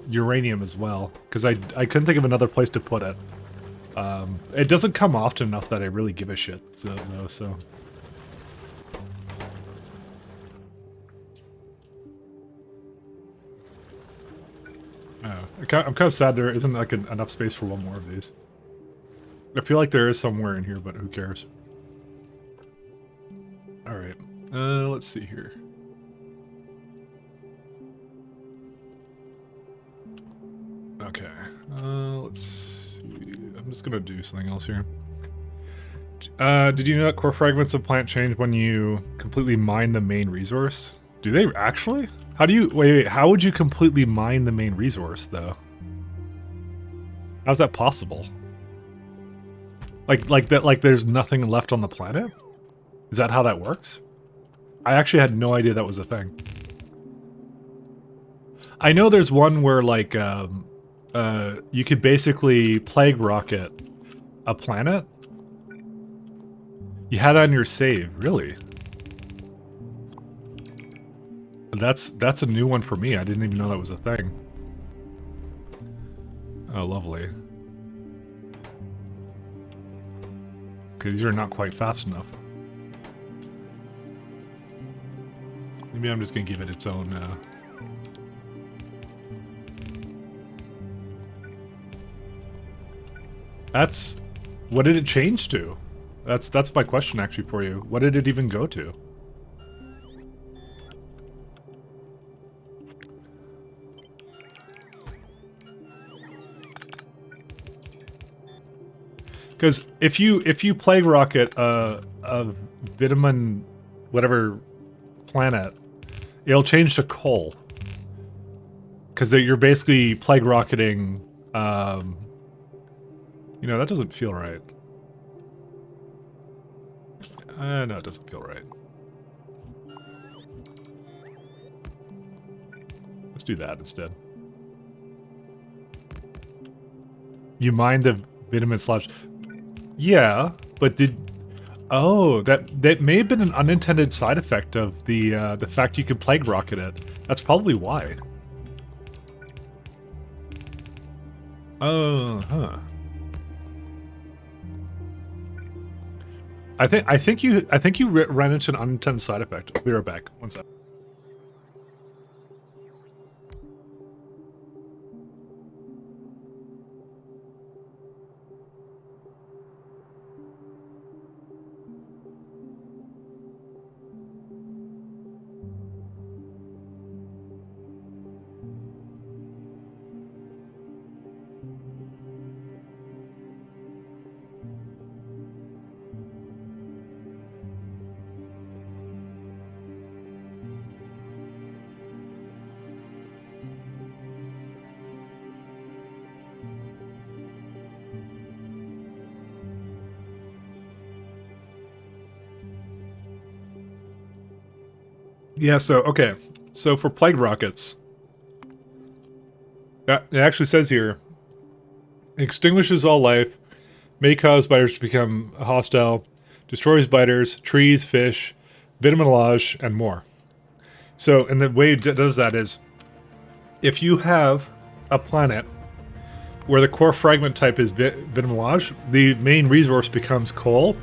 Speaker 3: uranium as well. Because I couldn't think of another place to put it. It doesn't come often enough that I really give a shit, so... I'm kind of sad there isn't like enough space for one more of these. I feel like there is somewhere in here, but who cares? Alright, let's see here. Okay, let's see. I'm just gonna do something else here. Did you know that core fragments of plant change when you completely mine the main resource? Do they actually? How do you wait? How would you completely mine the main resource though? How's that possible? Like that? Like there's nothing left on the planet? Is that how that works? I actually had no idea that was a thing. I know there's one where like you could basically plague rocket a planet. You had that in your save, really? That's a new one for me. I didn't even know that was a thing. Oh, lovely. Okay, these are not quite fast enough. Maybe I'm just gonna give it its own. That's what did it change to? That's my question actually for you. What did it even go to? Because if you plague rocket a vitamin whatever planet, it'll change to coal. Because you're basically plague rocketing. You know, that doesn't feel right. No, it doesn't feel right. Let's do that instead. You mind the vitamin slash... Yeah, but did... Oh, that may have been an unintended side effect of the fact you could plague rocket it. That's probably why. Oh, huh. I think you ran into an unintended side effect. I'll be right back. One sec. Yeah, so, okay. So for plague rockets, it actually says here, extinguishes all life, may cause biters to become hostile, destroys biters, trees, fish, vitaminage, and more. So, and the way it does that is, if you have a planet where the core fragment type is vitaminage, the main resource becomes coal,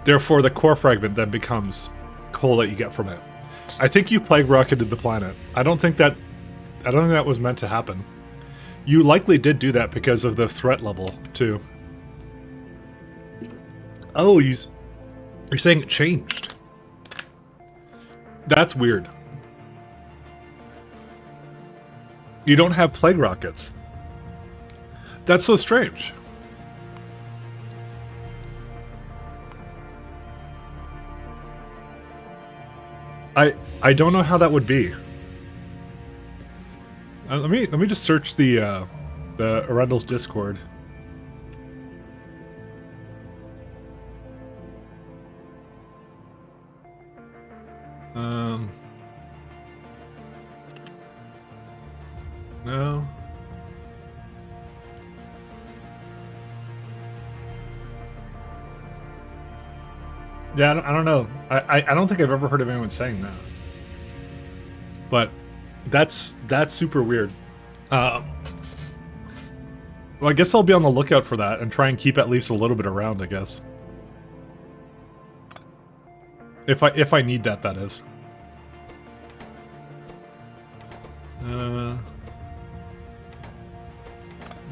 Speaker 3: therefore the core fragment then becomes coal that you get from it. I think you plague rocketed the planet. I don't think that was meant to happen. You likely did do that because of the threat level too. Oh, you're saying it changed. That's weird. You don't have plague rockets. That's so strange. I don't know how that would be. Let me just search the Arundel's Discord. No. Yeah, I don't know. I don't think I've ever heard of anyone saying that. But that's super weird. Well, I guess I'll be on the lookout for that and try and keep at least a little bit around, I guess. If I need that, that is.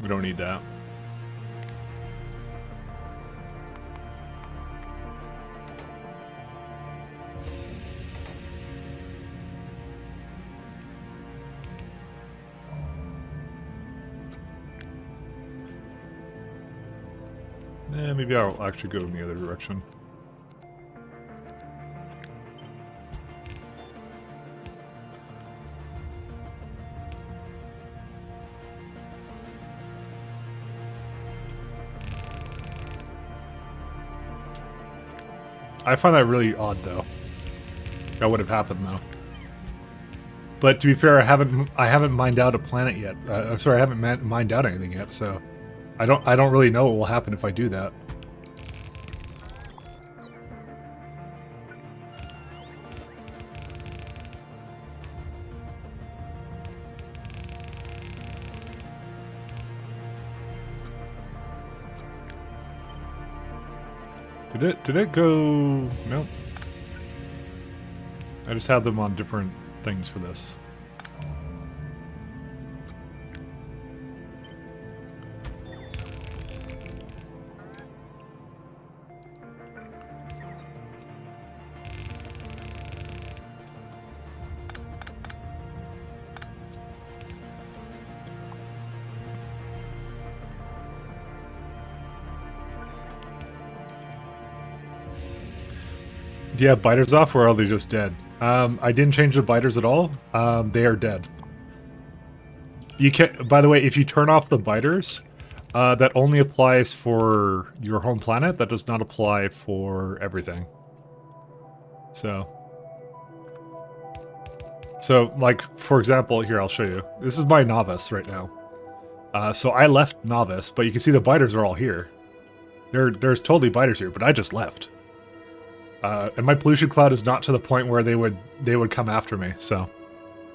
Speaker 3: We don't need that. Maybe I'll actually go in the other direction. I find that really odd, though. That would have happened, though. But to be fair, I haven't mined out a planet yet. I'm sorry, I haven't mined out anything yet, so I don't really know what will happen if I do that. Did it go? Nope. I just had them on different things for this. Do you have biters off, or are they just dead? I didn't change the biters at all. They are dead. You can. By the way, if you turn off the biters, that only applies for your home planet. That does not apply for everything. So, like for example, here I'll show you. This is my novice right now. So I left novice, but you can see the biters are all here. There's totally biters here, but I just left. And my pollution cloud is not to the point where they would come after me. So,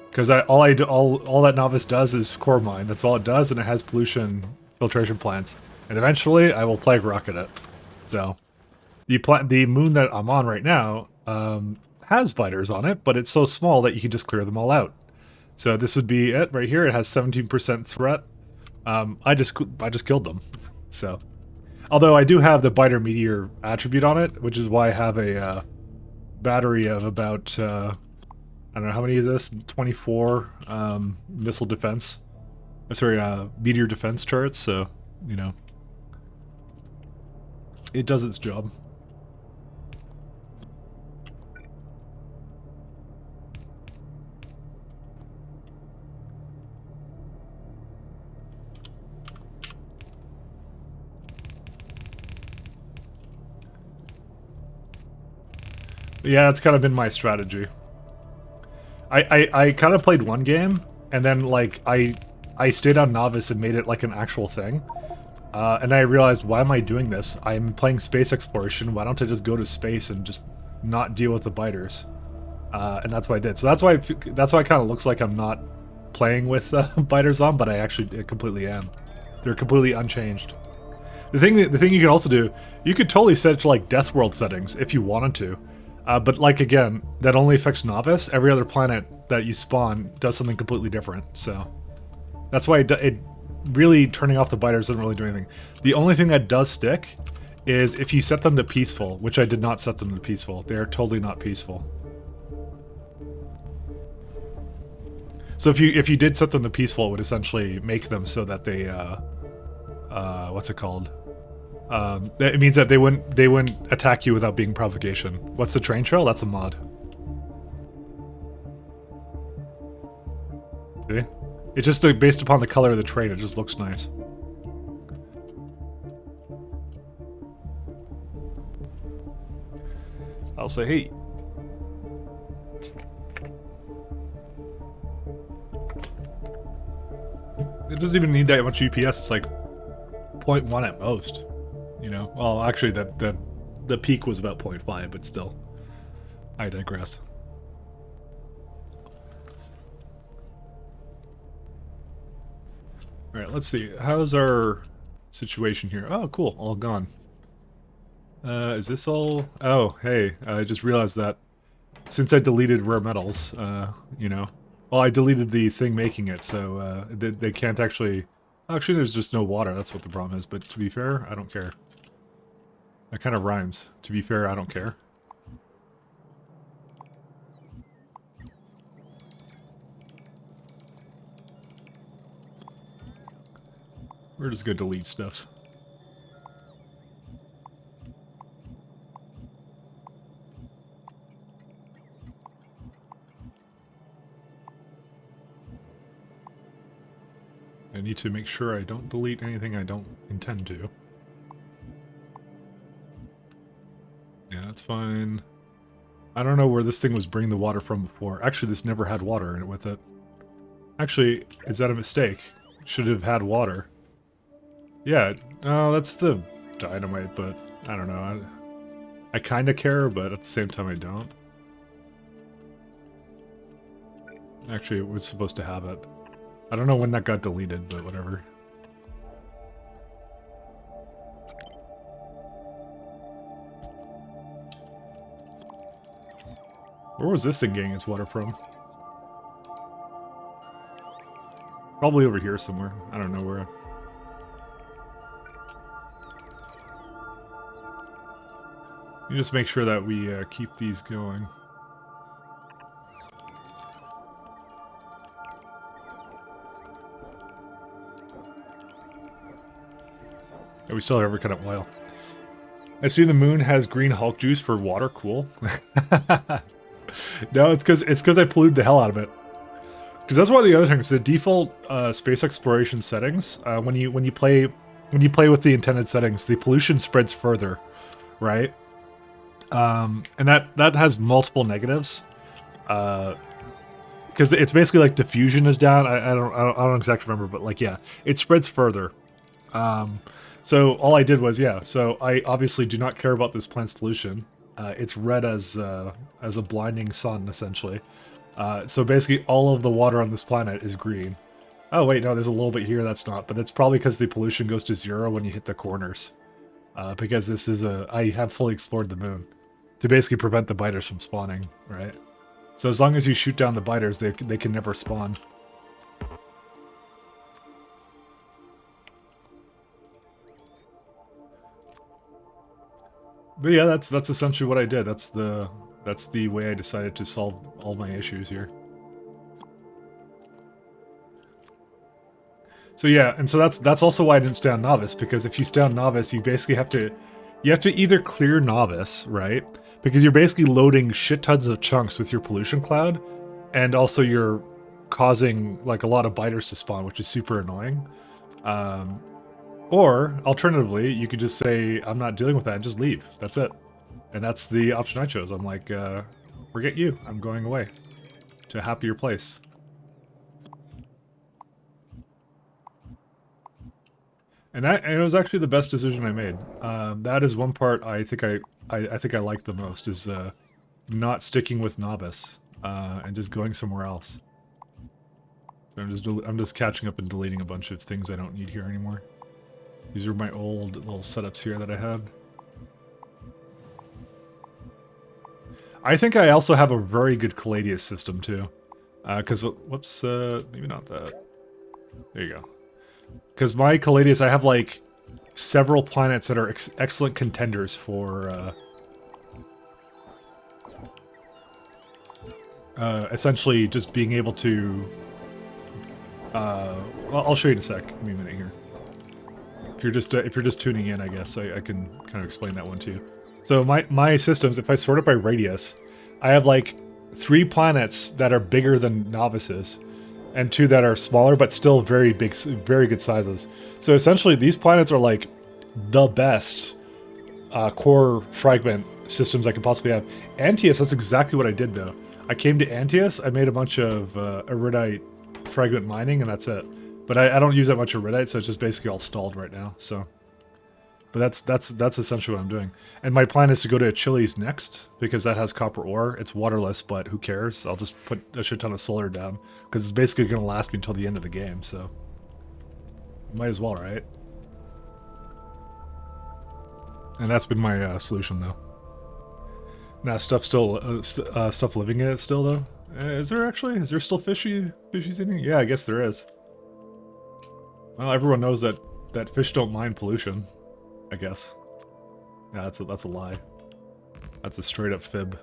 Speaker 3: because all that novice does is core mine. That's all it does, and it has pollution filtration plants. And eventually, I will plague rocket it. So, the moon that I'm on right now has biters on it, but it's so small that you can just clear them all out. So this would be it right here. It has 17% threat. I just killed them. So. Although I do have the biter meteor attribute on it, which is why I have a battery of about, I don't know, how many is this? 24 missile defense. Sorry, meteor defense turrets, so, you know. It does its job. Yeah, that's kind of been my strategy. I kind of played one game, and then like I stayed on novice and made it like an actual thing. And I realized, why am I doing this? I'm playing space exploration. Why don't I just go to space and just not deal with the biters? And that's what I did. So that's why it kind of looks like I'm not playing with biters on, but I actually completely am. They're completely unchanged. The thing you can also do, you could totally set it to like Death World settings if you wanted to. But like again, that only affects novice. Every other planet that you spawn does something completely different. So that's why it really, turning off the biters doesn't really do anything. The only thing that does stick is if you set them to peaceful, which I did not set them to peaceful. They are totally not peaceful. So if you did set them to peaceful, it would essentially make them so that they what's it called? It means that they wouldn't attack you without being provocation. What's the train trail? That's a mod. See? It's just based upon the color of the train, it just looks nice. I'll say, hey. It doesn't even need that much UPS, it's like 0.1 at most. You know, well, actually, the peak was about 0.5, but still, I digress. All right, let's see. How's our situation here? Oh, cool, all gone. Is this all? Oh, hey, I just realized that since I deleted rare metals, you know, well, I deleted the thing making it, so they can't actually. Actually, there's just no water. That's what the problem is. But to be fair, I don't care. That kind of rhymes. To be fair, I don't care. We're just gonna delete stuff. I need to make sure I don't delete anything I don't intend to. Yeah, That's fine. I don't know where this thing was bringing the water from before. Actually, this never had water in it with it. Actually, is that a mistake? Should have had water. Yeah, no, that's the dynamite, but I don't know. I kind of care, but at the same time I don't. Actually, it was supposed to have it. I don't know when that got deleted, but whatever. Where was this thing getting its water from? Probably over here somewhere. I don't know where. You just make sure that we keep these going. Yeah, we still have every kind of oil. I see the moon has green Hulk juice for water. Cool. No, it's because I polluted the hell out of it. Because that's one of the other things. The default space exploration settings, when you play with the intended settings, the pollution spreads further, right? And that has multiple negatives. Because it's basically like diffusion is down. I don't exactly remember, but like yeah, it spreads further. So all I did was so I obviously do not care about this plant's pollution. It's red as a blinding sun, essentially. So basically all of the water on this planet is green. Oh wait, no, there's a little bit here that's not, but it's probably because the pollution goes to 0 when you hit the corners. Because this is I have fully explored the moon to basically prevent the biters from spawning, right? So as long as you shoot down the biters, they can never spawn. But yeah, that's essentially what I did. That's the way I decided to solve all my issues here. So yeah, and so that's also why I didn't stay on novice, because if you stay on novice, you basically have to either clear novice, right? Because you're basically loading shit tons of chunks with your pollution cloud, and also you're causing like a lot of biters to spawn, which is super annoying. Or, alternatively, you could just say, I'm not dealing with that, and just leave. That's it. And that's the option I chose. I'm like, forget you. I'm going away to a happier place. And it was actually the best decision I made. That is one part I think I like the most, is not sticking with novice and just going somewhere else. So I'm just catching up and deleting a bunch of things I don't need here anymore. These are my old little setups here that I had. I think I also have a very good Caladius system too. Because, whoops, maybe not that. There you go. Because my Caladius, I have like several planets that are excellent contenders for essentially just being able to... I'll show you in a sec. Give me a minute here. If you're just tuning in, I guess I can kind of explain that one too. So my systems, if I sort it by radius, I have like 3 planets that are bigger than novices, and 2 that are smaller but still very big, very good sizes. So essentially, these planets are like the best core fragment systems I could possibly have. Antaeus, that's exactly what I did though. I came to Antaeus, I made a bunch of iridite fragment mining, and that's it. But I don't use that much iridite, so it's just basically all stalled right now. So, but that's essentially what I'm doing. And my plan is to go to Achilles next, because that has copper ore. It's waterless, but who cares? I'll just put a shit ton of solar down, because it's basically going to last me until the end of the game. So, might as well, right? And that's been my solution, though. Now, stuff living in it still, though. Is there actually? Is there still fishies in here? Yeah, I guess there is. Well, everyone knows that fish don't mind pollution, I guess. Yeah, that's a lie. That's a straight up fib.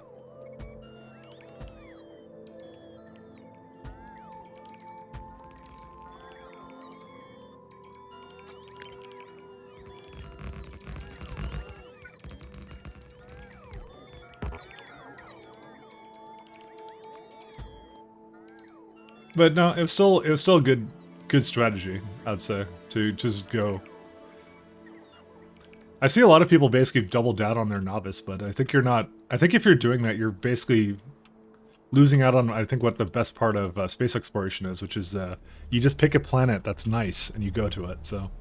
Speaker 3: But no, it was still a good strategy, I'd say, to just go. I see a lot of people basically double down on their novice, but I think you're not. I think if you're doing that, you're basically losing out on, I think, what the best part of space exploration is, which is you just pick a planet that's nice and you go to it. So.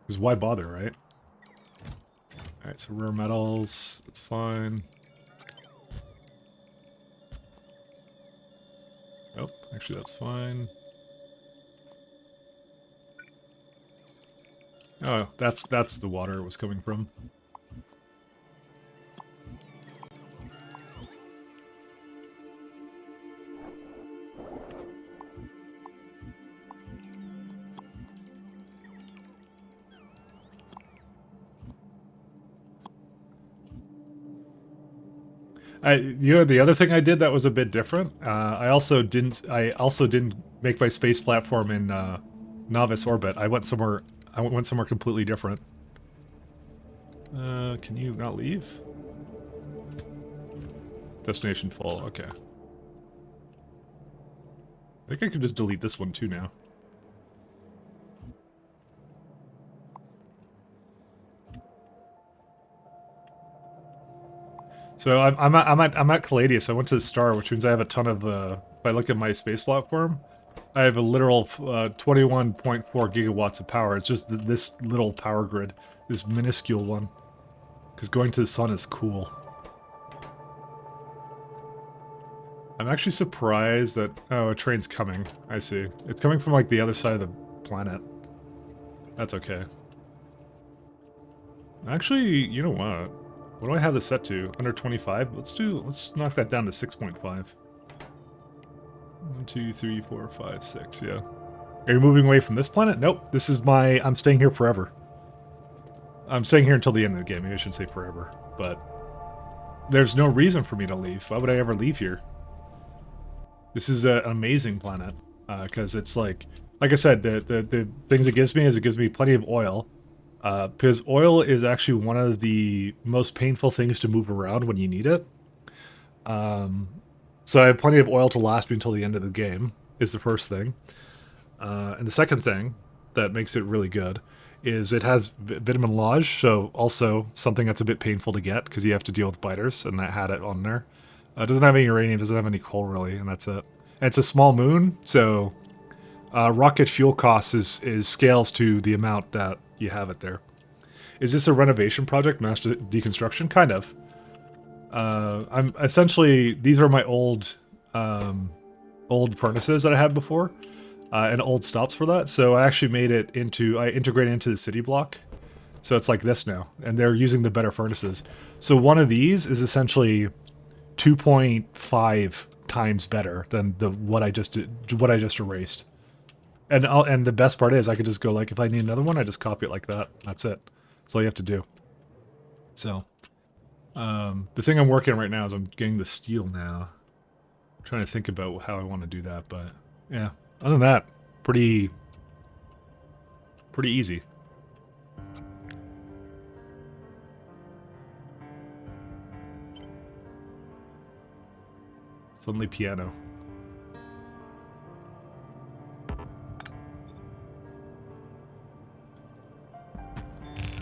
Speaker 3: Because why bother, right? Alright, so rare metals, that's fine. Oh, actually that's fine. Oh, that's the water it was coming from. The other thing I did that was a bit different. I also didn't make my space platform in novice orbit. I went somewhere completely different. Can you not leave? Destination full. Okay. I think I could just delete this one too now. So I'm at Caladius. I went to the star, which means I have a ton of if I look at my space platform, I have a literal 21.4 gigawatts of power. It's just this little power grid, this minuscule one. Because going to the sun is cool. I'm actually surprised that... Oh, a train's coming. I see. It's coming from, like, the other side of the planet. That's okay. Actually, you know what? What do I have this set to? Under 25? Let's knock that down to 6.5. 1, 2, 3, 4, 5, 6, yeah. Are you moving away from this planet? Nope. This is my... I'm staying here forever. I'm staying here until the end of the game. Maybe I should say forever. But there's no reason for me to leave. Why would I ever leave here? This is an amazing planet. Because it's like I said, the things it gives me is it gives me plenty of oil. Because oil is actually one of the most painful things to move around when you need it. So I have plenty of oil to last me until the end of the game, is the first thing. And the second thing that makes it really good is it has vitamin lodge, so also something that's a bit painful to get because you have to deal with biters, and that had it on there. It doesn't have any uranium, doesn't have any coal really, and that's it. And it's a small moon, so rocket fuel costs is scales to the amount that you have it there. Is this a renovation project, mass deconstruction? Kind of. I'm essentially, these are my old furnaces that I had before, and old stops for that. So I actually made it into, I integrated into the city block. So it's like this now, and they're using the better furnaces. So one of these is essentially 2.5 times better than what I just erased. And the best part is I could just go, like, if I need another one, I just copy it like that. That's it. That's all you have to do. So the thing I'm working on right now is I'm getting the steel now. I'm trying to think about how I want to do that, but yeah. Other than that, pretty easy. Suddenly piano.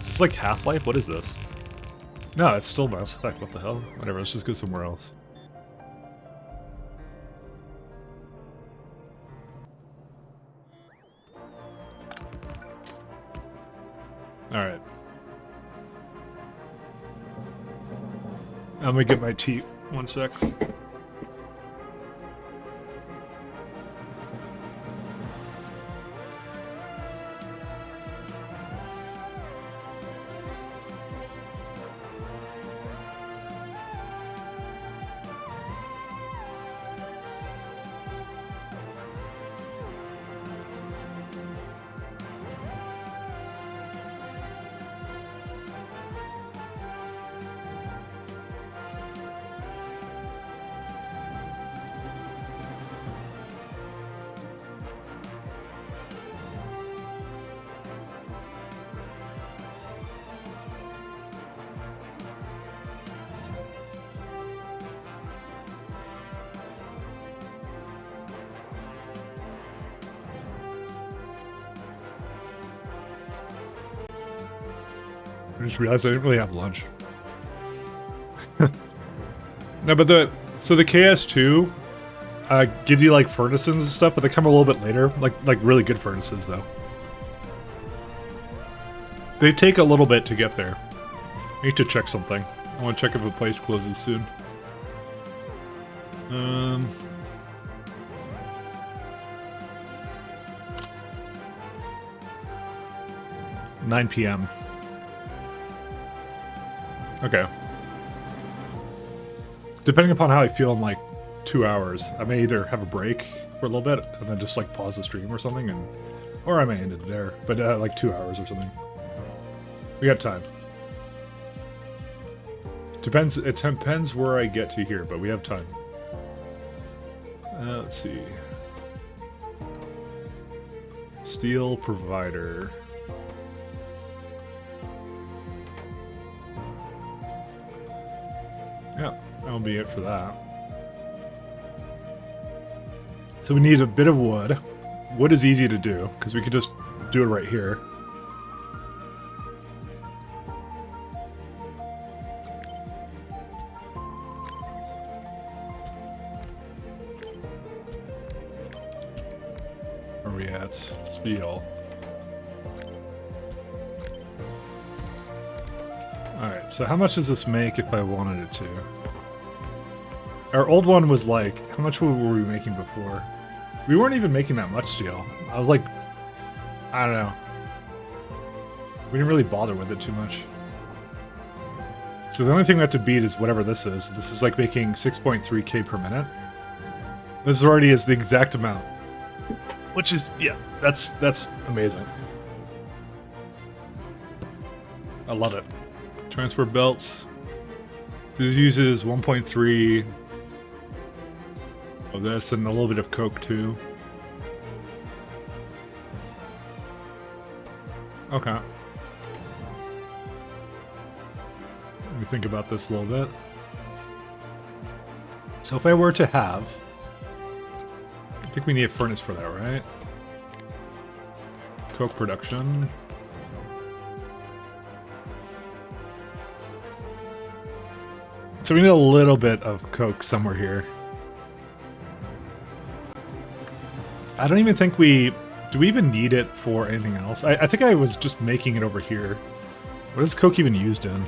Speaker 3: Is this like Half-Life? What is this? No, it's still Mass Effect. What the hell? Whatever, let's just go somewhere else. Alright. I'm gonna get my tea. One sec. I just realized I didn't really have lunch. No, but the KS2 gives you like furnaces and stuff, but they come a little bit later. Like really good furnaces though. They take a little bit to get there. I need to check something. I want to check if a place closes soon. 9 p.m. Okay. Depending upon how I feel in like 2 hours, I may either have a break for a little bit and then just like pause the stream or something, or I may end it there. But like 2 hours or something. We got time. Depends. It depends where I get to here, but we have time. Let's see. Steel provider. Yeah, that'll be it for that. So we need a bit of wood. Wood is easy to do, because we could just do it right here. Where are we at? Steel. Alright, so how much does this make if I wanted it to? Our old one was like, how much were we making before? We weren't even making that much steel. I was like, I don't know. We didn't really bother with it too much. So the only thing we have to beat is whatever this is. This is like making 6.3k per minute. This already is the exact amount. Which is, yeah, that's amazing. I love it. Transport belts. So this uses 1.3 of this and a little bit of coke too. Okay. Let me think about this a little bit. So if I were to have, I think we need a furnace for that, right? Coke production. So we need a little bit of coke somewhere here. I don't even think we... Do we even need it for anything else? I think I was just making it over here. What is coke even used in?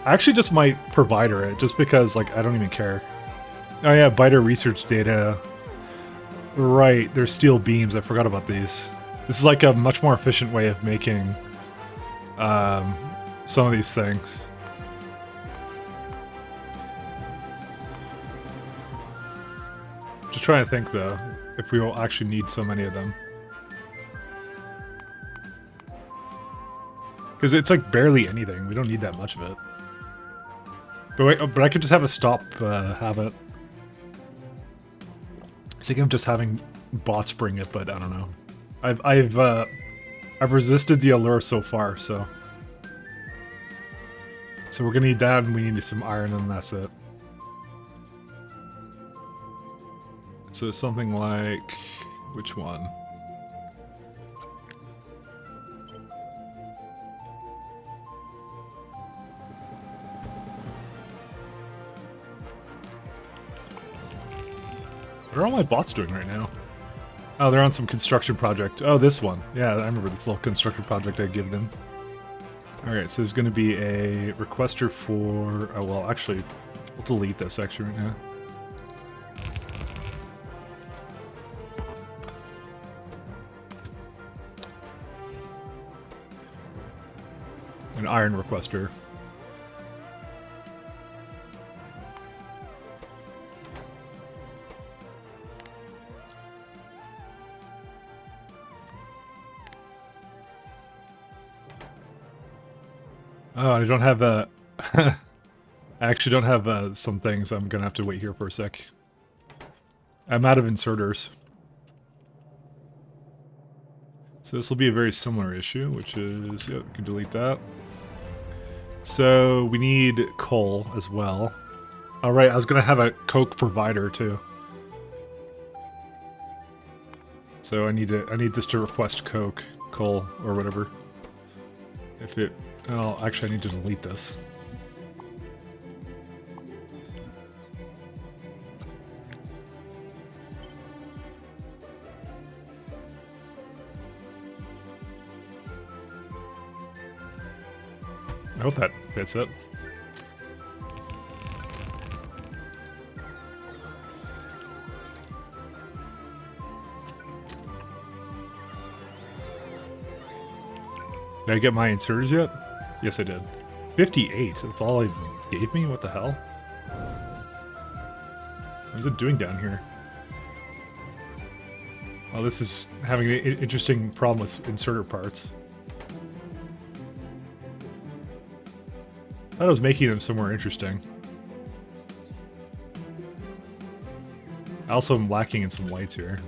Speaker 3: I actually just might provider it, just because, like, I don't even care. Oh yeah, biter research data. Right, there's steel beams. I forgot about these. This is like a much more efficient way of making some of these things. Just trying to think, though, if we will actually need so many of them. Because it's like barely anything. We don't need that much of it. But wait, but I could just have a stop have it. I think I'm just having bots bring it, but I don't know. I've resisted the allure so far, so we're gonna need that, and we need some iron, and that's it. So something like, which one? What are all my bots doing right now? Oh, they're on some construction project. Oh, this one. Yeah, I remember this little construction project I gave them. Alright, so there's going to be a requester for... Oh, well, actually, we'll delete this section right now. An iron requester. Oh, I don't have I actually don't have some things. I'm gonna have to wait here for a sec. I'm out of inserters. So this will be a very similar issue, which is, yeah, we can delete that. So we need coal as well. All right, I was gonna have a coke provider too. So I need this to request coal or whatever. If it... Oh, actually I need to delete this. I hope that fits it. Did I get my inserters yet? Yes, I did. 58. That's all it gave me? What the hell? What is it doing down here? Oh, this is having an interesting problem with inserter parts. I thought I was making them somewhere interesting. I also am lacking in some lights here.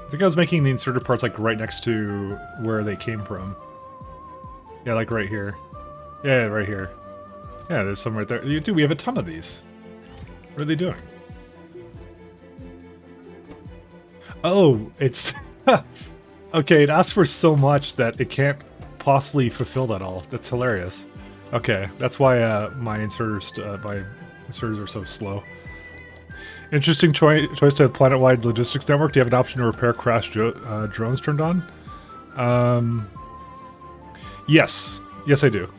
Speaker 3: I think I was making the inserter parts like right next to where they came from. Yeah, like right here. Yeah, right here. Yeah, there's some right there. Dude, we have a ton of these. What are they doing? Oh, it's... Okay, it asks for so much that it can't possibly fulfill that all. That's hilarious. Okay, that's why my inserters are so slow. Interesting choice to have planet-wide logistics network. Do you have an option to repair crashed drones turned on? Yes. Yes, I do.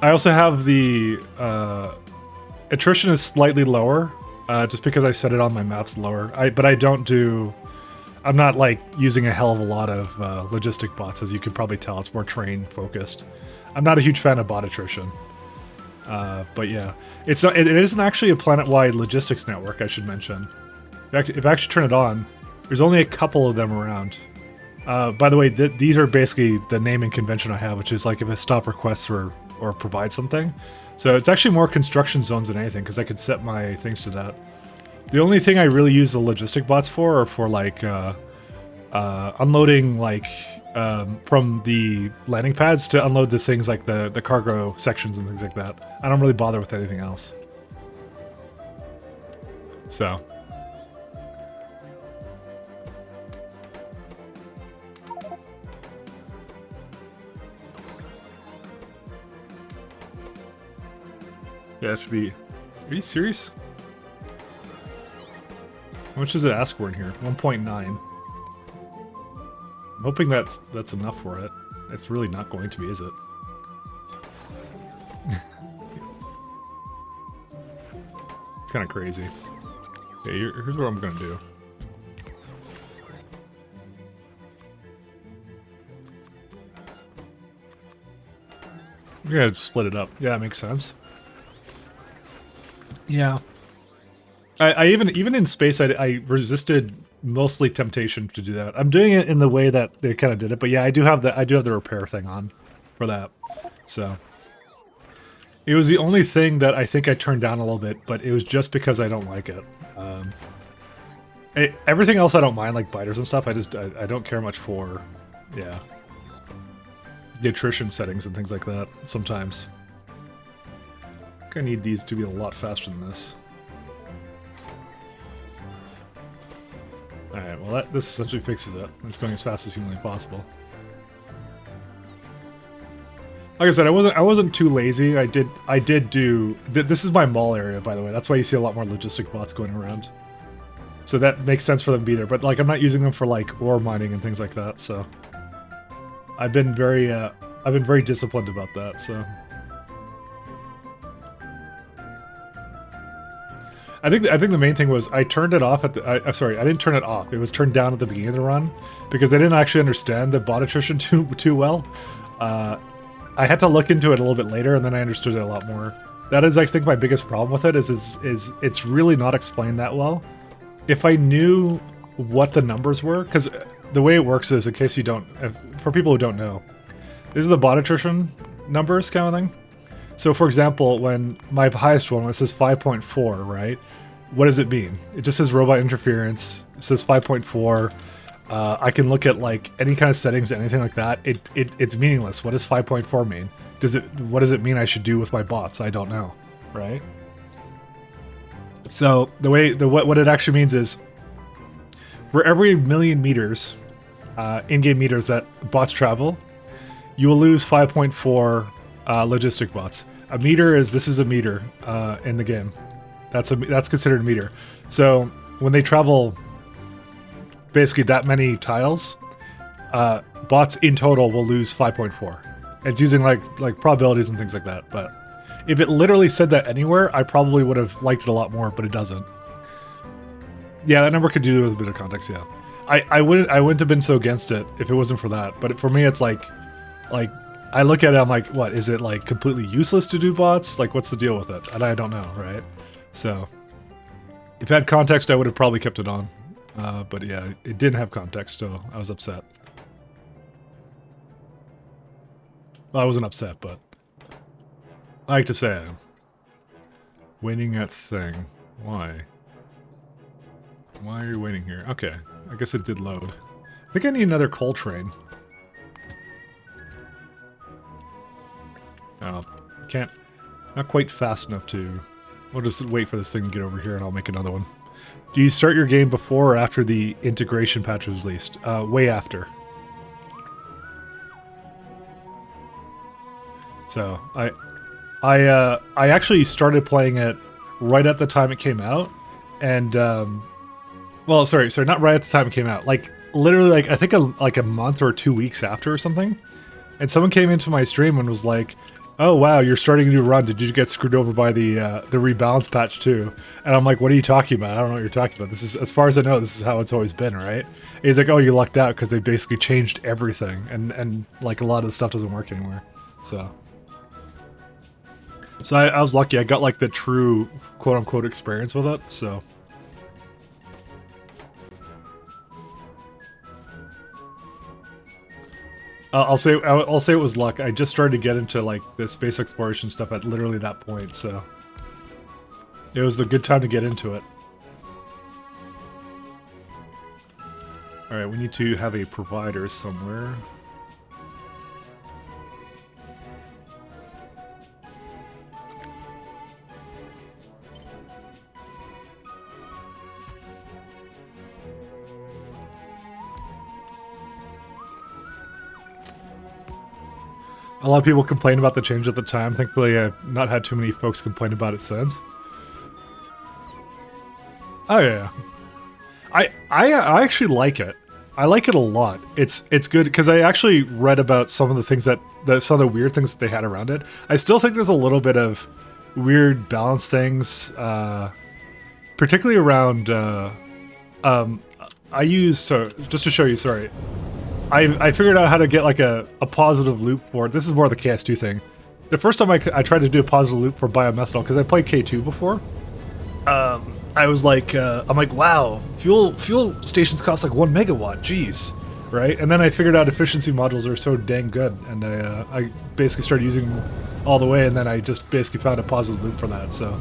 Speaker 3: I also have the... attrition is slightly lower, just because I set it on my maps lower. But I don't do... I'm not, like, using a hell of a lot of logistic bots, as you can probably tell. It's more train-focused. I'm not a huge fan of bot attrition. But yeah. It isn't actually a planet-wide logistics network, I should mention. If I actually turn it on, there's only a couple of them around. By the way, these are basically the naming convention I have, which is like if I stop requests or provide something. So it's actually more construction zones than anything, because I could set my things to that. The only thing I really use the logistic bots for are for like unloading like from the landing pads to unload the things like the cargo sections and things like that. I don't really bother with anything else. So. Yeah, it should be... Are you serious? How much does it ask for in here? 1.9. I'm hoping that's enough for it. It's really not going to be, is it? It's kind of crazy. Okay, here's what I'm going to do. I'm going to split it up. Yeah, that makes sense. Yeah. I even in space, I resisted mostly temptation to do that. I'm doing it in the way that they kind of did it, but yeah, I do have the repair thing on for that. So it was the only thing that I think I turned down a little bit, but it was just because I don't like it. Everything else I don't mind, like biters and stuff. I don't care much for, yeah, the attrition settings and things like that. Sometimes I think I need these to be a lot faster than this. Alright, well this essentially fixes it. It's going as fast as humanly possible. Like I said, I wasn't too lazy. I did do... This is my mall area, by the way. That's why you see a lot more logistic bots going around. So that makes sense for them to be there. But like, I'm not using them for like ore mining and things like that, so... I've been very disciplined about that, so... I think the main thing was I turned it off at the... sorry, I didn't turn it off. It was turned down at the beginning of the run because I didn't actually understand the bot attrition too well. I had to look into it a little bit later, and then I understood it a lot more. That is, I think, my biggest problem with it is it's really not explained that well. If I knew what the numbers were, because the way it works is, in case you don't... for people who don't know, these are the bot attrition numbers kind of thing. So, for example, when my highest one, it says 5.4, right? What does it mean? It just says robot interference. It says 5.4. I can look at like any kind of settings, anything like that. It's meaningless. What does 5.4 mean? What does it mean I should do with my bots? I don't know, right? So what it actually means is for every million meters, in-game meters that bots travel, you will lose 5.4 logistic bots. A meter is this is a meter in the game. That's considered a meter. So when they travel basically that many tiles, bots in total will lose 5.4. It's using like probabilities and things like that. But if it literally said that anywhere, I probably would have liked it a lot more, but it doesn't. Yeah, that number could do with a bit of context. Yeah, I wouldn't have been so against it if it wasn't for that. But for me, it's like I look at it, I'm like, what is it like completely useless to do bots? Like, what's the deal with it? And I don't know, right? So if it had context, I would have probably kept it on. But yeah, it didn't have context, so I was upset. Well, I wasn't upset, but I like to say I am. Waiting at thing. Why? Why are you waiting here? Okay, I guess it did load. I think I need another coal train. Oh, can't. Not quite fast enough to... We'll just wait for this thing to get over here and I'll make another one. Do you start your game before or after the integration patch was released? Way after. So, I actually started playing it right at the time it came out. And, well, sorry, not right at the time it came out. Like, literally, like, I think like a month or 2 weeks after or something. And someone came into my stream and was like, oh wow, you're starting a new run. Did you get screwed over by the rebalance patch too? And I'm like, what are you talking about? I don't know what you're talking about. This is, as far as I know, this is how it's always been, right? And he's like, oh, you lucked out because they basically changed everything, and like a lot of the stuff doesn't work anymore. So I was lucky. I got like the true quote unquote experience with it. So. I'll say it was luck. I just started to get into like the space exploration stuff at literally that point, so it was the good time to get into it. All right, we need to have a provider somewhere. A lot of people complained about the change at the time. Thankfully, I've not had too many folks complain about it since. Oh yeah, I actually like it. I like it a lot. It's good because I actually read about some of the things that some of the weird things that they had around it. I still think there's a little bit of weird balance things, particularly around. I use just to show you. Sorry. I figured out how to get like a positive loop for it. This is more of the KS2 thing. The first time I tried to do a positive loop for biomethanol, because I played K2 before, I was like, I'm like, wow, fuel stations cost like 1 megawatt, jeez, right? And then I figured out efficiency modules are so dang good, and I basically started using them all the way, and then I just basically found a positive loop for that, so...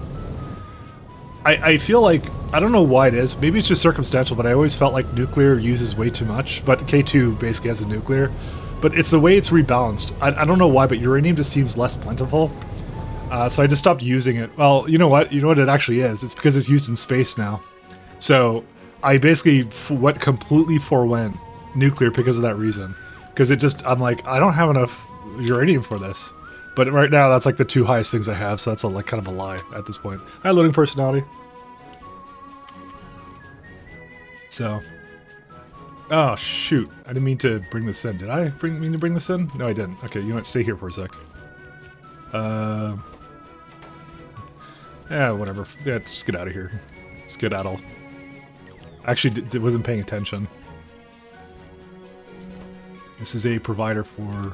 Speaker 3: I feel like, I don't know why it is, maybe it's just circumstantial, but I always felt like nuclear uses way too much, but K2 basically has a nuclear, but it's the way it's rebalanced. I don't know why, but uranium just seems less plentiful, so I just stopped using it. Well, you know what it actually is? It's because it's used in space now. So I basically completely forwent nuclear because of that reason, because it just, I'm like, I don't have enough uranium for this. But right now, that's like the 2 highest things I have, so that's like kind of a lie at this point. Hi, loading personality. So, oh shoot! I didn't mean to bring this in. Did I mean to bring this in? No, I didn't. Okay, you know what? Stay here for a sec. Yeah, whatever. Yeah, just get out of here. Skedaddle. Actually, wasn't paying attention. This is a provider for...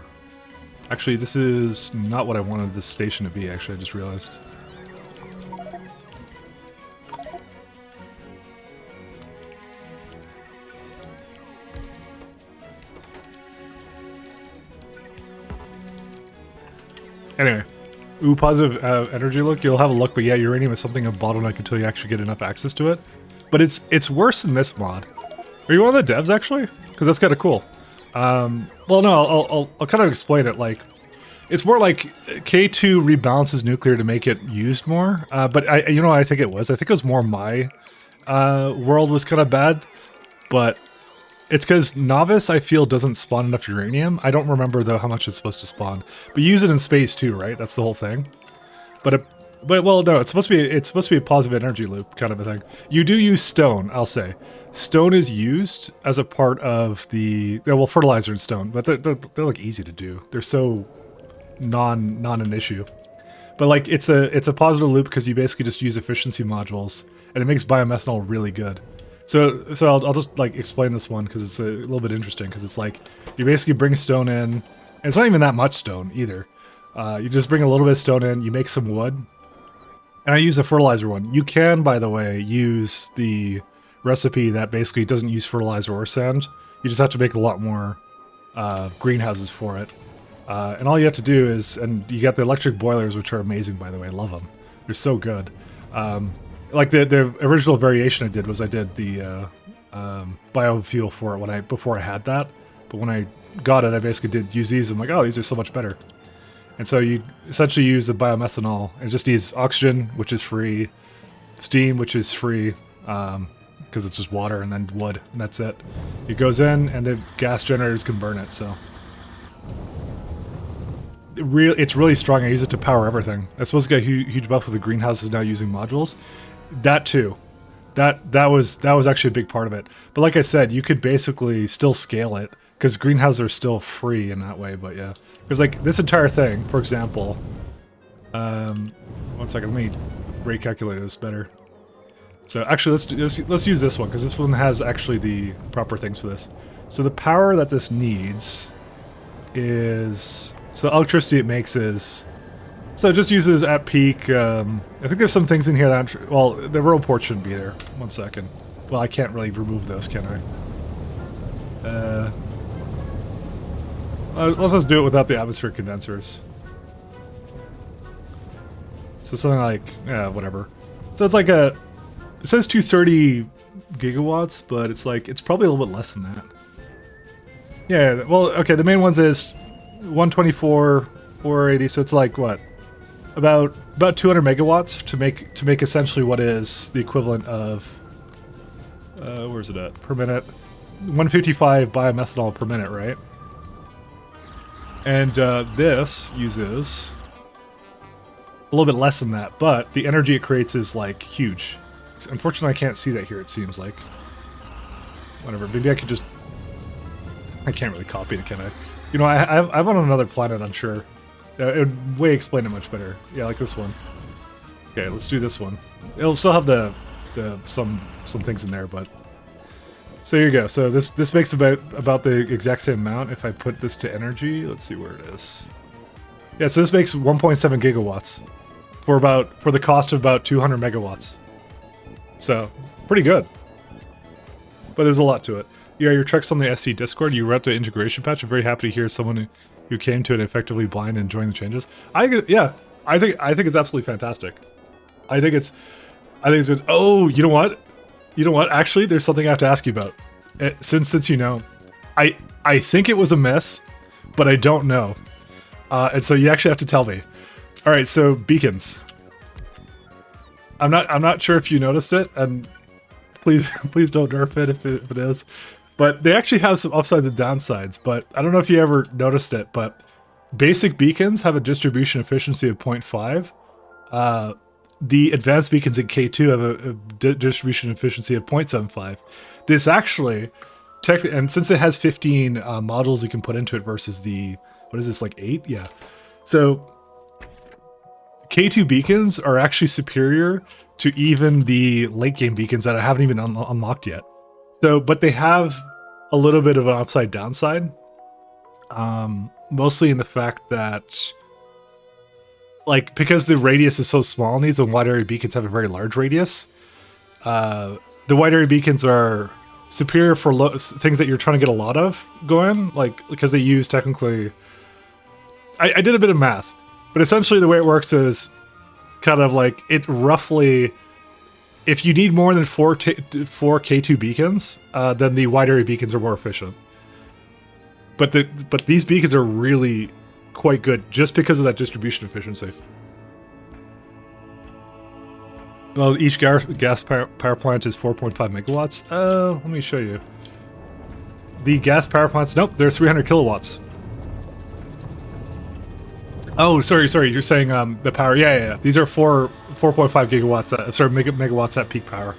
Speaker 3: Actually, this is not what I wanted this station to be, actually, I just realized. Anyway. Ooh, positive energy look. You'll have a look, but yeah, uranium is something of bottleneck until you actually get enough access to it. But it's worse than this mod. Are you one of the devs, actually? Because that's kind of cool. Well, no, I'll kind of explain it. Like, it's more like K2 rebalances nuclear to make it used more. But you know what I think it was? I think it was more my world was kind of bad. but it's because Novice, I feel, doesn't spawn enough uranium. I don't remember, though, how much it's supposed to spawn. But you use it in space, too, right? That's the whole thing. Well, no, it's supposed to be a positive energy loop kind of a thing. You do use stone, I'll say. Stone is used as a part of the fertilizer and stone, but they're like easy to do. They're so non an issue. But like it's a positive loop because you basically just use efficiency modules, and it makes biomethanol really good. So I'll just like explain this one because it's a little bit interesting, because it's like you basically bring stone in, and it's not even that much stone either. You just bring a little bit of stone in, you make some wood. And I use a fertilizer one. You can, by the way, use the recipe that basically doesn't use fertilizer or sand. You just have to make a lot more greenhouses for it. And all you have to do is, and you got the electric boilers, which are amazing, by the way. I love them. They're so good. Like the original variation I did was I did the biofuel for it before I had that. But when I got it, I basically did use these. I'm like, oh, these are so much better. And so you essentially use the biomethanol. It just needs oxygen, which is free, steam, which is free, because it's just water, and then wood, and that's it. It goes in, and the gas generators can burn it, so... It's really strong. I use it to power everything. I supposed to get a huge buff with the greenhouses now using modules. That too. That was actually a big part of it. But like I said, you could basically still scale it, because greenhouses are still free in that way, but yeah. There's like this entire thing, for example. 1 second, let me recalculate this better. So actually, let's use this one, because this one has actually the proper things for this. So the power that this needs is... So the electricity it makes is... So it just uses at peak... I think there's some things in here that... Well, the row port shouldn't be there. 1 second. Well, I can't really remove those, can I? Let's just do it without the atmospheric condensers. So something like, yeah, whatever. So it's like a, it says 230 gigawatts, but it's like, it's probably a little bit less than that. Yeah, well, okay, the main ones is 124, 480, so it's like, what? About 200 megawatts to make essentially what is the equivalent of, where's it at? Per minute. 155 biomethanol per minute, right? And this uses a little bit less than that, but the energy it creates is like huge. Unfortunately, I can't see that here, it seems like. Whatever, maybe I could just... I can't really copy it, can I? You know, I'm on another planet, I'm sure. It would way explain it much better. Yeah, like this one. Okay, let's do this one. It'll still have some things in there, but... So here you go. So this makes about the exact same amount. If I put this to energy, let's see where it is. Yeah, so this makes 1.7 gigawatts for the cost of about 200 megawatts. So pretty good. But there's a lot to it. Yeah, your Trex on the SC Discord. You were at the integration patch. I'm very happy to hear someone who came to it effectively blind and enjoying the changes. I think it's absolutely fantastic. I think it's good. Oh, you know what? You know what? Actually, there's something I have to ask you about. Since you know, I think it was a miss, but I don't know. And so you actually have to tell me. All right, so beacons. I'm not sure if you noticed it, and please don't nerf it if it is. But they actually have some upsides and downsides. But I don't know if you ever noticed it, but basic beacons have a distribution efficiency of 0.5. The advanced beacons in K2 have a distribution efficiency of 0.75. This actually, and since it has 15 modules you can put into it versus the, what is this, like 8? Yeah. So K2 beacons are actually superior to even the late game beacons that I haven't even unlocked yet. So, but they have a little bit of an upside downside, mostly in the fact that, like, because the radius is so small on these, and wide area beacons have a very large radius, the wide area beacons are superior for things that you're trying to get a lot of going, like, because they use technically... I did a bit of math, but essentially the way it works is kind of like, it roughly... If you need more than 4 K2 beacons, then the wide area beacons are more efficient. But these beacons are really quite good just because of that distribution efficiency. Well, each gas power plant is 4.5 megawatts. Let me show you. The gas power plants, nope, they're 300 kilowatts. Oh, sorry. You're saying the power. Yeah. These are 4.5 gigawatts. Megawatts at peak power.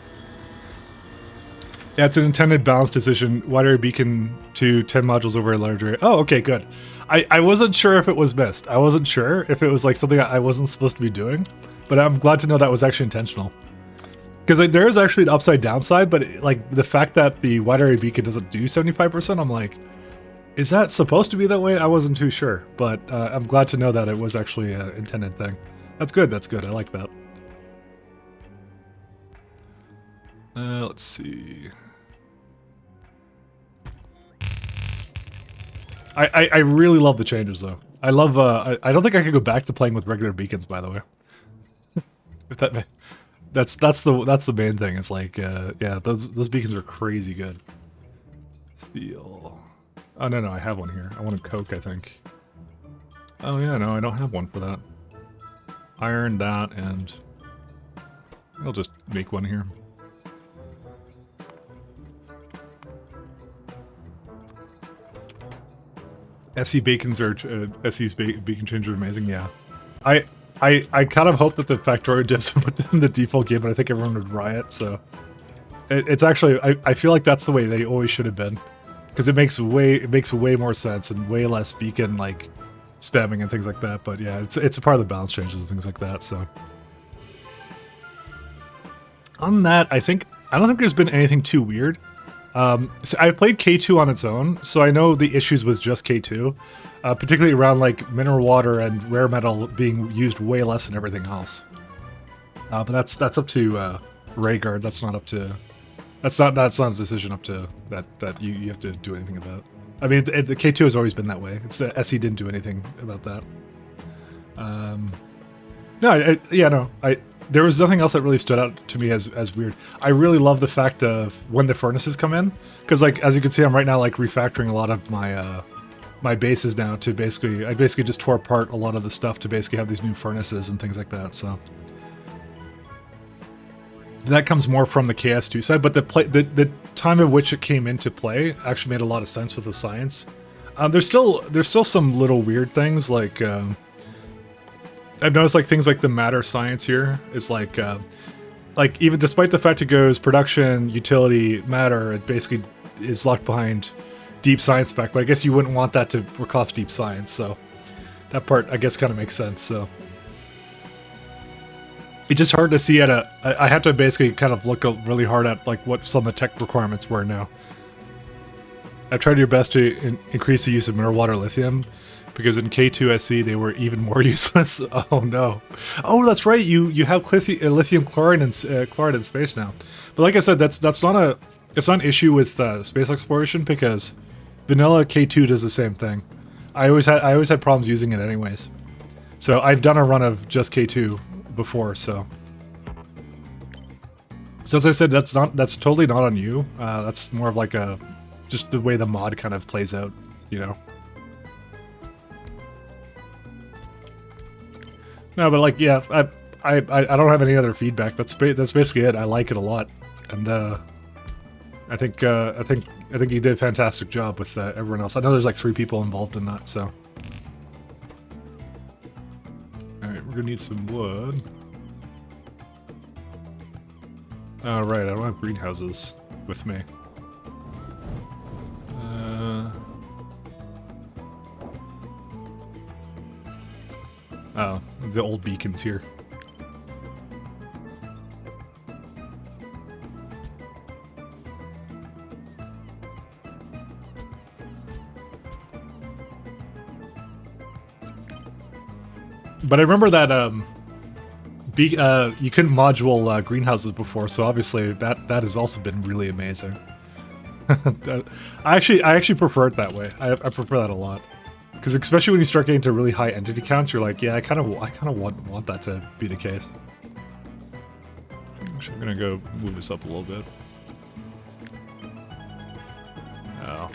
Speaker 3: Yeah, it's an intended balance decision. Wide area beacon to 10 modules over a large area. Oh, okay, good. I wasn't sure if it was missed. I wasn't sure if it was like something I wasn't supposed to be doing, but I'm glad to know that was actually intentional. Because like, there is actually an upside downside, but like the fact that the wide area beacon doesn't do 75%, I'm like, is that supposed to be that way? I wasn't too sure, but I'm glad to know that it was actually an intended thing. That's good. I like that. Let's see. I really love the changes though. I love. I don't think I could go back to playing with regular beacons. By the way, if that's the main thing. It's like yeah, those beacons are crazy good. Steel. Oh no, I have one here. I want a coke, I think. Oh yeah, no, I don't have one for that. Iron that, and I'll just make one here. SE beacons are SE's beacon changer amazing. Yeah, I kind of hope that the Factorio devs put them in the default game, but I think everyone would riot. So it's actually I feel like that's the way they always should have been, because it makes way more sense and way less beacon like spamming and things like that. But yeah, it's a part of the balance changes and things like that. So on that, I don't think there's been anything too weird. So I played K2 on its own, so I know the issues with just K2, particularly around like mineral water and rare metal being used way less than everything else. But that's up to Rhaegar. That's not a decision up to that you have to do anything about. I mean, the K2 has always been that way. It's SE didn't do anything about that. There was nothing else that really stood out to me as weird. I really love the fact of when the furnaces come in, because like as you can see, I'm right now like refactoring a lot of my my bases now to I basically just tore apart a lot of the stuff to basically have these new furnaces and things like that. So that comes more from the KS2 side, but the time at which it came into play actually made a lot of sense with the science. There's still some little weird things like. I've noticed like things like the matter science here is like even despite the fact it goes production, utility, matter, it basically is locked behind deep science spec, but I guess you wouldn't want that to work off deep science, so that part I guess kind of makes sense. So it's just hard to see I have to basically kind of look really hard at like what some of the tech requirements were now. I tried your best to increase the use of mineral water lithium, because in K2 SE they were even more useless. Oh no! Oh, that's right. You have lithium chloride in space now. But like I said, it's not an issue with space exploration, because vanilla K2 does the same thing. I always had problems using it anyways. So I've done a run of just K2 before. So as I said, that's totally not on you. That's more of like just the way the mod kind of plays out, you know. No, but like, yeah, I don't have any other feedback. That's basically it. I like it a lot, and I think you did a fantastic job with everyone else. I know there's like 3 people involved in that, so. All right, we're gonna need some wood. Oh right, I don't have greenhouses with me. Oh, the old beacons here. But I remember that you couldn't module greenhouses before, so obviously that has also been really amazing. I actually prefer it that way. I prefer that a lot. Because especially when you start getting to really high entity counts, you're like, yeah, I kind of want that to be the case. Actually, I'm gonna go move this up a little bit. Oh.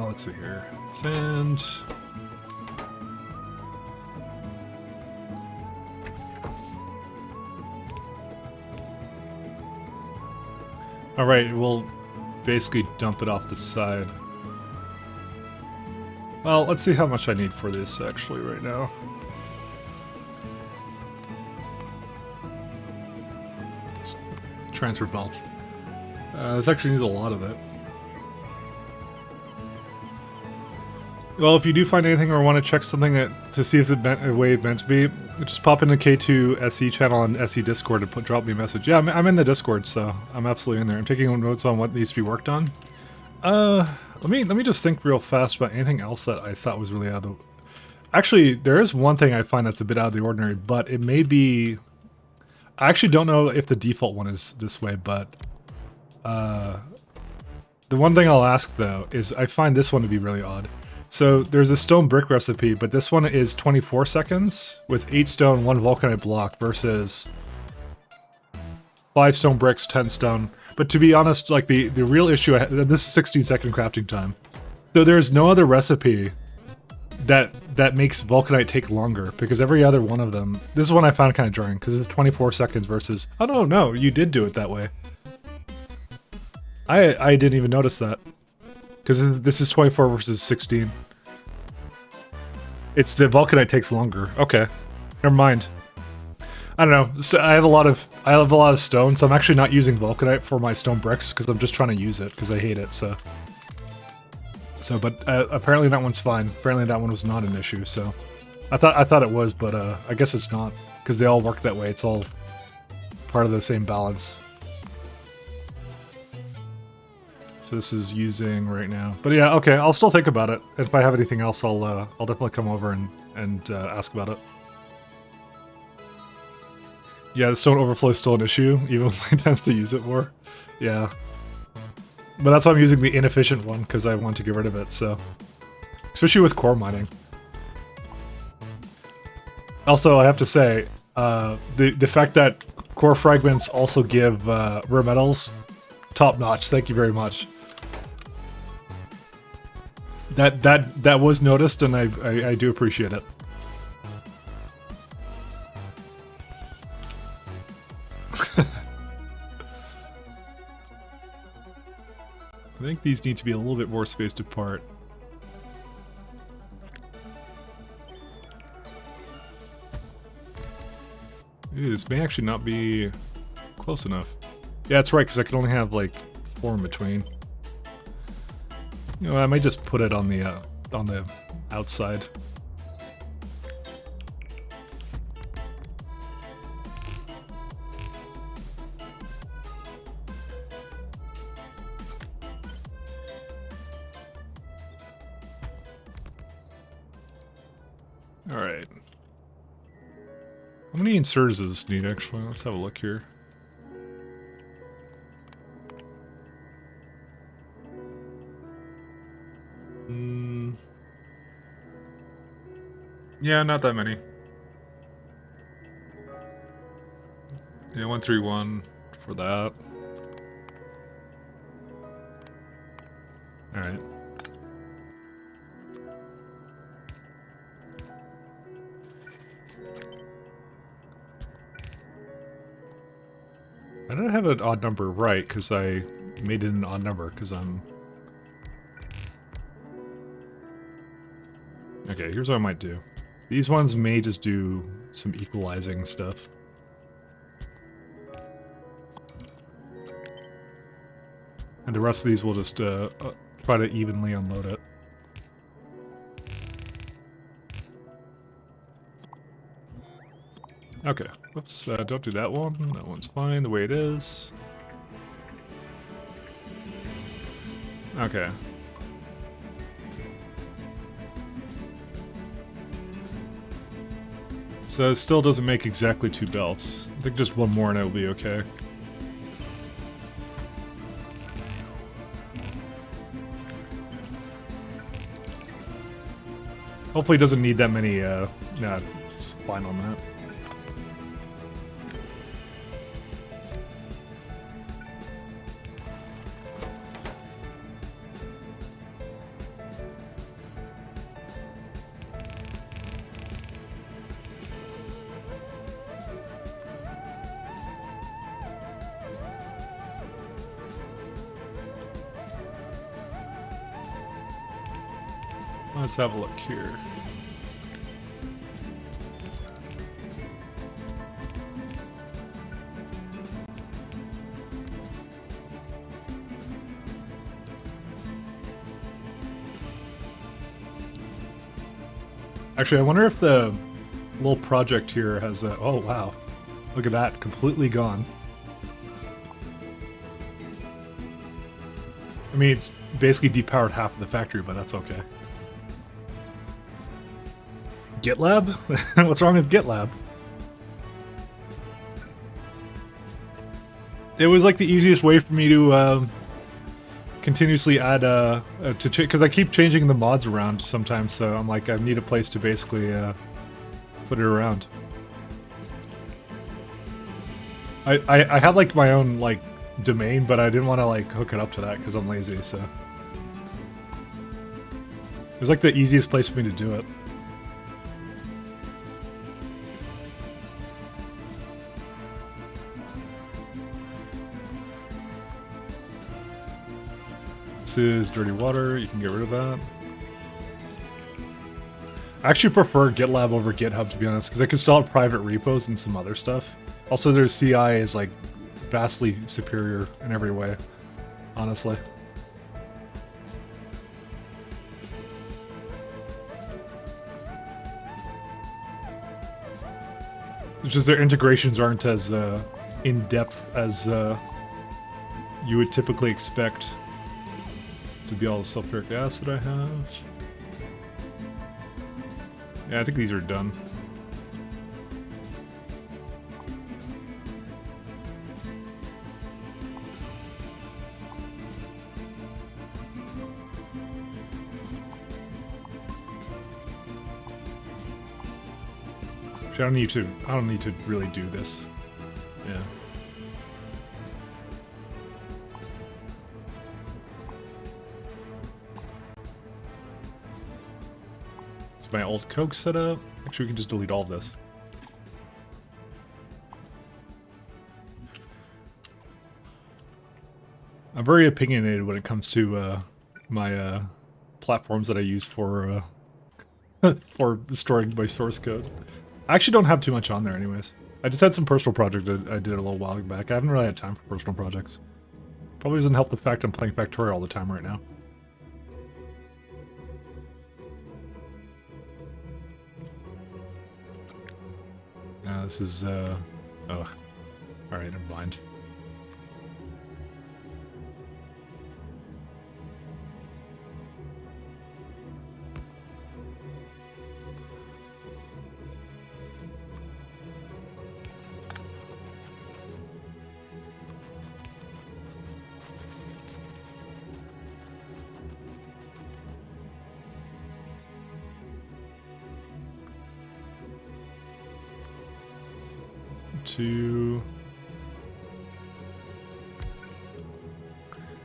Speaker 3: Let's see here. Sand. Alright, we'll basically dump it off the side. Well, let's see how much I need for this actually right now. Transfer belts. This actually needs a lot of it. Well, if you do find anything or want to check something to see if it's the way it's meant to be, just pop in the K2 SE channel on SE Discord and drop me a message. Yeah, I'm in the Discord, so I'm absolutely in there. I'm taking notes on what needs to be worked on. Let me just think real fast about anything else that I thought was really out of the... Actually, there is one thing I find that's a bit out of the ordinary, but it may be... I actually don't know if the default one is this way, but... The one thing I'll ask, though, is I find this one to be really odd. So there's a stone brick recipe, but this one is 24 seconds with 8 stone, 1 vulcanite block versus 5 stone bricks, 10 stone. But to be honest, like the real issue, this is 16-second crafting time. So there's no other recipe that makes vulcanite take longer, because every other one of them... This is one I found kind of jarring, because it's 24 seconds versus... Oh, no, you did do it that way. I didn't even notice that. Because this is 24 versus 16. It's the vulcanite takes longer. Okay, never mind. I don't know. So I have a lot of stone, so I'm actually not using vulcanite for my stone bricks because I'm just trying to use it because I hate it. But apparently that one's fine. Apparently that one was not an issue. So I thought it was, but I guess it's not because they all work that way. It's all part of the same balance. So this is using right now. But yeah, okay, I'll still think about it. If I have anything else, I'll definitely come over and ask about it. Yeah, the stone overflow is still an issue, even when I tends to use it more. Yeah. But that's why I'm using the inefficient one, because I want to get rid of it, so... Especially with core mining. Also, I have to say, the fact that core fragments also give rare metals, top notch. Thank you very much. That was noticed, and I do appreciate it. I think these need to be a little bit more spaced apart. Ooh, this may actually not be close enough. Yeah, that's right, because I can only have, like, 4 in between. You know, I might just put it on the outside. Alright. How many inserters does this need, actually? Let's have a look here. Yeah, not that many. Yeah, 131 for that. Alright. I don't have an odd number right, because I made it an odd number, because I'm... Okay, here's what I might do. These ones may just do some equalizing stuff. And the rest of these will just try to evenly unload it. Okay, whoops, don't do that one. That one's fine the way it is. Okay. So it still doesn't make exactly 2 belts. I think just one more and it'll be okay. Hopefully it doesn't need that many, nah, it's fine on that. Let's have a look here. Actually, I wonder if the little project here has a... Oh, wow. Look at that. Completely gone. I mean, it's basically depowered half of the factory, but that's okay. GitLab? What's wrong with GitLab? It was like the easiest way for me to continuously add because I keep changing the mods around sometimes, so I'm like, I need a place to basically put it around. I had like my own like domain, but I didn't want to like hook it up to that because I'm lazy, so it was like the easiest place for me to do it. This is dirty water, you can get rid of that. I actually prefer GitLab over GitHub, to be honest, because I can still have private repos and some other stuff. Also, their CI is like vastly superior in every way, honestly. It's just their integrations aren't as in-depth as you would typically expect. To be all the sulfuric acid I have. Yeah, I think these are done. Actually, I don't need to really do this. Yeah. Is my old Coke set up? Actually, we can just delete all of this. I'm very opinionated when it comes to my platforms that I use for for storing my source code. I actually don't have too much on there anyways. I just had some personal project that I did a little while back. I haven't really had time for personal projects. Probably doesn't help the fact I'm playing Factorio all the time right now. This is, oh. Alright, never mind.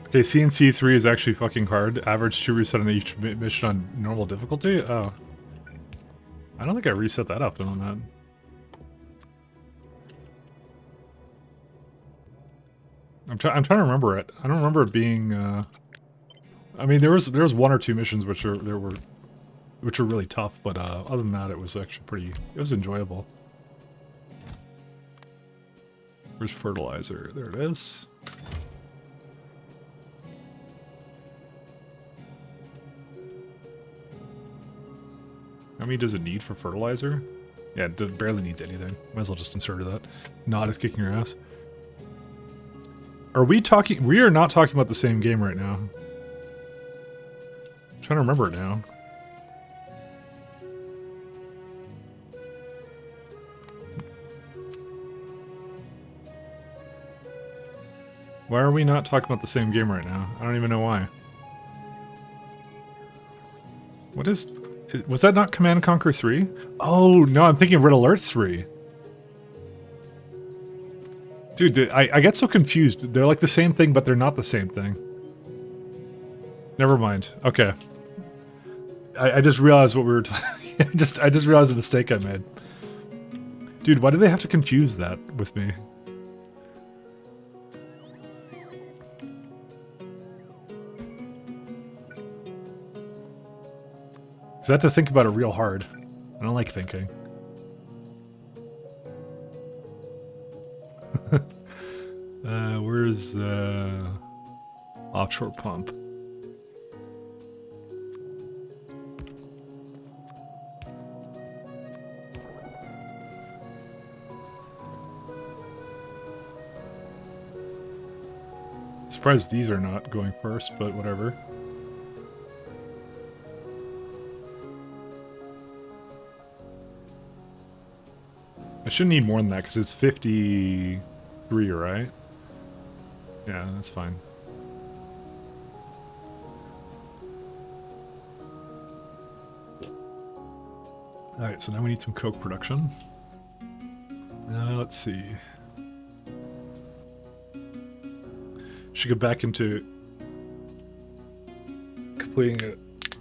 Speaker 3: Okay, CNC 3 is actually fucking hard. Average 2 reset on each mission on normal difficulty? Oh. I don't think I reset that up on that. I'm trying to remember it. I don't remember it being I mean there was 1 or 2 missions which are really tough, but other than that it was actually it was enjoyable. Where's fertilizer? There it is. How many does it need for fertilizer? Yeah, it barely needs anything. Might as well just insert that. Not is kicking your ass. Are we talking? We are not talking about the same game right now. I'm trying to remember it now. Why are we not talking about the same game right now? I don't even know why. What is... Was that not Command & Conquer 3? Oh, no, I'm thinking Red Alert 3. Dude, I get so confused. They're like the same thing, but they're not the same thing. Never mind. Okay. I just realized what we were talking... I just realized the mistake I made. Dude, why do they have to confuse that with me? Because I have to think about it real hard. I don't like thinking. Where's the offshore pump? Surprised these are not going first, but whatever. I should need more than that because it's 53, right? Yeah, that's fine. Alright, so now we need some coke production. Let's see. Should go back into completing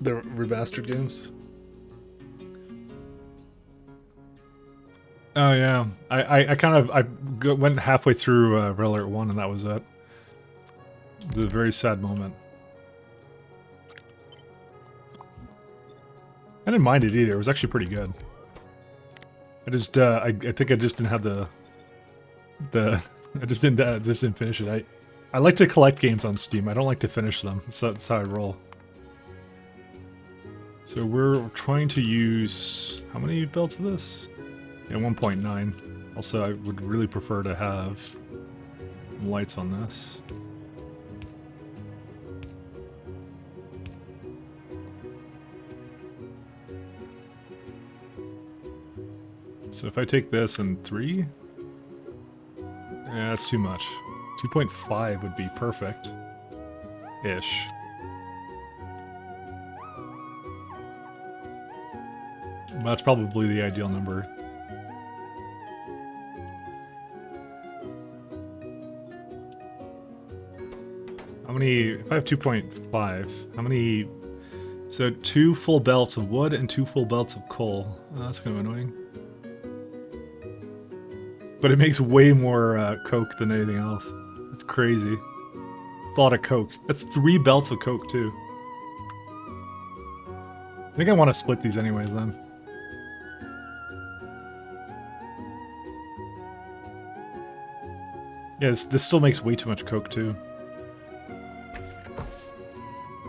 Speaker 3: the remastered games. Oh yeah, I kind of went halfway through Red Alert 1 and that was it. The very sad moment. I didn't mind it either. It was actually pretty good. I just I think I just didn't have the I just didn't finish it. I like to collect games on Steam. I don't like to finish them. That's how I roll. So we're trying to use how many belts of this? Yeah, 1.9. Also, I would really prefer to have lights on this. So if I take this and 3, yeah, that's too much. 2.5 would be perfect-ish. That's probably the ideal number. How many, if I have 2.5, how many, so 2 full belts of wood and 2 full belts of coal. Oh, that's kind of annoying. But it makes way more coke than anything else. It's crazy. It's a lot of coke. That's 3 belts of coke too. I think I want to split these anyways then. Yeah, this still makes way too much coke too.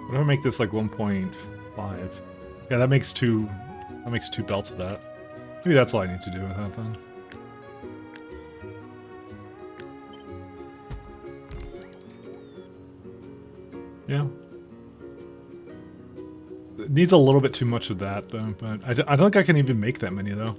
Speaker 3: What if I make this like 1.5? Yeah, that makes 2 belts of that. Maybe that's all I need to do with that then. Yeah. It needs a little bit too much of that though, but I don't think I can even make that many though.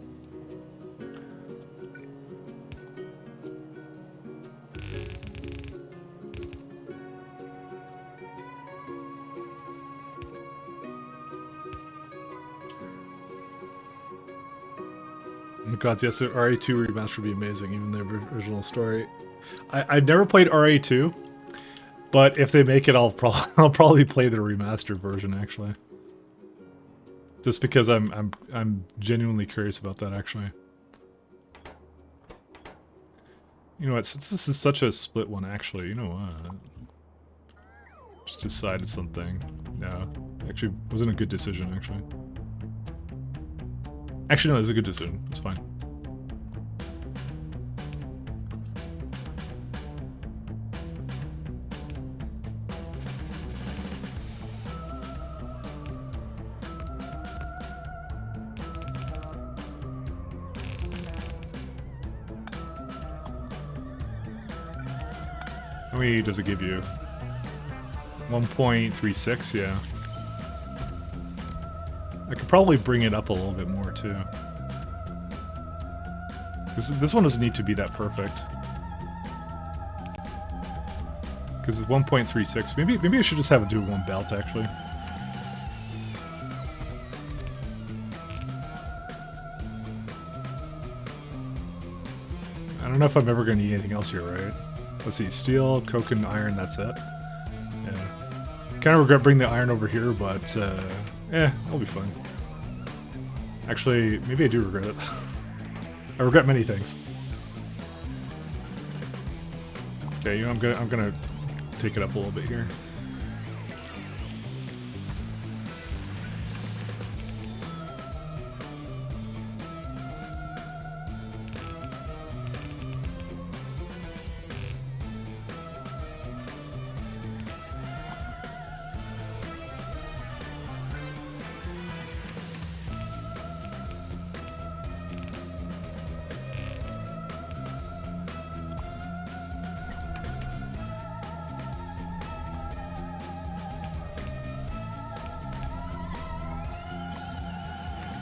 Speaker 3: Oh god, yes, RA2 remaster would be amazing, even the original story. I've never played RA2, but if they make it, I'll probably play the remastered version actually. Just because I'm genuinely curious about that actually. You know what? Since this is such a split one, actually, you know what? Just decided something. No, actually, wasn't a good decision actually. Actually, no, it was a good decision. It's fine. How many does it give you? 1.36, yeah. I could probably bring it up a little bit more too. This one doesn't need to be that perfect. Because it's 1.36. Maybe I should just have it do 1 belt actually. I don't know if I'm ever going to need anything else here, right? Let's see, steel, coke, and iron, that's it. Yeah. Kind of regret bringing the iron over here, but, it'll be fine. Actually, maybe I do regret it. I regret many things. Okay, you know, I'm gonna take it up a little bit here.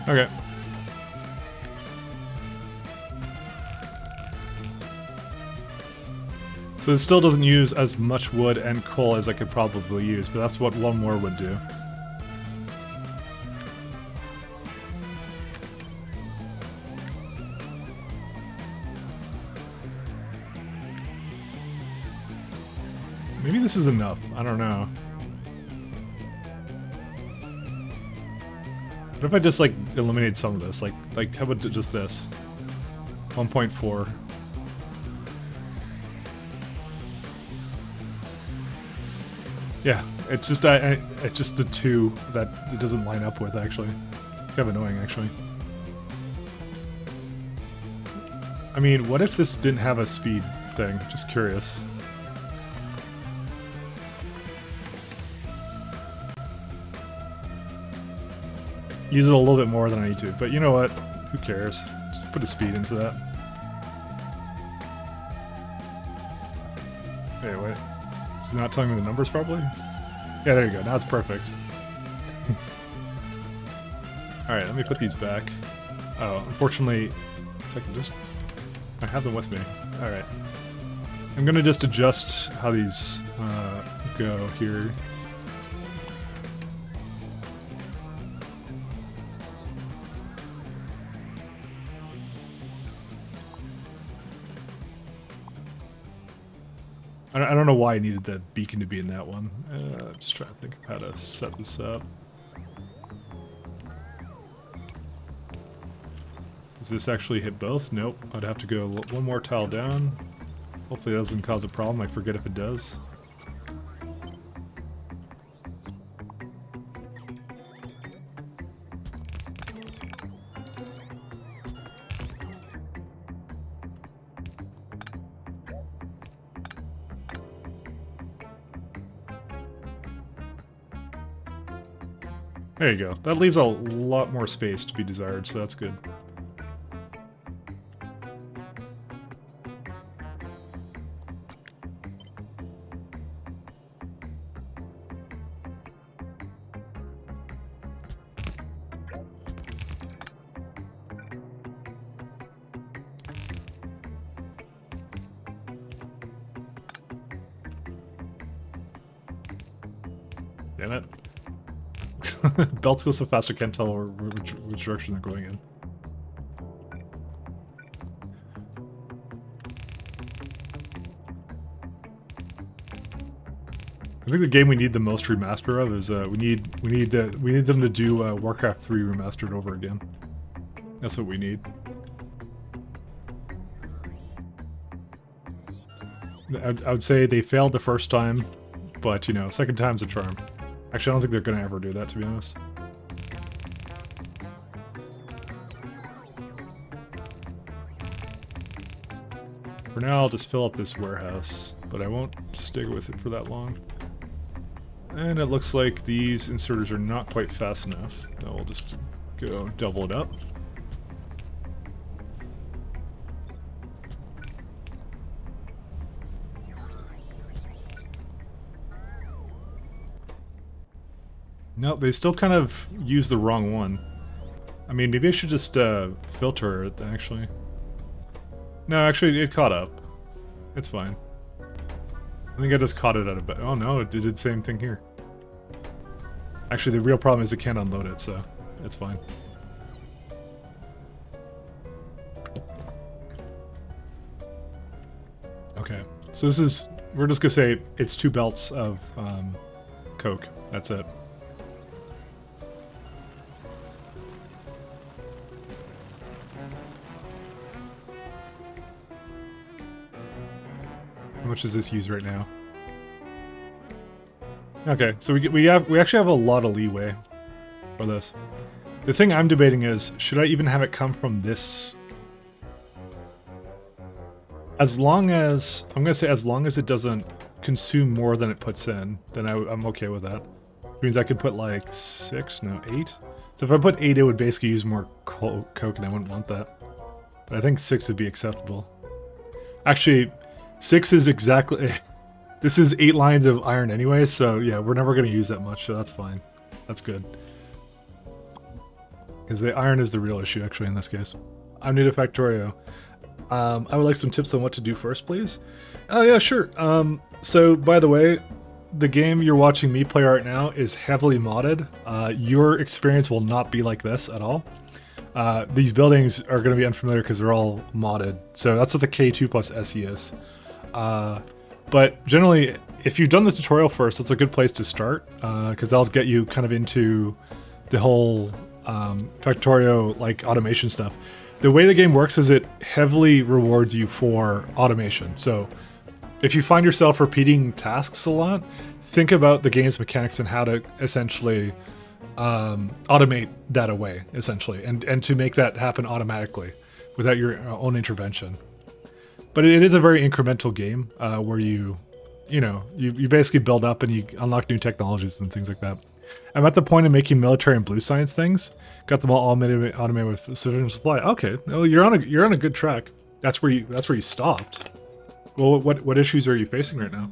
Speaker 3: Okay. So it still doesn't use as much wood and coal as I could probably use, but that's what one more would do. Maybe this is enough. I don't know. What if I just, like, eliminate some of this? Like how about just this? 1.4. Yeah, it's just it's just the two that it doesn't line up with, actually. It's kind of annoying, actually. I mean, what if this didn't have a speed thing? Just curious. Use it a little bit more than I need to, but you know what? Who cares? Just put a speed into that. Hey, wait. Is it not telling me the numbers properly? Yeah, there you go. Now it's perfect. Alright, let me put these back. Oh, unfortunately, I have them with me. Alright. I'm gonna just adjust how these go here. I don't know why I needed that beacon to be in that one. Just trying to think of how to set this up. Does this actually hit both? Nope. I'd have to go one more tile down. Hopefully that doesn't cause a problem. I forget if it does. There you go. That leaves a lot more space to be desired, so that's good. Damn it. Belts go so fast I can't tell which direction they're going in. I think the game we need the most remaster of is we need them to do Warcraft 3 remastered over again. That's what we need. I would say they failed the first time, but you know, second time's a charm. Actually, I don't think they're gonna ever do that, to be honest. For now, I'll just fill up this warehouse, but I won't stick with it for that long. And it looks like these inserters are not quite fast enough. So we'll just go double it up. No, they still kind of use the wrong one. I mean, maybe I should just filter it, actually. No, actually, it caught up. It's fine. I think I just caught it at a bit. Oh no, it did the same thing here. Actually, the real problem is it can't unload it, so it's fine. Okay, so this is... We're just gonna say it's 2 belts of coke. That's it. How much does this use right now? Okay, so we actually have a lot of leeway for this. The thing I'm debating is, should I even have it come from this? As long as, I'm gonna say as long as it doesn't consume more than it puts in, then I'm okay with that. Which means I could put like 6, no 8. So if I put 8, it would basically use more coke and I wouldn't want that. But I think 6 would be acceptable. Actually, 6 is exactly... This is 8 lines of iron anyway, so yeah, we're never going to use that much, so that's fine. That's good. because the iron is the real issue actually in this case. I'm new to Factorio. I would like some tips on what to do first, please. Oh yeah, sure. So by the way, the game you're watching me play right now is heavily modded. Your experience will not be like this at all. These buildings are going to be unfamiliar because they're all modded. So that's what the K2 plus SE is. But generally, if you've done the tutorial first, it's a good place to start because that'll get you kind of into the whole Factorio like automation stuff. The way the game works is it heavily rewards you for automation. So if you find yourself repeating tasks a lot, think about the game's mechanics and how to essentially automate that away, essentially, and to make that happen automatically without your own intervention. But it is a very incremental game where you basically build up and you unlock new technologies and things like that. I'm at the point of making military and blue science things. Got them all automated with civilian supply. Okay, well, you're on a good track. That's where you stopped. Well, what issues are you facing right now?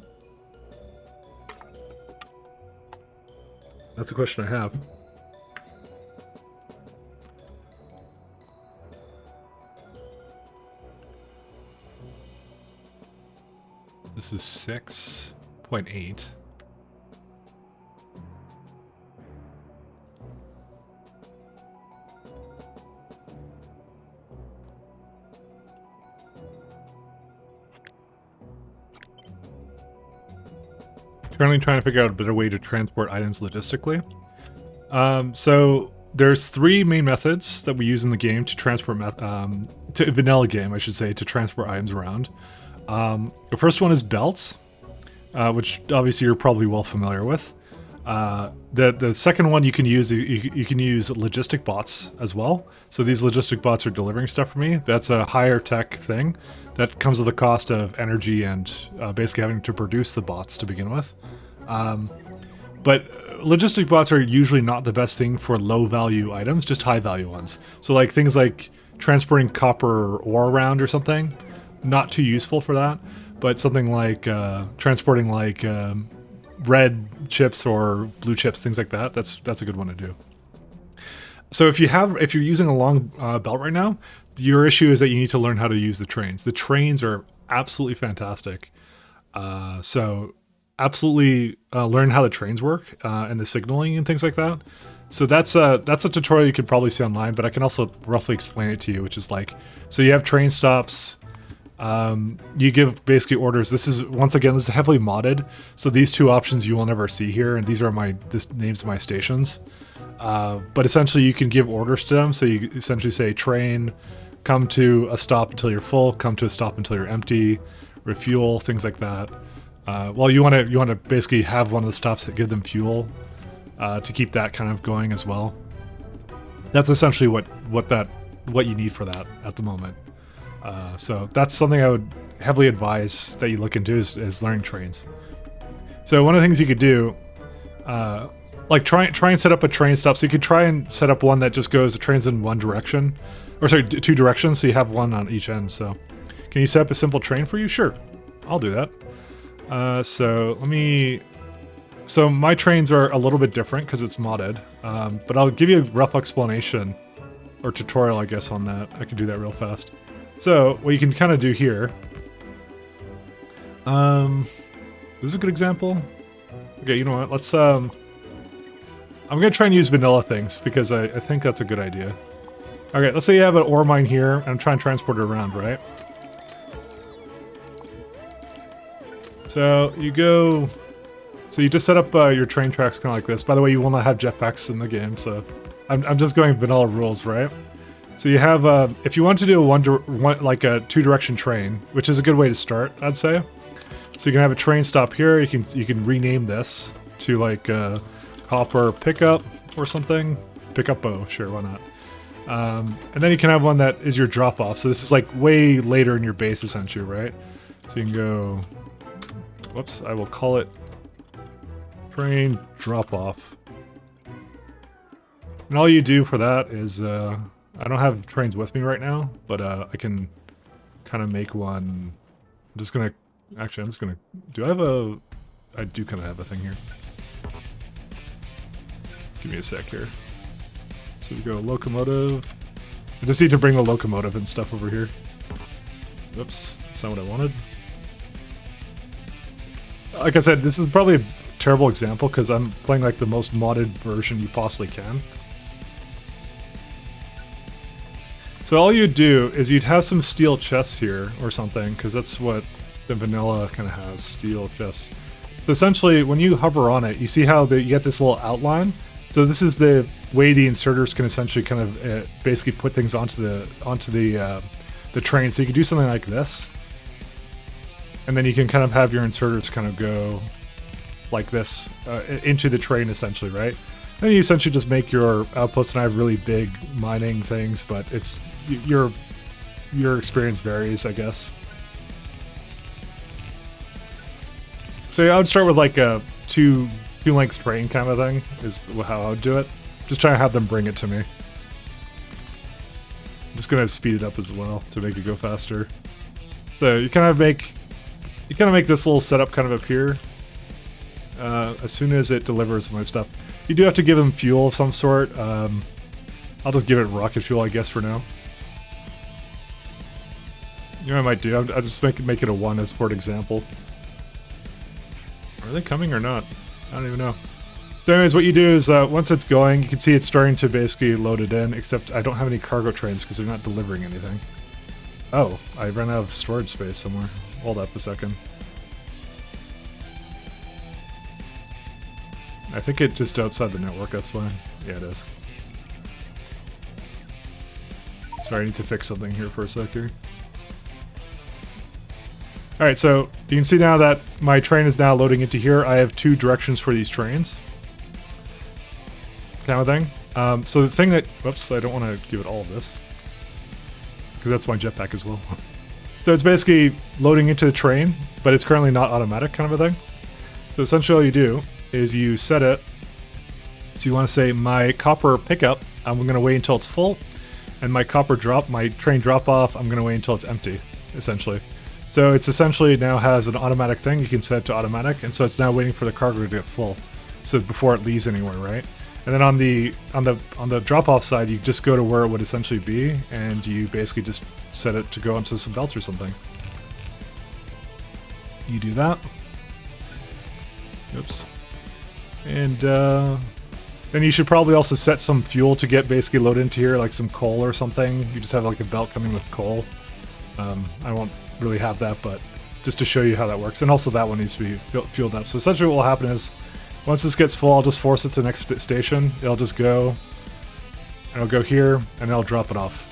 Speaker 3: That's a question I have. This is 6.8. Currently trying to figure out a better way to transport items logistically. So there's three main methods that we use in the game to transport, to vanilla game, I should say, to transport items around. The first one is belts, which obviously you're probably well familiar with. The second one you can use logistic bots as well. So these logistic bots are delivering stuff for me. That's a higher tech thing that comes with the cost of energy and basically having to produce the bots to begin with. But logistic bots are usually not the best thing for low value items, just high value ones. So like things like transporting copper ore around or something, not too useful for that. But something like transporting like red chips or blue chips, things like that, that's a good one to do. So if you're using a long belt right now, your issue is that you need to learn how to use the trains. The trains are absolutely fantastic. So absolutely learn how the trains work and the signaling and things like that. So that's a tutorial you could probably see online, but I can also roughly explain it to you, which is like, so you have train stops. You give basically orders. This is heavily modded. So these two options you will never see here, and these are names of my stations. But essentially you can give orders to them. So you essentially say train, come to a stop until you're full, come to a stop until you're empty, refuel, things like that. Well, you want to basically have one of the stops that give them fuel to keep that kind of going as well. That's essentially what you need for that at the moment. So that's something I would heavily advise that you look into is learning trains. So one of the things you could do, like try and set up a train stop. So you could try and set up one that just goes trains in one direction, or sorry, two directions. So you have one on each end. So can you set up a simple train for you? Sure, I'll do that. So my trains are a little bit different because it's modded, but I'll give you a rough explanation or tutorial, I guess, on that. I can do that real fast. So what you can kind of do here, this is a good example. Okay, you know what? Let's I'm gonna try and use vanilla things because I think that's a good idea. Okay, let's say you have an ore mine here and I'm trying to transport it around, right? So you just set up your train tracks kind of like this. By the way, you will not have jetpacks in the game, so I'm just going vanilla rules, right? So you have, if you want to do a two-direction train, which is a good way to start, I'd say. So you can have a train stop here. You can rename this to like copper pickup or something. Pickup bow, sure, why not? And then you can have one that is your drop off. So this is like way later in your base, essentially, right? So you can go. Whoops, I will call it train drop off. And all you do for that is, I don't have trains with me right now, but I can kind of make one. I'm just gonna, I do kind of have a thing here. Give me a sec here. So we go locomotive. I just need to bring the locomotive and stuff over here. Oops, that's not what I wanted. Like I said, this is probably a terrible example because I'm playing like the most modded version you possibly can. So all you'd do is you'd have some steel chests here or something, because that's what the vanilla kind of has, steel chests. So essentially, when you hover on it, you see how you get this little outline? So this is the way the inserters can essentially kind of basically put things onto the train. So you can do something like this. And then you can kind of have your inserters kind of go like this into the train essentially, right? Then you essentially just make your outposts, and I have really big mining things, but it's your experience varies, I guess. So yeah, I would start with like a two length train kind of thing is how I would do it. Just try to have them bring it to me. I'm just gonna speed it up as well to make it go faster. So you kind of make this little setup kind of appear as soon as it delivers my stuff. You do have to give them fuel of some sort. I'll just give it rocket fuel, I guess, for now. You know what I might do? I'll just make it a 1 as for an example. Are they coming or not? I don't even know. So anyways, what you do is once it's going, you can see it's starting to basically load it in, except I don't have any cargo trains because they're not delivering anything. Oh, I ran out of storage space somewhere. Hold up a second. I think it's just outside the network, that's why. Yeah, it is. Sorry, I need to fix something here for a sec here. Alright, so you can see now that my train is now loading into here. I have 2 directions for these trains. Kind of thing. So the thing that... Whoops, I don't want to give it all of this. Because that's my jetpack as well. So it's basically loading into the train, but it's currently not automatic kind of a thing. So essentially all you do is you set it, so you want to say my copper pickup, I'm going to wait until it's full, and my train drop off, I'm going to wait until it's empty, essentially. So it's essentially now has an automatic thing, you can set it to automatic, and so it's now waiting for the cargo to get full, so before it leaves anywhere, right? And then on the drop off side, you just go to where it would essentially be, and you basically just set it to go onto some belts or something. You do that. Oops. And then you should probably also set some fuel to get basically loaded into here, like some coal or something. You just have like a belt coming with coal. I won't really have that, but just to show you how that works. And also that one needs to be fueled up. So essentially what will happen is, once this gets full, I'll just force it to the next station. It'll just go, and it'll go here, and it'll drop it off.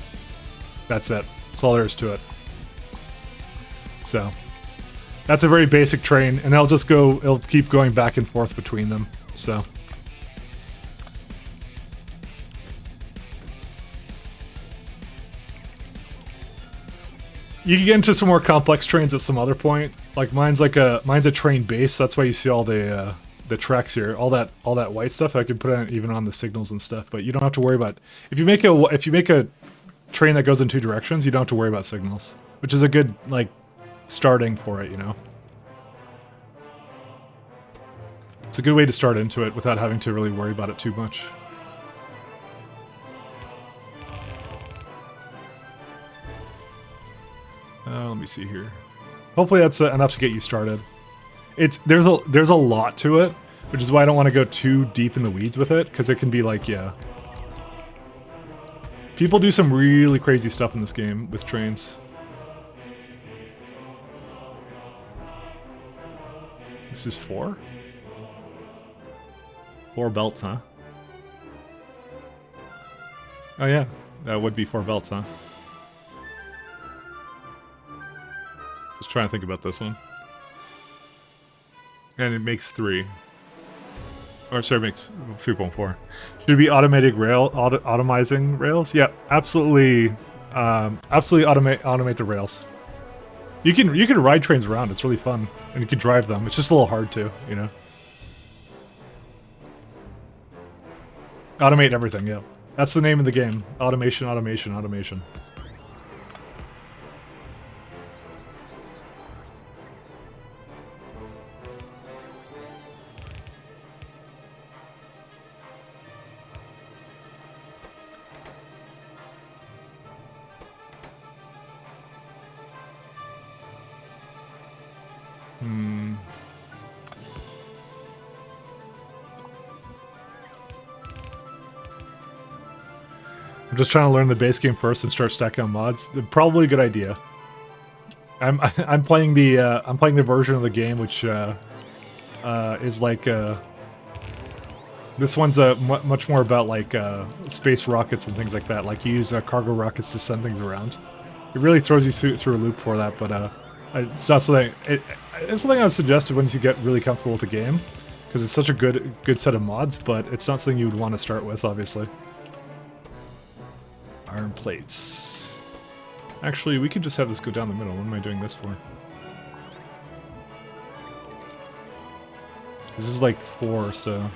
Speaker 3: That's it. That's all there is to it. So, that's a very basic train, and it'll keep going back and forth between them. So. You can get into some more complex trains at some other point. Like mine's a train base. That's why you see all the tracks here. All that white stuff I can put on even on the signals and stuff. But you don't have to worry about if you make a train that goes in 2 directions. You don't have to worry about signals, which is a good like starting for it. You know, it's a good way to start into it without having to really worry about it too much. Let me see here. Hopefully that's enough to get you started. There's a lot to it, which is why I don't want to go too deep in the weeds with it, because it can be like, yeah. People do some really crazy stuff in this game with trains. This is 4? 4 belts, huh? Oh yeah, that would be 4 belts, huh? Just trying to think about this one. And it makes 3. Or sorry, it makes 3.4. Should it be automatic automizing rails? Yeah, absolutely. Absolutely automate the rails. You can ride trains around. It's really fun, and you can drive them. It's just a little hard to, you know. Automate everything. Yeah, that's the name of the game. Automation, automation, automation. I'm just trying to learn the base game first and start stacking on mods. Probably a good idea. I'm playing the version of the game which is like this one's much more about like space rockets and things like that. Like you use cargo rockets to send things around. It really throws you through a loop for that, but it's not something. It's something I would suggest once you get really comfortable with the game, because it's such a good set of mods. But it's not something you would want to start with, obviously. Iron plates. Actually, we could just have this go down the middle. What am I doing this for? This is like 4, so...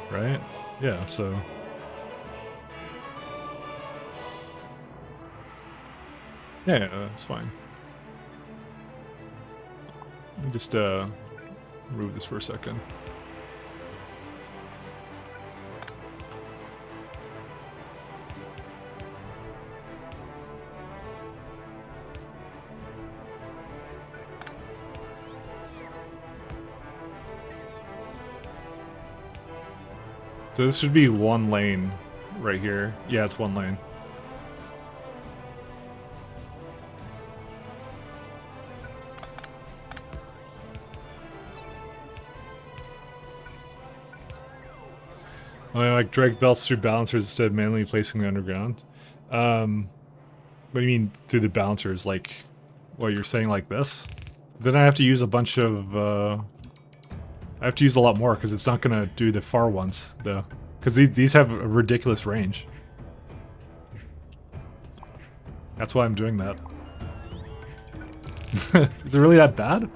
Speaker 3: Right? Yeah, so... Yeah, that's fine. Let me just remove this for a second. So this should be 1 lane right here. Yeah, it's 1 lane. I like drag belts through balancers instead of manually placing them underground. What do you mean through the balancers? Like, what you're saying like this? Then I have to use a bunch of, I have to use a lot more because it's not going to do the far ones, though. Because these have a ridiculous range. That's why I'm doing that. Is it really that bad?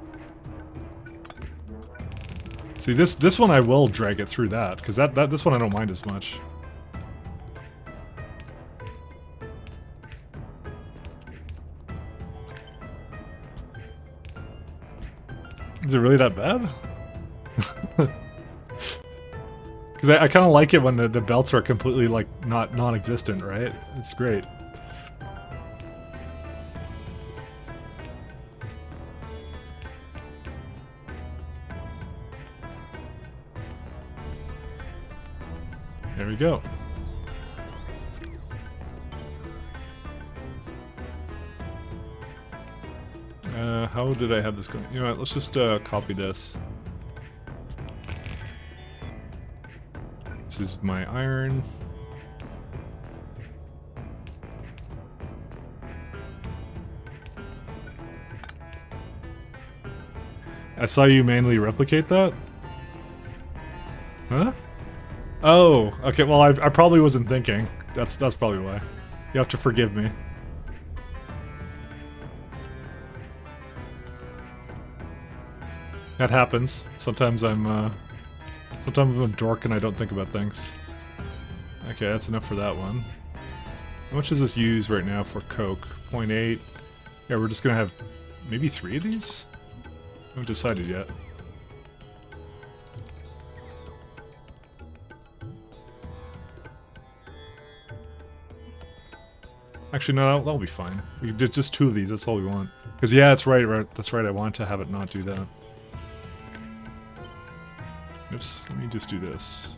Speaker 3: See, this one I will drag it through that, because this one I don't mind as much. Is it really that bad? Because I kind of like it when the belts are completely, like, non-existent, right? It's great. There we go. How did I have this going? You know what, let's just copy this. This is my iron. I saw you manually replicate that? Huh? Oh, okay, well I probably wasn't thinking. That's probably why. You have to forgive me. That happens. Sometimes I'm a dork and I don't think about things. Okay, that's enough for that one. How much does this use right now for coke? 0.8. Yeah, we're just gonna have maybe 3 of these? I haven't decided yet. Actually, no, that'll be fine. We did just 2 of these, that's all we want. Because, yeah, that's right, that's right, I want to have it not do that. Oops, let me just do this.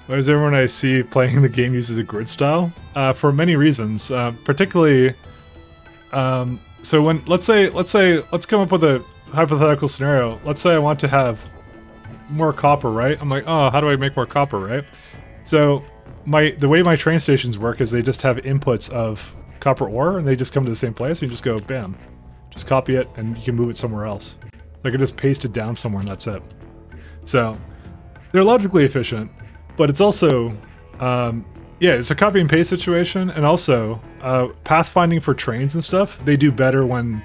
Speaker 3: Why does everyone I see playing the game uses a grid style? For many reasons, particularly... so when, let's come up with a hypothetical scenario. Let's say I want to have more copper, right? I'm like, oh, how do I make more copper, right? So, the way my train stations work is they just have inputs of copper ore, and they just come to the same place, and you just go, bam. Just copy it, and you can move it somewhere else. So I can just paste it down somewhere, and that's it. So, they're logically efficient, but it's also, yeah, it's a copy and paste situation, and also, pathfinding for trains and stuff, they do better when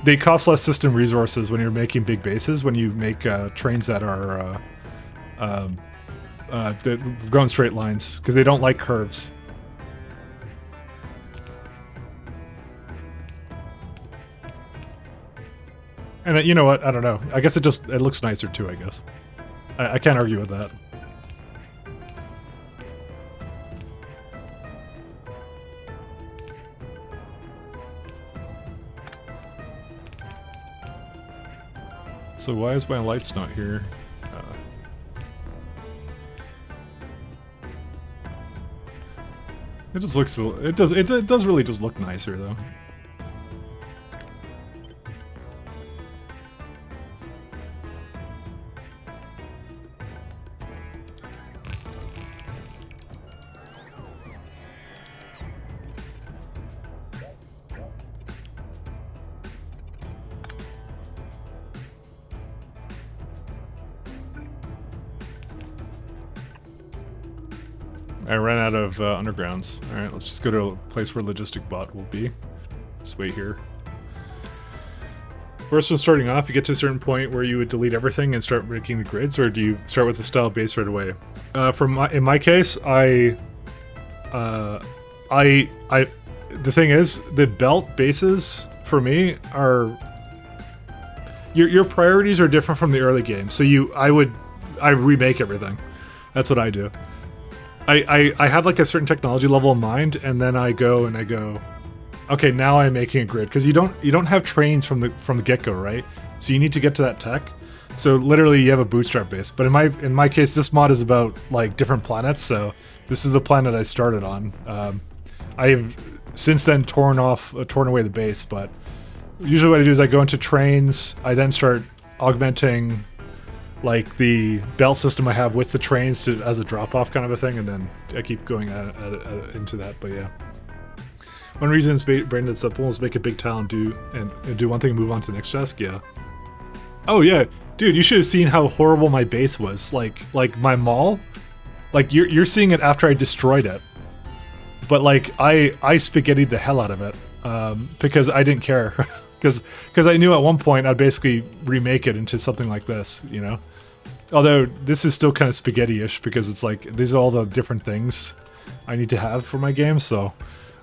Speaker 3: they cost less system resources when you're making big bases, when you make trains that are that go in straight lines, because they don't like curves. And you know what? I don't know. I guess it looks nicer too, I guess. I can't argue with that. So why is my lights not here? It just looks, it does really just look nicer though. I ran out of undergrounds. Alright, let's just go to a place where Logistic Bot will be. Just wait here. First one starting off, you get to a certain point where you would delete everything and start making the grids, or do you start with the style base right away? In my case, the thing is, the belt bases for me are your priorities are different from the early game. So I remake everything. That's what I do. I have like a certain technology level in mind, and then I go, okay, now I'm making a grid, because you don't have trains from the get-go, right? So you need to get to that tech. So literally you have a bootstrap base. But in my case, this mod is about like different planets, so this is the planet I started on. I have since then torn away the base, but usually what I do is I go into trains, I then start augmenting like the belt system I have with the trains as a drop-off kind of a thing, and then I keep going into that. But yeah, one reason Brandon simple is make a big tile and do one thing and move on to the next task. Yeah. Oh yeah, dude, you should have seen how horrible my base was. Like my mall, like you're seeing it after I destroyed it, but like I spaghettied the hell out of it because I didn't care. Because I knew at one point I'd basically remake it into something like this, you know? Although this is still kind of spaghetti-ish because it's like, these are all the different things I need to have for my game, so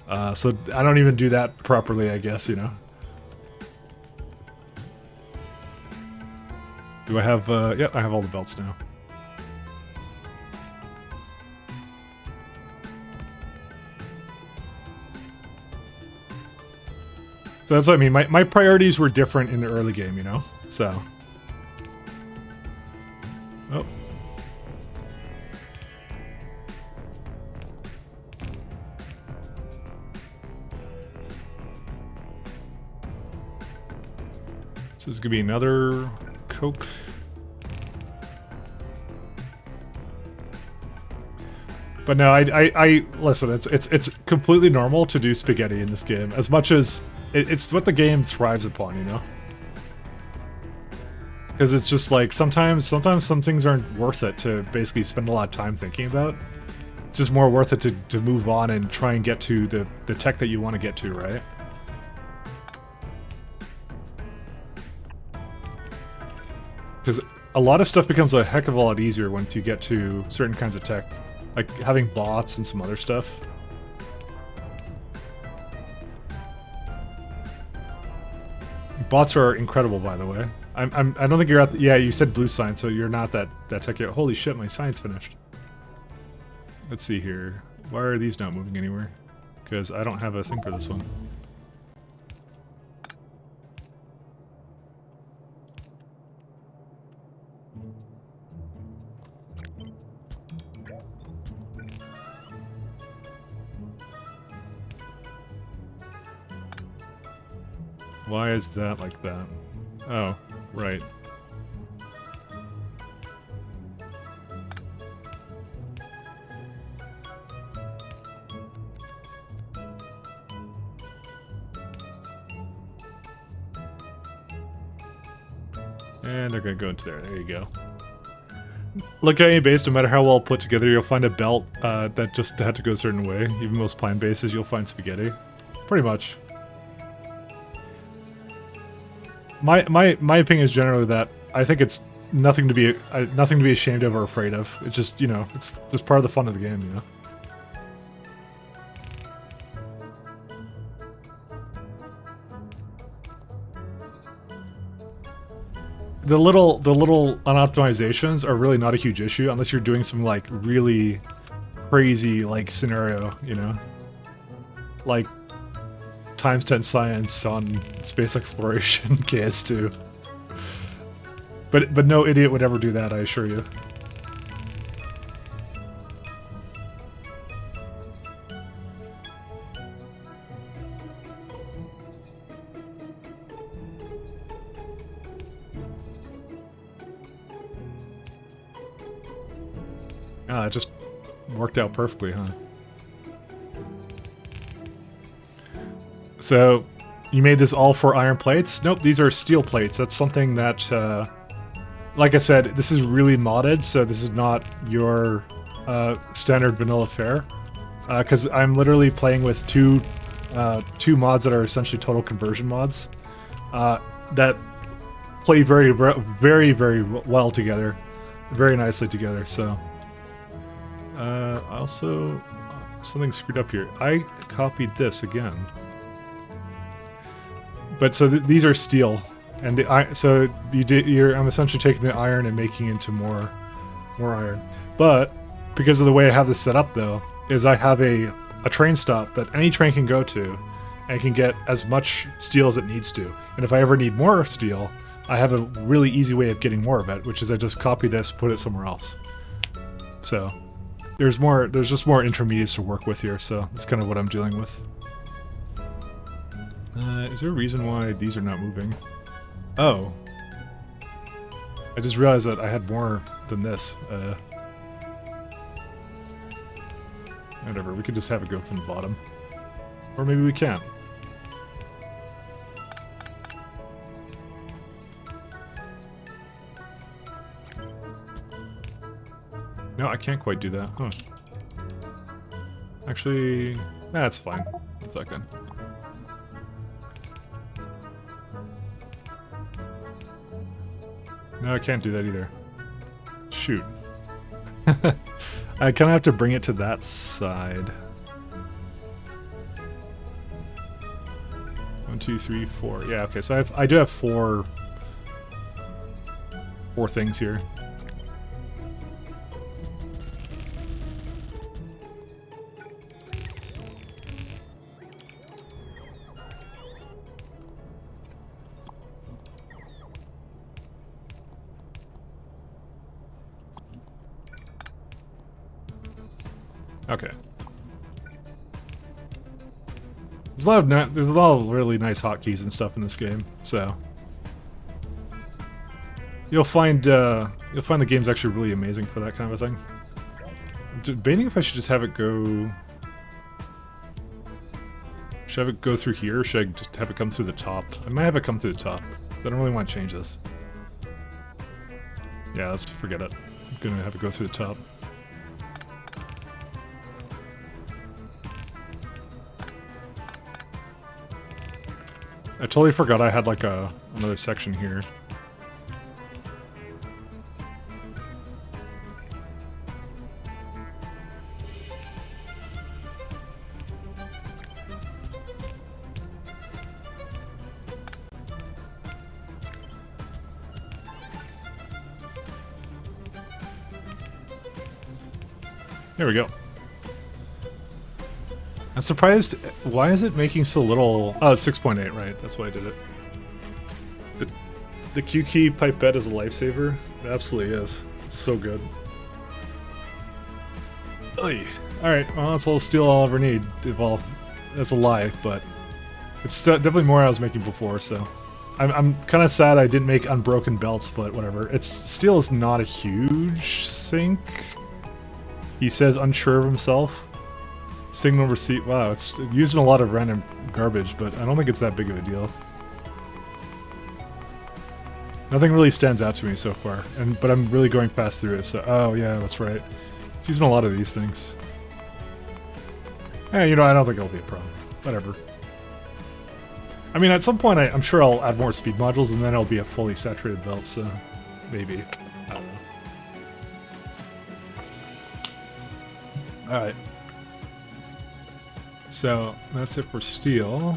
Speaker 3: I don't even do that properly, I guess, you know? Do I have, yeah, I have all the belts now. So that's what I mean. My priorities were different in the early game, you know? So. Oh. So this is gonna be another Coke. But no, I listen, it's completely normal to do spaghetti in this game, as much as it's what the game thrives upon, you know? Because it's just like, sometimes some things aren't worth it to basically spend a lot of time thinking about. It's just more worth it to move on and try and get to the tech that you want to get to, right? Because a lot of stuff becomes a heck of a lot easier once you get to certain kinds of tech. Like having bots and some other stuff. Bots are incredible, by the way. I don't think you're at the, yeah, you said blue science, so you're not that tech yet. Holy shit, my science finished. Let's see here. Why are these not moving anywhere? Because I don't have a thing for this one. Why is that like that? Oh, right. And they're gonna go into there. There you go. Look at any base, no matter how well put together, you'll find a belt that just had to go a certain way. Even most planned bases, you'll find spaghetti. Pretty much. My opinion is generally that I think it's nothing to be ashamed of or afraid of. It's just, you know, it's just part of the fun of the game, you know. The little unoptimizations are really not a huge issue unless you're doing some like really crazy like scenario, you know, like ×10 science on space exploration KS2. But no idiot would ever do that, I assure you. Ah, it just worked out perfectly, huh? So, you made this all for iron plates? Nope, these are steel plates. That's something that, like I said, this is really modded, so this is not your standard vanilla fare. Because I'm literally playing with two mods that are essentially total conversion mods that play very, very well together, very nicely together. So, also something screwed up here. I copied this again, but so these are steel, and so I'm essentially taking the iron and making it into more iron. But because of the way I have this set up, though, is I have a train stop that any train can go to and can get as much steel as it needs to. And if I ever need more steel, I have a really easy way of getting more of it, which is I just copy this, put it somewhere else. So there's just more intermediates to work with here, so that's kind of what I'm dealing with. Is there a reason why these are not moving? Oh. I just realized that I had more than this. Whatever, we could just have it go from the bottom. Or maybe we can't. No, I can't quite do that, huh. Actually, that's fine. It's not good. No, I can't do that either. Shoot. I kind of have to bring it to that side. 1, 2, 3, 4. Yeah, okay, so I do have four things here. Okay. There's a lot of really nice hotkeys and stuff in this game, so you'll find the game's actually really amazing for that kind of a thing. I'm debating if I should just have it go. Should I have it go through here, or should I just have it come through the top? I might have it come through the top, because I don't really want to change this. Yeah, let's forget it. I'm gonna have it go through the top. I totally forgot I had like another section here. There we go. I'm surprised. Why is it making so little? Oh, it's 6.8, right? That's why I did it. The Q key pipette is a lifesaver. It absolutely is. It's so good. Oy. All right. Well, that's all steel I'll ever need. Well, that's a lie, but it's definitely more I was making before. So I'm kind of sad I didn't make unbroken belts, but whatever. It's steel is not a huge sink. He says unsure of himself. Signal receipt. Wow, it's using a lot of random garbage, but I don't think it's that big of a deal. Nothing really stands out to me so far, but I'm really going fast through it. So, oh yeah, that's right. He's using a lot of these things. Eh, you know, I don't think it'll be a problem. Whatever. I mean, at some point, I'm sure I'll add more speed modules, and then it'll be a fully saturated belt. So, maybe. I don't know. All right. So, that's it for steel.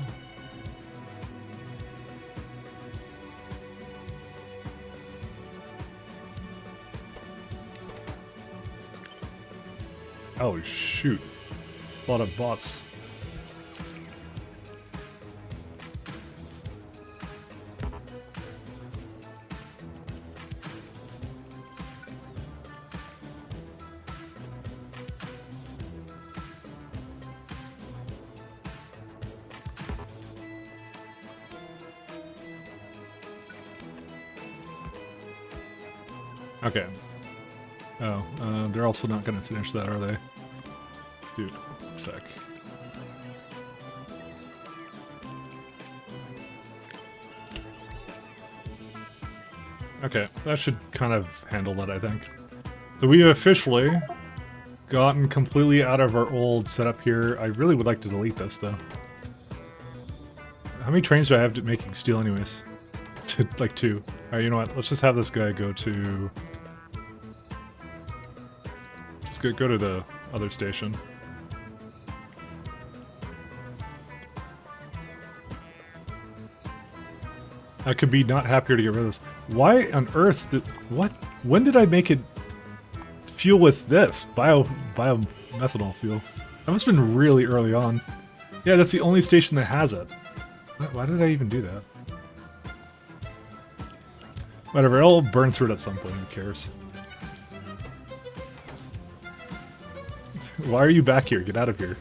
Speaker 3: Oh, shoot. A lot of bots. Okay. Oh, they're also not going to finish that, are they? Dude, sec. Okay, that should kind of handle that, I think. So we have officially gotten completely out of our old setup here. I really would like to delete this, though. How many trains do I have to making steel anyways? Like 2. Alright, you know what? Let's just have this guy go to... Just go to the other station. I could be not happier to get rid of this. Why on earth did... What? When did I make it fuel with this? Biomethanol fuel. That must have been really early on. Yeah, that's the only station that has it. Why did I even do that? Whatever, it'll burn through it at some point, who cares? Why are you back here? Get out of here.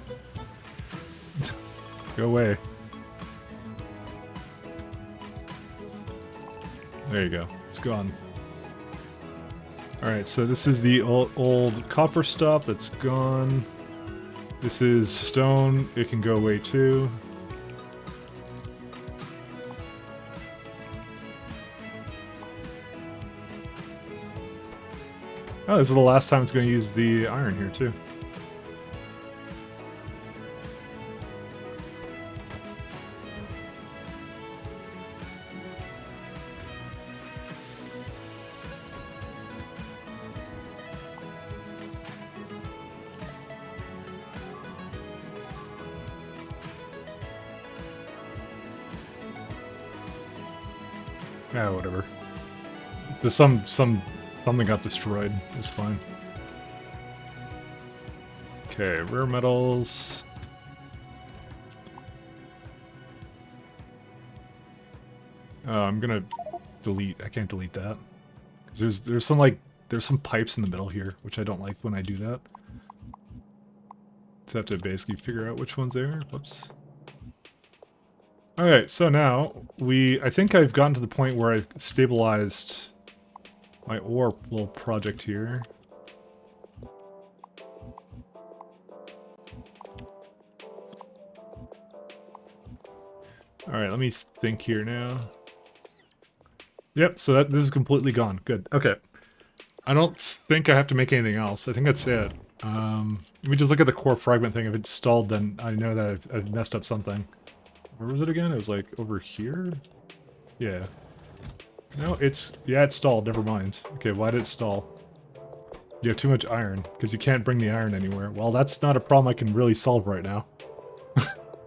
Speaker 3: Go away. There you go. It's gone. Alright, so this is the old copper stop that's gone. This is stone. It can go away too. Oh, this is the last time it's going to use the iron here too. Yeah, whatever. There's something got destroyed. It's fine. Okay, rare metals. I'm gonna delete. I can't delete that. 'Cause there's some pipes in the middle here, which I don't like when I do that. So I have to basically figure out which ones they are. Whoops. Alright, so now I think I've gotten to the point where I've stabilized my ore little project here. Alright, let me think here now. Yep, so this is completely gone. Good. Okay. I don't think I have to make anything else. I think that's it. Let me just look at the core fragment thing. If it's stalled, then I know that I've messed up something. Where was it again? It was like over here? Yeah. No, it's stalled. Never mind. Okay, why did it stall? You have too much iron, because you can't bring the iron anywhere. Well, that's not a problem I can really solve right now.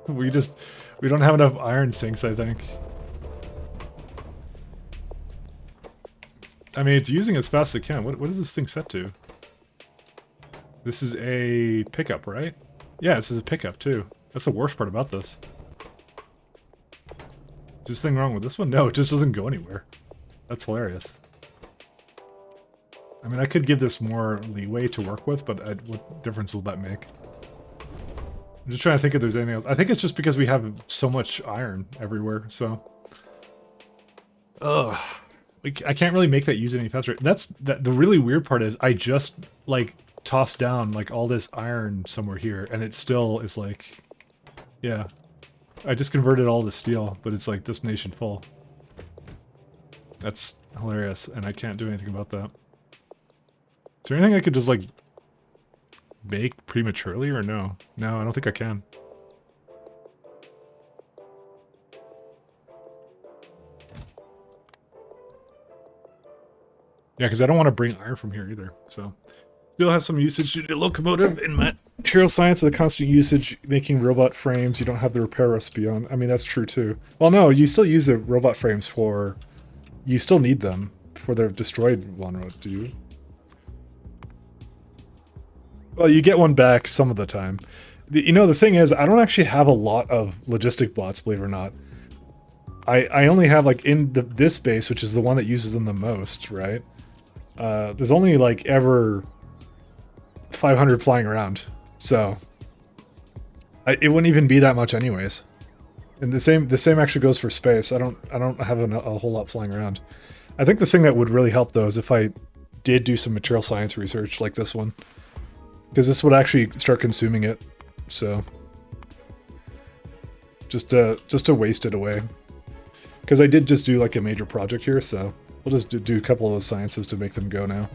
Speaker 3: We don't have enough iron sinks, I think. I mean, it's using as fast as it can. What is this thing set to? This is a pickup, right? Yeah, this is a pickup, too. That's the worst part about this. Is this thing wrong with this one? No, it just doesn't go anywhere. That's hilarious. I mean, I could give this more leeway to work with, but what difference will that make? I'm just trying to think if there's anything else. I think it's just because we have so much iron everywhere, so... Ugh. I can't really make that use any faster. The really weird part is I just, like, tossed down, like, all this iron somewhere here, and it still is like... Yeah. I just converted all to steel, but it's like destination full. That's hilarious, and I can't do anything about that. Is there anything I could just, like, make prematurely, or no? No, I don't think I can. Yeah, because I don't want to bring iron from here either, so... Still has some usage to do locomotive in material science with a constant usage, making robot frames. You don't have the repair recipe on. I mean, that's true too. Well, no, you still use the robot frames for... You still need them for the destroyed one, do you? Well, you get one back some of the time. You know, the thing is, I don't actually have a lot of logistic bots, believe it or not. I only have, like, in this base, which is the one that uses them the most, right? There's only, like, ever... 500 flying around, so it wouldn't even be that much anyways. And the same actually goes for space. I don't have a whole lot flying around. I think the thing that would really help though is if I did do some material science research like this one, because this would actually start consuming it. So just to waste it away, because I did just do like a major project here, so we'll just do a couple of those sciences to make them go now.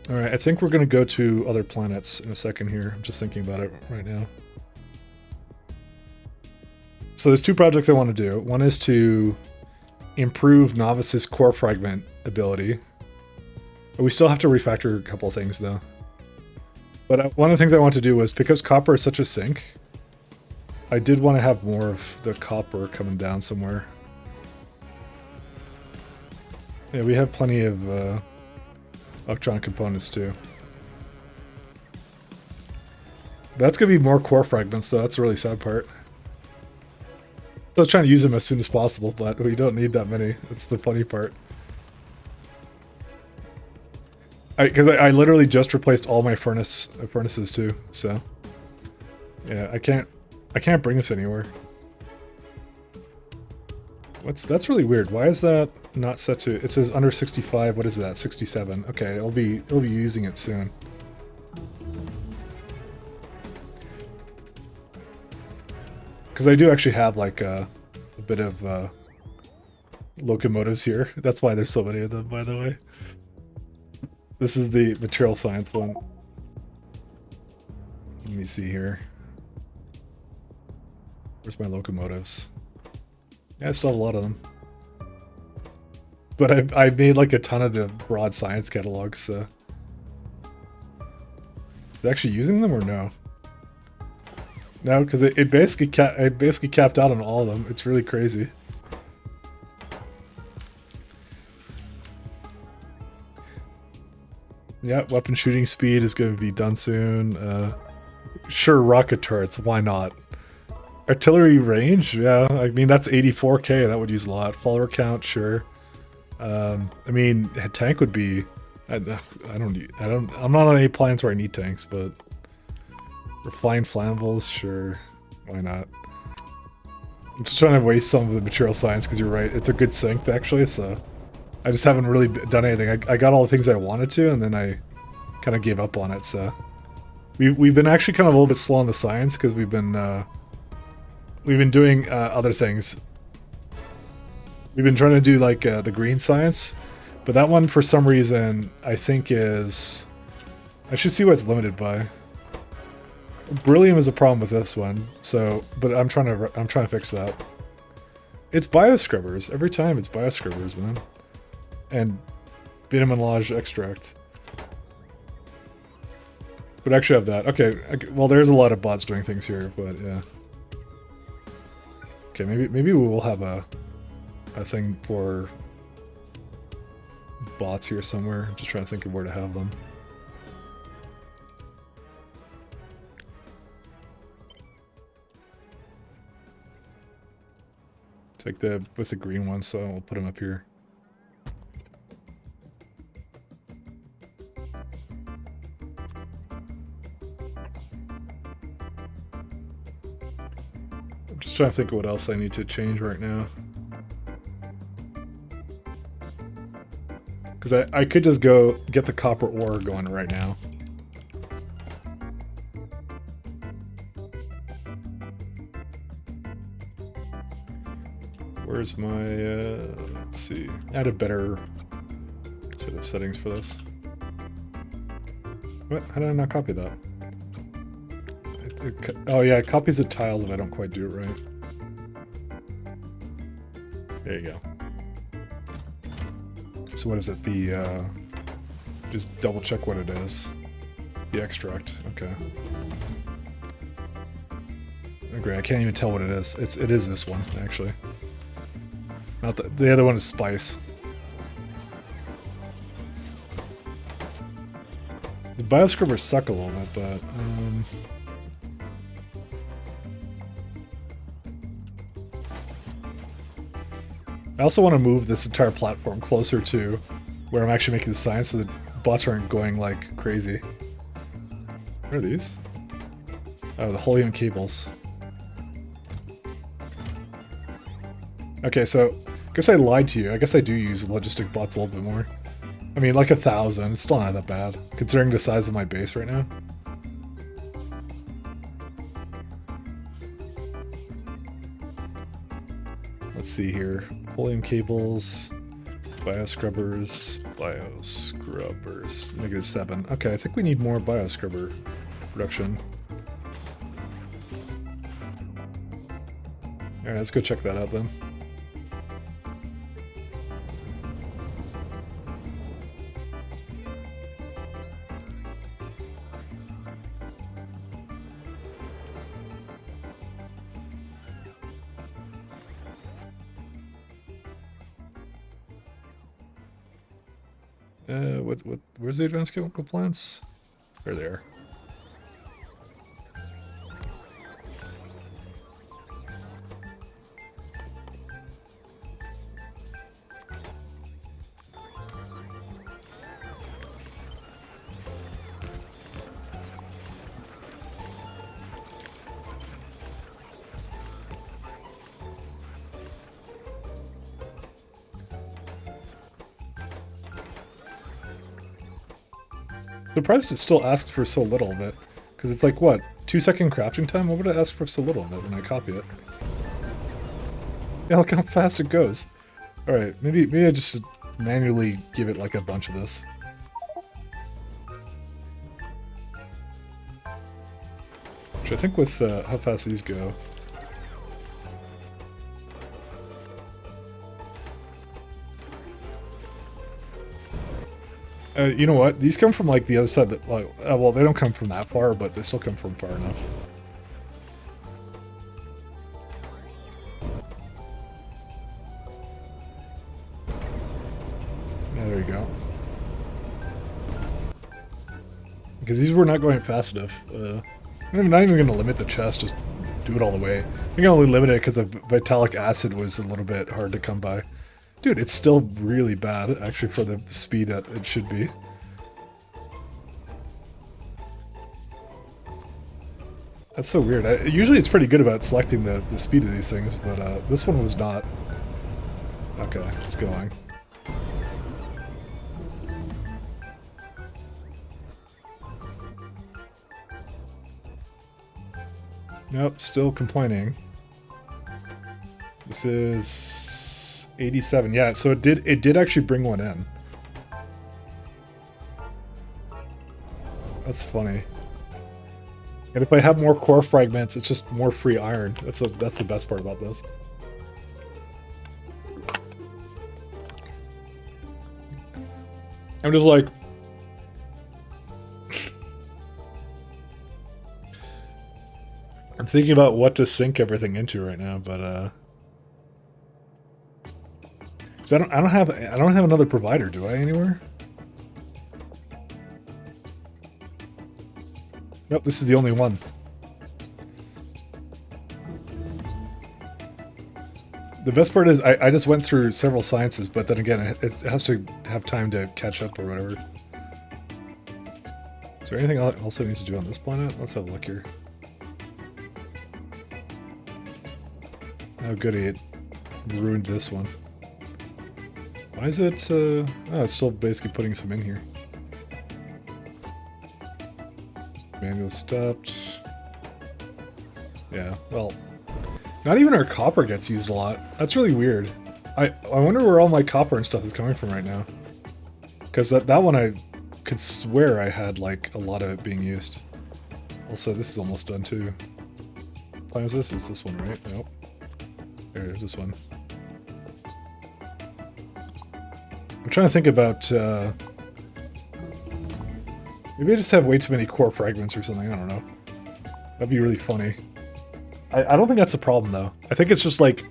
Speaker 3: All right, I think we're gonna go to other planets in a second here. I'm just thinking about it right now. So there's 2 projects I want to do. One is to improve Novice's core fragment ability. We still have to refactor a couple of things though. But one of the things I want to do was, because copper is such a sink, I did want to have more of the copper coming down somewhere. Yeah, we have plenty of electron components too. That's going to be more core fragments though, that's the really sad part. I was trying to use them as soon as possible, but we don't need that many. That's the funny part. Because I literally just replaced all my furnaces too, so yeah, I can't bring this anywhere. That's really weird. Why is that not set to? It says under 65. What is that? 67. Okay, it'll be using it soon. Because I do actually have like a bit of locomotives here. That's why there's so many of them, by the way. This is the material science one. Let me see here. Where's my locomotives? Yeah, I still have a lot of them. But I made like a ton of the broad science catalogs, so... Is it actually using them or no? No, because it basically capped out on all of them. It's really crazy. Yeah, weapon shooting speed is going to be done soon. Sure, rocket turrets, why not? Artillery range, yeah, I mean that's 84k. That would use a lot. Follower count, sure. I mean, a tank would be. I'm not on any planets where I need tanks, but refined flammables, sure, why not? I'm just trying to waste some of the material science because you're right. It's a good sink actually, so. I just haven't really done anything. I got all the things I wanted to, and then I kind of gave up on it. So we've been actually kind of a little bit slow on the science because we've been doing other things. We've been trying to do like the green science, but that one for some reason I think is. I should see what it's limited by. Beryllium is a problem with this one, so but I'm trying to fix that. It's bioscrubbers every time. It's bioscrubbers, man. And beta melange extract. But I actually have that. Okay, well there's a lot of bots doing things here, but yeah. Okay, maybe we will have a thing for bots here somewhere. I'm just trying to think of where to have them. Take with the green one, so we'll put them up here. I'm just trying to think of what else I need to change right now. Because I could just go get the copper ore going right now. Where's my, let's see, add a better set of settings for this. What? How did I not copy that? Oh yeah, it copies the tiles if I don't quite do it right. There you go. So what is it? The, just double check what it is. The extract, okay. Great, I can't even tell what it is. It is this one, actually. Not the other one is spice. The bioscrubbers suck a little bit, but I also want to move this entire platform closer to where I'm actually making the science so the bots aren't going like crazy. What are these? Oh, the Holium cables. Okay, so Guess I lied to you. I guess I do use logistic bots a little bit more. I mean, like 1,000. It's still not that bad, considering the size of my base right now. Let's see here. Oleum cables, bioscrubbers, -7. Okay, I think we need more bioscrubber production. Alright, let's go check that out then. Where's the advanced chemical plants? There they are. Surprised it still asks for so little of it. Because it's like, what, 2-second crafting time? Why would it ask for so little of it when I copy it? Yeah, look how fast it goes. Alright, maybe I just manually give it like a bunch of this. Which I think with how fast these go. You know what? These come from like the other side. That, like, well, they don't come from that far, but they still come from far enough. Yeah, there you go. Because these were not going fast enough. I'm not even going to limit the chest. Just do it all the way. I'm going to only limit it because the vitalic acid was a little bit hard to come by. Dude, it's still really bad, actually, for the speed that it should be. That's so weird. Usually it's pretty good about selecting the speed of these things, but this one was not. Okay, it's going. Nope, still complaining. This is 87. Yeah, so it did actually bring one in. That's funny. And if I have more core fragments, it's just more free iron. That's the best part about this. I'm just like I'm thinking about what to sync everything into right now, but because I don't have another provider, do I, anywhere? Nope, this is the only one. The best part is I just went through several sciences, but then again, it has to have time to catch up or whatever. Is there anything else I need to do on this planet? Let's have a look here. Oh goody, it ruined this one. Why is it, oh, it's still basically putting some in here. Manual stopped. Yeah, well, not even our copper gets used a lot. That's really weird. I wonder where all my copper and stuff is coming from right now. Because that one I could swear I had like a lot of it being used. Also, this is almost done too. What time is this? It's this one, right? Nope. There's this one. I'm trying to think about, maybe I just have way too many core fragments or something, I don't know. That'd be really funny. I don't think that's the problem, though. I think it's just like,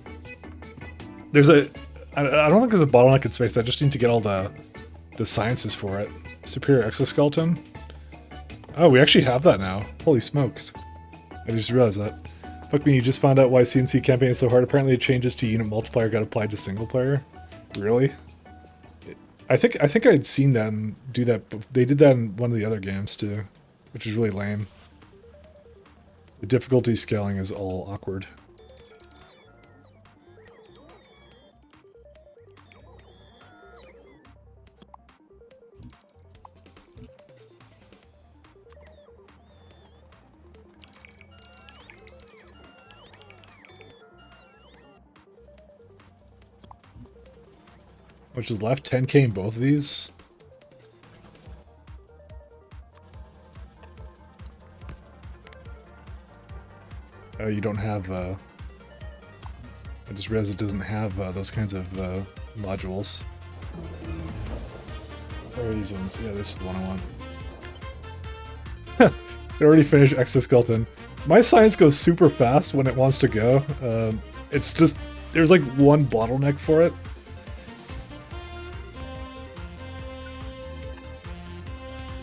Speaker 3: I don't think there's a bottleneck in space, I just need to get all the sciences for it. Superior exoskeleton? Oh, we actually have that now. Holy smokes. I just realized that. Fuck me, you just found out why CNC campaign is so hard. Apparently it changes to unit multiplier got applied to single player. Really? I think I'd seen them do that. They did that in one of the other games too, which is really lame. The difficulty scaling is all awkward. Which is left? 10k in both of these? Oh, you don't have, I just realized it doesn't have those kinds of modules. Where are these ones? Yeah, this is the one I want. It already finished exoskeleton. My science goes super fast when it wants to go. It's just, there's like one bottleneck for it.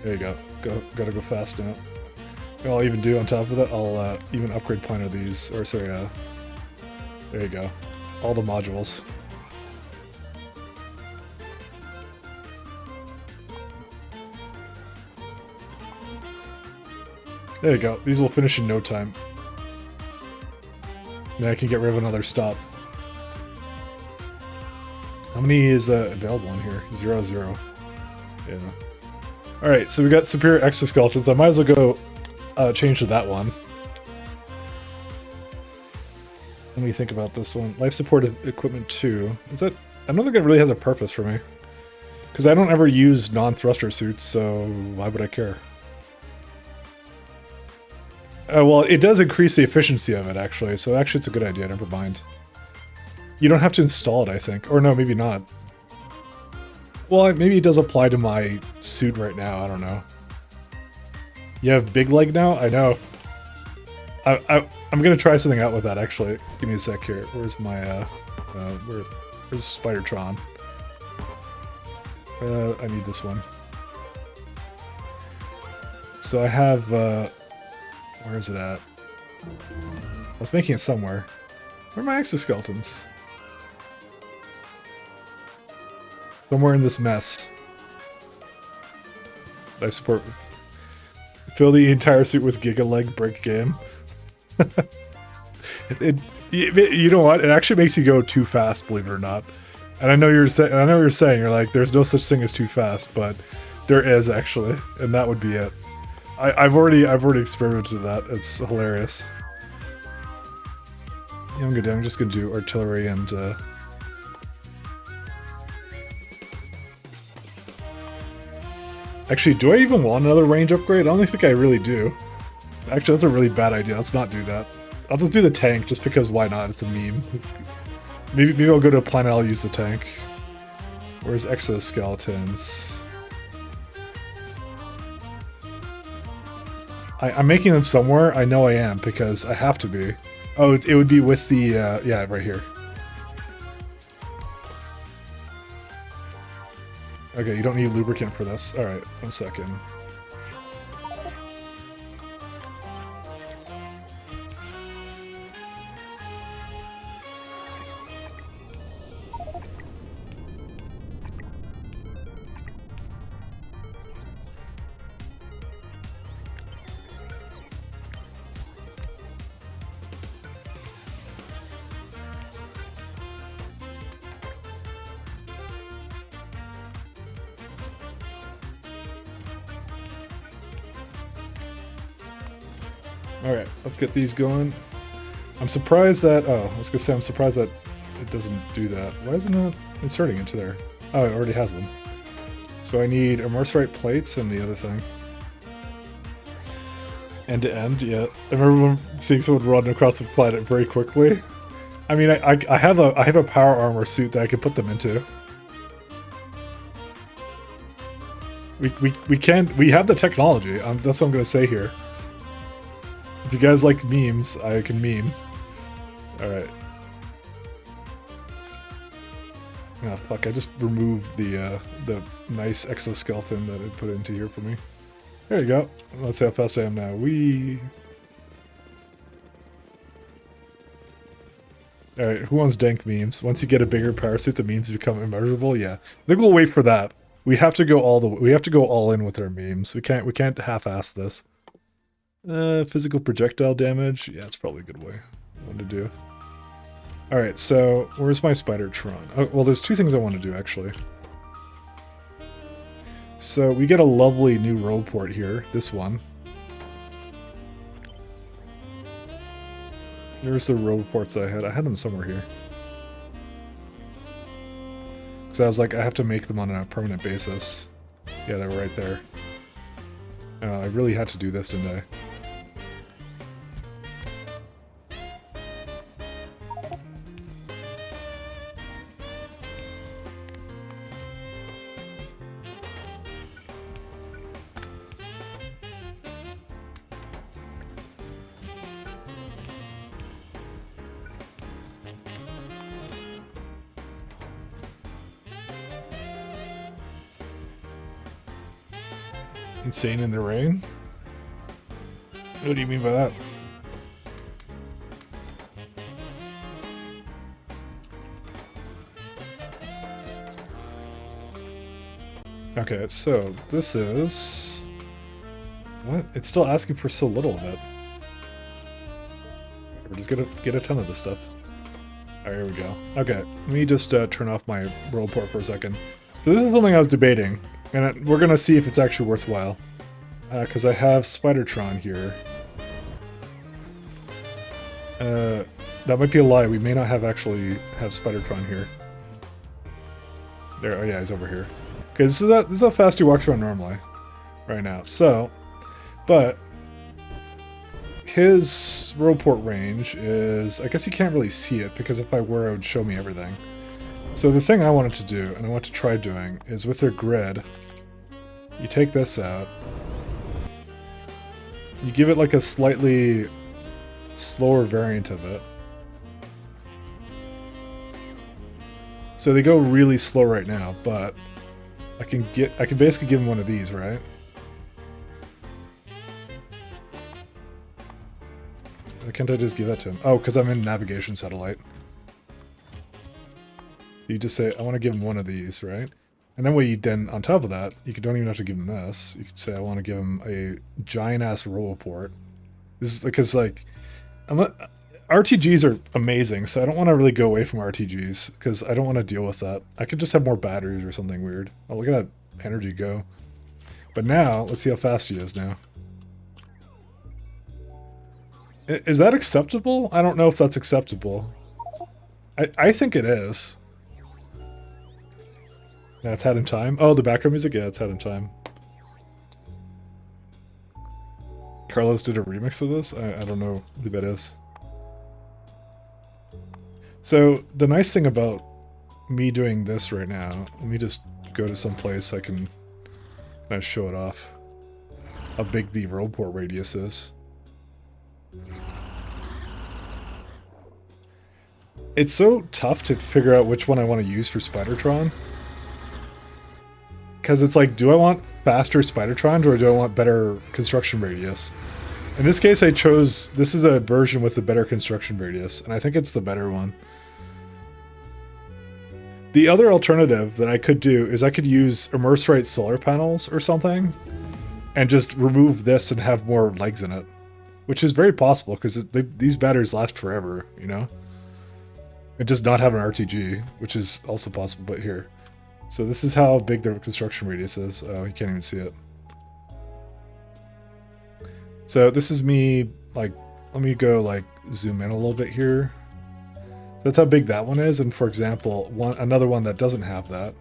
Speaker 3: There you go. Gotta go fast now. I'll even do on top of that, I'll even upgrade planner these, or sorry, there you go. All the modules. There you go. These will finish in no time. Then I can get rid of another stop. How many is available in here? 0, 0. Yeah. Alright, so we got superior exoskeletons. I might as well go change to that one. What do you think about this one? Life support equipment 2. Is that... I don't think it really has a purpose for me. Because I don't ever use non-thruster suits, so why would I care? Well, it does increase the efficiency of it, actually, so actually it's a good idea, never mind. You don't have to install it, I think. Or no, maybe not. Well, maybe it does apply to my suit right now, I don't know. You have big leg now? I know. I'm gonna try something out with that, actually. Give me a sec here. Where's my, where's Spidertron? I need this one. So I have, where is it at? I was making it somewhere. Where are my exoskeletons? Somewhere in this mess. I support... Fill the entire suit with Giga Leg break game. You know what? It actually makes you go too fast, believe it or not. And I know you're saying you're like, there's no such thing as too fast, but there is actually, and that would be it. I've already experimented with that. It's hilarious. Yeah, I'm just gonna do artillery and actually, do I even want another range upgrade? I don't think I really do. Actually, that's a really bad idea. Let's not do that. I'll just do the tank, just because why not? It's a meme. Maybe I'll go to a planet, I'll use the tank. Where's exoskeletons? I'm making them somewhere. I know I am, because I have to be. Oh, it would be with the, yeah, right here. Okay, you don't need lubricant for this. Alright, 1 second. Alright, let's get these going. I'm surprised that... Oh, I was gonna say I'm surprised that it doesn't do that. Why isn't it inserting into there? Oh, it already has them. So I need immersorite plates and the other thing. End to end, yeah. I remember seeing someone run across the planet very quickly. I mean, I have a power armor suit that I can put them into. We have the technology. That's what I'm gonna say here. If you guys like memes, I can meme. Alright. Ah, fuck, I just removed the nice exoskeleton that it put into here for me. There you go. Let's see how fast I am now. Alright, who wants dank memes? Once you get a bigger power suit, the memes become immeasurable? Yeah. I think we'll wait for that. We have to go all in with our memes. We can't half-ass this. Physical projectile damage. Yeah, it's probably a good way. One to do. Alright, so where's my Spidertron? Oh, well, there's 2 things I want to do, actually. So we get a lovely new road port here. This one. There's the road ports I had. I had them somewhere here. Because I was like, I have to make them on a permanent basis. Yeah, they were right there. I really had to do this, didn't I? Insane in the rain? What do you mean by that? Okay, so this is... What? It's still asking for so little of it. We're just gonna get a ton of this stuff. Alright, here we go. Okay, let me just turn off my world port for a second. So this is something I was debating, and we're gonna see if it's actually worthwhile. Because I have Spidertron here. That might be a lie. We may not have actually have Spidertron here. There. Oh yeah, he's over here. Okay, this is how fast he walks around normally, right now. So, but his world port range is, I guess you can't really see it because if I were, it would show me everything. So the thing I wanted to do, and I want to try doing, is with their grid, you take this out, you give it like a slightly slower variant of it. So they go really slow right now, but I can basically give him one of these, right? Why can't I just give that to him? Oh, because I'm in navigation satellite. You just say, I want to give him one of these, right? And then on top of that, you don't even have to give him this. You could say, I want to give him a giant-ass rollport. This is because, like, RTGs are amazing, so I don't want to really go away from RTGs, because I don't want to deal with that. I could just have more batteries or something weird. Oh, look at that energy go. But now, let's see how fast he is now. Is that acceptable? I don't know if that's acceptable. I think it is. Yeah, it's had in time. Oh, the background music? Yeah, it's had in time. Carlos did a remix of this? I don't know who that is. So, the nice thing about me doing this right now, let me just go to some place I can kind of show it off. How big the world port radius is. It's so tough to figure out which one I want to use for Spidertron. Because it's like, do I want faster Spidertrons or do I want better construction radius? In this case, I chose... This is a version with the better construction radius, and I think it's the better one. The other alternative that I could do is I could use Immerse solar panels or something, and just remove this and have more legs in it. Which is very possible, because these batteries last forever, you know? And just not have an RTG, which is also possible, but here. So this is how big the construction radius is. Oh, you can't even see it. So this is me, like, let me go, like, zoom in a little bit here. So that's how big that one is, and for example, another one that doesn't have that.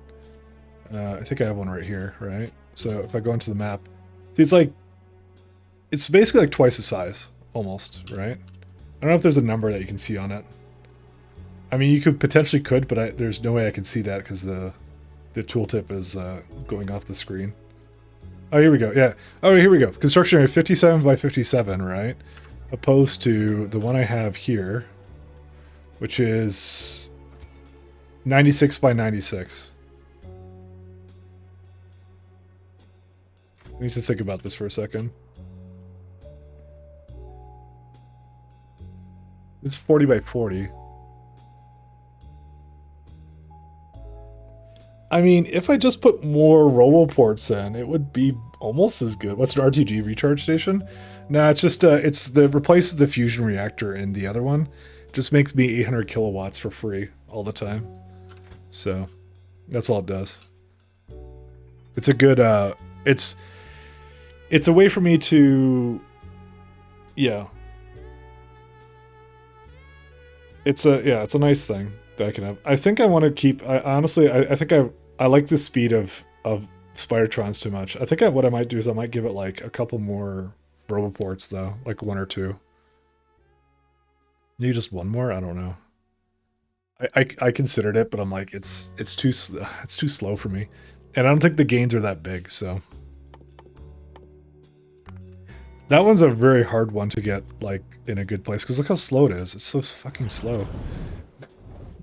Speaker 3: I think I have one right here, right? So if I go into the map, see, it's basically like twice the size, almost, right? I don't know if there's a number that you can see on it. I mean, you potentially could, but there's no way I can see that because the tooltip is going off the screen. Oh, here we go. Yeah. Oh, here we go. Construction area 57 by 57, right? Opposed to the one I have here, which is 96 by 96. I need to think about this for a second. It's 40 by 40. I mean, if I just put more roboports in, it would be almost as good. What's an RTG recharge station? No, it's just replaces the fusion reactor in the other one. It just makes me 800 kilowatts for free all the time. So that's all it does. It's a good it's a way for me to, yeah. It's a nice thing backing up. I think I want to keep. I think I like the speed of Spidertrons too much. I think what I might do is I might give it like a couple more Roboports though, like 1 or 2. Maybe just 1 more. I don't know. I considered it, but I'm like it's too slow for me, and I don't think the gains are that big. So that one's a very hard one to get like in a good place because look how slow it is. It's so fucking slow.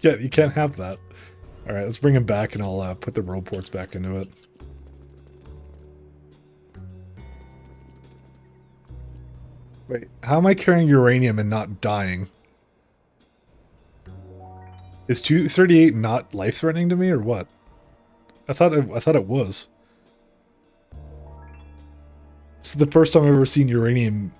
Speaker 3: Yeah, you can't have that. All right, let's bring him back, and I'll put the Roboports back into it. Wait, how am I carrying uranium and not dying? Is 238 not life-threatening to me, or what? I thought it was. It's the first time I've ever seen uranium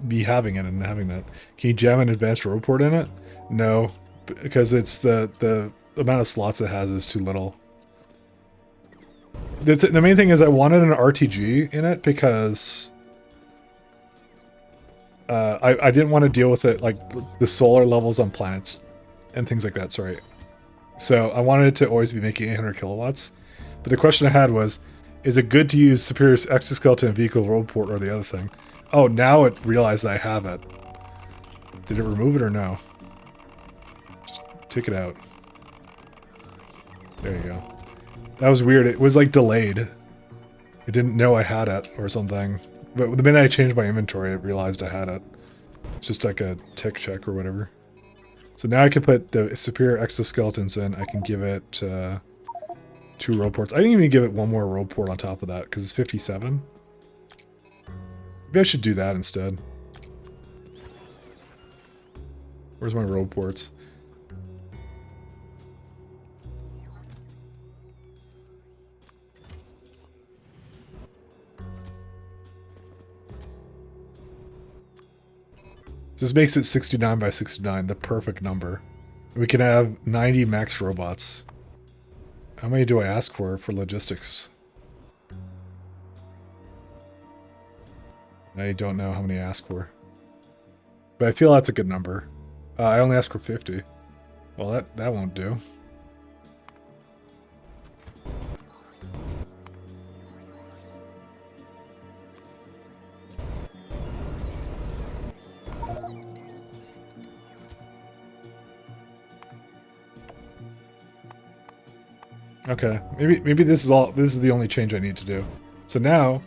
Speaker 3: be having it and having that. Can you jam an advanced Roboport in it? No, because it's the amount of slots it has is too little. The main thing is I wanted an RTG in it because I didn't want to deal with it like the solar levels on planets and things like that. Sorry. So I wanted it to always be making 800 kilowatts. But the question I had was, is it good to use Superior Exoskeleton and Vehicle Roboport or the other thing? Oh, now it realized I have it. Did it remove it or no? Just take it out. There you go. That was weird. It was like delayed. It didn't know I had it or something. But the minute I changed my inventory, it realized I had it. It's just like a tick check or whatever. So now I can put the Superior Exoskeletons in. I can give it 2 Roboports. I didn't even give it 1 more Roboport on top of that because it's 57. Maybe I should do that instead. Where's my Roboports? This makes it 69 by 69, the perfect number. We can have 90 max robots. How many do I ask for logistics? I don't know how many I ask for. But I feel that's a good number. I only ask for 50. Well, that won't do. Okay, maybe this is the only change I need to do. So now,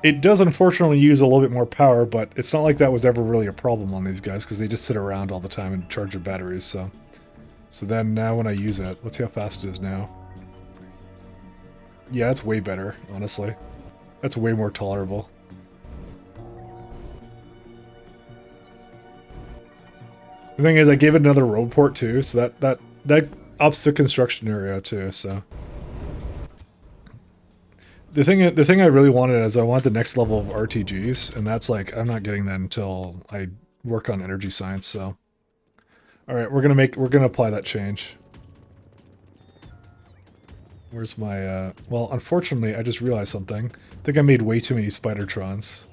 Speaker 3: it does unfortunately use a little bit more power, but it's not like that was ever really a problem on these guys because they just sit around all the time and charge their batteries. So then now when I use it, let's see how fast it is now. Yeah, it's way better, honestly. That's way more tolerable. The thing is, I gave it another Roboport too, so that ups the construction area too. So the thing I really wanted is I want the next level of RTGs, and that's like I'm not getting that until I work on energy science. So all right, we're gonna apply that change. Where's my well, unfortunately, I just realized something. I think I made way too many Spidertrons.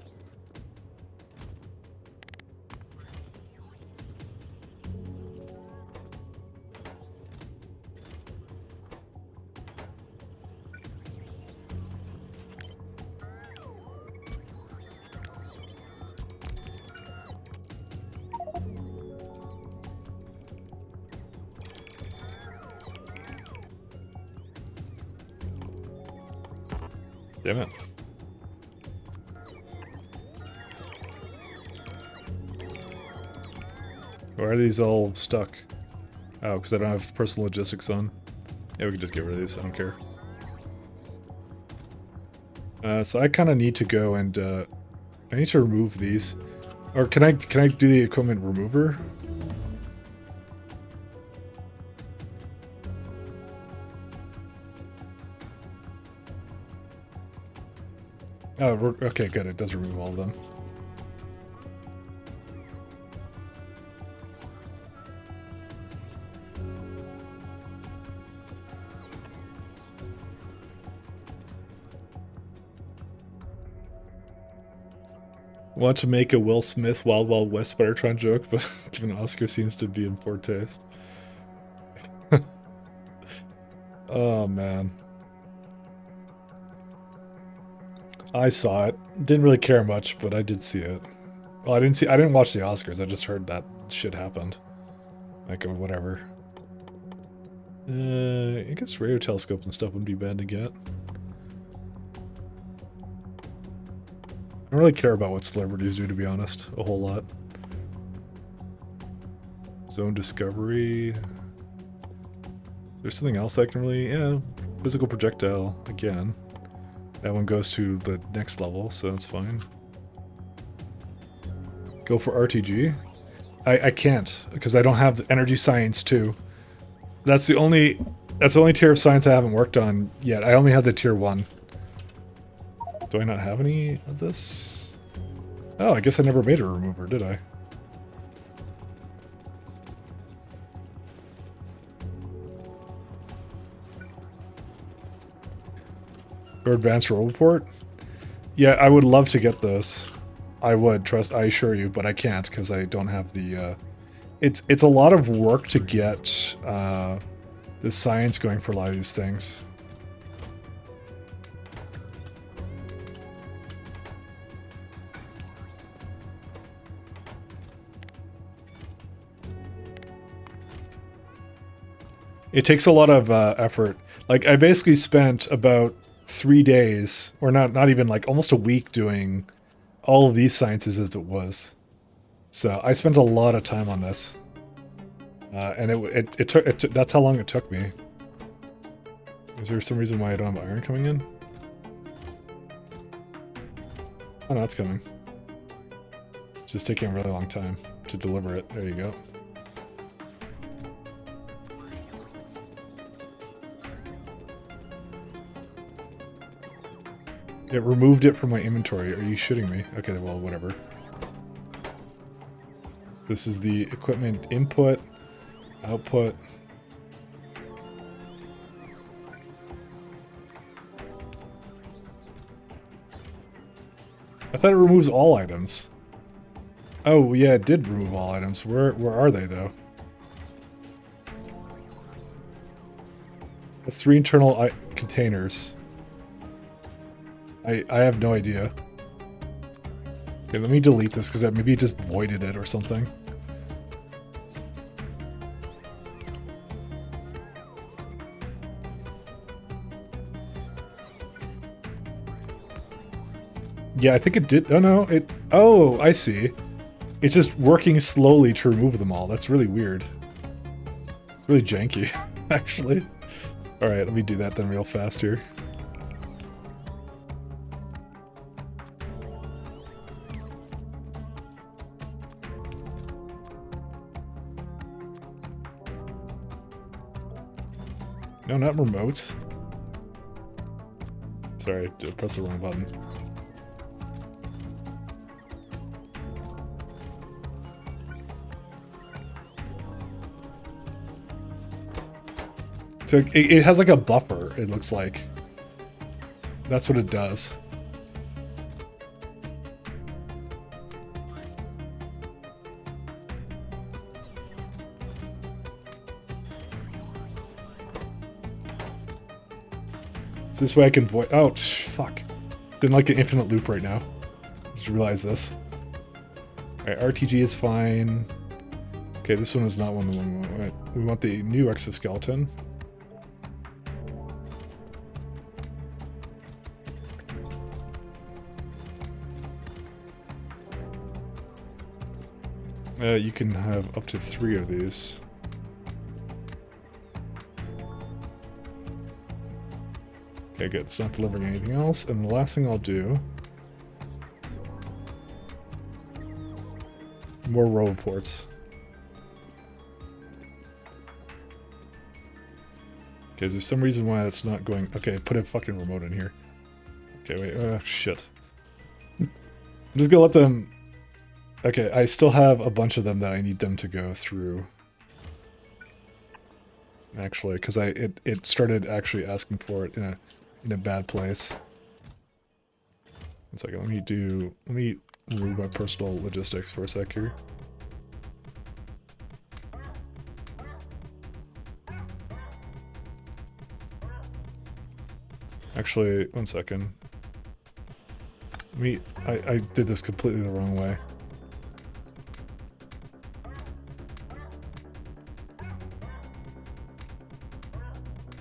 Speaker 3: Damn it. Why are these all stuck? Oh, because I don't have personal logistics on. Yeah, we can just get rid of these. I don't care. So I kind of need to go and I need to remove these. Or can I do the equipment remover? Oh, okay, good. It does remove all of them. Want to make a Will Smith Wild Wild West Spidertron joke, but given Oscar seems to be in poor taste. Oh man. I saw it. Didn't really care much, but I did see it. Well, I didn't watch the Oscars. I just heard that shit happened. Like, whatever. I guess radio telescopes and stuff would be bad to get. I don't really care about what celebrities do, to be honest. A whole lot. Zone discovery. Is there something else I can really... Yeah, physical projectile, again. That one goes to the next level, so that's fine. Go for RTG. I can't, because I don't have the energy science too. That's the only tier of science I haven't worked on yet. I only have the tier 1. Do I not have any of this? Oh, I guess I never made a remover, did I? Or advanced roll report? Yeah, I would love to get those. I would, I assure you, but I can't because I don't have the... It's a lot of work to get the science going for a lot of these things. It takes a lot of effort. Like, I basically spent about 3 days, or not even, like, almost a week doing all of these sciences as it was. So I spent a lot of time on this. And it took, that's how long it took me. Is there some reason why I don't have iron coming in? Oh no, it's coming. It's just taking a really long time to deliver it. There you go. It removed it from my inventory. Are you shitting me? Okay, well, whatever. This is the equipment input, output. I thought it removes all items. Oh, yeah, it did remove all items. Where are they, though? That's 3 internal containers. I have no idea. Okay, let me delete this, because maybe it just voided it or something. Yeah, I think it did. Oh, no. Oh, I see. It's just working slowly to remove them all. That's really weird. It's really janky, actually. Alright, let me do that then real fast here. No, not remote. Sorry, I pressed the wrong button. So it has like a buffer, it looks like. That's what it does. So this way I can void. Oh, fuck. Didn't like an infinite loop right now. Just realized this. Alright, RTG is fine. Okay, this one is not one we want. We want the new exoskeleton. You can have up to 3 of these. Okay, good. It's not delivering anything else. And the last thing I'll do... More row reports. Okay, is there some reason why that's not going... Okay, put a fucking remote in here. Okay, wait. Shit. I'm just gonna let them... Okay, I still have a bunch of them that I need them to go through. Actually, because it started actually asking for it in a bad place. 1 second, let me remove my personal logistics for a sec here. Actually, one second. I did this completely the wrong way.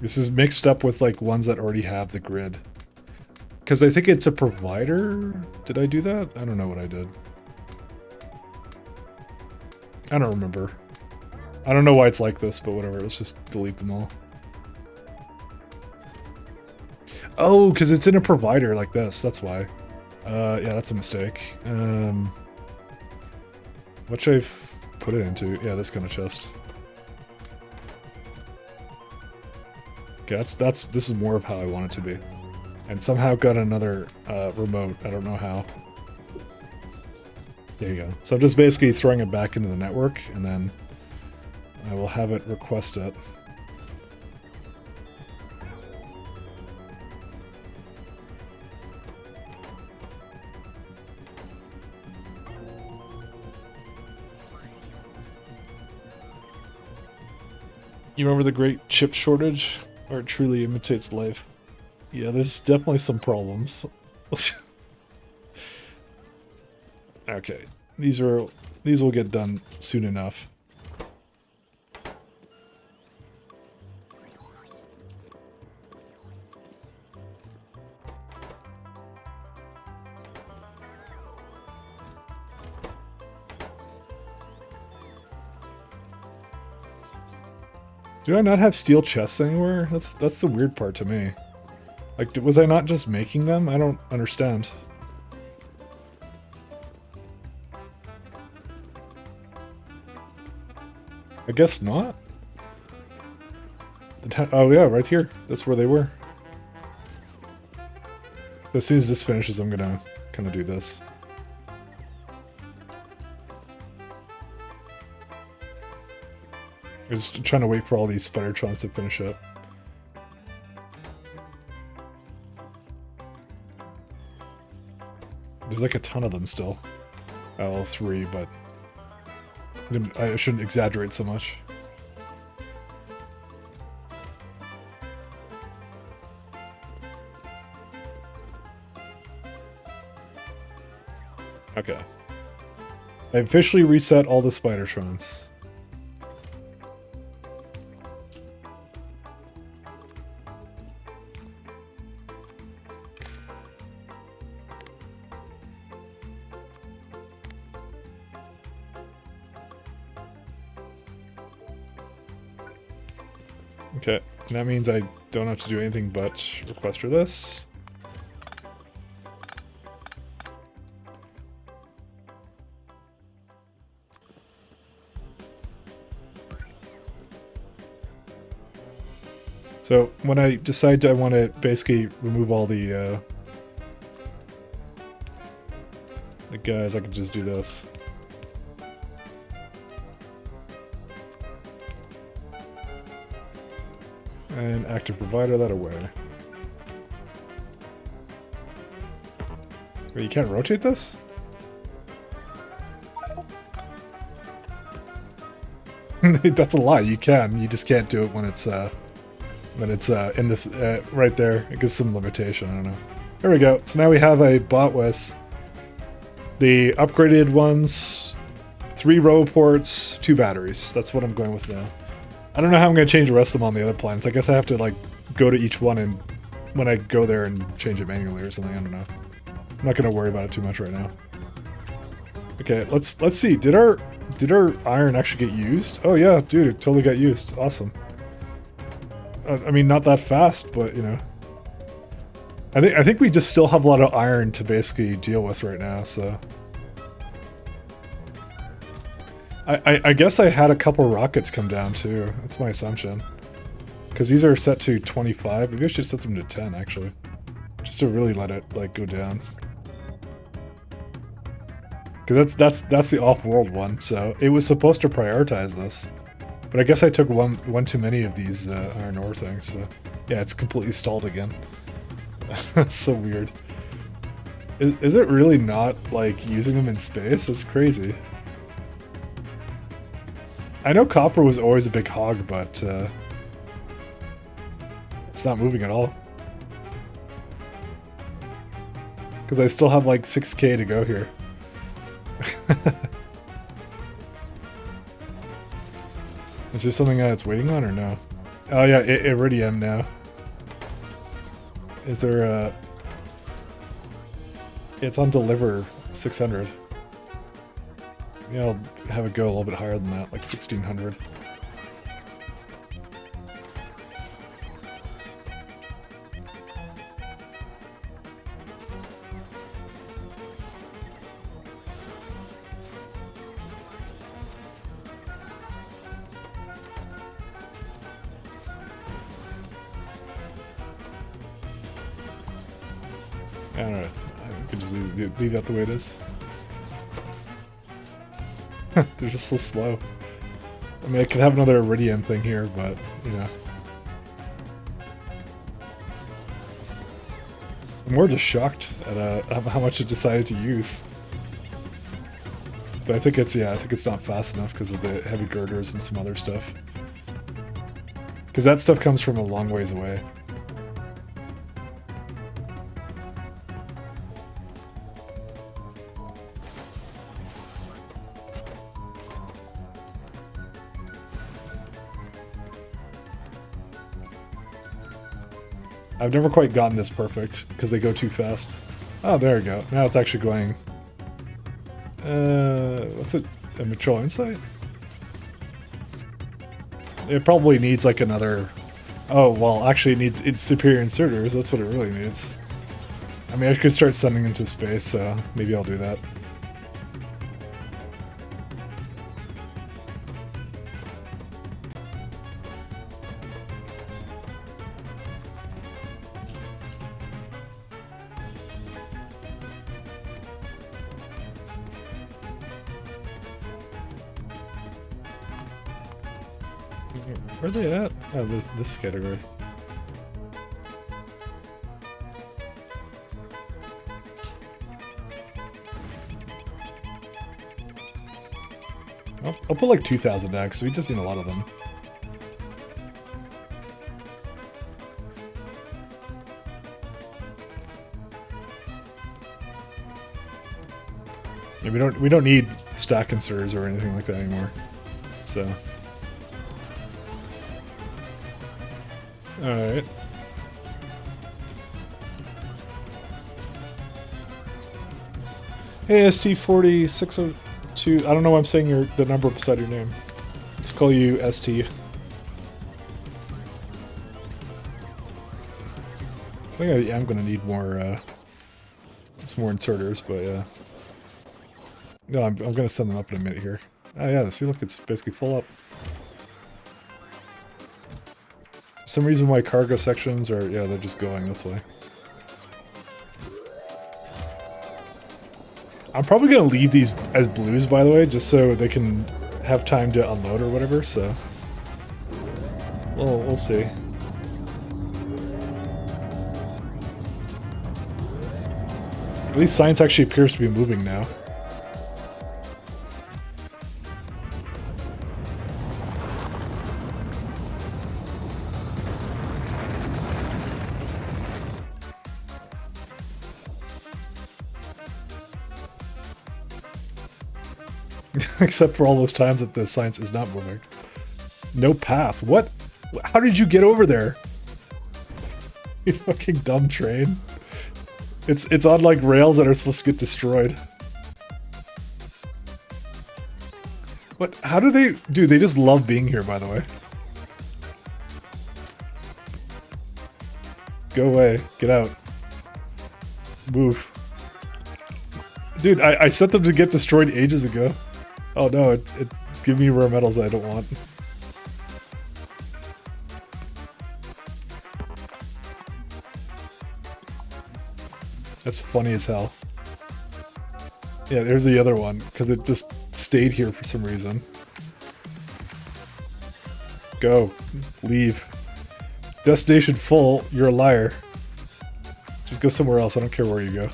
Speaker 3: This is mixed up with like ones that already have the grid. Because I think it's a provider. Did I do that? I don't know what I did. I don't remember. I don't know why it's like this, but whatever. Let's just delete them all. Oh, because it's in a provider like this. That's why. Yeah, that's a mistake. What should I put it into? Yeah, this kind of chest. Okay, this is more of how I want it to be. And somehow got another remote. I don't know how. There you go. So I'm just basically throwing it back into the network, and then I will have it request it. You remember the great chip shortage? Or it truly imitates life? Yeah, there's definitely some problems. Okay, these will get done soon enough. Do I not have steel chests anywhere? That's the weird part to me. Like, was I not just making them? I don't understand. I guess not. Oh yeah, right here. That's where they were. So as soon as this finishes, I'm gonna kind of do this. I was trying to wait for all these Spidertrons to finish up. There's like a ton of them still. Well, 3, but I shouldn't exaggerate so much. Okay. I officially reset all the Spidertrons. Okay, and that means I don't have to do anything but request for this. So when I decide I want to basically remove all the guys, I can just do this. And active provider that away. Wait, you can't rotate this? That's a lie. You can. You just can't do it when it's in the right there. It gives some limitation. I don't know. There we go. So now we have a bot with the upgraded ones, 3 row ports, 2 batteries. That's what I'm going with now. I don't know how I'm going to change the rest of them on the other planets. I guess I have to like go to each one and when I go there and change it manually or something. I don't know. I'm not going to worry about it too much right now. Okay, let's see. Did our iron actually get used? Oh yeah, dude, it totally got used. Awesome. I mean, not that fast, but you know. I think we just still have a lot of iron to basically deal with right now, so. I guess I had a couple rockets come down too. That's my assumption. Because these are set to 25. Maybe I should set them to 10 actually. Just to really let it like go down. Because that's the off-world one, so it was supposed to prioritize this. But I guess I took one too many of these iron ore things, so yeah, it's completely stalled again. That's so weird. Is it really not like using them in space? That's crazy. I know copper was always a big hog, but it's not moving at all. Because I still have like 6k to go here. Is there something it's waiting on or no? Oh yeah, Iridium now. Is there a... It's on deliver 600. Yeah, I'll have it go a little bit higher than that, like 1600. I don't know. I could just leave that the way it is. They're just so slow. I mean, I could have another Iridium thing here, but, you know. I'm more just shocked at how much it decided to use. But I think it's, yeah, I think it's not fast enough because of the heavy girders and some other stuff. Because that stuff comes from a long ways away. I've never quite gotten this perfect, because they go too fast. Oh, there we go. Now it's actually going... what's it? A mature insight? It probably needs like another... Oh, well, actually it needs its superior inserters. That's what it really needs. I mean, I could start sending into space, so maybe I'll do that. Where are they at? Oh, this category. I'll put like 2,000 down because we just need a lot of them. Yeah, we don't need stack inserters or anything like that anymore. So. Alright. Hey, ST40602. I don't know why I'm saying the number beside your name. Just call you ST. I think I am going to need more, some more inserters, but yeah. No, I'm going to send them up in a minute here. Oh yeah, see, look, it's basically full up. Some reason why cargo sections are, yeah, they're just going, that's why. I'm probably going to leave these as blues, by the way, just so they can have time to unload or whatever, so... We'll see. At least science actually appears to be moving now. Except for all those times that the science is not moving. No path. What? How did you get over there? You fucking dumb train. It's on like rails that are supposed to get destroyed. What? How do they... Dude, they just love being here, by the way. Go away. Get out. Move. Dude, I set them to get destroyed ages ago. Oh no, it's giving me rare metals that I don't want. That's funny as hell. Yeah, there's the other one, because it just stayed here for some reason. Go. Leave. Destination full, you're a liar. Just go somewhere else, I don't care where you go.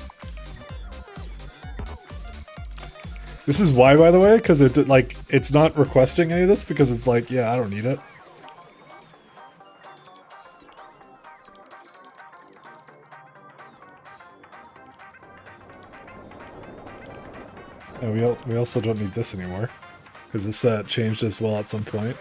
Speaker 3: This is why, by the way, because it's not requesting any of this, because it's like, yeah, I don't need it. And we also don't need this anymore, because this changed as well at some point.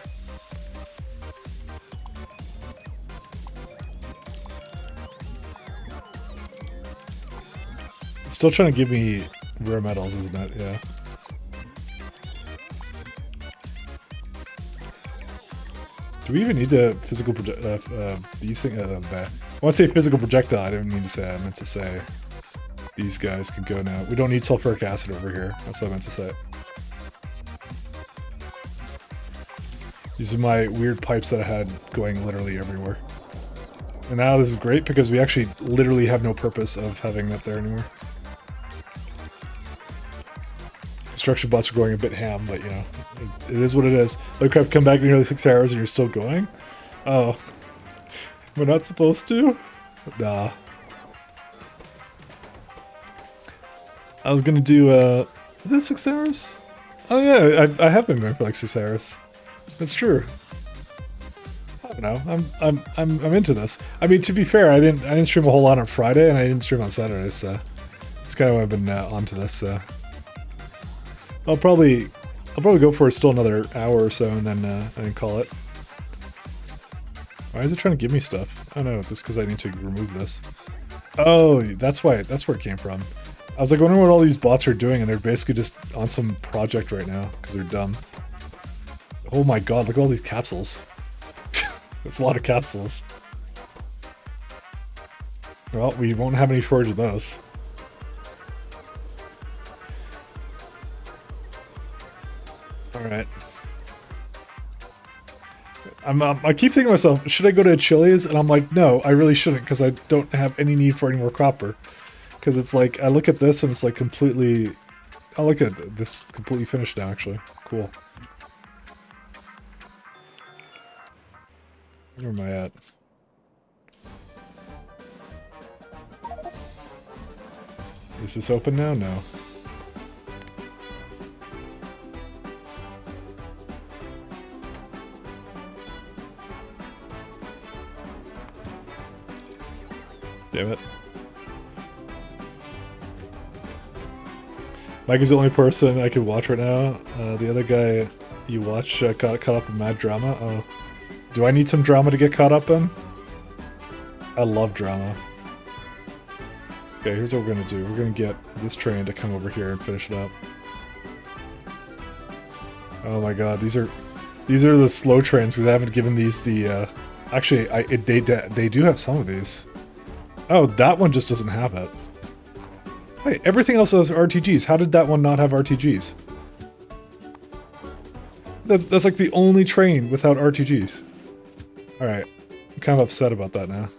Speaker 3: It's still trying to give me rare metals, isn't it? Yeah. Do we even need the physical these things? I want to say physical projectile. I didn't mean to say that. I meant to say these guys can go now. We don't need sulfuric acid over here. That's what I meant to say. These are my weird pipes that I had going literally everywhere. And now this is great because we actually literally have no purpose of having that there anymore. Construction bots are going a bit ham, but you know, it is what it is. Look, I've come back nearly 6 hours and you're still going? Oh. We're not supposed to? Nah. I was gonna do, is it 6 hours? Oh yeah, I have been going for like 6 hours. That's true. I don't know. I'm into this. I mean, to be fair, I didn't stream a whole lot on Friday and I didn't stream on Saturday, so it's kind of why I've been onto this. I'll probably go for still another hour or so and then call it. Why is it trying to give me stuff? I don't know. Just because I need to remove this. Oh, that's why. That's where it came from. I was like wondering what all these bots are doing, and they're basically just on some project right now because they're dumb. Oh my god! Look at all these capsules. That's a lot of capsules. Well, we won't have any shortage of those. Alright. I keep thinking to myself, should I go to Chili's? And I'm like, no, I really shouldn't, because I don't have any need for any more copper. Because it's like, I look at this and it's like completely... I look at this completely finished now, actually. Cool. Where am I at? Is this open now? No. Damn it. Mike is the only person I can watch right now. The other guy you watch caught up in mad drama. Oh. Do I need some drama to get caught up in? I love drama. Okay, here's what we're gonna do. We're gonna get this train to come over here and finish it up. Oh my god, these are the slow trains because I haven't given these the actually they do have some of these. Oh, that one just doesn't have it. Hey, everything else has RTGs. How did that one not have RTGs? That's like the only train without RTGs. Alright, I'm kind of upset about that now.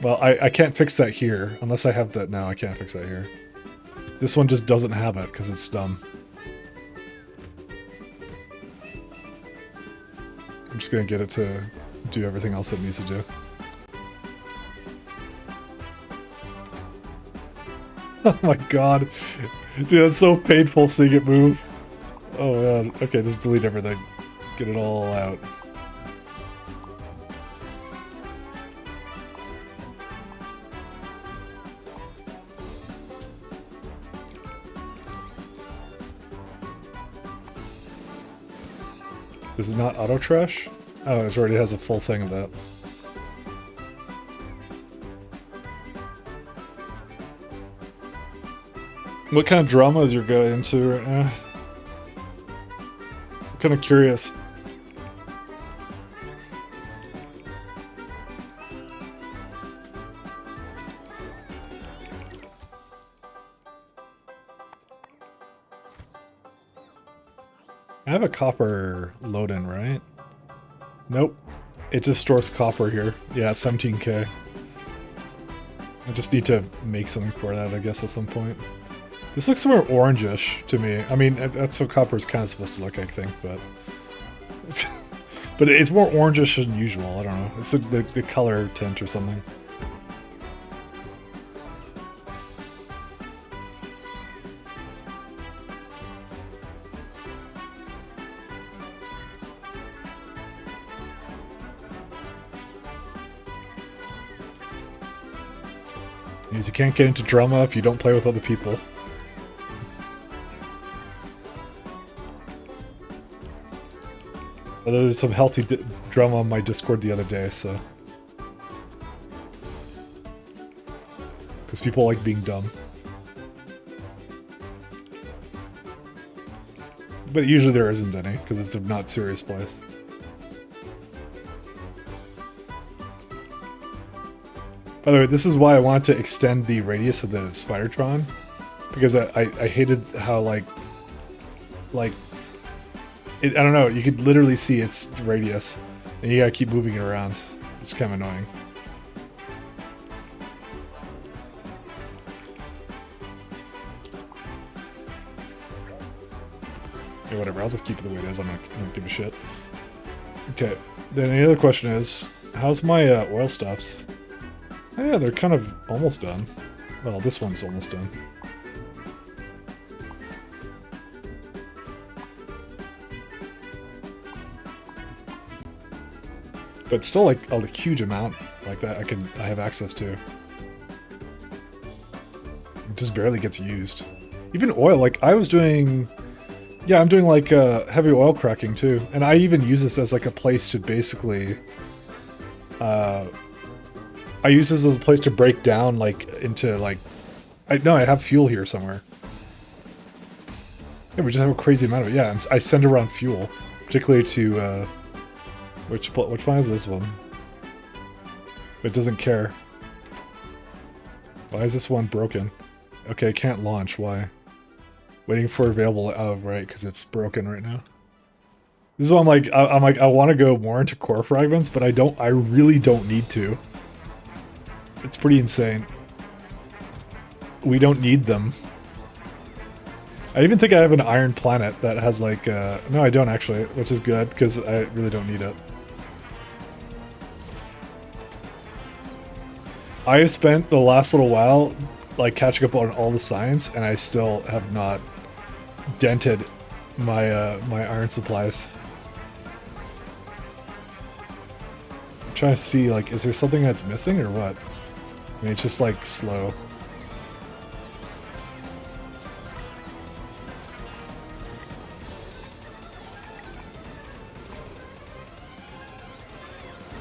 Speaker 3: Well, I can't fix that here. Unless I have that now, I can't fix that here. This one just doesn't have it because it's dumb. I'm just gonna get it to do everything else it needs to do. Oh my god. Dude, that's so painful seeing it move. Oh man. Okay, just delete everything. Get it all out. This is not auto trash? Oh, it already has a full thing of that. What kind of drama is your guy into right now? I'm kind of curious. I have a copper load-in, right? Nope. It just stores copper here. Yeah, 17k. I just need to make something for that, I guess, at some point. This looks more orangish to me. I mean, that's what copper is kind of supposed to look, I think, but... but it's more orangish than usual, I don't know. It's the color tint or something. You can't get into drama if you don't play with other people. Although there's some healthy drama on my Discord the other day, so. Because people like being dumb. But usually there isn't any, because it's a not serious place. By the way, this is why I wanted to extend the radius of the Spidertron, because I hated how, like, I don't know, you could literally see its radius, and you gotta keep moving it around. It's kind of annoying. Yeah, whatever, I'll just keep it the way it is. I don't give a shit. Okay, then the other question is, how's my oil stops? Oh, yeah, they're kind of almost done. Well, this one's almost done. But still, like, a huge amount like that I have access to. It just barely gets used. Even oil, like, I was doing... Yeah, I'm doing, like, heavy oil cracking, too. And I even use this as, like, a place to basically... I use this as a place to break down, like, into, like... I have fuel here somewhere. Yeah, we just have a crazy amount of it. Yeah, I send around fuel. Particularly to, which one is this one? It doesn't care. Why is this one broken? Okay, can't launch. Why? Waiting for available. Oh, right, because it's broken right now. This is why I'm like, I want to go more into core fragments, but I really don't need to. It's pretty insane. We don't need them. I even think I have an iron planet that has like, no, I don't actually, which is good because I really don't need it. I have spent the last little while like catching up on all the science, and I still have not dented my my iron supplies. I'm trying to see, like, is there something that's missing or what? I mean, it's just like slow.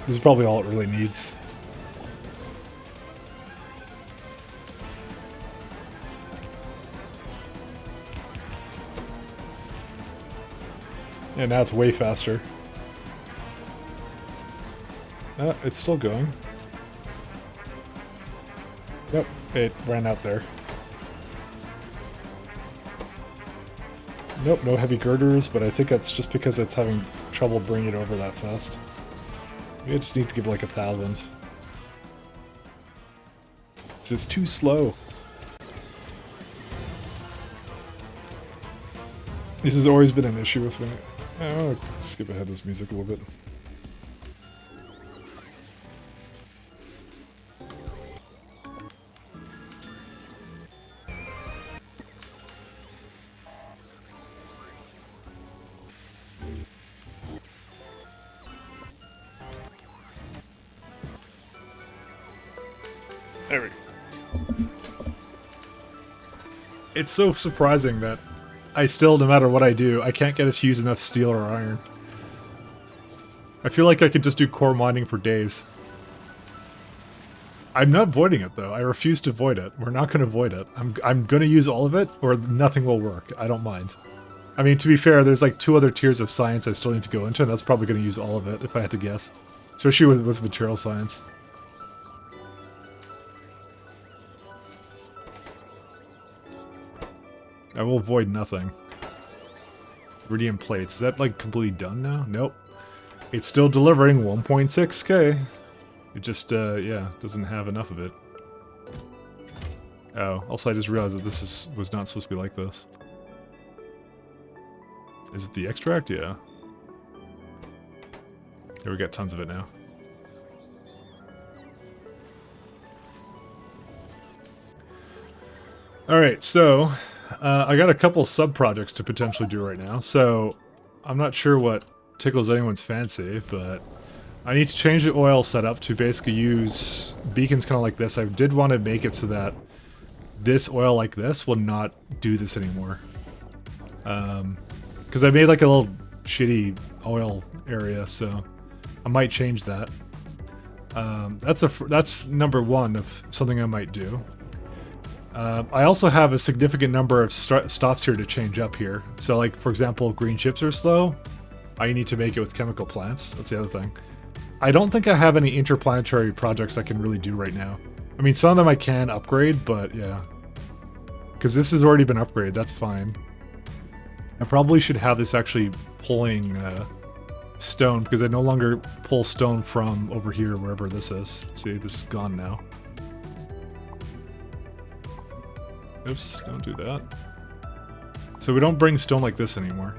Speaker 3: This is probably all it really needs. And now it's way faster. It's still going. Yep, it ran out there. Nope, no heavy girders, but I think that's just because it's having trouble bringing it over that fast. You just need to give like 1,000. This is too slow. This has always been an issue with me. Oh, skip ahead this music a little bit. There we go. It's so surprising that I still, no matter what I do, I can't get it to use enough steel or iron. I feel like I could just do core mining for days. I'm not voiding it though. I refuse to void it. We're not going to void it. I'm going to use all of it or nothing will work. I don't mind. I mean, to be fair, there's like 2 other tiers of science I still need to go into, and that's probably going to use all of it if I had to guess. Especially with material science. I will void nothing. Iridium plates. Is that like completely done now? Nope. It's still delivering 1.6k. It just, yeah, doesn't have enough of it. Oh, also I just realized that this was not supposed to be like this. Is it the extract? Yeah. Here we got tons of it now. Alright, so... I got a couple sub-projects to potentially do right now, so I'm not sure what tickles anyone's fancy, but I need to change the oil setup to basically use beacons kind of like this. I did want to make it so that this oil like this will not do this anymore. Because I made like a little shitty oil area, so I might change that. That's number one of something I might do. I also have a significant number of stops here to change up here. So like, for example, green chips are slow. I need to make it with chemical plants. That's the other thing. I don't think I have any interplanetary projects I can really do right now. I mean, some of them I can upgrade, but yeah. Because this has already been upgraded, that's fine. I probably should have this actually pulling stone, because I no longer pull stone from over here, wherever this is. See, this is gone now. Oops, don't do that. So we don't bring stone like this anymore.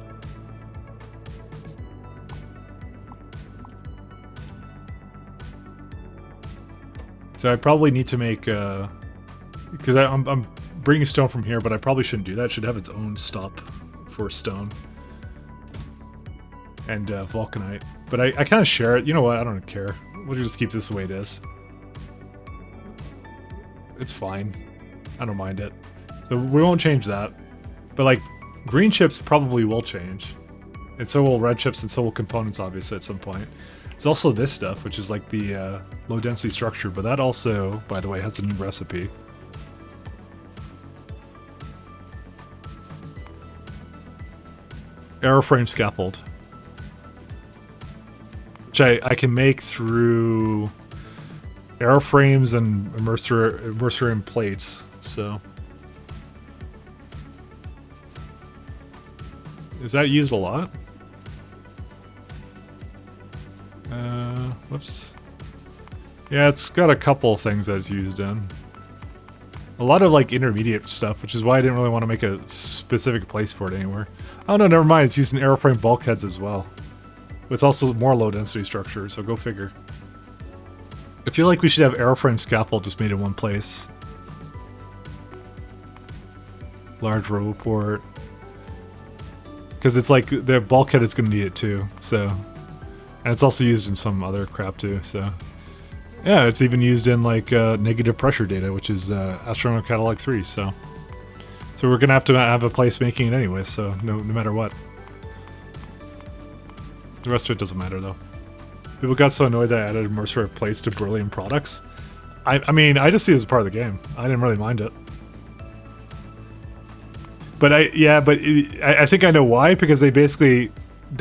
Speaker 3: So I probably need to make, because I'm bringing stone from here, but I probably shouldn't do that. It should have its own stop for stone. And vulcanite. But I kind of share it. You know what? I don't care. We'll just keep this the way it is. It's fine. I don't mind it. So we won't change that. But like, green chips probably will change. And so will red chips, and so will components, obviously, at some point. There's also this stuff, which is like the low density structure, but that also, by the way, has a new recipe. Airframe scaffold. Which I can make through airframes and immersorium plates, so. Is that used a lot? Whoops. Yeah, it's got a couple things that it's used in. A lot of like intermediate stuff, which is why I didn't really want to make a specific place for it anywhere. Oh no, never mind, it's used in airframe bulkheads as well. With also more low density structures, so go figure. I feel like we should have airframe scaffold just made in one place. Large roboport. Because it's like, the bulkhead is going to need it too, so. And it's also used in some other crap too, so. Yeah, it's even used in like negative pressure data, which is Astronaut Catalog 3, so. So we're going to have a place making it anyway, so no matter what. The rest of it doesn't matter though. People got so annoyed that I added immersive plates to beryllium products. I mean, I just see it as a part of the game. I didn't really mind it. But I think I know why, because they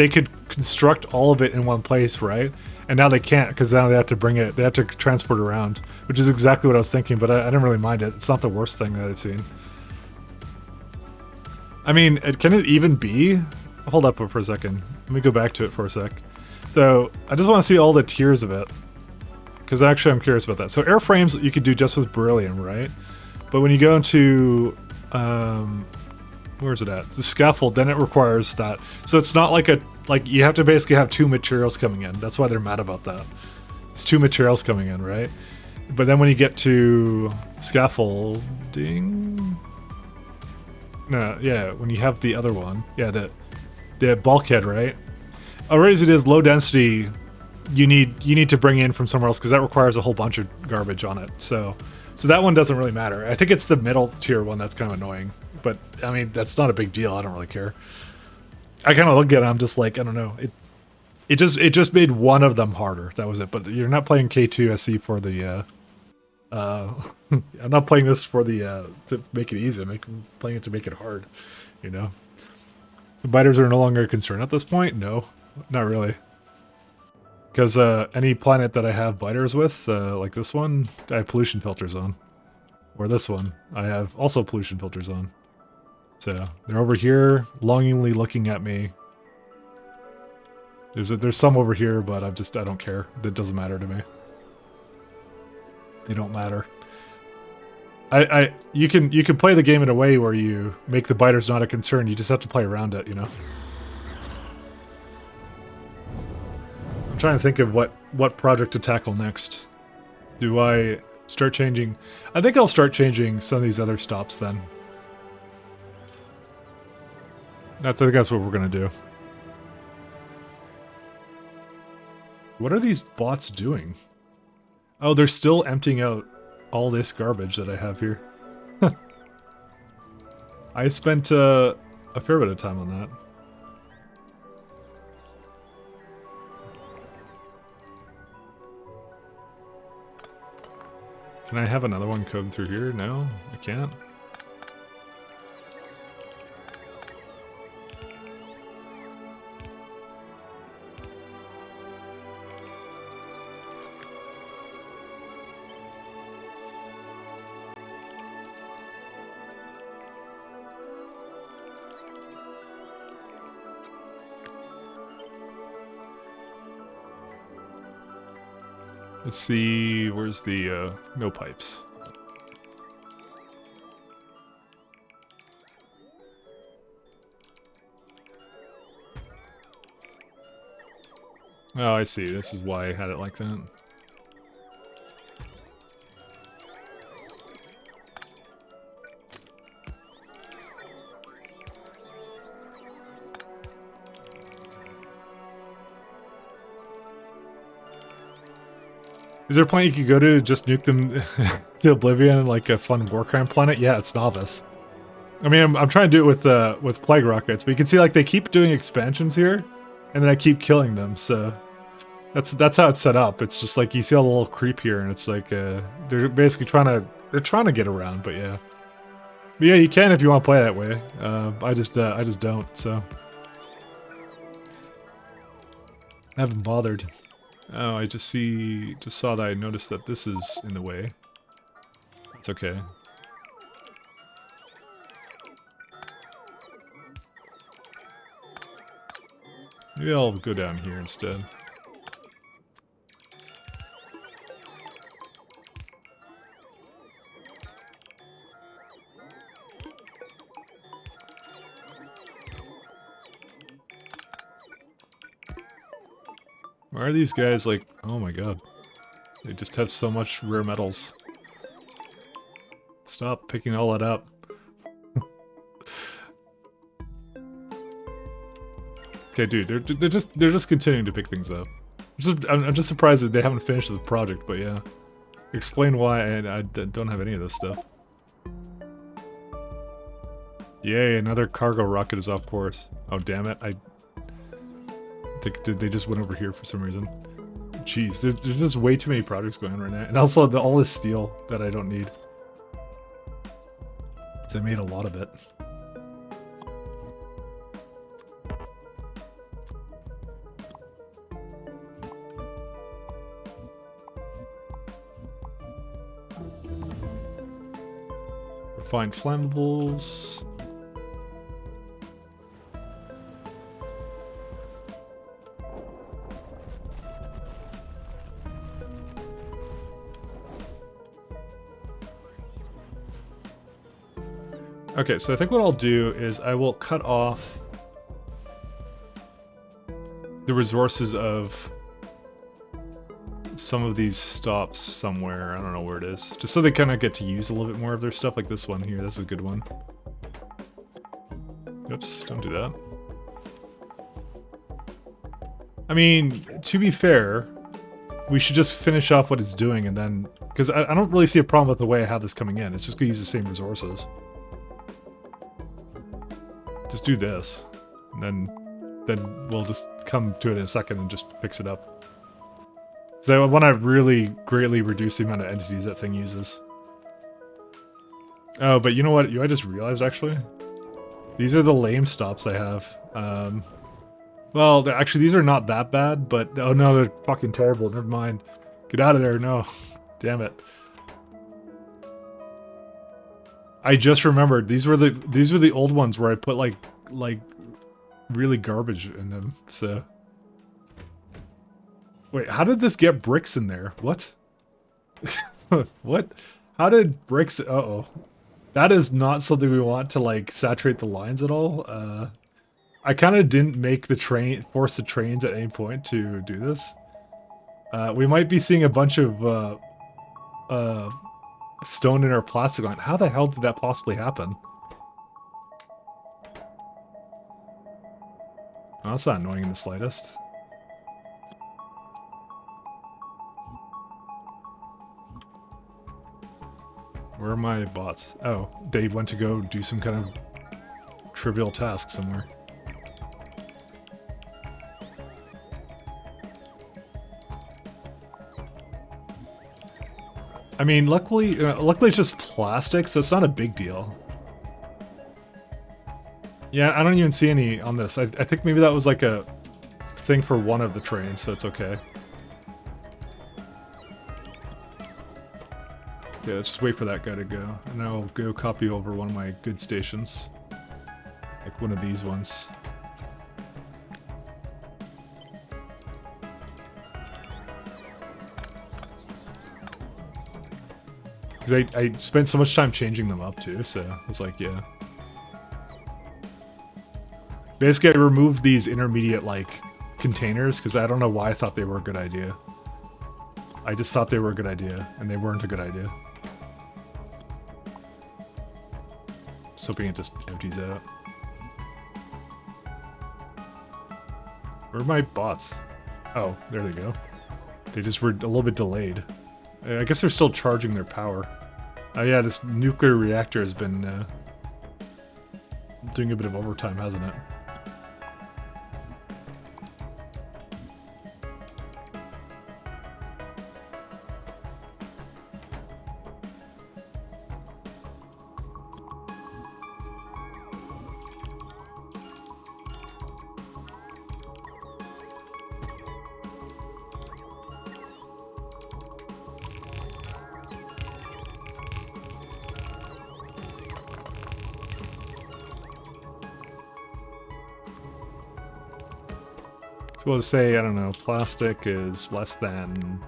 Speaker 3: could construct all of it in one place, right? And now they can't, because now they have to they have to transport around, which is exactly what I was thinking, but I didn't really mind it. It's not the worst thing that I've seen. I mean, can it even be? Hold up for a second. Let me go back to it for a sec. So, I just want to see all the tiers of it, because actually I'm curious about that. So airframes you could do just with beryllium, right? But when you go into, where's it at? The scaffold, then it requires that. So it's not like you have to basically have two materials coming in. That's why they're mad about that. It's two materials coming in, right? But then when you get to scaffolding, no, yeah, when you have the other one, yeah, the bulkhead, right? Already as it is low density, you need to bring in from somewhere else, because that requires a whole bunch of garbage on it. So that one doesn't really matter. I think it's the middle tier one that's kind of annoying. But I mean, that's not a big deal. I don't really care. I kind of look at it, I'm just like, I don't know. It just made one of them harder. That was it. But you're not playing K2 SC for the I'm not playing this for the to make it easy. I'm playing it to make it hard, you know. The biters are no longer a concern at this point. No, not really. Because any planet that I have biters with, like this one, I have pollution filters on. Or this one, I have also pollution filters on. So they're over here, longingly looking at me. There's some over here, but I don't care. That doesn't matter to me. They don't matter. You can play the game in a way where you make the biters not a concern. You just have to play around it, you know. I'm trying to think of what project to tackle next. Do I start changing? I think I'll start changing some of these other stops then. I think that's what we're gonna do. What are these bots doing? Oh, they're still emptying out all this garbage that I have here. I spent a fair bit of time on that. Can I have another one come through here? No, I can't. Let's see, where's the, no pipes. Oh, I see. This is why I had it like that. Is there a planet you could go to just nuke them to oblivion like a fun war crime planet? Yeah, it's Novice. I mean, I'm trying to do it with plague rockets, but you can see like they keep doing expansions here, and then I keep killing them. So that's how it's set up. It's just like you see a little creep here, and it's like they're basically trying to get around. But yeah, you can if you want to play that way. I just don't. So I haven't bothered. Oh, I just saw that I noticed that this is in the way. It's okay. Maybe I'll go down here instead. Why are these guys like, oh my god. They just have so much rare metals. Stop picking all that up. Okay, dude, they're just continuing to pick things up. I'm just surprised that they haven't finished the project, but yeah. Explain why I don't have any of this stuff. Yay, another cargo rocket is off course. Oh damn it, they just went over here for some reason. Jeez, there's just way too many projects going on right now. And also all this steel that I don't need. So I made a lot of it. Refined flammables. Okay, so I think what I'll do is I will cut off the resources of some of these stops somewhere. I don't know where it is. Just so they kind of get to use a little bit more of their stuff, like this one here. That's a good one. Oops, don't do that. I mean, to be fair, we should just finish off what it's doing and then... Because I don't really see a problem with the way I have this coming in. It's just going to use the same resources. Just do this, and then we'll just come to it in a second and just fix it up. So I want to really greatly reduce the amount of entities that thing uses. Oh, but you know what? I just realized, actually. These are the lame stops I have. Well, actually, these are not that bad, but... Oh no, they're fucking terrible. Never mind. Get out of there. No. Damn it. I just remembered these were the old ones where I put like really garbage in them. So wait, how did this get bricks in there? What? What? How did bricks? Uh-oh, that is not something we want to like saturate the lines at all. I kind of didn't make the force the trains at any point to do this. We might be seeing a bunch of stone in our plastic line. How the hell did that possibly happen? Oh, that's not annoying in the slightest. Where are my bots? Oh, they went to go do some kind of trivial task somewhere. I mean, luckily it's just plastic, so it's not a big deal. Yeah, I don't even see any on this. I think maybe that was like a thing for one of the trains, so it's okay. Okay, let's just wait for that guy to go. And I'll go copy over one of my good stations. Like one of these ones. Because I spent so much time changing them up too, so I was like, yeah. Basically, I removed these intermediate, like, containers, because I don't know why I thought they were a good idea. I just thought they were a good idea, and they weren't a good idea. Just hoping it just empties out. Where are my bots? Oh, there they go. They just were a little bit delayed. I guess they're still charging their power. Oh yeah, this nuclear reactor has been doing a bit of overtime, hasn't it? So we'll say, I don't know, plastic is less than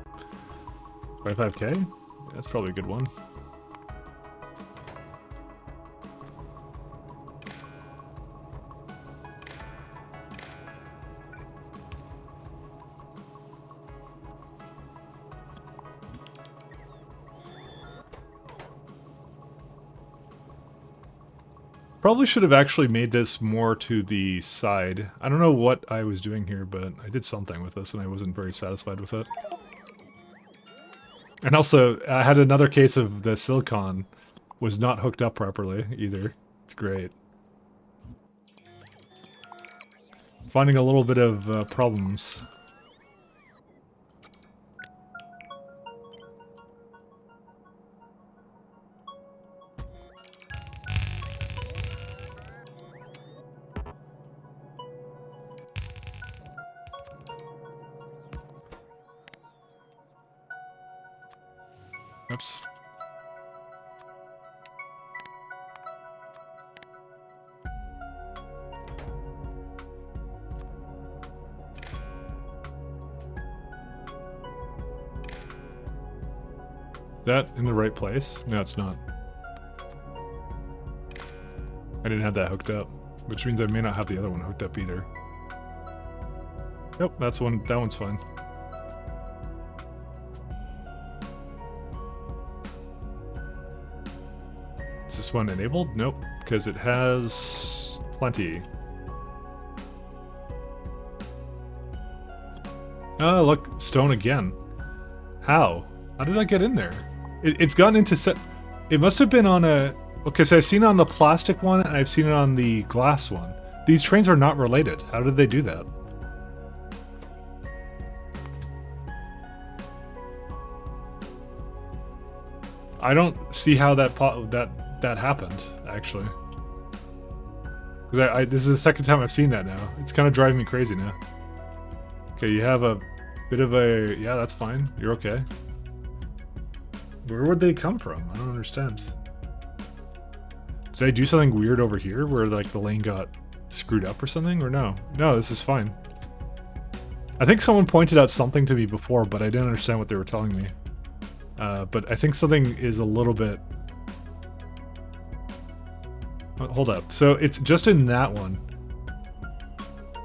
Speaker 3: 25k? That's probably a good one. Probably should have actually made this more to the side. I don't know what I was doing here, but I did something with this and I wasn't very satisfied with it. And also, I had another case of the silicon was not hooked up properly either. It's great. Finding a little bit of problems. Oops. Is that in the right place? No, it's not. I didn't have that hooked up, which means I may not have the other one hooked up either. Nope, that one's fine. Is this one enabled? Nope, because it has plenty. Oh, look, stone again. How? How did I get in there? It's gotten into set... It must have been on a... Okay, so I've seen it on the plastic one, and I've seen it on the glass one. These trains are not related. How did they do that? I don't see how that happened, actually. Because this is the second time I've seen that now. It's kind of driving me crazy now. Okay, you have a bit of a... Yeah, that's fine. You're okay. Where would they come from? I don't understand. Did I do something weird over here where, like, the lane got screwed up or something? Or no? No, this is fine. I think someone pointed out something to me before, but I didn't understand what they were telling me. But I think something is a little bit... Oh, hold up. So it's just in that one.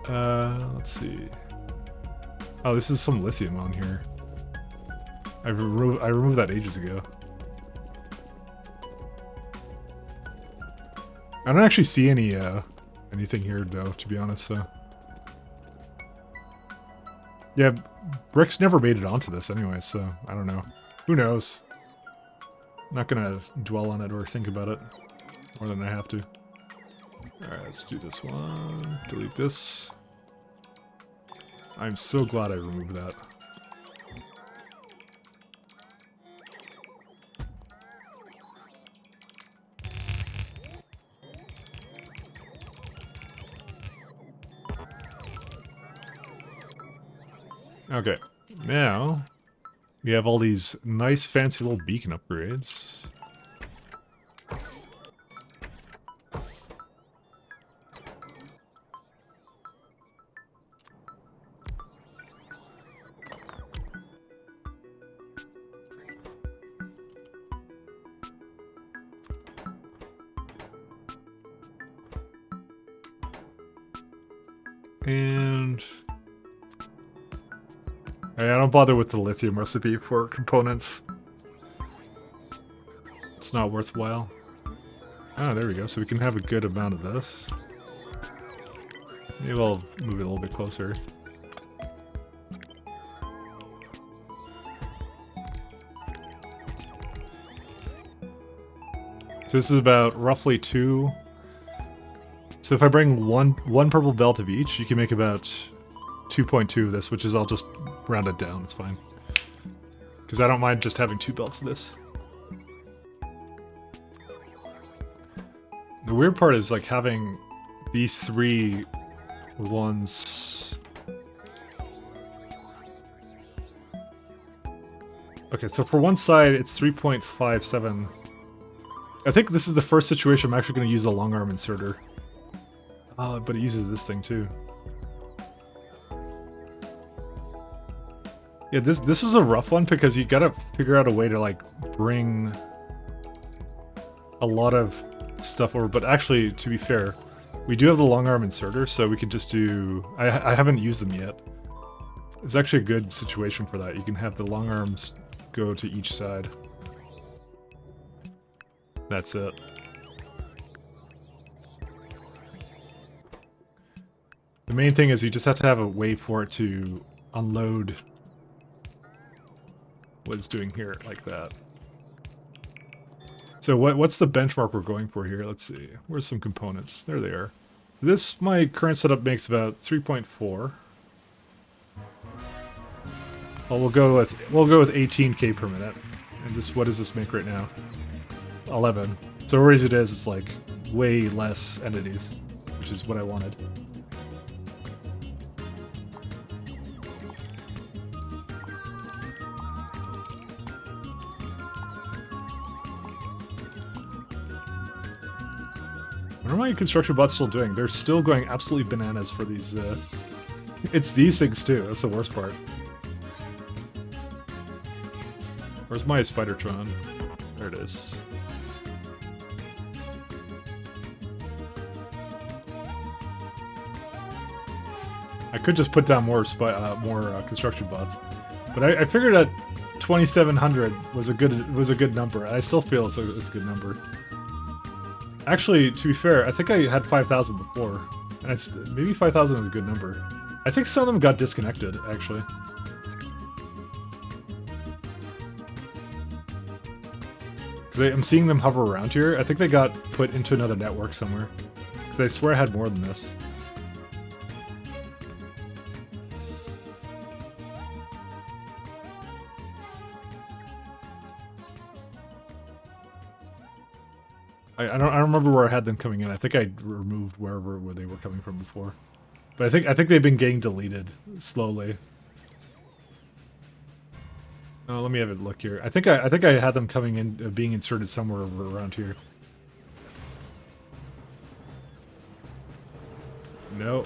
Speaker 3: Let's see. Oh, this is some lithium on here. I removed that ages ago. I don't actually see any anything here though, to be honest. So yeah, bricks never made it onto this anyway, so I don't know. Who knows? I'm not gonna dwell on it or think about it more than I have to. Alright, let's do this one. Delete this. I'm so glad I removed that.
Speaker 1: Okay, now we have all these nice fancy little beacon upgrades. And I don't bother with the lithium recipe for components. It's not worthwhile. Oh, there we go. So we can have a good amount of this. Maybe I'll move it a little bit closer. So this is about roughly 2. So if I bring one purple belt of each, you can make about 2.2 of this, which is, I'll just round it down, it's fine. Because I don't mind just having 2 belts of this. The weird part is like having these 3 ones. Okay, so for one side, it's 3.57. I think this is the first situation I'm actually going to use a long arm inserter. But it uses this thing too. Yeah, this is a rough one because you gotta figure out a way to like bring a lot of stuff over. But actually, to be fair, we do have the long arm inserter, so we could just do... I haven't used them yet. It's actually a good situation for that. You can have the long arms go to each side. That's it. The main thing is you just have to have a way for it to unload what it's doing here, like that. So what's the benchmark we're going for here? Let's see. Where's some components? There they are. This, my current setup makes about 3.4. Well, we'll go with 18k per minute. And this, what does this make right now? 11. So whereas it is, it's like way less entities, which is what I wanted. What are my construction bots still doing? They're still going absolutely bananas for these, It's these things too, that's the worst part. Where's my Spidertron? There it is. I could just put down more construction bots, but I figured that 2,700 was a good number. I still feel it's a good number. Actually, to be fair, I think I had 5,000 before, and maybe 5,000 is a good number. I think some of them got disconnected, actually. Because I'm seeing them hover around here. I think they got put into another network somewhere. Because I swear I had more than this. I don't remember where I had them coming in. I think I removed where they were coming from before. But I think they've been getting deleted slowly. Oh, let me have a look here. I think I had them coming in, being inserted somewhere around here. No.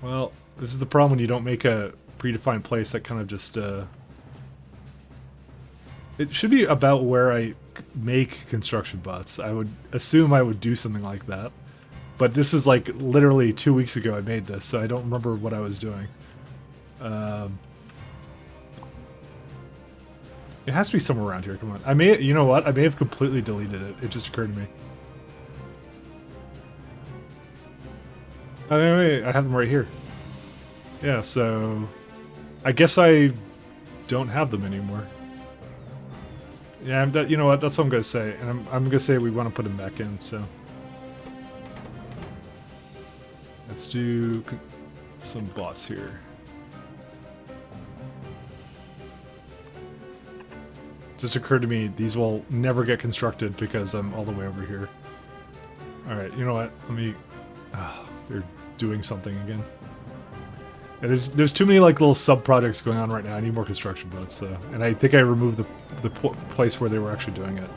Speaker 1: Well, this is the problem when you don't make a predefined place that kind of just it should be about where I make construction bots. I would assume I would do something like that. But this is like literally 2 weeks ago I made this, so I don't remember what I was doing. It has to be somewhere around here, come on. You know what? I may have completely deleted it. It just occurred to me. Oh, wait, I have them right here. Yeah, so I guess I don't have them anymore. Yeah, you know what? That's what I'm gonna say, and I'm gonna say we want to put them back in. So let's do some bots here. Just occurred to me these will never get constructed because I'm all the way over here. All right, you know what? Let me. They're doing something again.
Speaker 3: And there's too many like little sub projects going on right now. I need more construction boats. So, and I think I removed the place where they were actually doing it.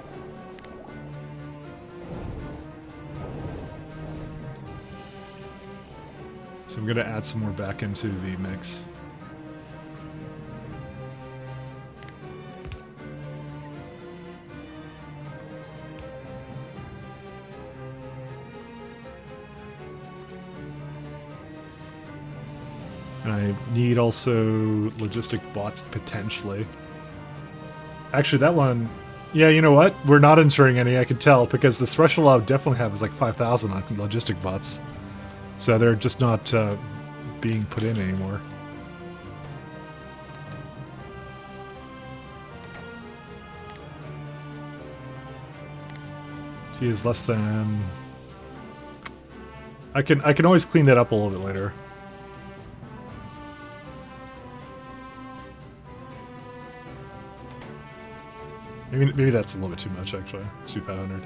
Speaker 3: So I'm gonna add some more back into the mix. And I need also logistic bots potentially. Actually, that one, yeah, you know what? We're not inserting any, I can tell, because the threshold I would definitely have is like 5,000 on logistic bots. So they're just not being put in anymore. T is less than... I can always clean that up a little bit later. Maybe that's a little bit too much, actually. Let's do 500.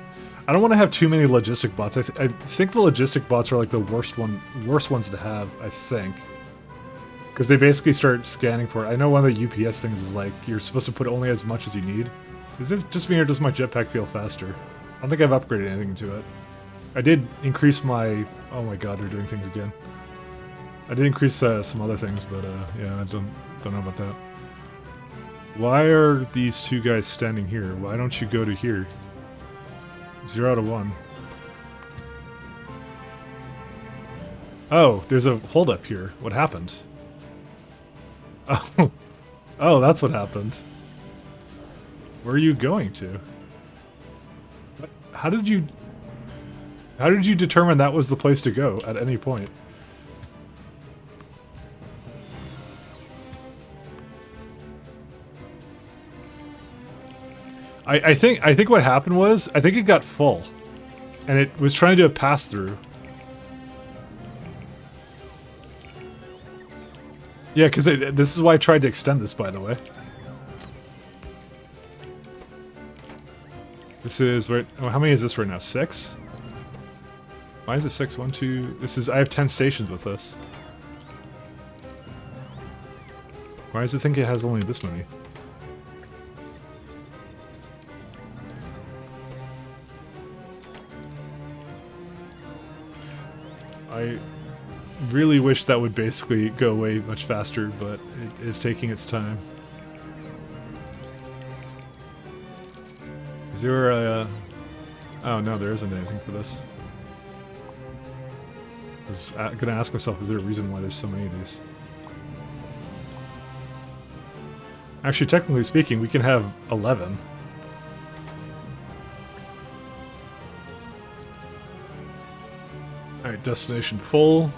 Speaker 3: I don't want to have too many logistic bots. I think the logistic bots are like the worst ones to have, I think. Because they basically start scanning for it. I know one of the UPS things is like, you're supposed to put only as much as you need. Is it just me or does my jetpack feel faster? I don't think I've upgraded anything to it. I did increase my... Oh my god, they're doing things again. I did increase some other things, but yeah, I don't know about that. Why are these two guys standing here? Why don't you go to here? 0 out of 1. Oh, there's a holdup here. What happened? Oh, oh, that's what happened. Where are you going to? How did you determine that was the place to go at any point? I think what happened was, I think it got full. And it was trying to do a pass-through. Yeah, because this is why I tried to extend this, by the way. This is, right, oh, how many is this right now? 6? Why is it 6? 1, 2... This is, I have 10 stations with this. Why does it think it has only this many? I really wish that would basically go away much faster, but it is taking its time. Is there a... Oh no, there isn't anything for this. I was gonna ask myself, is there a reason why there's so many of these? Actually, technically speaking, we can have 11. Alright, destination full.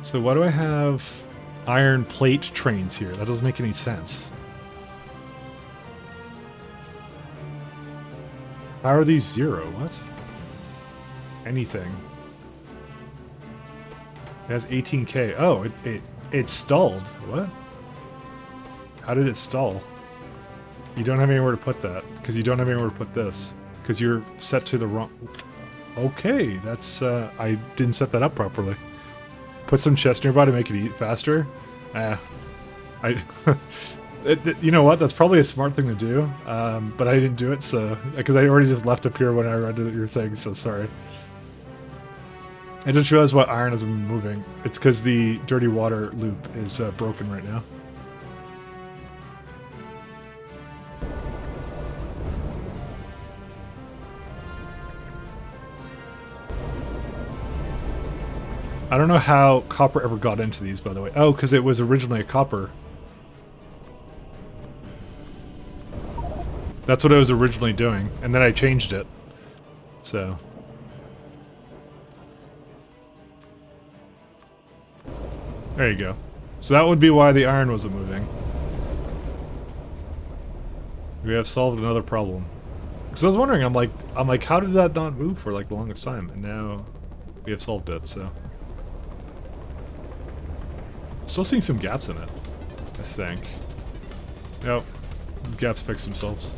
Speaker 3: So why do I have iron plate trains here? That doesn't make any sense. How are these 0? What? Anything. It has 18k. Oh, it stalled. What? How did it stall? You don't have anywhere to put that. Because you don't have anywhere to put this. Because you're set to the wrong... Okay, that's, I didn't set that up properly. Put some chests nearby to make it eat faster? You know what, that's probably a smart thing to do, but I didn't do it, so, because I already just left up here when I read your thing, so sorry. I just realized why iron isn't moving. It's because the dirty water loop is broken right now. I don't know how copper ever got into these, by the way. Oh, because it was originally a copper. That's what I was originally doing, and then I changed it. So... There you go. So that would be why the iron wasn't moving. We have solved another problem. Because I was wondering, I'm like, how did that not move for like the longest time? And now we have solved it, so... Still seeing some gaps in it, I think. Nope. Gaps fix themselves.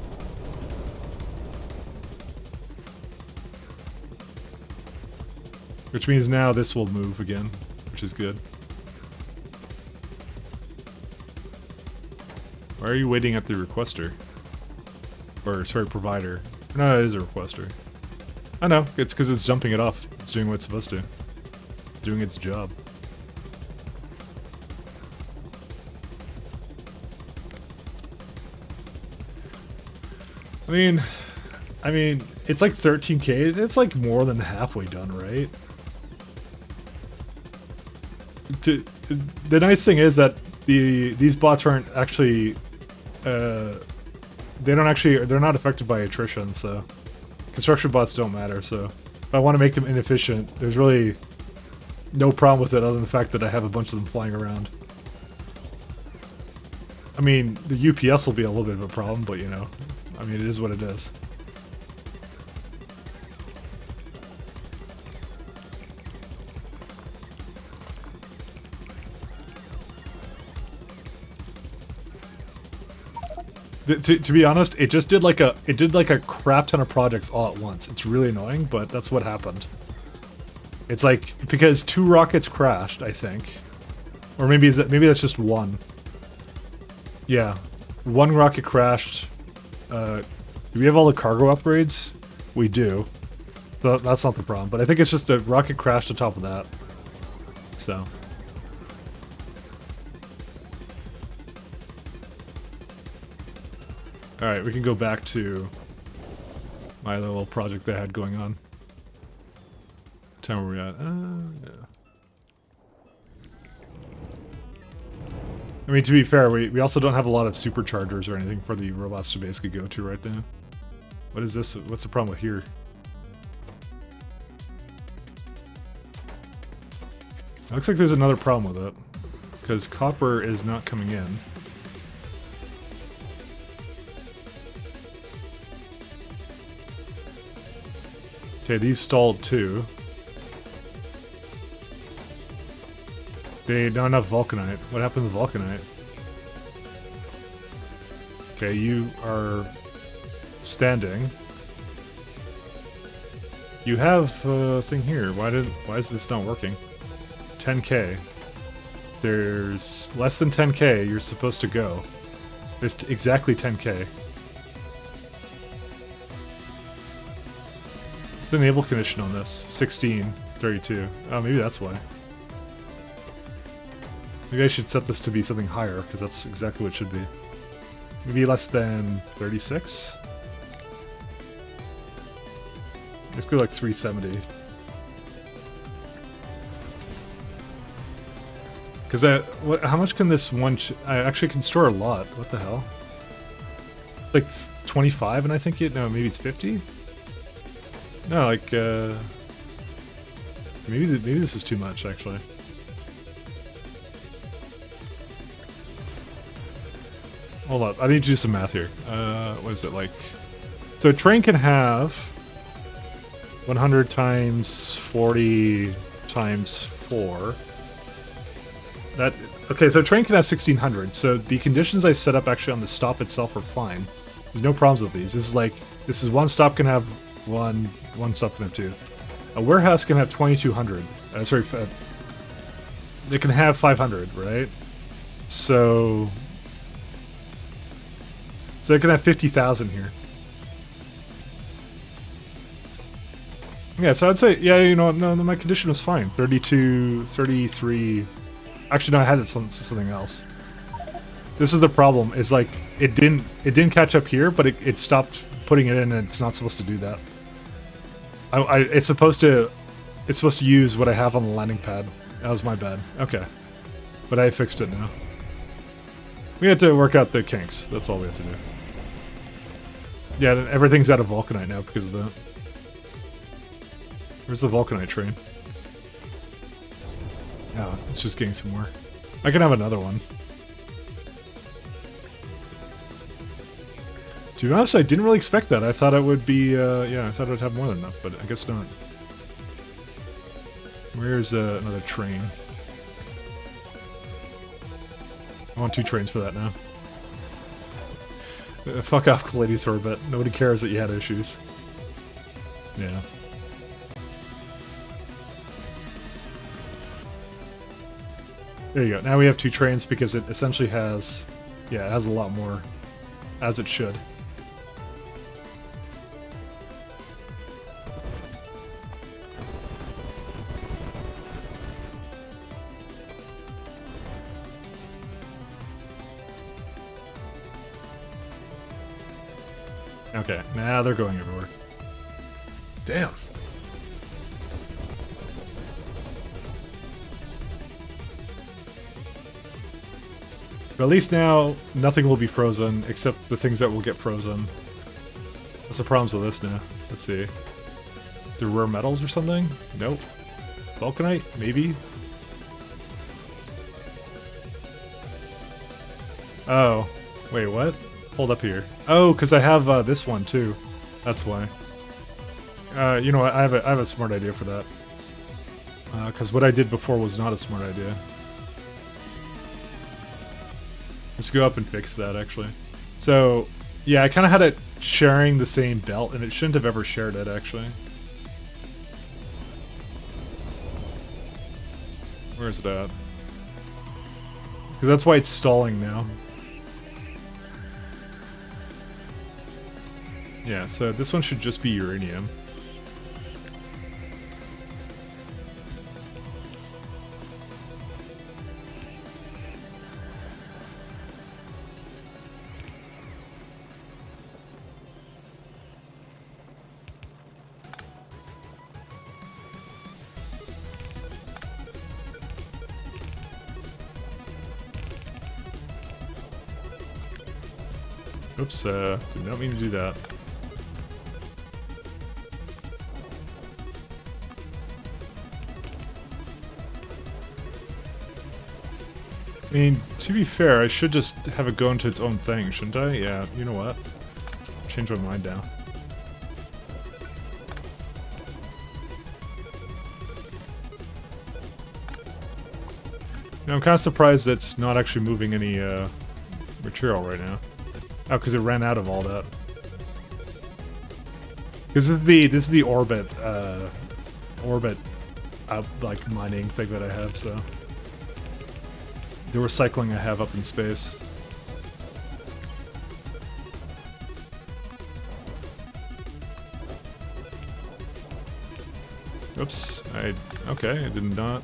Speaker 3: Which means now this will move again, which is good. Why are you waiting at the requester? Or, sorry, provider. No, it is a requester. I know, it's because it's jumping it off. It's doing what it's supposed to. Doing its job. I mean, it's like 13k. It's like more than halfway done, right? The nice thing is that these bots aren't actually, they're not affected by attrition. So construction bots don't matter. So if I want to make them inefficient, there's really no problem with it other than the fact that I have a bunch of them flying around. I mean, the UPS will be a little bit of a problem, but you know, I mean, it is what it is. To be honest, it just did like a crap ton of projects all at once. It's really annoying, but that's what happened. It's like because 2 rockets crashed, I think, or maybe maybe that's just one. Yeah, 1 rocket crashed. Do we have all the cargo upgrades? We do. So that's not the problem. But I think it's just a rocket crashed on top of that. So. Alright, we can go back to my little project that I had going on. What time are we at? Yeah. I mean, to be fair, we also don't have a lot of superchargers or anything for the robots to basically go to right now. What is this? What's the problem with here? It looks like there's another problem with it. Because copper is not coming in. Okay, these stalled too. They don't have vulcanite. What happened to vulcanite? Okay, you are standing. You have a thing here. Why is this not working? 10k. There's less than 10k. You're supposed to go. There's exactly 10k. What's the enable condition on this? 1632. Oh, maybe that's why. Maybe I should set this to be something higher, because that's exactly what it should be. Maybe less than 36? Let's go like 370. Because how much can this one... I actually can store a lot. What the hell? It's like 25 and I think it... No, maybe it's 50? No, like... maybe this is too much, actually. Hold on, I need to do some math here. What is it like? So a train can have 100 times 40 times 4. That okay, so a train can have 1600. So the conditions I set up actually on the stop itself are fine. There's no problems with these. This is one stop can have one stop can have 2. A warehouse can have 2200. Sorry, it can have 500, right? So it can have 50,000 here. Yeah, so I'd say, yeah, you know, no, my condition was fine. 32, 33. Actually, no, I had it something else. This is the problem. Is like it didn't catch up here, but it stopped putting it in, and it's not supposed to do that. It's supposed to use what I have on the landing pad. That was my bad. Okay, but I fixed it now. We had to work out the kinks. That's all we had to do. Yeah, everything's out of vulcanite now because of that. Where's the vulcanite train? Oh, it's just getting some more. I can have another one. To be honest, I didn't really expect that. I thought it would be, yeah, I thought it would have more than enough, but I guess not. Where's another train? I want 2 trains for that now. Fuck off, Caladius Orbit. Nobody cares that you had issues. Yeah. There you go. Now we have 2 trains because it essentially has Yeah, it has a lot more, as it should. Okay, now they're going everywhere. Damn. But at least now, nothing will be frozen, except the things that will get frozen. What's the problems with this now? Let's see. The rare metals or something? Nope. Vulcanite? Maybe? Oh. Wait, what? Hold up here. Oh, because I have this one too. That's why. You know what? I have a smart idea for that. Because what I did before was not a smart idea. Let's go up and fix that, actually. So, yeah, I kind of had it sharing the same belt, and it shouldn't have ever shared it, actually. Where's it at? Because that's why it's stalling now. Yeah, so this one should just be uranium. Oops, did not mean to do that. I mean, to be fair, I should just have it go into its own thing, shouldn't I? Yeah, you know what? Change my mind now. Now, I'm kind of surprised it's not actually moving any material right now. Oh, because it ran out of all that. This is the orbit like mining thing that I have, so. The recycling I have up in space. Oops, okay, I did not.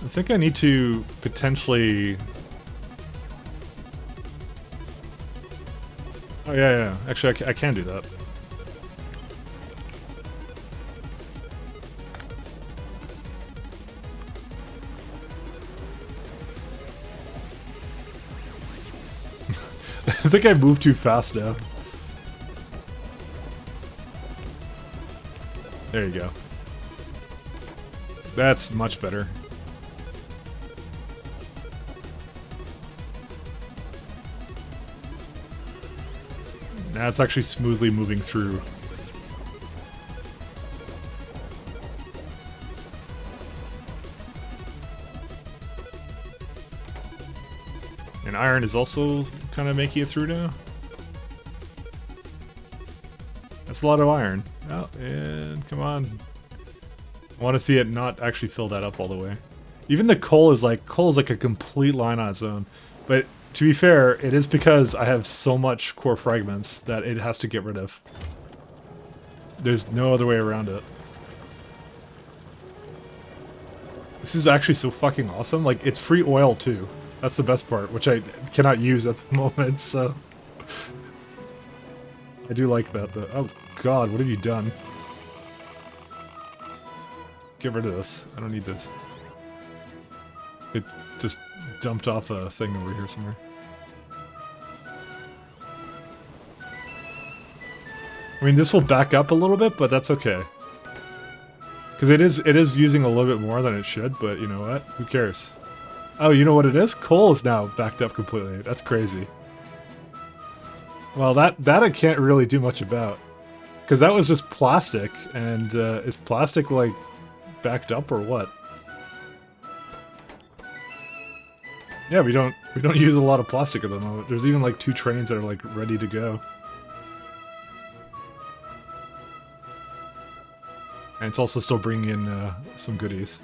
Speaker 3: I think I need to potentially... Oh yeah. Actually, I can do that. I think I moved too fast now. There you go. That's much better. Now it's actually smoothly moving through. And iron is also kind of making it through now. That's a lot of iron. Oh, and come on. I want to see it not actually fill that up all the way. Even the coal is like a complete line on its own. But to be fair, it is because I have so much core fragments that it has to get rid of. There's no other way around it. This is actually so fucking awesome. Like, it's free oil too. That's the best part, which I cannot use at the moment, so... I do like that, though. Oh god, what have you done? Get rid of this. I don't need this. It just dumped off a thing over here somewhere. I mean, this will back up a little bit, but that's okay. Because it is using a little bit more than it should, but you know what? Who cares? Oh, you know what it is? Coal is now backed up completely. That's crazy. Well, that I can't really do much about. Because that was just plastic, and is plastic, like, backed up or what? Yeah, we don't use a lot of plastic at the moment. There's even like 2 trains that are like ready to go. And it's also still bringing in some goodies.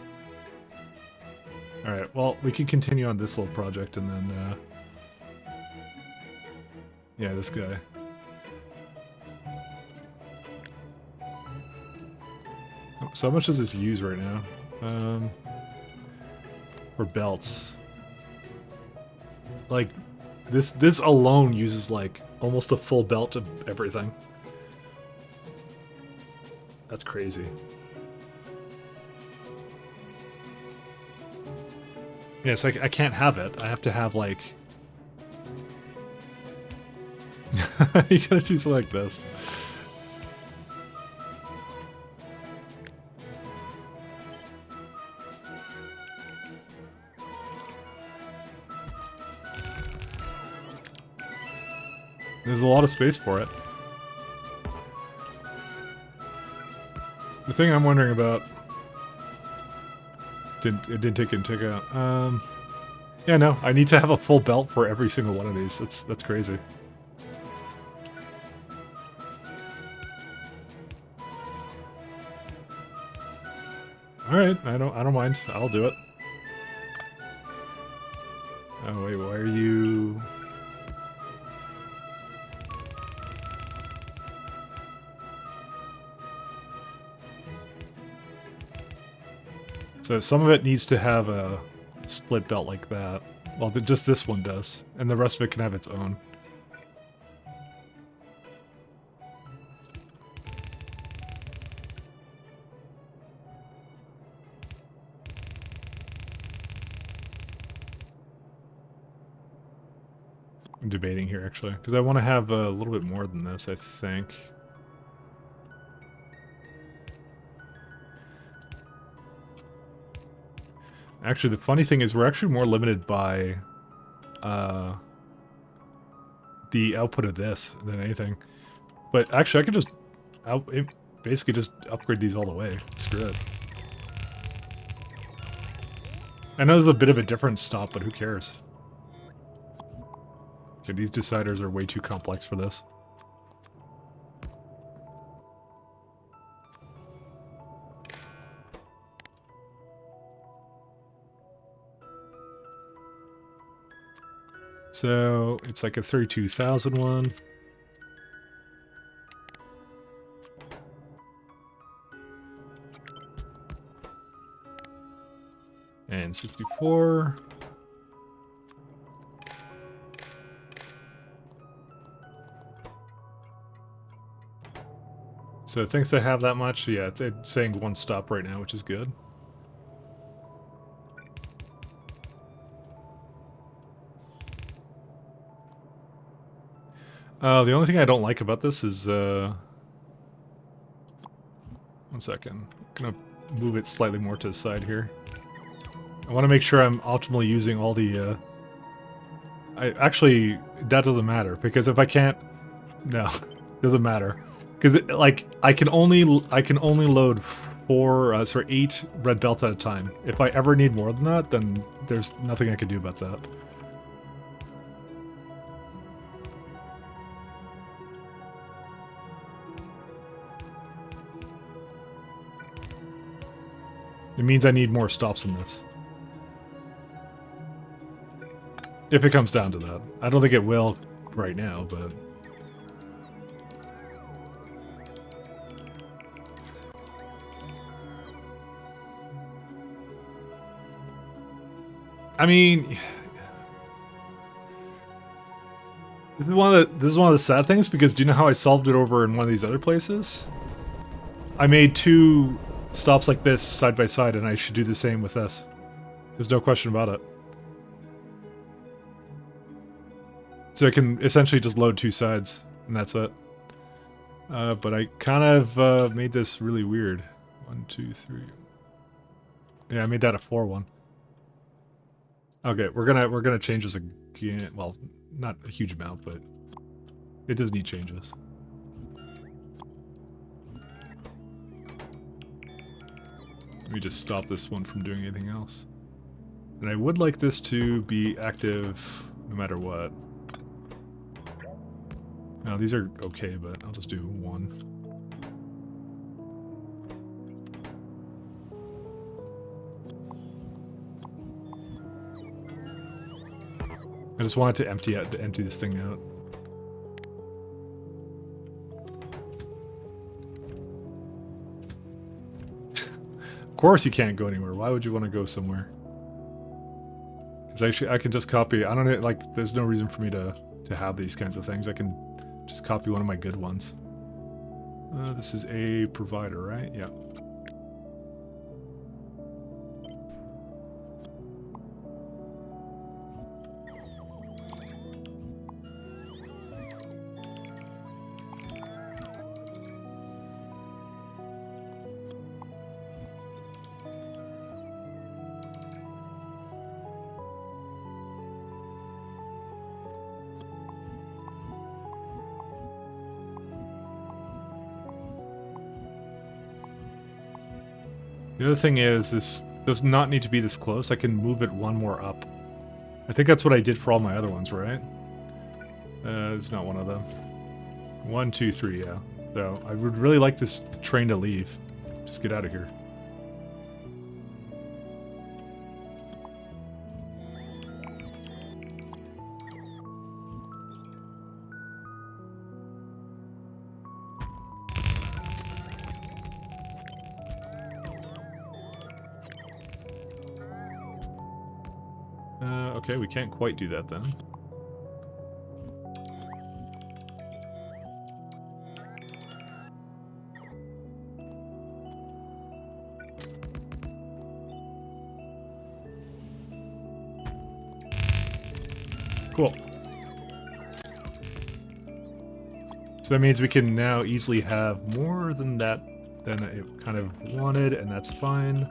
Speaker 3: Alright, well, we can continue on this little project and then, yeah, this guy. So how much does this use right now? For belts. Like, this alone uses, like, almost a full belt of everything. That's crazy. Yeah, so I can't have it. I have to have, like... you gotta do something like this. There's a lot of space for it. The thing I'm wondering about... it didn't take into account. Yeah, no, I need to have a full belt for every single one of these. That's crazy. Alright, I don't mind. I'll do it. Oh wait, why are you... So some of it needs to have a split belt like that. Well, just this one does. And the rest of it can have its own. I'm debating here, actually. Because I want to have a little bit more than this, I think. Actually, the funny thing is we're actually more limited by the output of this than anything. But actually, I could just basically just upgrade these all the way. Screw it. I know there's a bit of a different stop, but who cares? Okay, these deciders are way too complex for this. So, it's like a 32,000 one. And 64. So it thinks I have that much. Yeah, it's saying 1 stop right now, which is good. The only thing I don't like about this is, 1 second. I'm gonna move it slightly more to the side here. I want to make sure I'm optimally using all the, actually, that doesn't matter, because if I can't... No, doesn't matter. Because, like, I can only load 8 red belts at a time. If I ever need more than that, then there's nothing I can do about that. It means I need more stops in this. If it comes down to that. I don't think it will right now, but... I mean... This is one of the sad things, because do you know how I solved it over in one of these other places? I made 2 stops like this side by side, and I should do the same with this. There's no question about it. So I can essentially just load 2 sides, and that's it. But I kind of made this really weird. 1, 2, 3. Yeah, I made that a 4-1. Okay, we're gonna change this again. Well, not a huge amount, but it does need changes. Let me just stop this one from doing anything else. And I would like this to be active no matter what. Now these are okay, but I'll just do one. I just wanted to empty this thing out. Of course you can't go anywhere. Why would you want to go somewhere? Because actually I can just copy. I don't know, like there's no reason for me to have these kinds of things. I can just copy one of my good ones. This is a provider, right? Yeah. The other thing is, this does not need to be this close. I can move it one more up. I think that's what I did for all my other ones, right? It's not one of them. 1, 2, 3, yeah. So I would really like this train to leave. Just get out of here. Okay, we can't quite do that then. Cool. So that means we can now easily have more than that than it kind of wanted, and that's fine.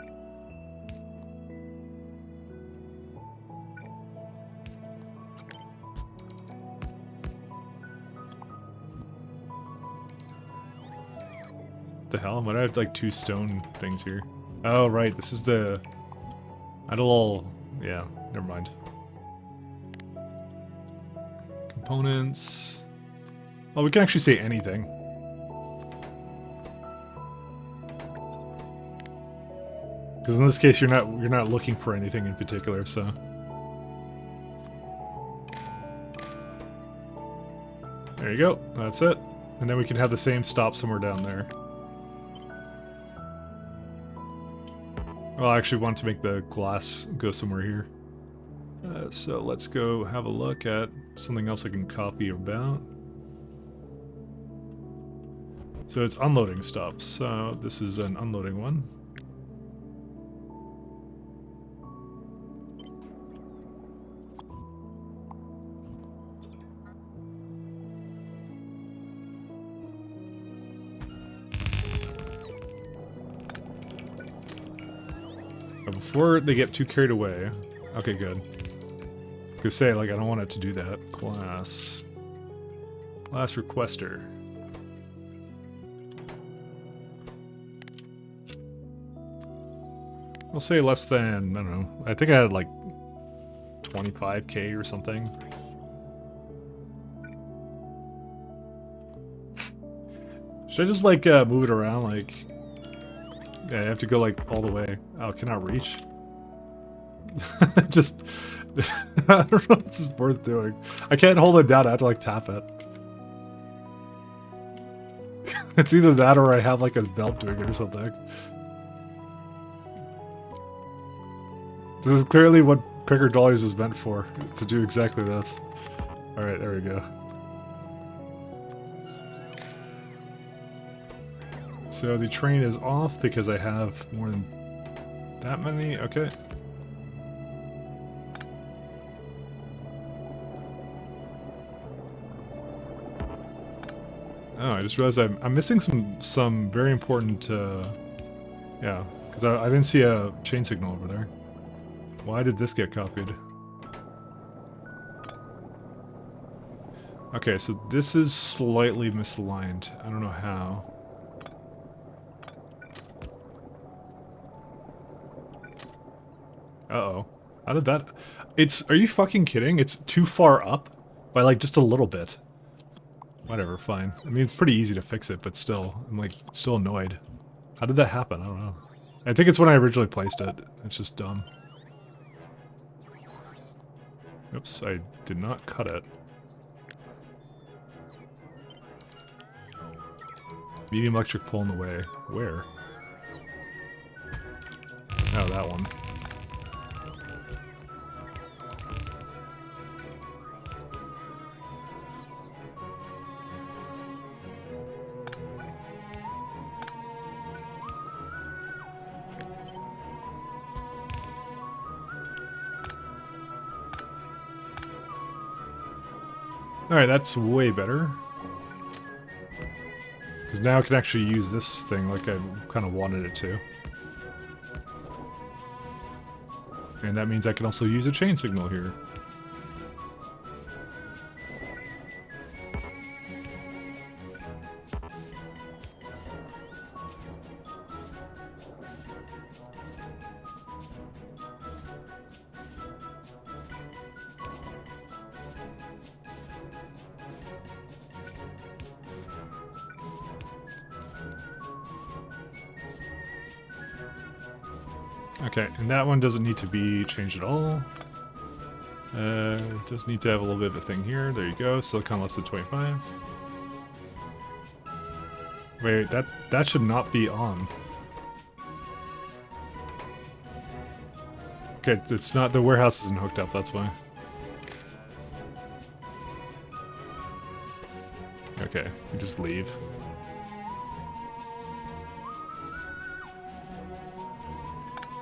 Speaker 3: What the hell? Why do I have like 2 stone things here? Oh, right. This is the... I had a little... Yeah, never mind. Components... Well, we can actually say anything. Because in this case, you're not looking for anything in particular, so... There you go. That's it. And then we can have the same stop somewhere down there. Well, I actually want to make the glass go somewhere here. So let's go have a look at something else I can copy about. So it's unloading stops. So this is an unloading one. But before they get too carried away... Okay, good. I was gonna say, like, I don't want it to do that. Class requester. I'll say less than, I don't know, I think I had like 25k or something. Should I just like move it around? Like, yeah, I have to go like all the way. Oh, cannot reach. Just, I don't know if this is worth doing. I can't hold it down, I have to like tap it. It's either that or I have like a belt doing it or something. This is clearly what Picker Dollars is meant for, to do exactly this. Alright, there we go. So the train is off because I have more than that many? Okay. Oh, I just realized I'm missing some very important, yeah, because I didn't see a chain signal over there. Why did this get copied? Okay, so this is slightly misaligned. I don't know how. Uh-oh. How did that... Are you fucking kidding? It's too far up by like just a little bit. Whatever, fine. I mean, it's pretty easy to fix it, but still, I'm like, still annoyed. How did that happen? I don't know. I think it's when I originally placed it. It's just dumb. Oops, I did not cut it. Medium electric pole in the way. Where? Oh, that one. Alright, that's way better. Because now I can actually use this thing like I kind of wanted it to. And that means I can also use a chain signal here. Okay, and that one doesn't need to be changed at all. It does need to have a little bit of a thing here. There you go. Silicon less than 25. Wait, that should not be on. Okay, it's not, the warehouse isn't hooked up, that's why. Okay, we just leave.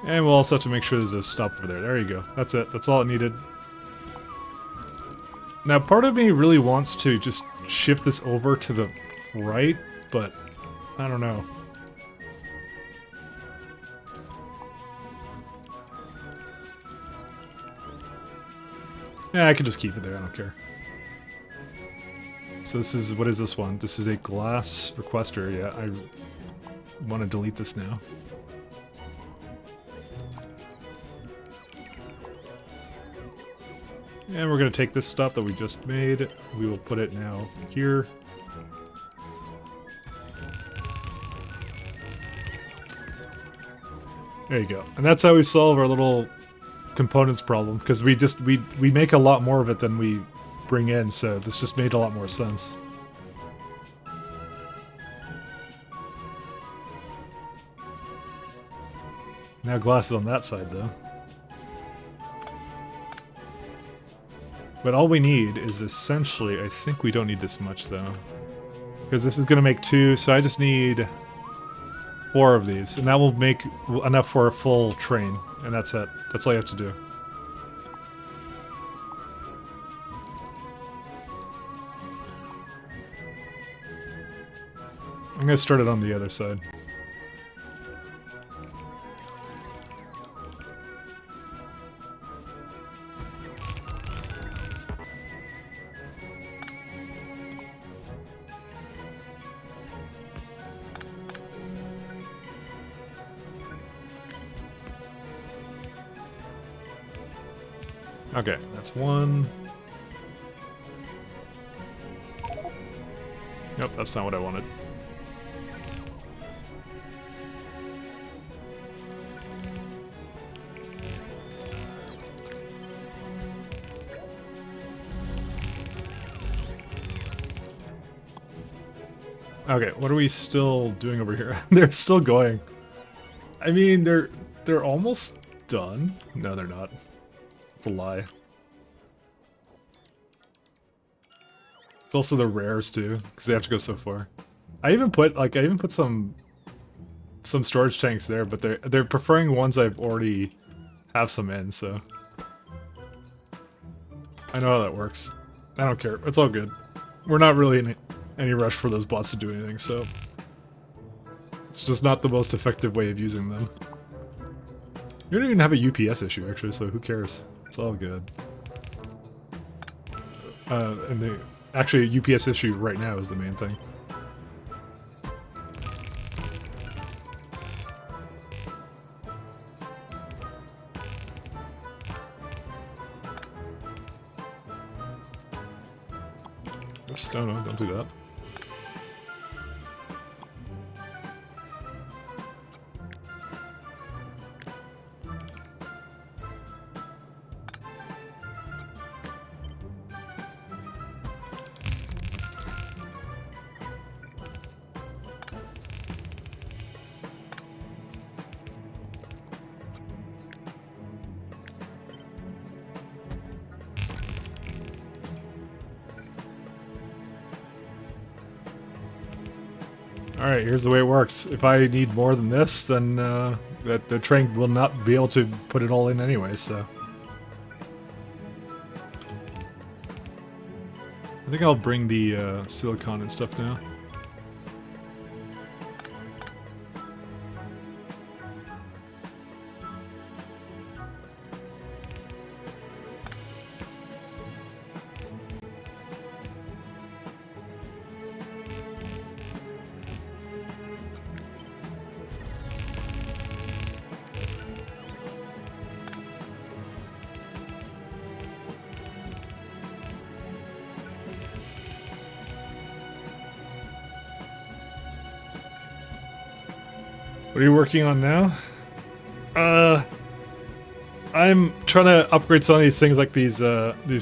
Speaker 3: And we'll also have to make sure there's a stop over there. There you go. That's it. That's all it needed. Now, part of me really wants to just shift this over to the right, but I don't know. Yeah, I can just keep it there. I don't care. So this is, what is this one? This is a glass requester. Yeah, I want to delete this now. And we're going to take this stuff that we just made. We will put it now here. There you go. And that's how we solve our little components problem, because we make a lot more of it than we bring in, so this just made a lot more sense. Now glass is on that side though. But all we need is essentially, I think we don't need this much though. Because this is going to make 2, so I just need 4 of these. And that will make enough for a full train. And that's it. That's all you have to do. I'm going to start it on the other side. Okay, that's 1. Nope, that's not what I wanted. Okay, what are we still doing over here? They're still going. I mean, they're almost done. No, they're not. It's a lie. It's also the rares too, because they have to go so far. I even put some storage tanks there, but they're preferring ones I've already have some in, so I know how that works. I don't care. It's all good. We're not really in any rush for those bots to do anything, so it's just not the most effective way of using them. We don't even have a UPS issue actually, so who cares? It's all good. And actually a UPS issue right now is the main thing. Don't do that. Alright, here's the way it works. If I need more than this, then the train will not be able to put it all in anyway, so... I think I'll bring the silicon and stuff now. What are you working on now? I'm trying to upgrade some of these things, like these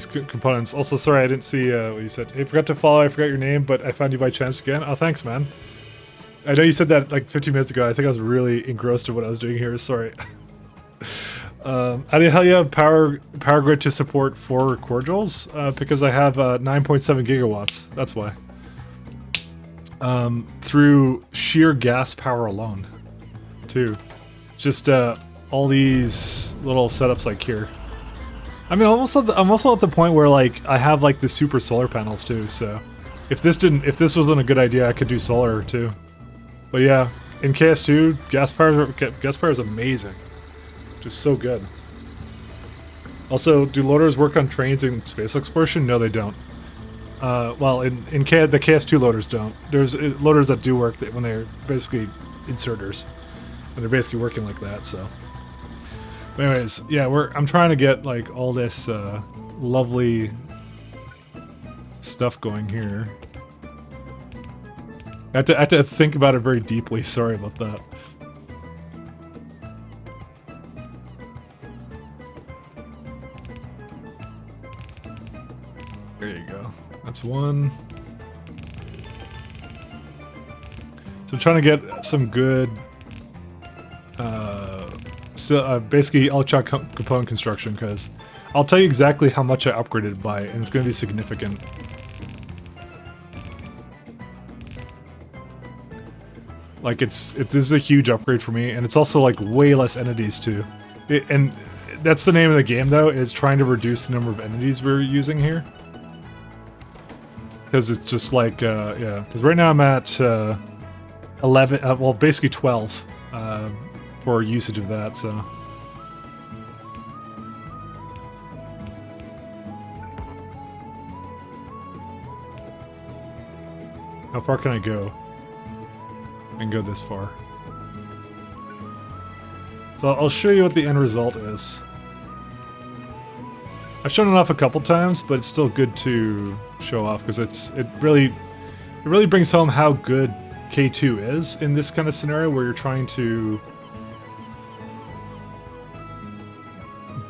Speaker 3: components. Also, sorry, I didn't see what you said. Hey, forgot to follow, I forgot your name, but I found you by chance again. Oh, thanks, man. I know you said that like 15 minutes ago. I think I was really engrossed in what I was doing here. Sorry. How do you have power grid to support 4 cordials? Because I have 9.7 gigawatts. That's why. Through sheer gas power alone. Too. Just all these little setups like here. I mean, I'm also at the point where like I have like the super solar panels too. So if this wasn't a good idea, I could do solar too. But yeah, in KS2, gas power is amazing. Just so good. Also, do loaders work on trains in space exploration? No, they don't. Well, the KS2 loaders don't. There's loaders that do work when they're basically inserters. And they're basically working like that, so. But anyways, yeah, I'm trying to get like all this lovely stuff going here. I have to think about it very deeply. Sorry about that. There you go. That's one. So I'm trying to get some good basically electronic component construction, because I'll tell you exactly how much I upgraded by, and it's going to be significant. Like this is a huge upgrade for me, and it's also like way less entities too. And that's the name of the game though, is trying to reduce the number of entities we're using here. Because it's just like, yeah, because right now I'm at 11, well basically 12. For usage of that, so. How far can I go? I can go this far. So I'll show you what the end result is. I've shown it off a couple times, but it's still good to show off because it really brings home how good K2 is in this kind of scenario where you're trying to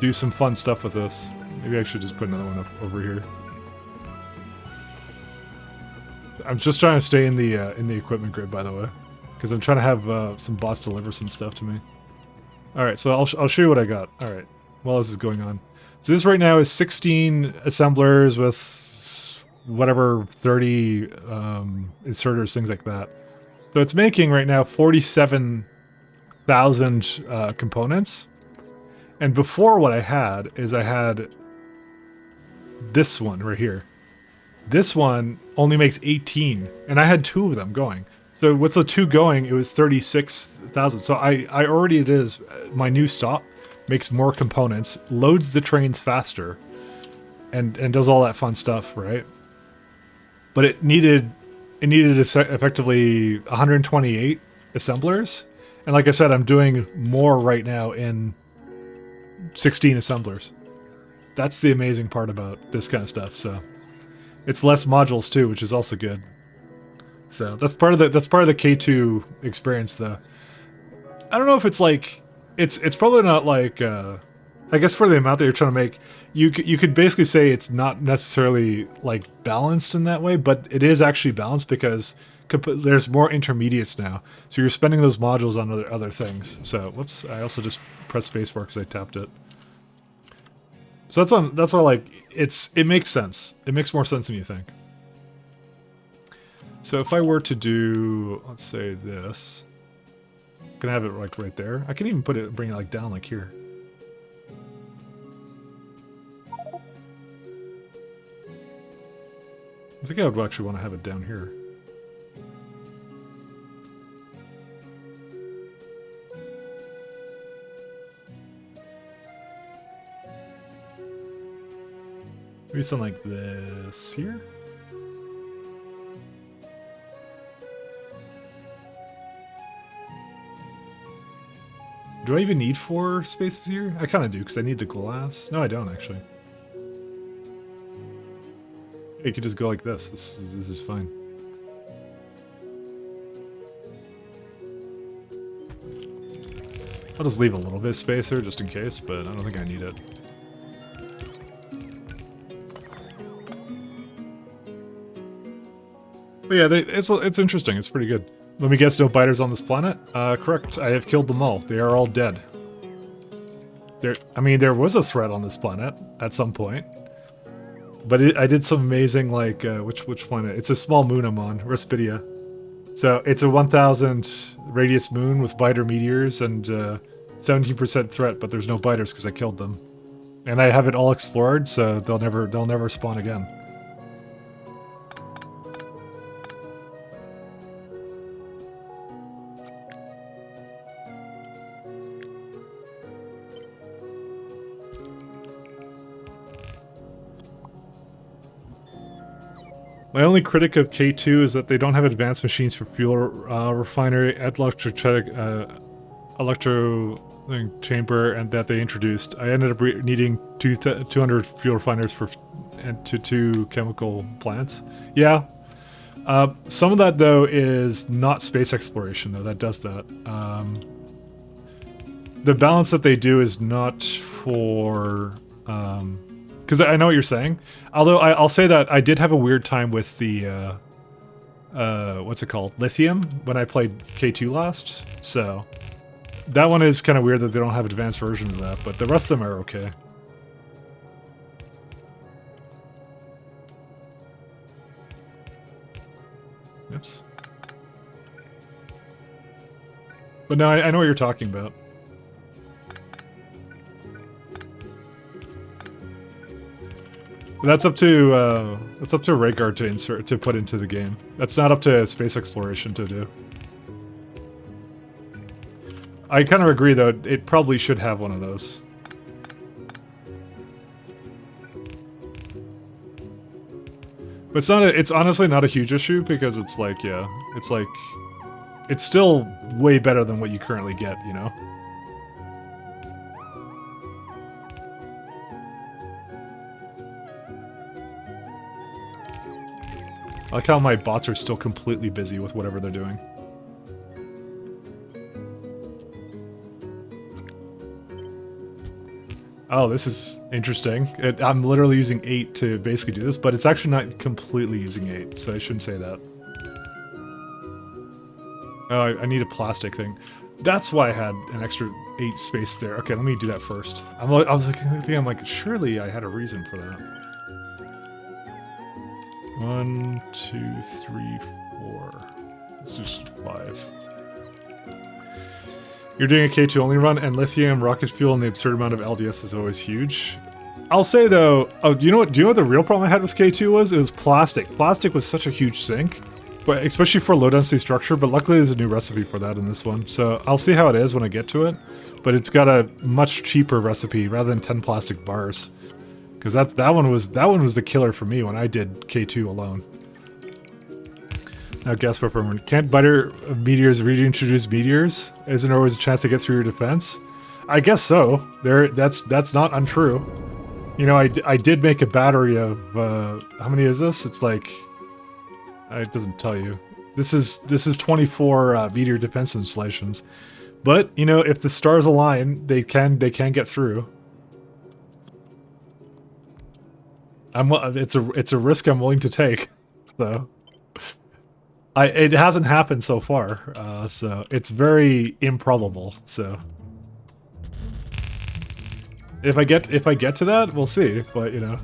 Speaker 3: do some fun stuff with this. Maybe I should just put another one up over here. I'm just trying to stay in the equipment grid, by the way, because I'm trying to have some bots deliver some stuff to me. All right, so I'll show you what I got. All right, while this is going on, so this right now is 16 assemblers with whatever 30 inserters, things like that. So it's making right now 47,000 components. And before, what I had is I had this one right here. This one only makes 18, and I had 2 of them going. So with the 2 going, it was 36,000. So I already, it is, my new stop makes more components, loads the trains faster, and does all that fun stuff, right? But it needed effectively 128 assemblers. And like I said, I'm doing more right now in 16 assemblers. That's the amazing part about this kind of stuff. So It's less modules too, which is also good. So that's part of the K2 experience, though. I don't know if it's like it's probably not like I guess for the amount that you're trying to make, you could basically say it's not necessarily like balanced in that way, but it is actually balanced because there's more intermediates now. So you're spending those modules on other things. So whoops, I also just pressed spacebar because I tapped it. So that's all like it makes sense. It makes more sense than you think. So if I were to do, let's say this, I'm gonna have it like right there. I can even bring it like down like here. I think I would actually want to have it down here. Maybe something like this here. Do I even need 4 spaces here? I kind of do, because I need the glass. No, I don't, actually. You could just go like this. This is fine. I'll just leave a little bit of space here, just in case, but I don't think I need it. But yeah, it's interesting. It's pretty good. Let me guess, no biters on this planet? Correct. I have killed them all. They are all dead. I mean, there was a threat on this planet at some point. But I did some amazing, like, which planet? It's a small moon I'm on, Respidia. So it's a 1,000 radius moon with biter meteors and 17% threat, but there's no biters because I killed them. And I have it all explored, so they'll never spawn again. My only critic of K2 is that they don't have advanced machines for fuel refinery, electro chamber, and that they introduced. I ended up needing 200 fuel refiners to 2 chemical plants. Yeah. Some of that, though, is not space exploration, though. That does that. The balance that they do is not for... because I know what you're saying. Although I'll say that I did have a weird time with the, what's it called? Lithium, when I played K2 last. So, that one is kind of weird that they don't have advanced versions of that, but the rest of them are okay. Oops. But no, I know what you're talking about. That's up to Rhaegar to put into the game. That's not up to space exploration to do. I kind of agree, though. It probably should have one of those. But it's honestly not a huge issue because it's like, yeah, it's still way better than what you currently get, you know? I like how my bots are still completely busy with whatever they're doing. Oh, this is interesting. I'm literally using 8 to basically do this, but it's actually not completely using 8, so I shouldn't say that. Oh, I need a plastic thing. That's why I had an extra 8 space there. Okay, let me do that first. I was like, surely I had a reason for that. 1, 2, 3, 4. This is 5. You're doing a K2 only run, and lithium, rocket fuel, and the absurd amount of LDS is always huge. I'll say though, oh, do you know what the real problem I had with K2 was? It was plastic. Plastic was such a huge sink, but especially for low density structure. But luckily, there's a new recipe for that in this one, so I'll see how it is when I get to it. But it's got a much cheaper recipe rather than 10 plastic bars. Because that one was the killer for me when I did K2 alone. Now guess what, Furman? Can't biter meteors reintroduce meteors? Isn't there always a chance to get through your defense? I guess so. That's not untrue. You know, I did make a battery of, how many is this? It's like, it doesn't tell you. This is 24 meteor defense installations. But, you know, if the stars align, they can get through. It's a risk I'm willing to take. So it hasn't happened so far. So it's very improbable. So if I get to that, we'll see. But, you know,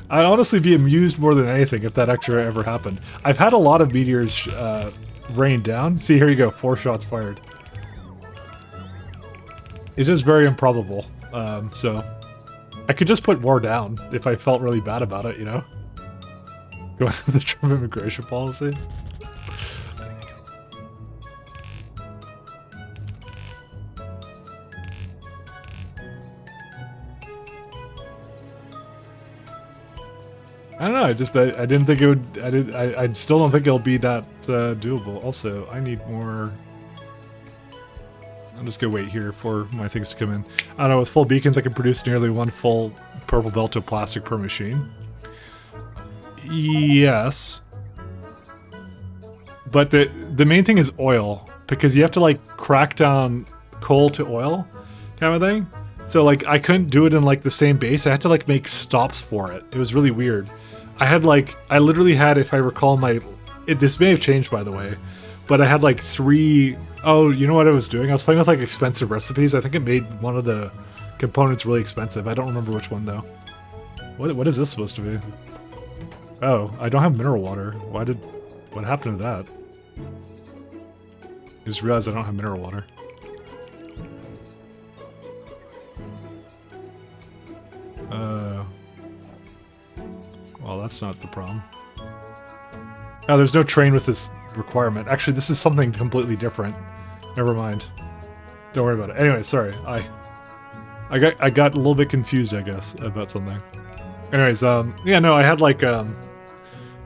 Speaker 3: I'd honestly be amused more than anything if that actually ever happened. I've had a lot of meteors rain down. See, here you go, 4 shots fired. It's just very improbable. So I could just put more down if I felt really bad about it, you know? Going to the Trump immigration policy. I don't know. I didn't think it would. I still don't think it'll be that doable. Also, I need more. I'm just gonna wait here for my things to come in. I don't know. With full beacons, I can produce nearly 1 full purple belt of plastic per machine. Yes, but the main thing is oil, because you have to like crack down coal to oil, kind of thing. So like I couldn't do it in like the same base. I had to like make stops for it. It was really weird. I literally had, if I recall this may have changed by the way, but I had like 3, oh, you know what I was doing? I was playing with like expensive recipes. I think it made one of the components really expensive. I don't remember which one though. What is this supposed to be? Oh, I don't have mineral water. What happened to that? I just realized I don't have mineral water. Well, that's not the problem. Oh, there's no train with this requirement. Actually, this is something completely different. Never mind. Don't worry about it. Anyway, sorry. I got a little bit confused, I guess, about something. Anyways, yeah, no, I had like I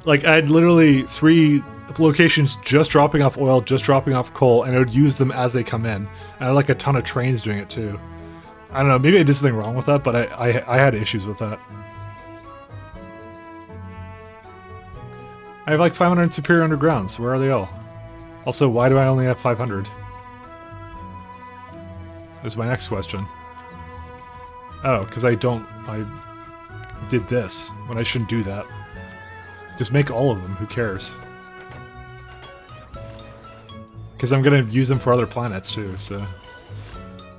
Speaker 3: had literally 3 locations just dropping off oil, just dropping off coal, and I would use them as they come in. And I had like a ton of trains doing it too. I don't know, maybe I did something wrong with that, but I had issues with that. I have like 500 superior undergrounds. Where are they all? Also, why do I only have 500? That's my next question. Oh, because I did this when I shouldn't do that. Just make all of them, who cares? Because I'm going to use them for other planets too, so...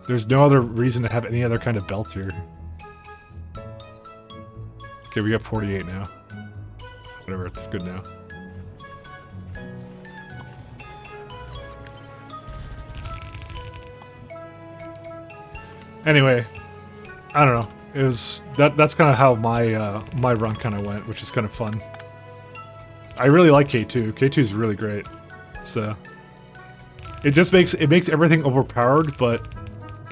Speaker 3: There's no other reason to have any other kind of belt here. Okay, we got 48 now. Whatever, it's good now. Anyway, I don't know. It was that's kind of how my run kind of went, which is kind of fun. I really like K2. K2 is really great. So it just makes everything overpowered, but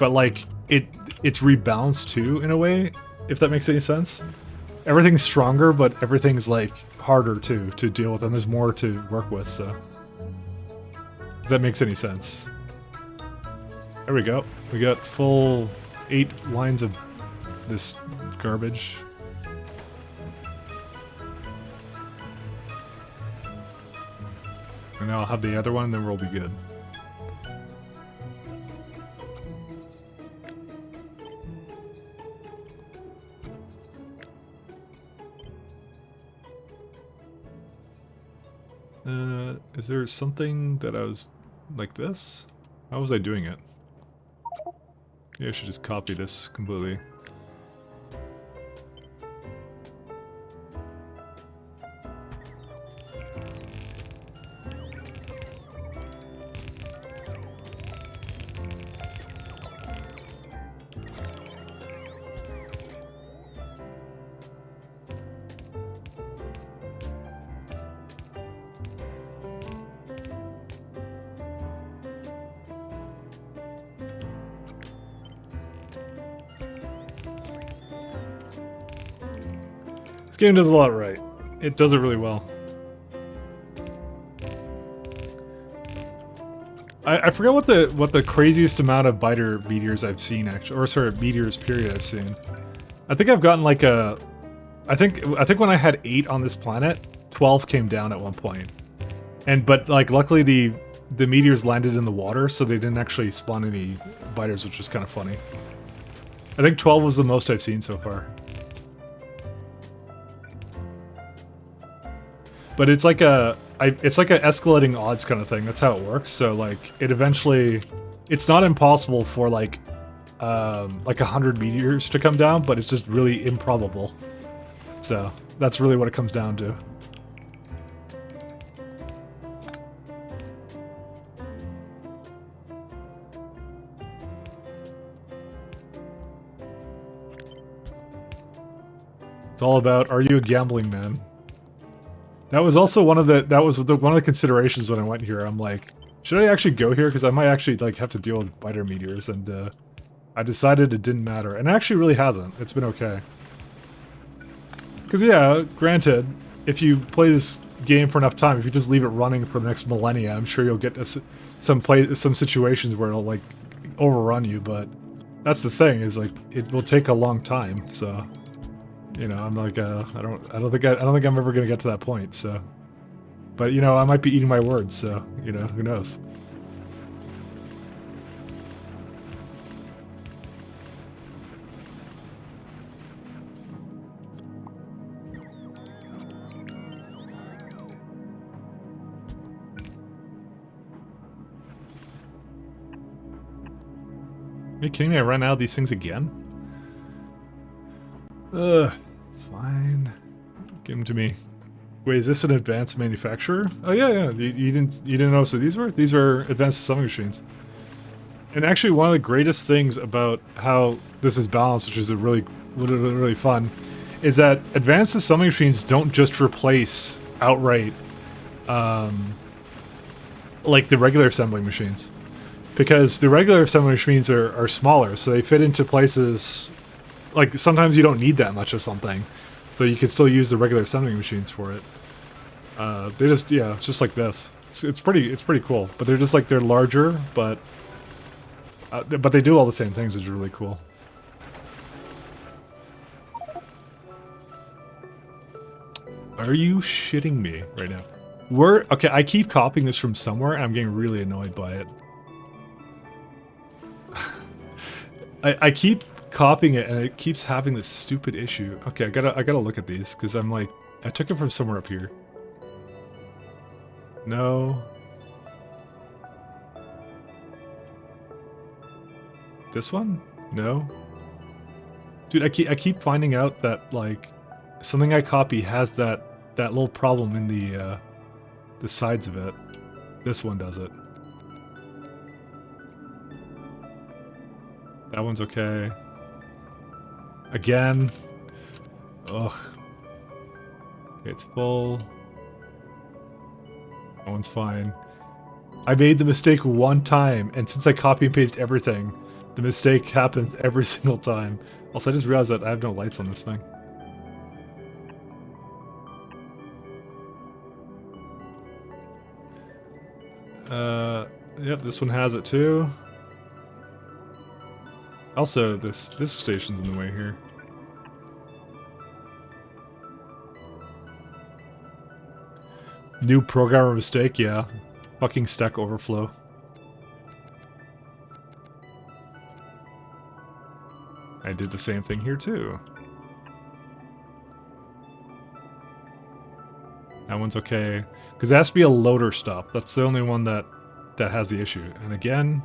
Speaker 3: like it's rebalanced too in a way, if that makes any sense. Everything's stronger, but everything's like harder too to deal with, and there's more to work with. So if that makes any sense. There we go. We got full 8 lines of this garbage. And now I'll have the other one, then we'll be good. Is there something that I was like this? How was I doing it? Yeah, I should just copy this completely. This game does a lot right. It does it really well. I forget what the craziest amount of biter meteors I've seen actually, or sorry, meteors period I've seen. I think I've gotten like a, I think when I had 8 on this planet, 12 came down at one point, but like luckily the meteors landed in the water, so they didn't actually spawn any biters, which was kind of funny. I think 12 was the most I've seen so far. But it's like it's like a escalating odds kind of thing. That's how it works. So like it eventually, it's not impossible for like 100 meteors to come down, but it's just really improbable. So that's really what it comes down to. It's all about, are you a gambling man? That was also one of the one of the considerations when I went here. I'm like, should I actually go here? Because I might actually like have to deal with biter meteors, and I decided it didn't matter, and it actually really hasn't. It's been okay. Because yeah, granted, if you play this game for enough time, if you just leave it running for the next millennia, I'm sure you'll get to some situations where it'll like overrun you. But that's the thing, is like it will take a long time. So. You know, I'm like, I don't think I'm ever gonna get to that point. So, but you know, I might be eating my words. So, you know, who knows? Are you kidding me? I ran out of these things again? Ugh. Fine. Give them to me. Wait, is this an advanced manufacturer? Oh yeah, yeah. You didn't know. So these are advanced assembly machines. And actually, one of the greatest things about how this is balanced, which is really fun, is that advanced assembly machines don't just replace outright, like the regular assembly machines, because the regular assembly machines are smaller, so they fit into places. Like, sometimes you don't need that much of something, so you can still use the regular assembly machines for it. They just, yeah, it's just like this. It's pretty cool. But they're just like, they're larger, but they do all the same things, which is really cool. Are you shitting me right now? Okay, I keep copying this from somewhere, and I'm getting really annoyed by it. I keep copying it, and it keeps having this stupid issue. Okay, I gotta look at these, because I'm like, I took it from somewhere up here. No. This one? No. Dude, I keep finding out that like something I copy has that little problem in the sides of it. This one does it. That one's okay. Again. Ugh. Okay, it's full. That one's fine. I made the mistake one time, and since I copy and paste everything, the mistake happens every single time. Also, I just realized that I have no lights on this thing. Yep, this one has it too. Also, this station's in the way here. New programmer mistake, yeah. Fucking Stack Overflow. I did the same thing here too. That one's okay. Because it has to be a loader stop. That's the only one that has the issue. And again...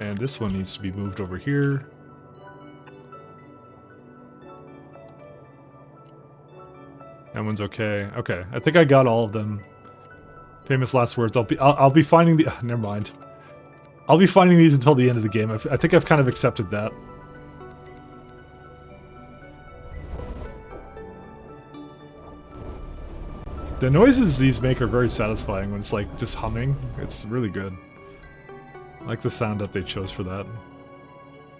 Speaker 3: And this one needs to be moved over here. That one's okay. Okay, I think I got all of them. Famous last words. I'll be finding the... never mind. I'll be finding these until the end of the game. I think I've kind of accepted that. The noises these make are very satisfying when it's like just humming. It's really good. I like the sound that they chose for that.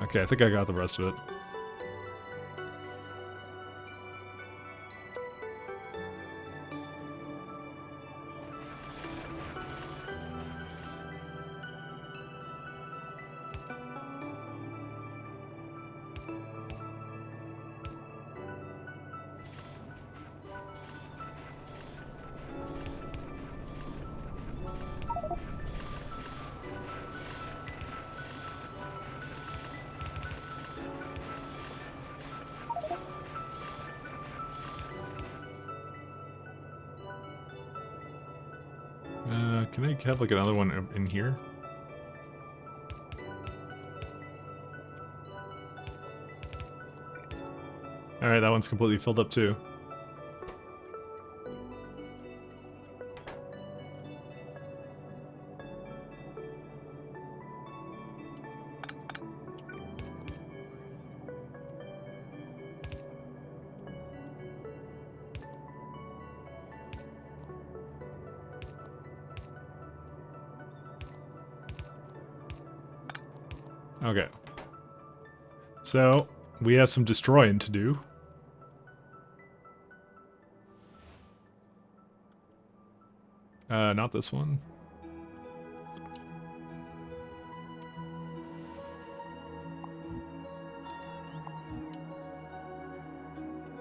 Speaker 3: Okay, I think I got the rest of it. Can I have like another one in here? Alright, that one's completely filled up too. Okay. So, we have some destroying to do. Not this one.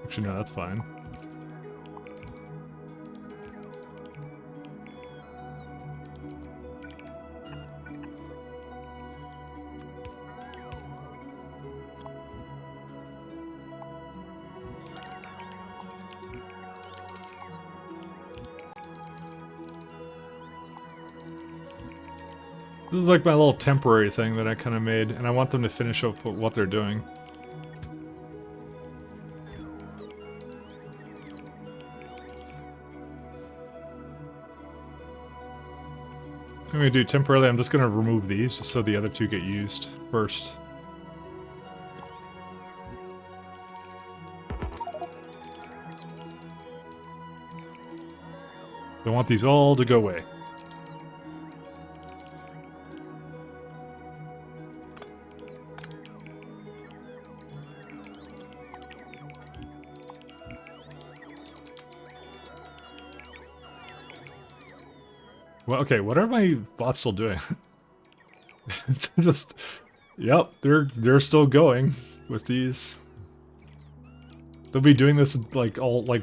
Speaker 3: Actually, no, that's fine. This is like my little temporary thing that I kind of made, and I want them to finish up what they're doing. I'm going to do temporarily, I'm just going to remove these just so the other two get used first. I want these all to go away. Well, okay, what are my bots still doing? Just, yep, they're still going with these. They'll be doing this like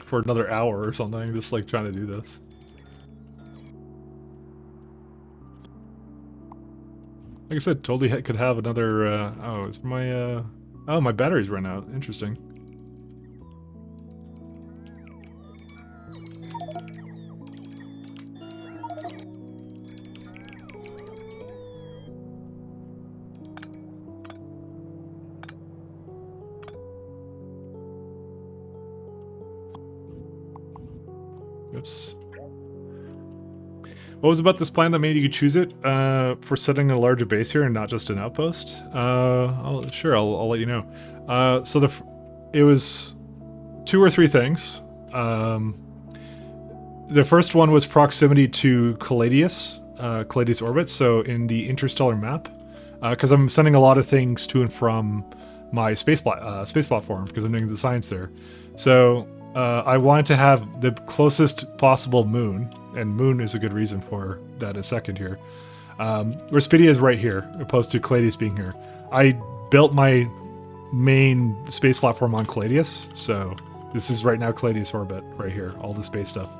Speaker 3: for another hour or something, just like trying to do this. Like I said, totally could have another. Oh, it's my. Oh, my batteries ran out. Interesting. Oops. What was about this plan that made you choose it for setting a larger base here and not just an outpost? Sure, I'll let you know. So it was 2 or 3 things. The first one was proximity to Caladius orbit, so in the interstellar map, because I'm sending a lot of things to and from my space platform because I'm doing the science there. So I wanted to have the closest possible moon, and moon is a good reason for that in a second here. Respidia is right here, opposed to Caladius being here. I built my main space platform on Caladius, so this is right now Caladius orbit right here, all the space stuff.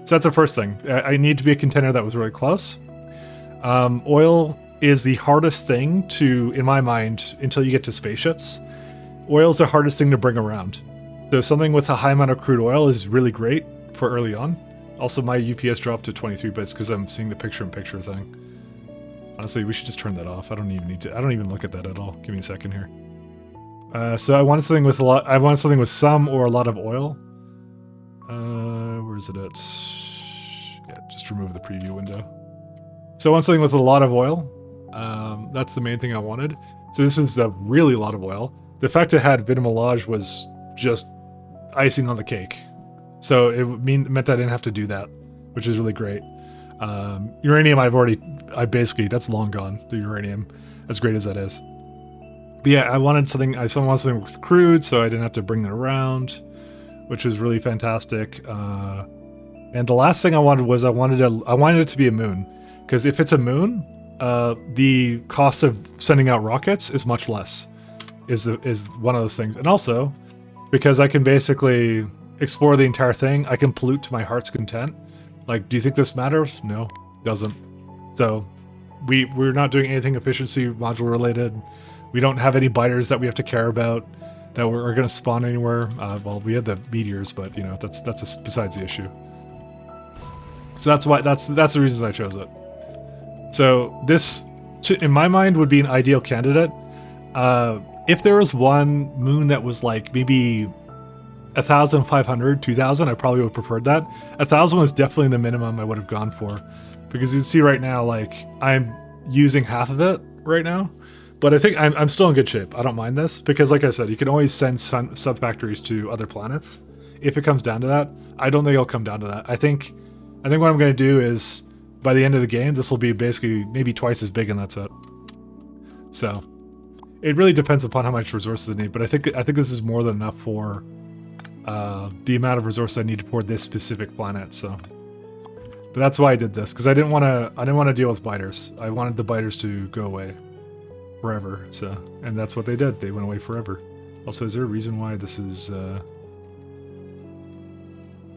Speaker 3: So that's the first thing. I need to be a contender that was really close. Oil is the hardest thing to, in my mind, until you get to spaceships. Oil is the hardest thing to bring around. So something with a high amount of crude oil is really great for early on. Also, my UPS dropped to 23 bits because I'm seeing the picture-in-picture thing. Honestly, we should just turn that off. I don't even need to. I don't even look at that at all. Give me a second here. So I wanted something with a lot. I wanted something with some or a lot of oil. Where is it at? Yeah, just remove the preview window. So I want something with a lot of oil. That's the main thing I wanted. So this is a really lot of oil. The fact it had Vitamelage was just icing on the cake. So it meant that I didn't have to do that, which is really great. Uranium, I basically, that's long gone, the uranium, as great as that is. But yeah, I wanted something with crude, so I didn't have to bring it around, which was really fantastic. And the last thing I wanted was I wanted it to be a moon, because if it's a moon, the cost of sending out rockets is much less. Is one of those things, and also because I can basically explore the entire thing, I can pollute to my heart's content. Like, do you think this matters? No, doesn't. So we're not doing anything efficiency module related. We don't have any biters that we have to care about that are going to spawn anywhere. Well, we had the meteors, but you know that's besides the issue. So that's the reason I chose it. So this, in my mind, would be an ideal candidate. If there was one moon that was like maybe 1,500, 2,000, I probably would have preferred that. 1,000 was definitely the minimum I would have gone for, because you see right now, like I'm using half of it right now, but I think I'm still in good shape. I don't mind this because, like I said, you can always send sub-factories to other planets if it comes down to that. I don't think it'll come down to that. I think what I'm going to do is by the end of the game, this will be basically maybe twice as big, and that's it. So it really depends upon how much resources I need, but I think this is more than enough for the amount of resources I need for this specific planet. So, but that's why I did this, because I didn't want to deal with biters. I wanted the biters to go away forever. So, and that's what they did. They went away forever. Also, is there a reason why this is?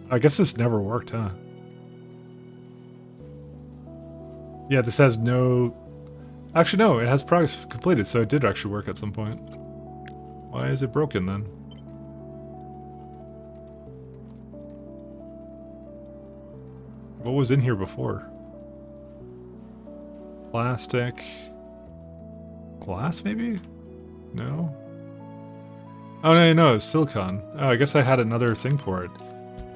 Speaker 3: I guess this never worked, huh? Yeah, this has no... Actually, no, it has progress completed, so it did actually work at some point. Why is it broken, then? What was in here before? Plastic... Glass, maybe? No? Oh, no, it's silicon. Oh, I guess I had another thing for it.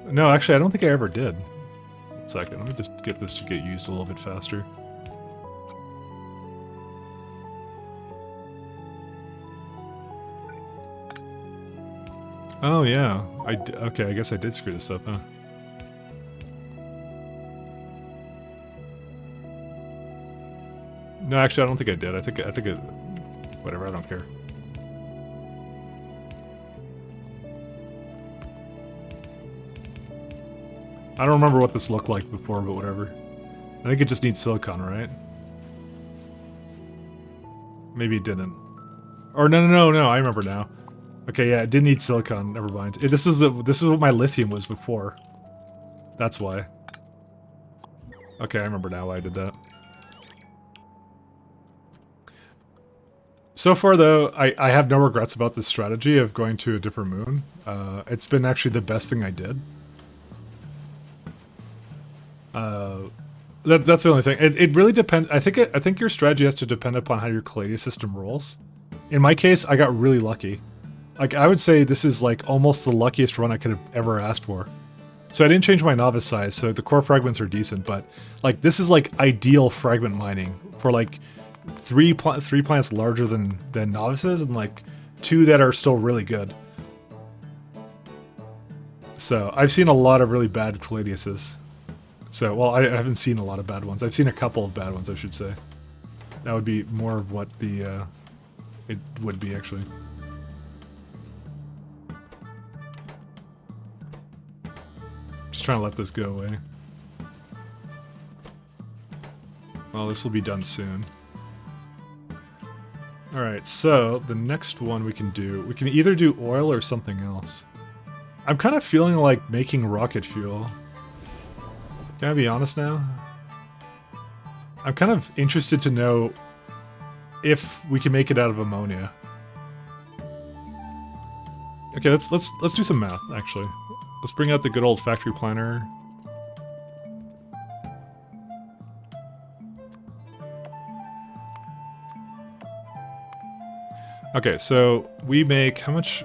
Speaker 3: No, actually, I don't think I ever did. 1 second, let me just get this to get used a little bit faster. Oh, yeah. Okay, I guess I did screw this up, huh? No, actually, I don't think I did. I think it... Whatever, I don't care. I don't remember what this looked like before, but whatever. I think it just needs silicon, right? Maybe it didn't. Or no, I remember now. Okay, yeah, it did need silicon, never mind. This is what my lithium was before. That's why. Okay, I remember now why I did that. So far, though, I have no regrets about this strategy of going to a different moon. It's been actually the best thing I did. That's the only thing. It really depends. I think your strategy has to depend upon how your Callidia system rolls. In my case, I got really lucky. Like, I would say this is like almost the luckiest run I could have ever asked for. So I didn't change my novice size, so the core fragments are decent, but like this is like ideal fragment mining for like three planets larger than novices, and like 2 that are still really good. So I've seen a lot of really bad Callidiuses. So, well, I haven't seen a lot of bad ones. I've seen a couple of bad ones, I should say. That would be more of what the it would be, actually. Just trying to let this go away. Well, this will be done soon. Alright, so the next one we can either do oil or something else. I'm kind of feeling like making rocket fuel. Can I be honest now? I'm kind of interested to know if we can make it out of ammonia. Okay, let's do some math, actually. Let's bring out the good old factory planner. Okay, so we make how much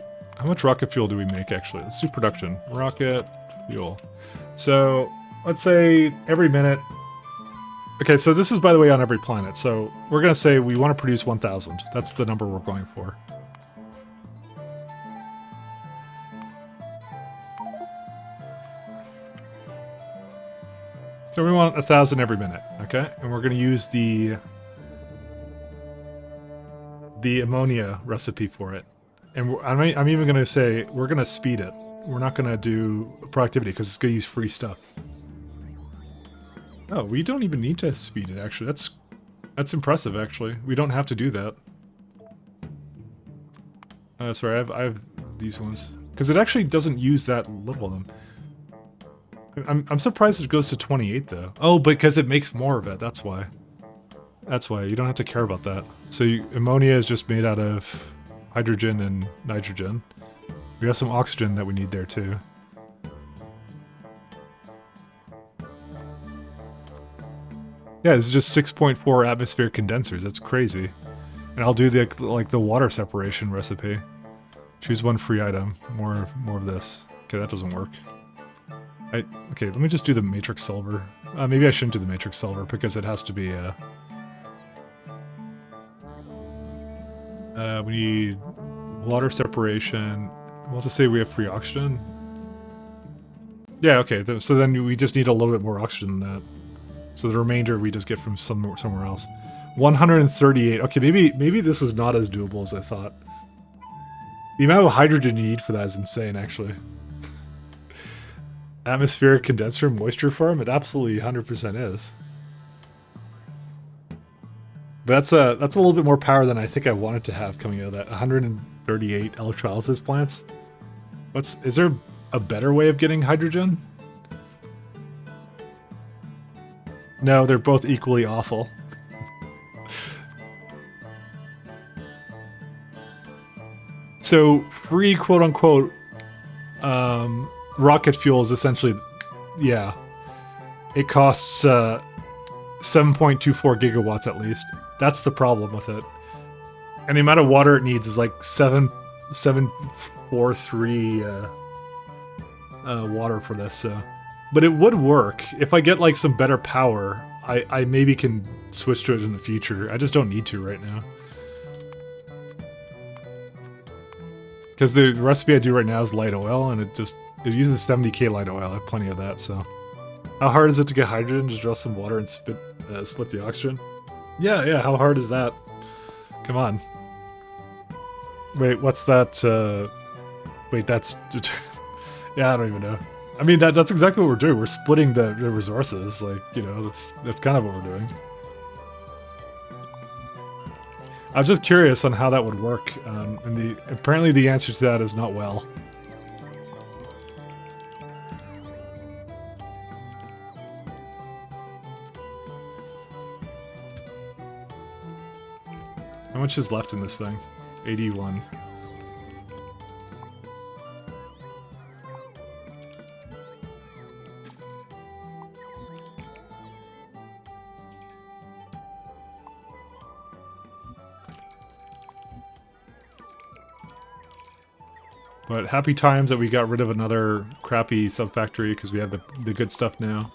Speaker 3: rocket fuel do we make, actually? Let's do production. Rocket fuel. So let's say every minute. Okay, so this is, by the way, on every planet. So we're going to say we want to produce 1,000. That's the number we're going for. So we want 1,000 every minute, okay? And we're going to use the ammonia recipe for it. And I'm even going to say we're going to speed it. We're not going to do productivity because it's going to use free stuff. Oh, we don't even need to speed it, actually. That's impressive, actually. We don't have to do that. Sorry, I have these ones. Because it actually doesn't use that little of them. I'm surprised it goes to 28, though. Oh, because it makes more of it, that's why. That's why, you don't have to care about that. So ammonia is just made out of hydrogen and nitrogen. We have some oxygen that we need there, too. Yeah, this is just 6.4 atmospheric condensers. That's crazy. And I'll do the like the water separation recipe. Choose one free item. More of this. Okay, that doesn't work. Okay, let me just do the matrix silver. Maybe I shouldn't do the matrix silver because it has to be. We need water separation. We'll just say we have free oxygen. Yeah, okay. So then we just need a little bit more oxygen than that. So the remainder we just get from somewhere else. 138. Okay, maybe this is not as doable as I thought. The amount of hydrogen you need for that is insane, actually. Atmospheric condenser moisture farm? It absolutely 100% is. That's a little bit more power than I think I wanted to have coming out of that. 138 electrolysis plants. Is there a better way of getting hydrogen? No, they're both equally awful. So free quote-unquote rocket fuel is essentially, yeah, it costs 7.24 gigawatts at least. That's the problem with it. And the amount of water it needs is like 743 water for this. So, but it would work if I get like some better power. I maybe can switch to it in the future. I just don't need to right now. Because the recipe I do right now is light oil, and it uses 70k light oil. I have plenty of that, so. How hard is it to get hydrogen? Just draw some water and split the oxygen? Yeah, how hard is that? Come on. Wait, what's that? Wait, that's... yeah, I don't even know. I mean, that's exactly what we're doing. We're splitting the resources. Like, you know, that's kind of what we're doing. I was just curious on how that would work, and apparently the answer to that is not well. How much is left in this thing? 81. But happy times that we got rid of another crappy sub-factory because we have the good stuff now.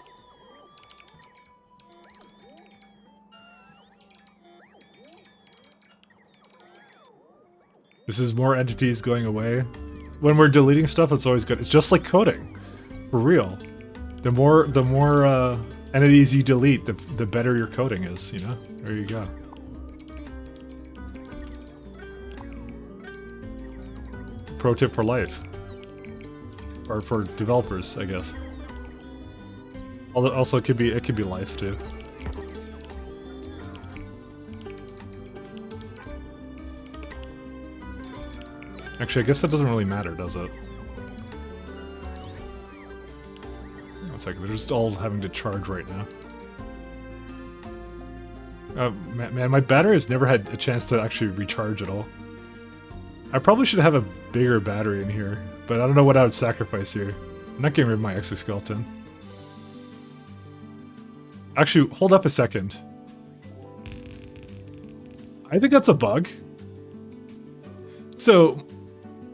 Speaker 3: This is more entities going away. When we're deleting stuff, it's always good. It's just like coding. For real. The more entities you delete, the better your coding is, you know? There you go. Pro tip for life. Or for developers, I guess. Also, it could be life too. Actually, I guess that doesn't really matter, does it? One second, they're just all having to charge right now. Man, my battery has never had a chance to actually recharge at all. I probably should have a bigger battery in here, but I don't know what I would sacrifice here. I'm not getting rid of my exoskeleton. Actually, hold up a second. I think that's a bug. So,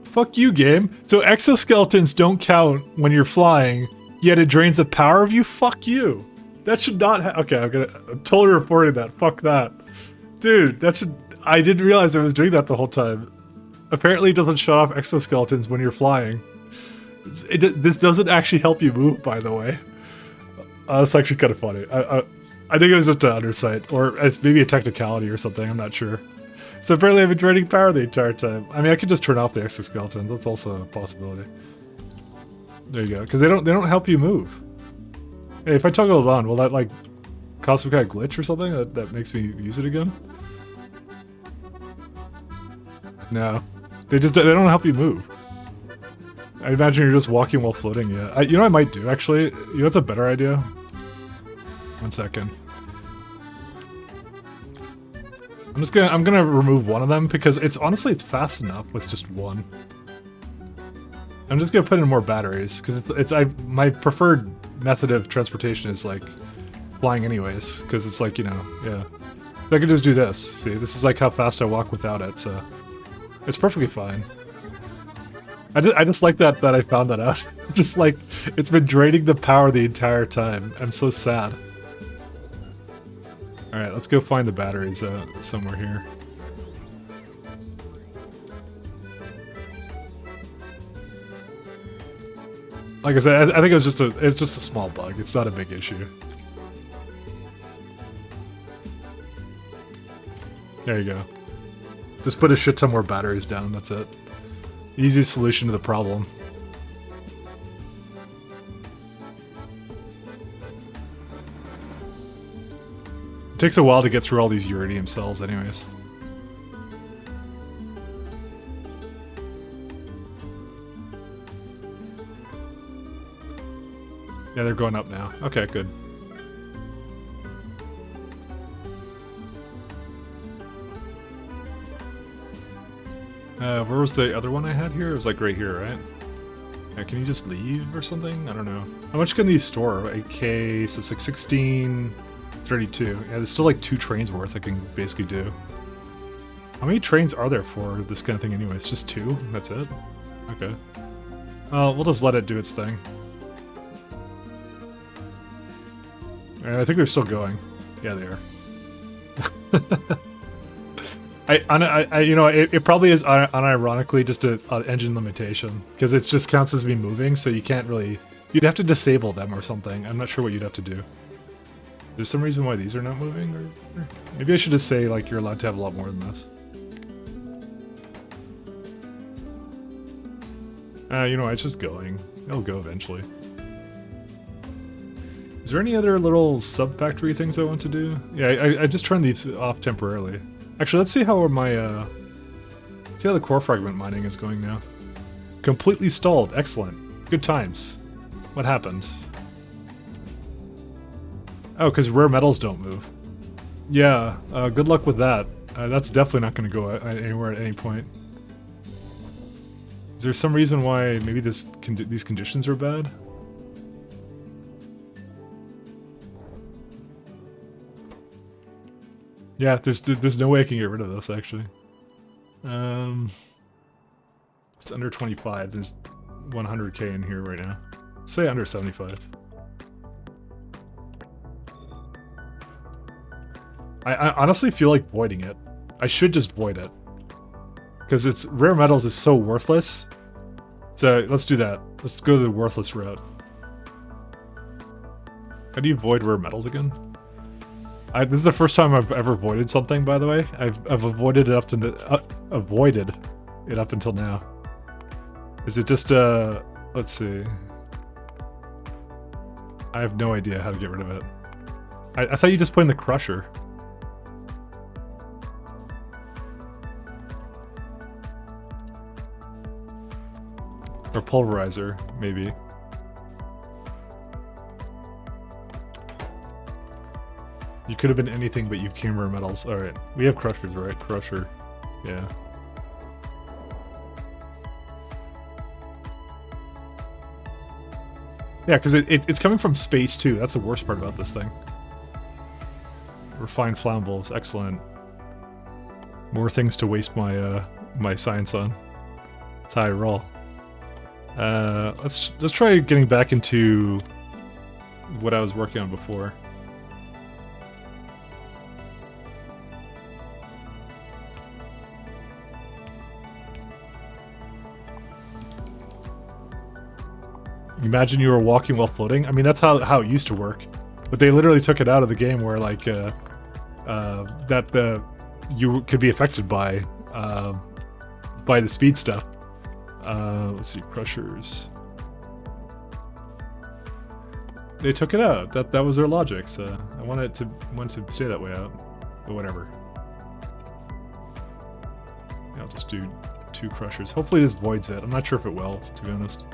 Speaker 3: fuck you, game. So exoskeletons don't count when you're flying, yet it drains the power of you? Fuck you. That should not okay, I'm totally reporting that. Fuck that. Dude, that should... I didn't realize I was doing that the whole time. Apparently it doesn't shut off exoskeletons when you're flying. This doesn't actually help you move, by the way. That's actually kind of funny. I think it was just an undersight, or it's maybe a technicality or something, I'm not sure. So apparently I've been draining power the entire time. I mean, I could just turn off the exoskeletons, that's also a possibility. There you go, because they don't help you move. Hey, if I toggle it on, will that like cause some kind of glitch or something that makes me use it again? No. They don't help you move. I imagine you're just walking while floating, yeah. You know what I might do, actually? You know what's a better idea? One second. I'm gonna remove one of them because honestly it's fast enough with just one. I'm just gonna put in more batteries because my preferred method of transportation is like flying anyways, because it's like, you know, yeah. I could just do this. See, this is like how fast I walk without it, so it's perfectly fine. I just like that I found that out. Just like, it's been draining the power the entire time. I'm so sad. Alright, let's go find the batteries somewhere here. Like I said, I think it's just a small bug. It's not a big issue. There you go. Just put a shit ton more batteries down, that's it. Easiest solution to the problem. It takes a while to get through all these uranium cells anyways. Yeah, they're going up now. Okay, good. Where was the other one I had here? It was like right here, right? Yeah, can you just leave or something? I don't know. How much can these store? 8K, so it's like 16, 32. Yeah, there's still like 2 trains worth I can basically do. How many trains are there for this kind of thing anyway? It's just 2? That's it? Okay. Well, we'll just let it do its thing. I think they're still going. Yeah, they are. You know, it probably is unironically just an engine limitation because it just counts as me moving, so you can't really. You'd have to disable them or something. I'm not sure what you'd have to do. There's some reason why these are not moving, or maybe I should just say like you're allowed to have a lot more than this. You know, it's just going. It'll go eventually. Is there any other little sub-factory things I want to do? Yeah, I just turned these off temporarily. Actually, let's see how my, see how the core fragment mining is going now. Completely stalled. Excellent. Good times. What happened? Oh, because rare metals don't move. Yeah, good luck with that. That's definitely not going to go anywhere at any point. Is there some reason why maybe these conditions are bad? Yeah, there's no way I can get rid of this, actually. It's under 25. There's 100k in here right now. Say under 75. I honestly feel like voiding it. I should just void it. Because it's rare metals is so worthless. So let's do that. Let's go the worthless route. How do you void rare metals again? This is the first time I've ever voided something, by the way. I've avoided it avoided it up until now. Is it just let's see. I have no idea how to get rid of it. I thought you just put in the crusher. Or pulverizer, maybe. You could have been anything, but you became rare metals. Alright, we have crushers, right? Crusher. Yeah. Yeah, because it's coming from space, too. That's the worst part about this thing. Refined flammables. Excellent. More things to waste my, my science on. That's how I roll. Let's try getting back into what I was working on before. Imagine you were walking while floating. I mean, that's how it used to work, but they literally took it out of the game where like you could be affected by the speed stuff. Let's see, crushers. They took it out. That was their logic. So I want to stay that way out, but whatever. Yeah, I'll just do 2 crushers. Hopefully this voids it. I'm not sure if it will, to be honest.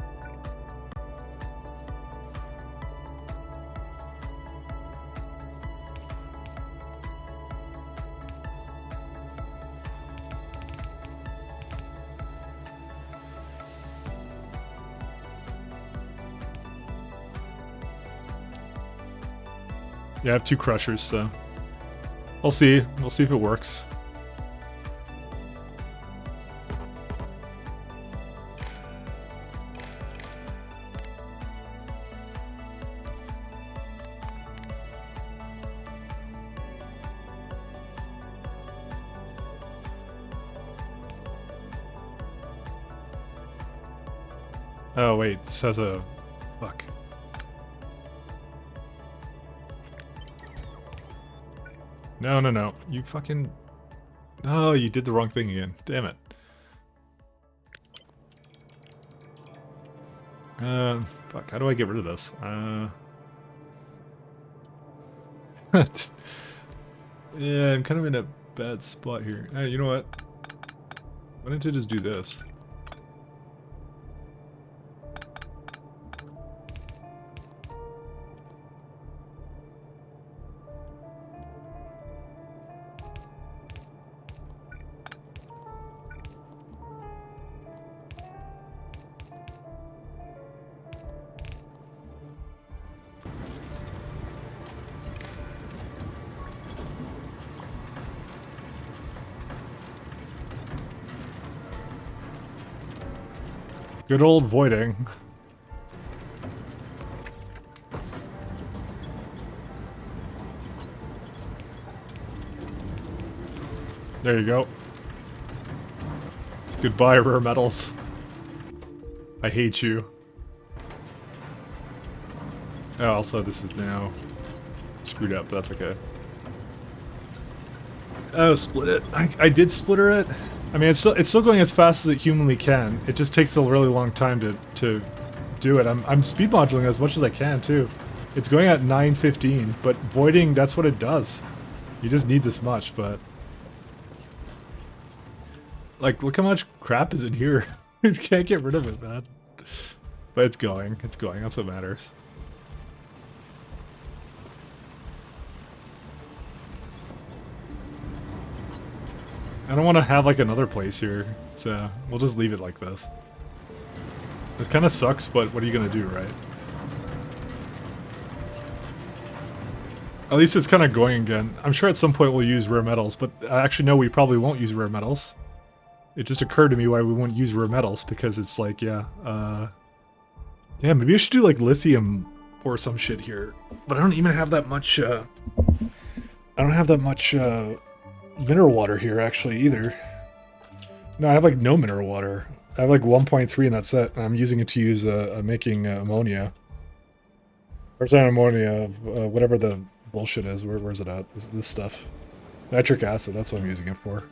Speaker 3: Yeah, I have 2 crushers, so we'll see. We'll see if it works. Oh wait, this has a... fuck. No, no, no. You fucking... Oh, you did the wrong thing again. Damn it. Fuck, how do I get rid of this? Just, yeah, I'm kind of in a bad spot here. Hey, you know what? Why don't you just do this? Good old voiding. There you go. Goodbye, rare metals. I hate you. Oh, also this is now screwed up, but that's okay. Oh, split it. I did splitter it. I mean, it's still going as fast as it humanly can. It just takes a really long time to do it. I'm speed moduling as much as I can too. It's going at 9:15, but voiding, that's what it does. You just need this much, but like, look how much crap is in here. You can't get rid of it, man. But it's going. It's going. That's what matters. I don't want to have like another place here, so we'll just leave it like this. It kind of sucks, but what are you gonna do, right? At least it's kind of going again. I'm sure at some point we'll use rare metals, but I actually know we probably won't use rare metals. It just occurred to me why we won't use rare metals, because it's like, yeah, maybe I should do like lithium or some shit here. But I don't even have that much, I don't have that much, mineral water here actually either. No, I have like no mineral water. I have like 1.3 in that set, and I'm using it to use making ammonia. Where's that ammonia? Whatever the bullshit is. Where's it at? This stuff. Nitric acid, that's what I'm using it for.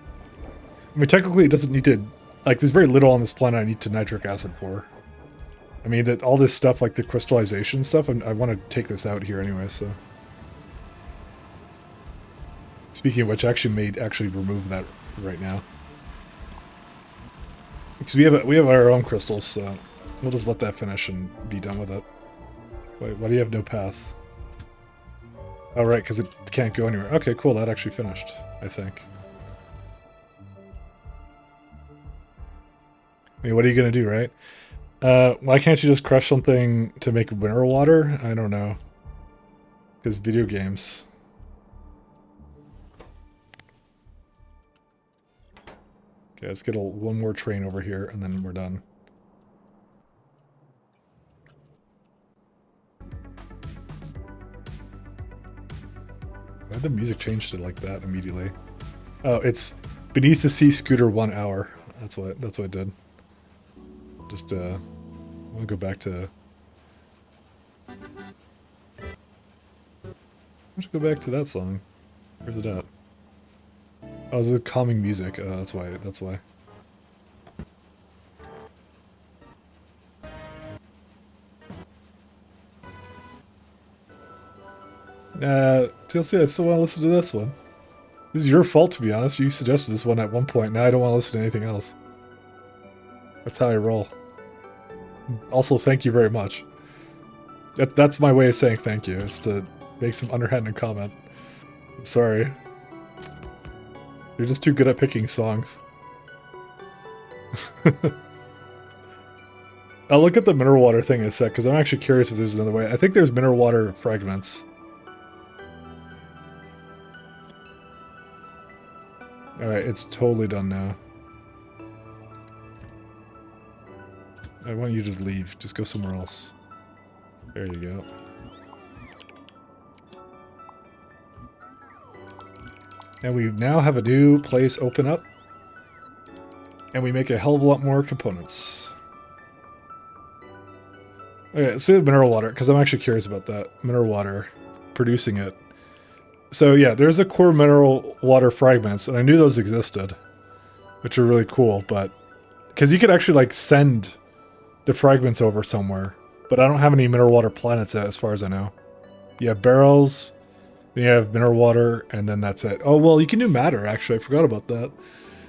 Speaker 3: I mean, technically it doesn't need to... Like, there's very little on this planet I need to nitric acid for. I mean, that all this stuff, like the crystallization stuff, I want to take this out here anyway, so... Speaking of which, I actually may remove that right now. Because we have our own crystals, so we'll just let that finish and be done with it. Wait, why do you have no path? Oh, right, because it can't go anywhere. Okay, cool, that actually finished, I think. I mean, what are you going to do, right? Why can't you just crush something to make mineral water? I don't know. Because video games... Okay, let's get one more train over here, and then we're done. Why did the music change to like that immediately? Oh, it's Beneath the Sea Scooter 1 hour. That's what it did. Just I want to go back to... I want to go back to that song. Where's it at? Oh, it's a calming music. That's why. TLC, I still want to listen to this one. This is your fault, to be honest. You suggested this one at one point. Now I don't want to listen to anything else. That's how I roll. Also, thank you very much. That's my way of saying thank you, is to make some underhanded comment. I'm sorry. You're just too good at picking songs. I'll look at the mineral water thing in a sec, because I'm actually curious if there's another way. I think there's mineral water fragments. Alright, it's totally done now. I want you to leave. Just go somewhere else. There you go. And we now have a new place open up. And we make a hell of a lot more components. Okay, let's say mineral water, because I'm actually curious about that. Mineral water. Producing it. So yeah, there's the core mineral water fragments, and I knew those existed. Which are really cool, but... Because you could actually, like, send the fragments over somewhere. But I don't have any mineral water planets yet, as far as I know. You have barrels, then you have mineral water, and then that's it. Oh, well, you can do matter, actually. I forgot about that.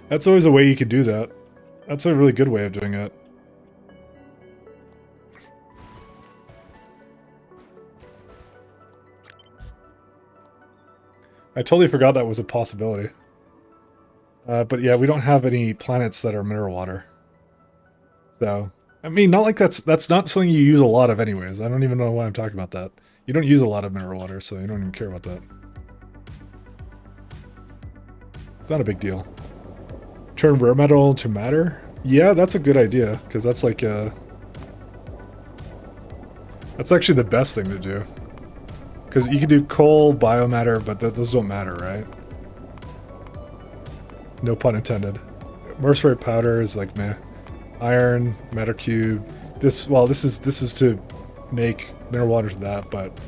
Speaker 3: That's always a way you could do that. That's a really good way of doing it. I totally forgot that was a possibility. But yeah, we don't have any planets that are mineral water. So, I mean, not like that's not something you use a lot of anyways. I don't even know why I'm talking about that. You don't use a lot of mineral water, so you don't even care about that. It's not a big deal. Turn rare metal to matter? Yeah, that's a good idea, because that's like that's actually the best thing to do. Because you can do coal, biomatter, but those don't matter, right? No pun intended. Mercenary powder is like meh. Iron, matter cube. This is to make mineral water to that, but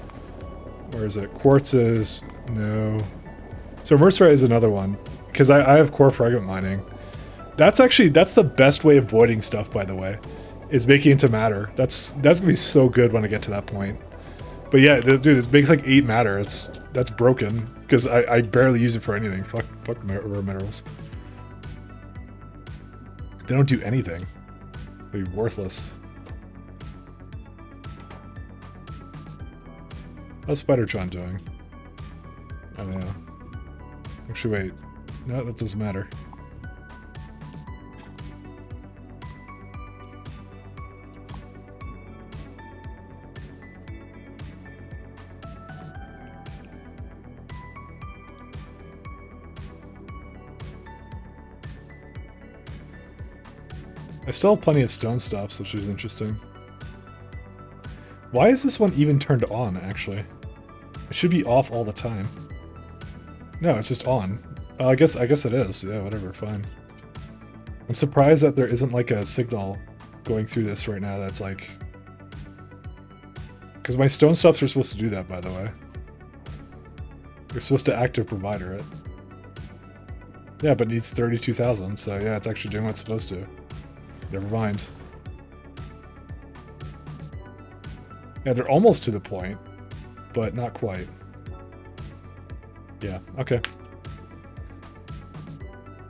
Speaker 3: where is it? Quartz is no. So mercenary is another one because I have core fragment mining. That's the best way of avoiding stuff, by the way, is making it into matter. That's gonna be so good when I get to that point. But yeah, dude, it makes like 8 matter. That's broken because I barely use it for anything. Fuck rare minerals. They don't do anything. They're worthless. How's Spider-Tron doing? I don't know. Actually, wait. No, that doesn't matter. I still have plenty of stone stops, which is interesting. Why is this one even turned on, actually? It should be off all the time. No, it's just on. I guess it is. Yeah, whatever, fine. I'm surprised that there isn't like a signal going through this right now that's like... Because my stone stops are supposed to do that, by the way. They're supposed to active provider it. Yeah, but it needs 32,000, so yeah, it's actually doing what it's supposed to. Never mind. Yeah, they're almost to the point, but not quite. Yeah, okay.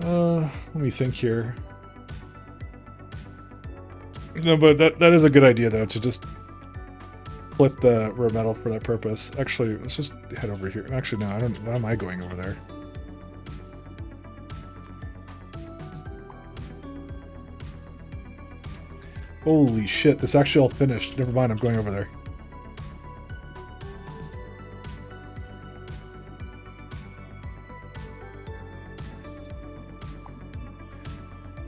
Speaker 3: Let me think here. No, but that is a good idea, though, to just flip the rare metal for that purpose. Actually, let's just head over here. Actually, no, I don't... Why am I going over there? Holy shit, this actually all finished. Never mind, I'm going over there.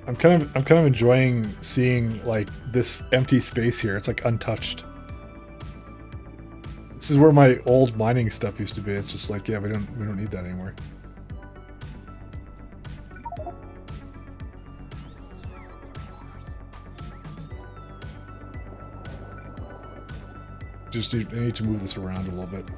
Speaker 3: I'm kind of enjoying seeing like this empty space here. It's like untouched. This is where my old mining stuff used to be. It's just like, yeah, we don't need that anymore. Just I need to move this around a little bit.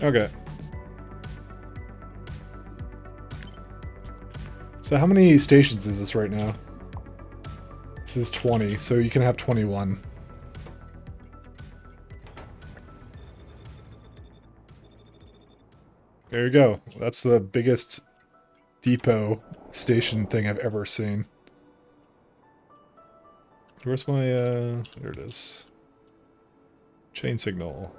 Speaker 3: Okay. So how many stations is this right now? This is 20, so you can have 21. There you go. That's the biggest depot station thing I've ever seen. Where's my, there it is. Chain signal.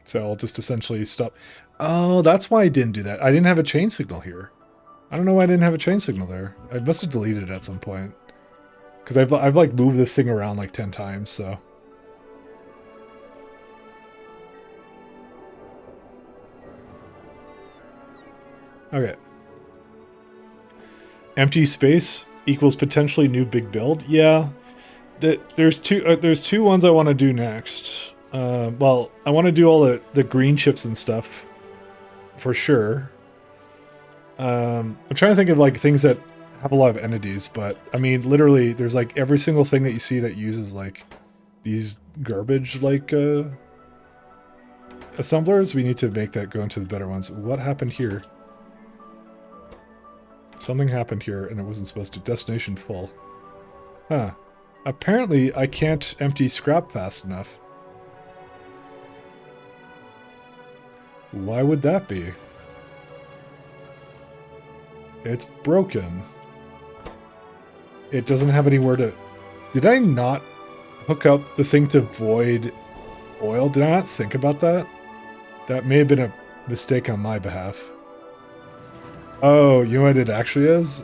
Speaker 3: So I'll just essentially stop. Oh, that's why I didn't do that. I didn't have a chain signal here. I don't know why I didn't have a chain signal there. I must have deleted it at some point. Because I've like moved this thing around like 10 times, so. Okay. Empty space equals potentially new big build. Yeah. There's two ones I want to do next. Well, I want to do all the green chips and stuff for sure. I'm trying to think of like things that have a lot of entities, but I mean, literally, there's like every single thing that you see that uses like these garbage like assemblers. We need to make that go into the better ones. What happened here? Something happened here, and it wasn't supposed to. Destination full. Huh. Apparently, I can't empty scrap fast enough. Why would that be? It's broken. It doesn't have anywhere to... Did I not hook up the thing to void oil? Did I not think about that? That may have been a mistake on my behalf. Oh, you know what it actually is?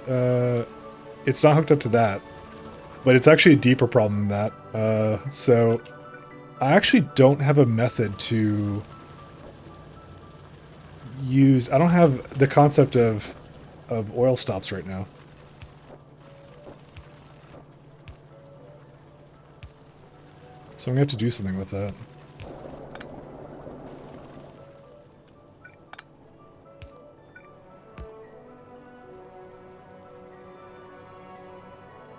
Speaker 3: It's not hooked up to that. But it's actually a deeper problem than that. So I actually don't have a method to use... I don't have the concept of oil stops right now. So I'm going to have to do something with that.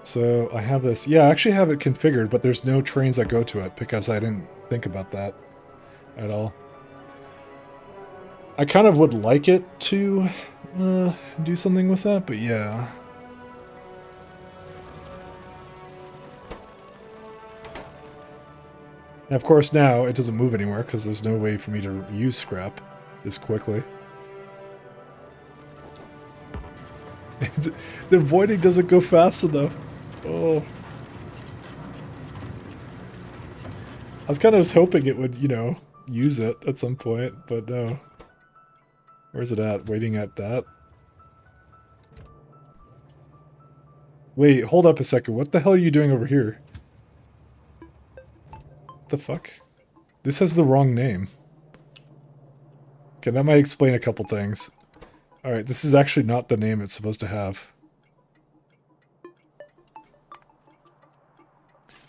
Speaker 3: So I have this... Yeah, I actually have it configured, but there's no trains that go to it because I didn't think about that at all. I kind of would like it to do something with that, but yeah. And of course now it doesn't move anywhere because there's no way for me to use scrap this quickly. The voiding doesn't go fast enough. Oh. I was kind of just hoping it would, you know, use it at some point, but no. Where's it at? Waiting at that? Wait, hold up a second. What the hell are you doing over here? What the fuck? This has the wrong name. Okay, that might explain a couple things. Alright, this is actually not the name it's supposed to have.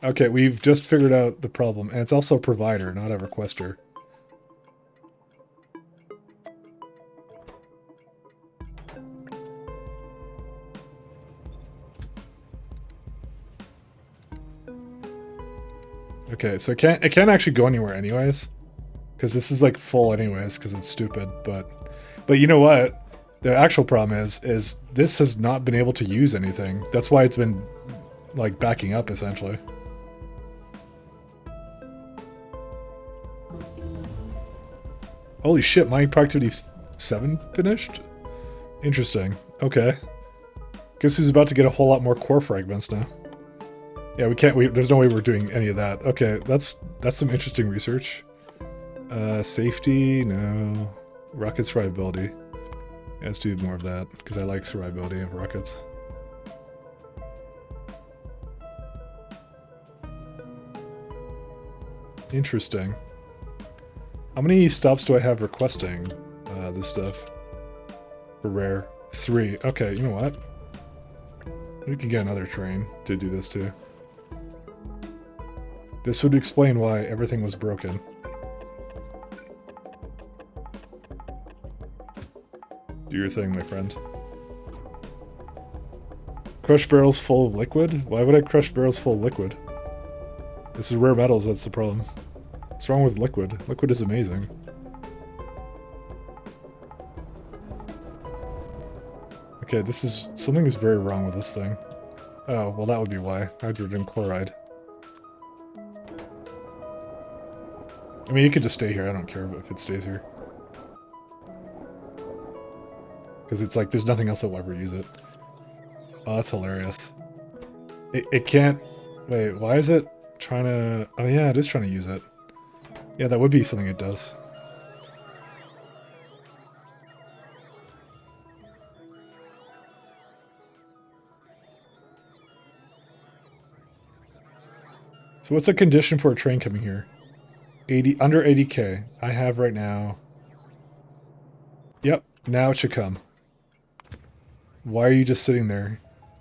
Speaker 3: Okay, we've just figured out the problem. And it's also a provider, not a requester. Okay, so it can't actually go anywhere anyways. Because this is like full anyways, because it's stupid, but you know what? The actual problem is this has not been able to use anything. That's why it's been like backing up essentially. Holy shit, mining productivity 7 finished? Interesting. Okay. Guess he's about to get a whole lot more core fragments now. Yeah, we can't, there's no way we're doing any of that. Okay, that's some interesting research. Safety, no. Rocket survivability. Yeah, let's do more of that, because I like survivability of rockets. Interesting. How many stops do I have requesting this stuff? For rare. 3. Okay, you know what? We can get another train to do this too. This would explain why everything was broken. Do your thing, my friend. Crush barrels full of liquid? Why would I crush barrels full of liquid? This is rare metals, that's the problem. What's wrong with liquid? Liquid is amazing. Okay, something is very wrong with this thing. Oh, well that would be why. Hydrogen chloride. I mean, you could just stay here. I don't care if it stays here. Because it's like, there's nothing else that will ever use it. Oh, that's hilarious. It can't... Wait, why is it trying to... Oh yeah, it is trying to use it. Yeah, that would be something it does. So what's the condition for a train coming here? 80, under 80k. I have right now... Yep, now it should come. Why are you just sitting there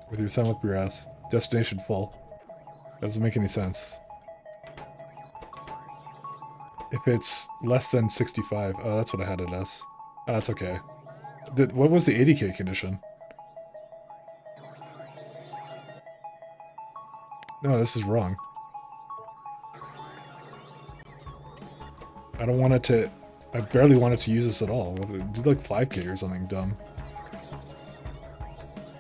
Speaker 3: with your thumb up your ass? Destination full. Doesn't make any sense. If it's less than 65... Oh, that's what I had it as. Oh, that's okay. What was the 80k condition? No, this is wrong. I don't want it to... I barely wanted to use this at all. Do like 5k or something dumb.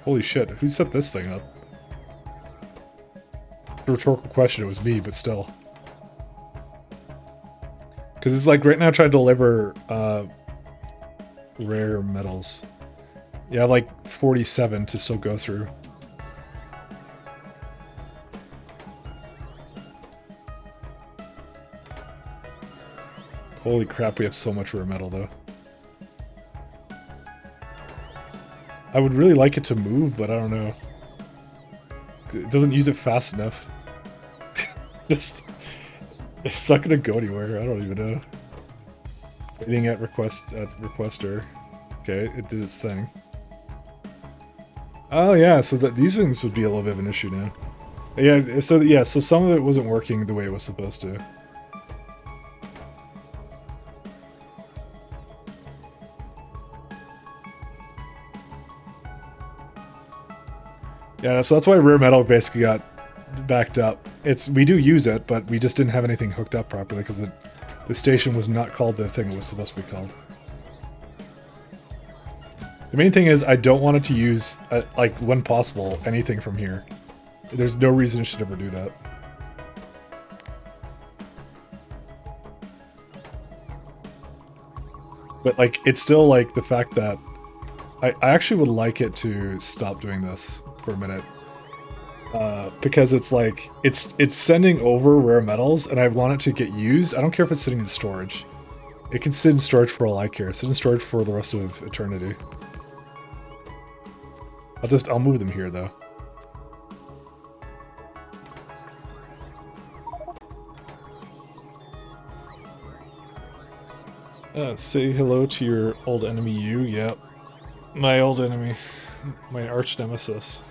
Speaker 3: Holy shit, who set this thing up? The rhetorical question, it was me, but still. Because it's like right now trying to deliver rare metals. Yeah, like 47 to still go through. Holy crap, we have so much rare metal though. I would really like it to move, but I don't know. It doesn't use it fast enough. Just... It's not gonna go anywhere, I don't even know. Waiting at requester. Okay, it did its thing. Oh yeah, so these things would be a little bit of an issue now. Yeah, so some of it wasn't working the way it was supposed to. Yeah, so that's why rare metal basically got backed up. We do use it, but we just didn't have anything hooked up properly because the station was not called the thing it was supposed to be called. The main thing is I don't want it to use, like, when possible, anything from here. There's no reason it should ever do that. But, like, it's still, like, the fact that I actually would like it to stop doing this for a minute. Because it's like, it's sending over rare metals, and I want it to get used. I don't care if it's sitting in storage. It can sit in storage for all I care. Sit in storage for the rest of eternity. I'll move them here, though. Say hello to your old enemy, you. Yep. My old enemy. My arch nemesis.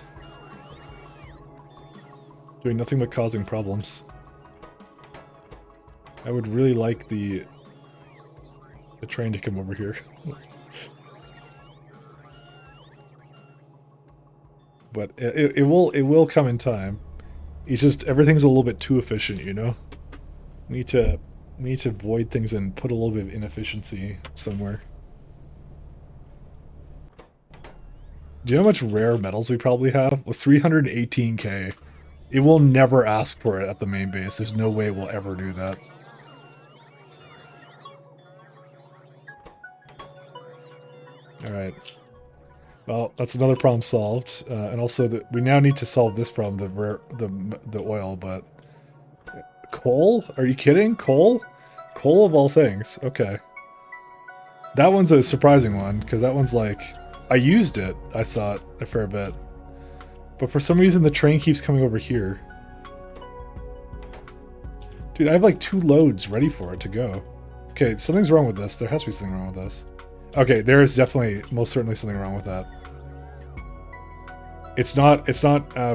Speaker 3: Doing nothing but causing problems. I would really like the train to come over here. But it will come in time. It's just everything's a little bit too efficient, you know? We need to void things and put a little bit of inefficiency somewhere. Do you know how much rare metals we probably have? With 318k. It will never ask for it at the main base. There's no way it will ever do that. Alright. Well, that's another problem solved. And also, we now need to solve this problem, the oil, but... Coal? Are you kidding? Coal? Coal of all things. Okay. That one's a surprising one, because that one's like... I used it, I thought, a fair bit. But for some reason the train keeps coming over here. Dude, I have like 2 loads ready for it to go. Okay, something's wrong with this. There has to be something wrong with this. Okay, there is definitely, most certainly something wrong with that. It's not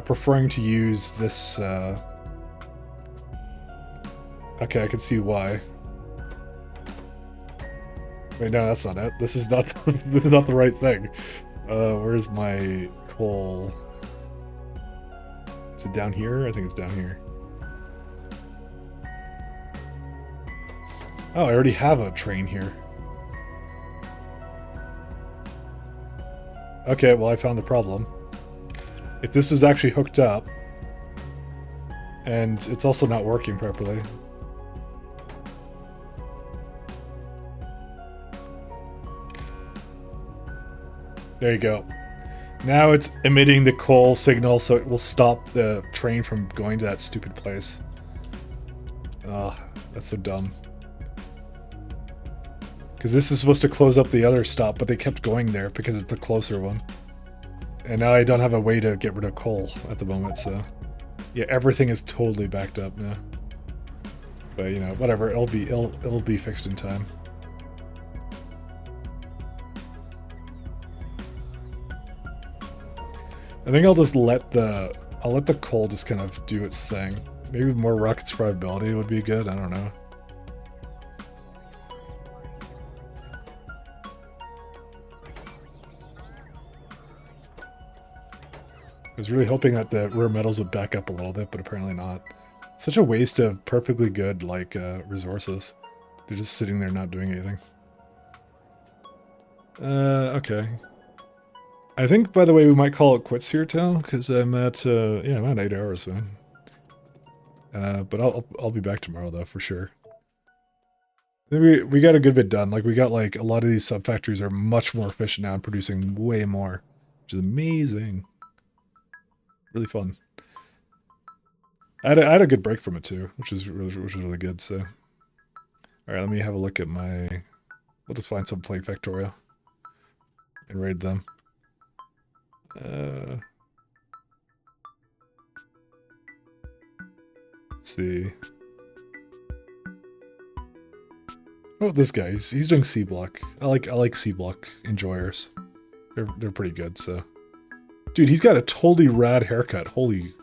Speaker 3: preferring to use this, Okay, I can see why. Wait, no, that's not it. This is not this is not the right thing. Where's my coal? Is it down here? I think it's down here. Oh, I already have a train here. Okay, well, I found the problem. if this was actually hooked up, and it's also not working properly. There you go. Now it's emitting the coal signal, so it will stop the train from going to that stupid place. Oh, that's so dumb. Because this is supposed to close up the other stop, but they kept going there because it's the closer one. And now I don't have a way to get rid of coal at the moment, so... Yeah, everything is totally backed up now. But, you know, whatever, it'll be fixed in time. I think I'll just let the coal just kind of do its thing. Maybe more rocket survivability would be good, I don't know. I was really hoping that the rare metals would back up a little bit, but apparently not. It's such a waste of perfectly good, like, resources. They're just sitting there not doing anything. Okay. I think, by the way, we might call it quits here, Tal, because I'm at, yeah, I'm at 8 hours, man. But I'll be back tomorrow, though, for sure. We got a good bit done. Like, we got, like, a lot of these sub-factories are much more efficient now and producing way more, which is amazing. Really fun. I had a good break from it too, which was really good. So, all right, let me have a look at my. We'll just find some playing Factorio and raid them. Let's see. Oh, this guy. He's doing C block. I like C block enjoyers. They're pretty good. So. Dude, he's got a totally rad haircut. Holy...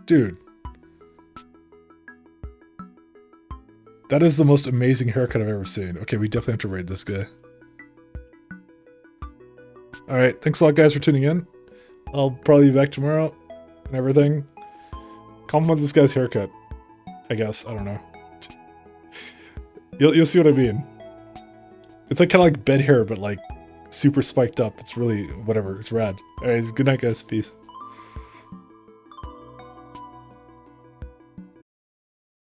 Speaker 3: Dude. That is the most amazing haircut I've ever seen. Okay, we definitely have to raid this guy. Alright, thanks a lot, guys, for tuning in. I'll probably be back tomorrow and everything. Compliment this guy's haircut. I guess. I don't know. You'll see what I mean. It's like kind of like bed hair, but like... super spiked up. It's really whatever. It's rad. All right, good night, guys. Peace.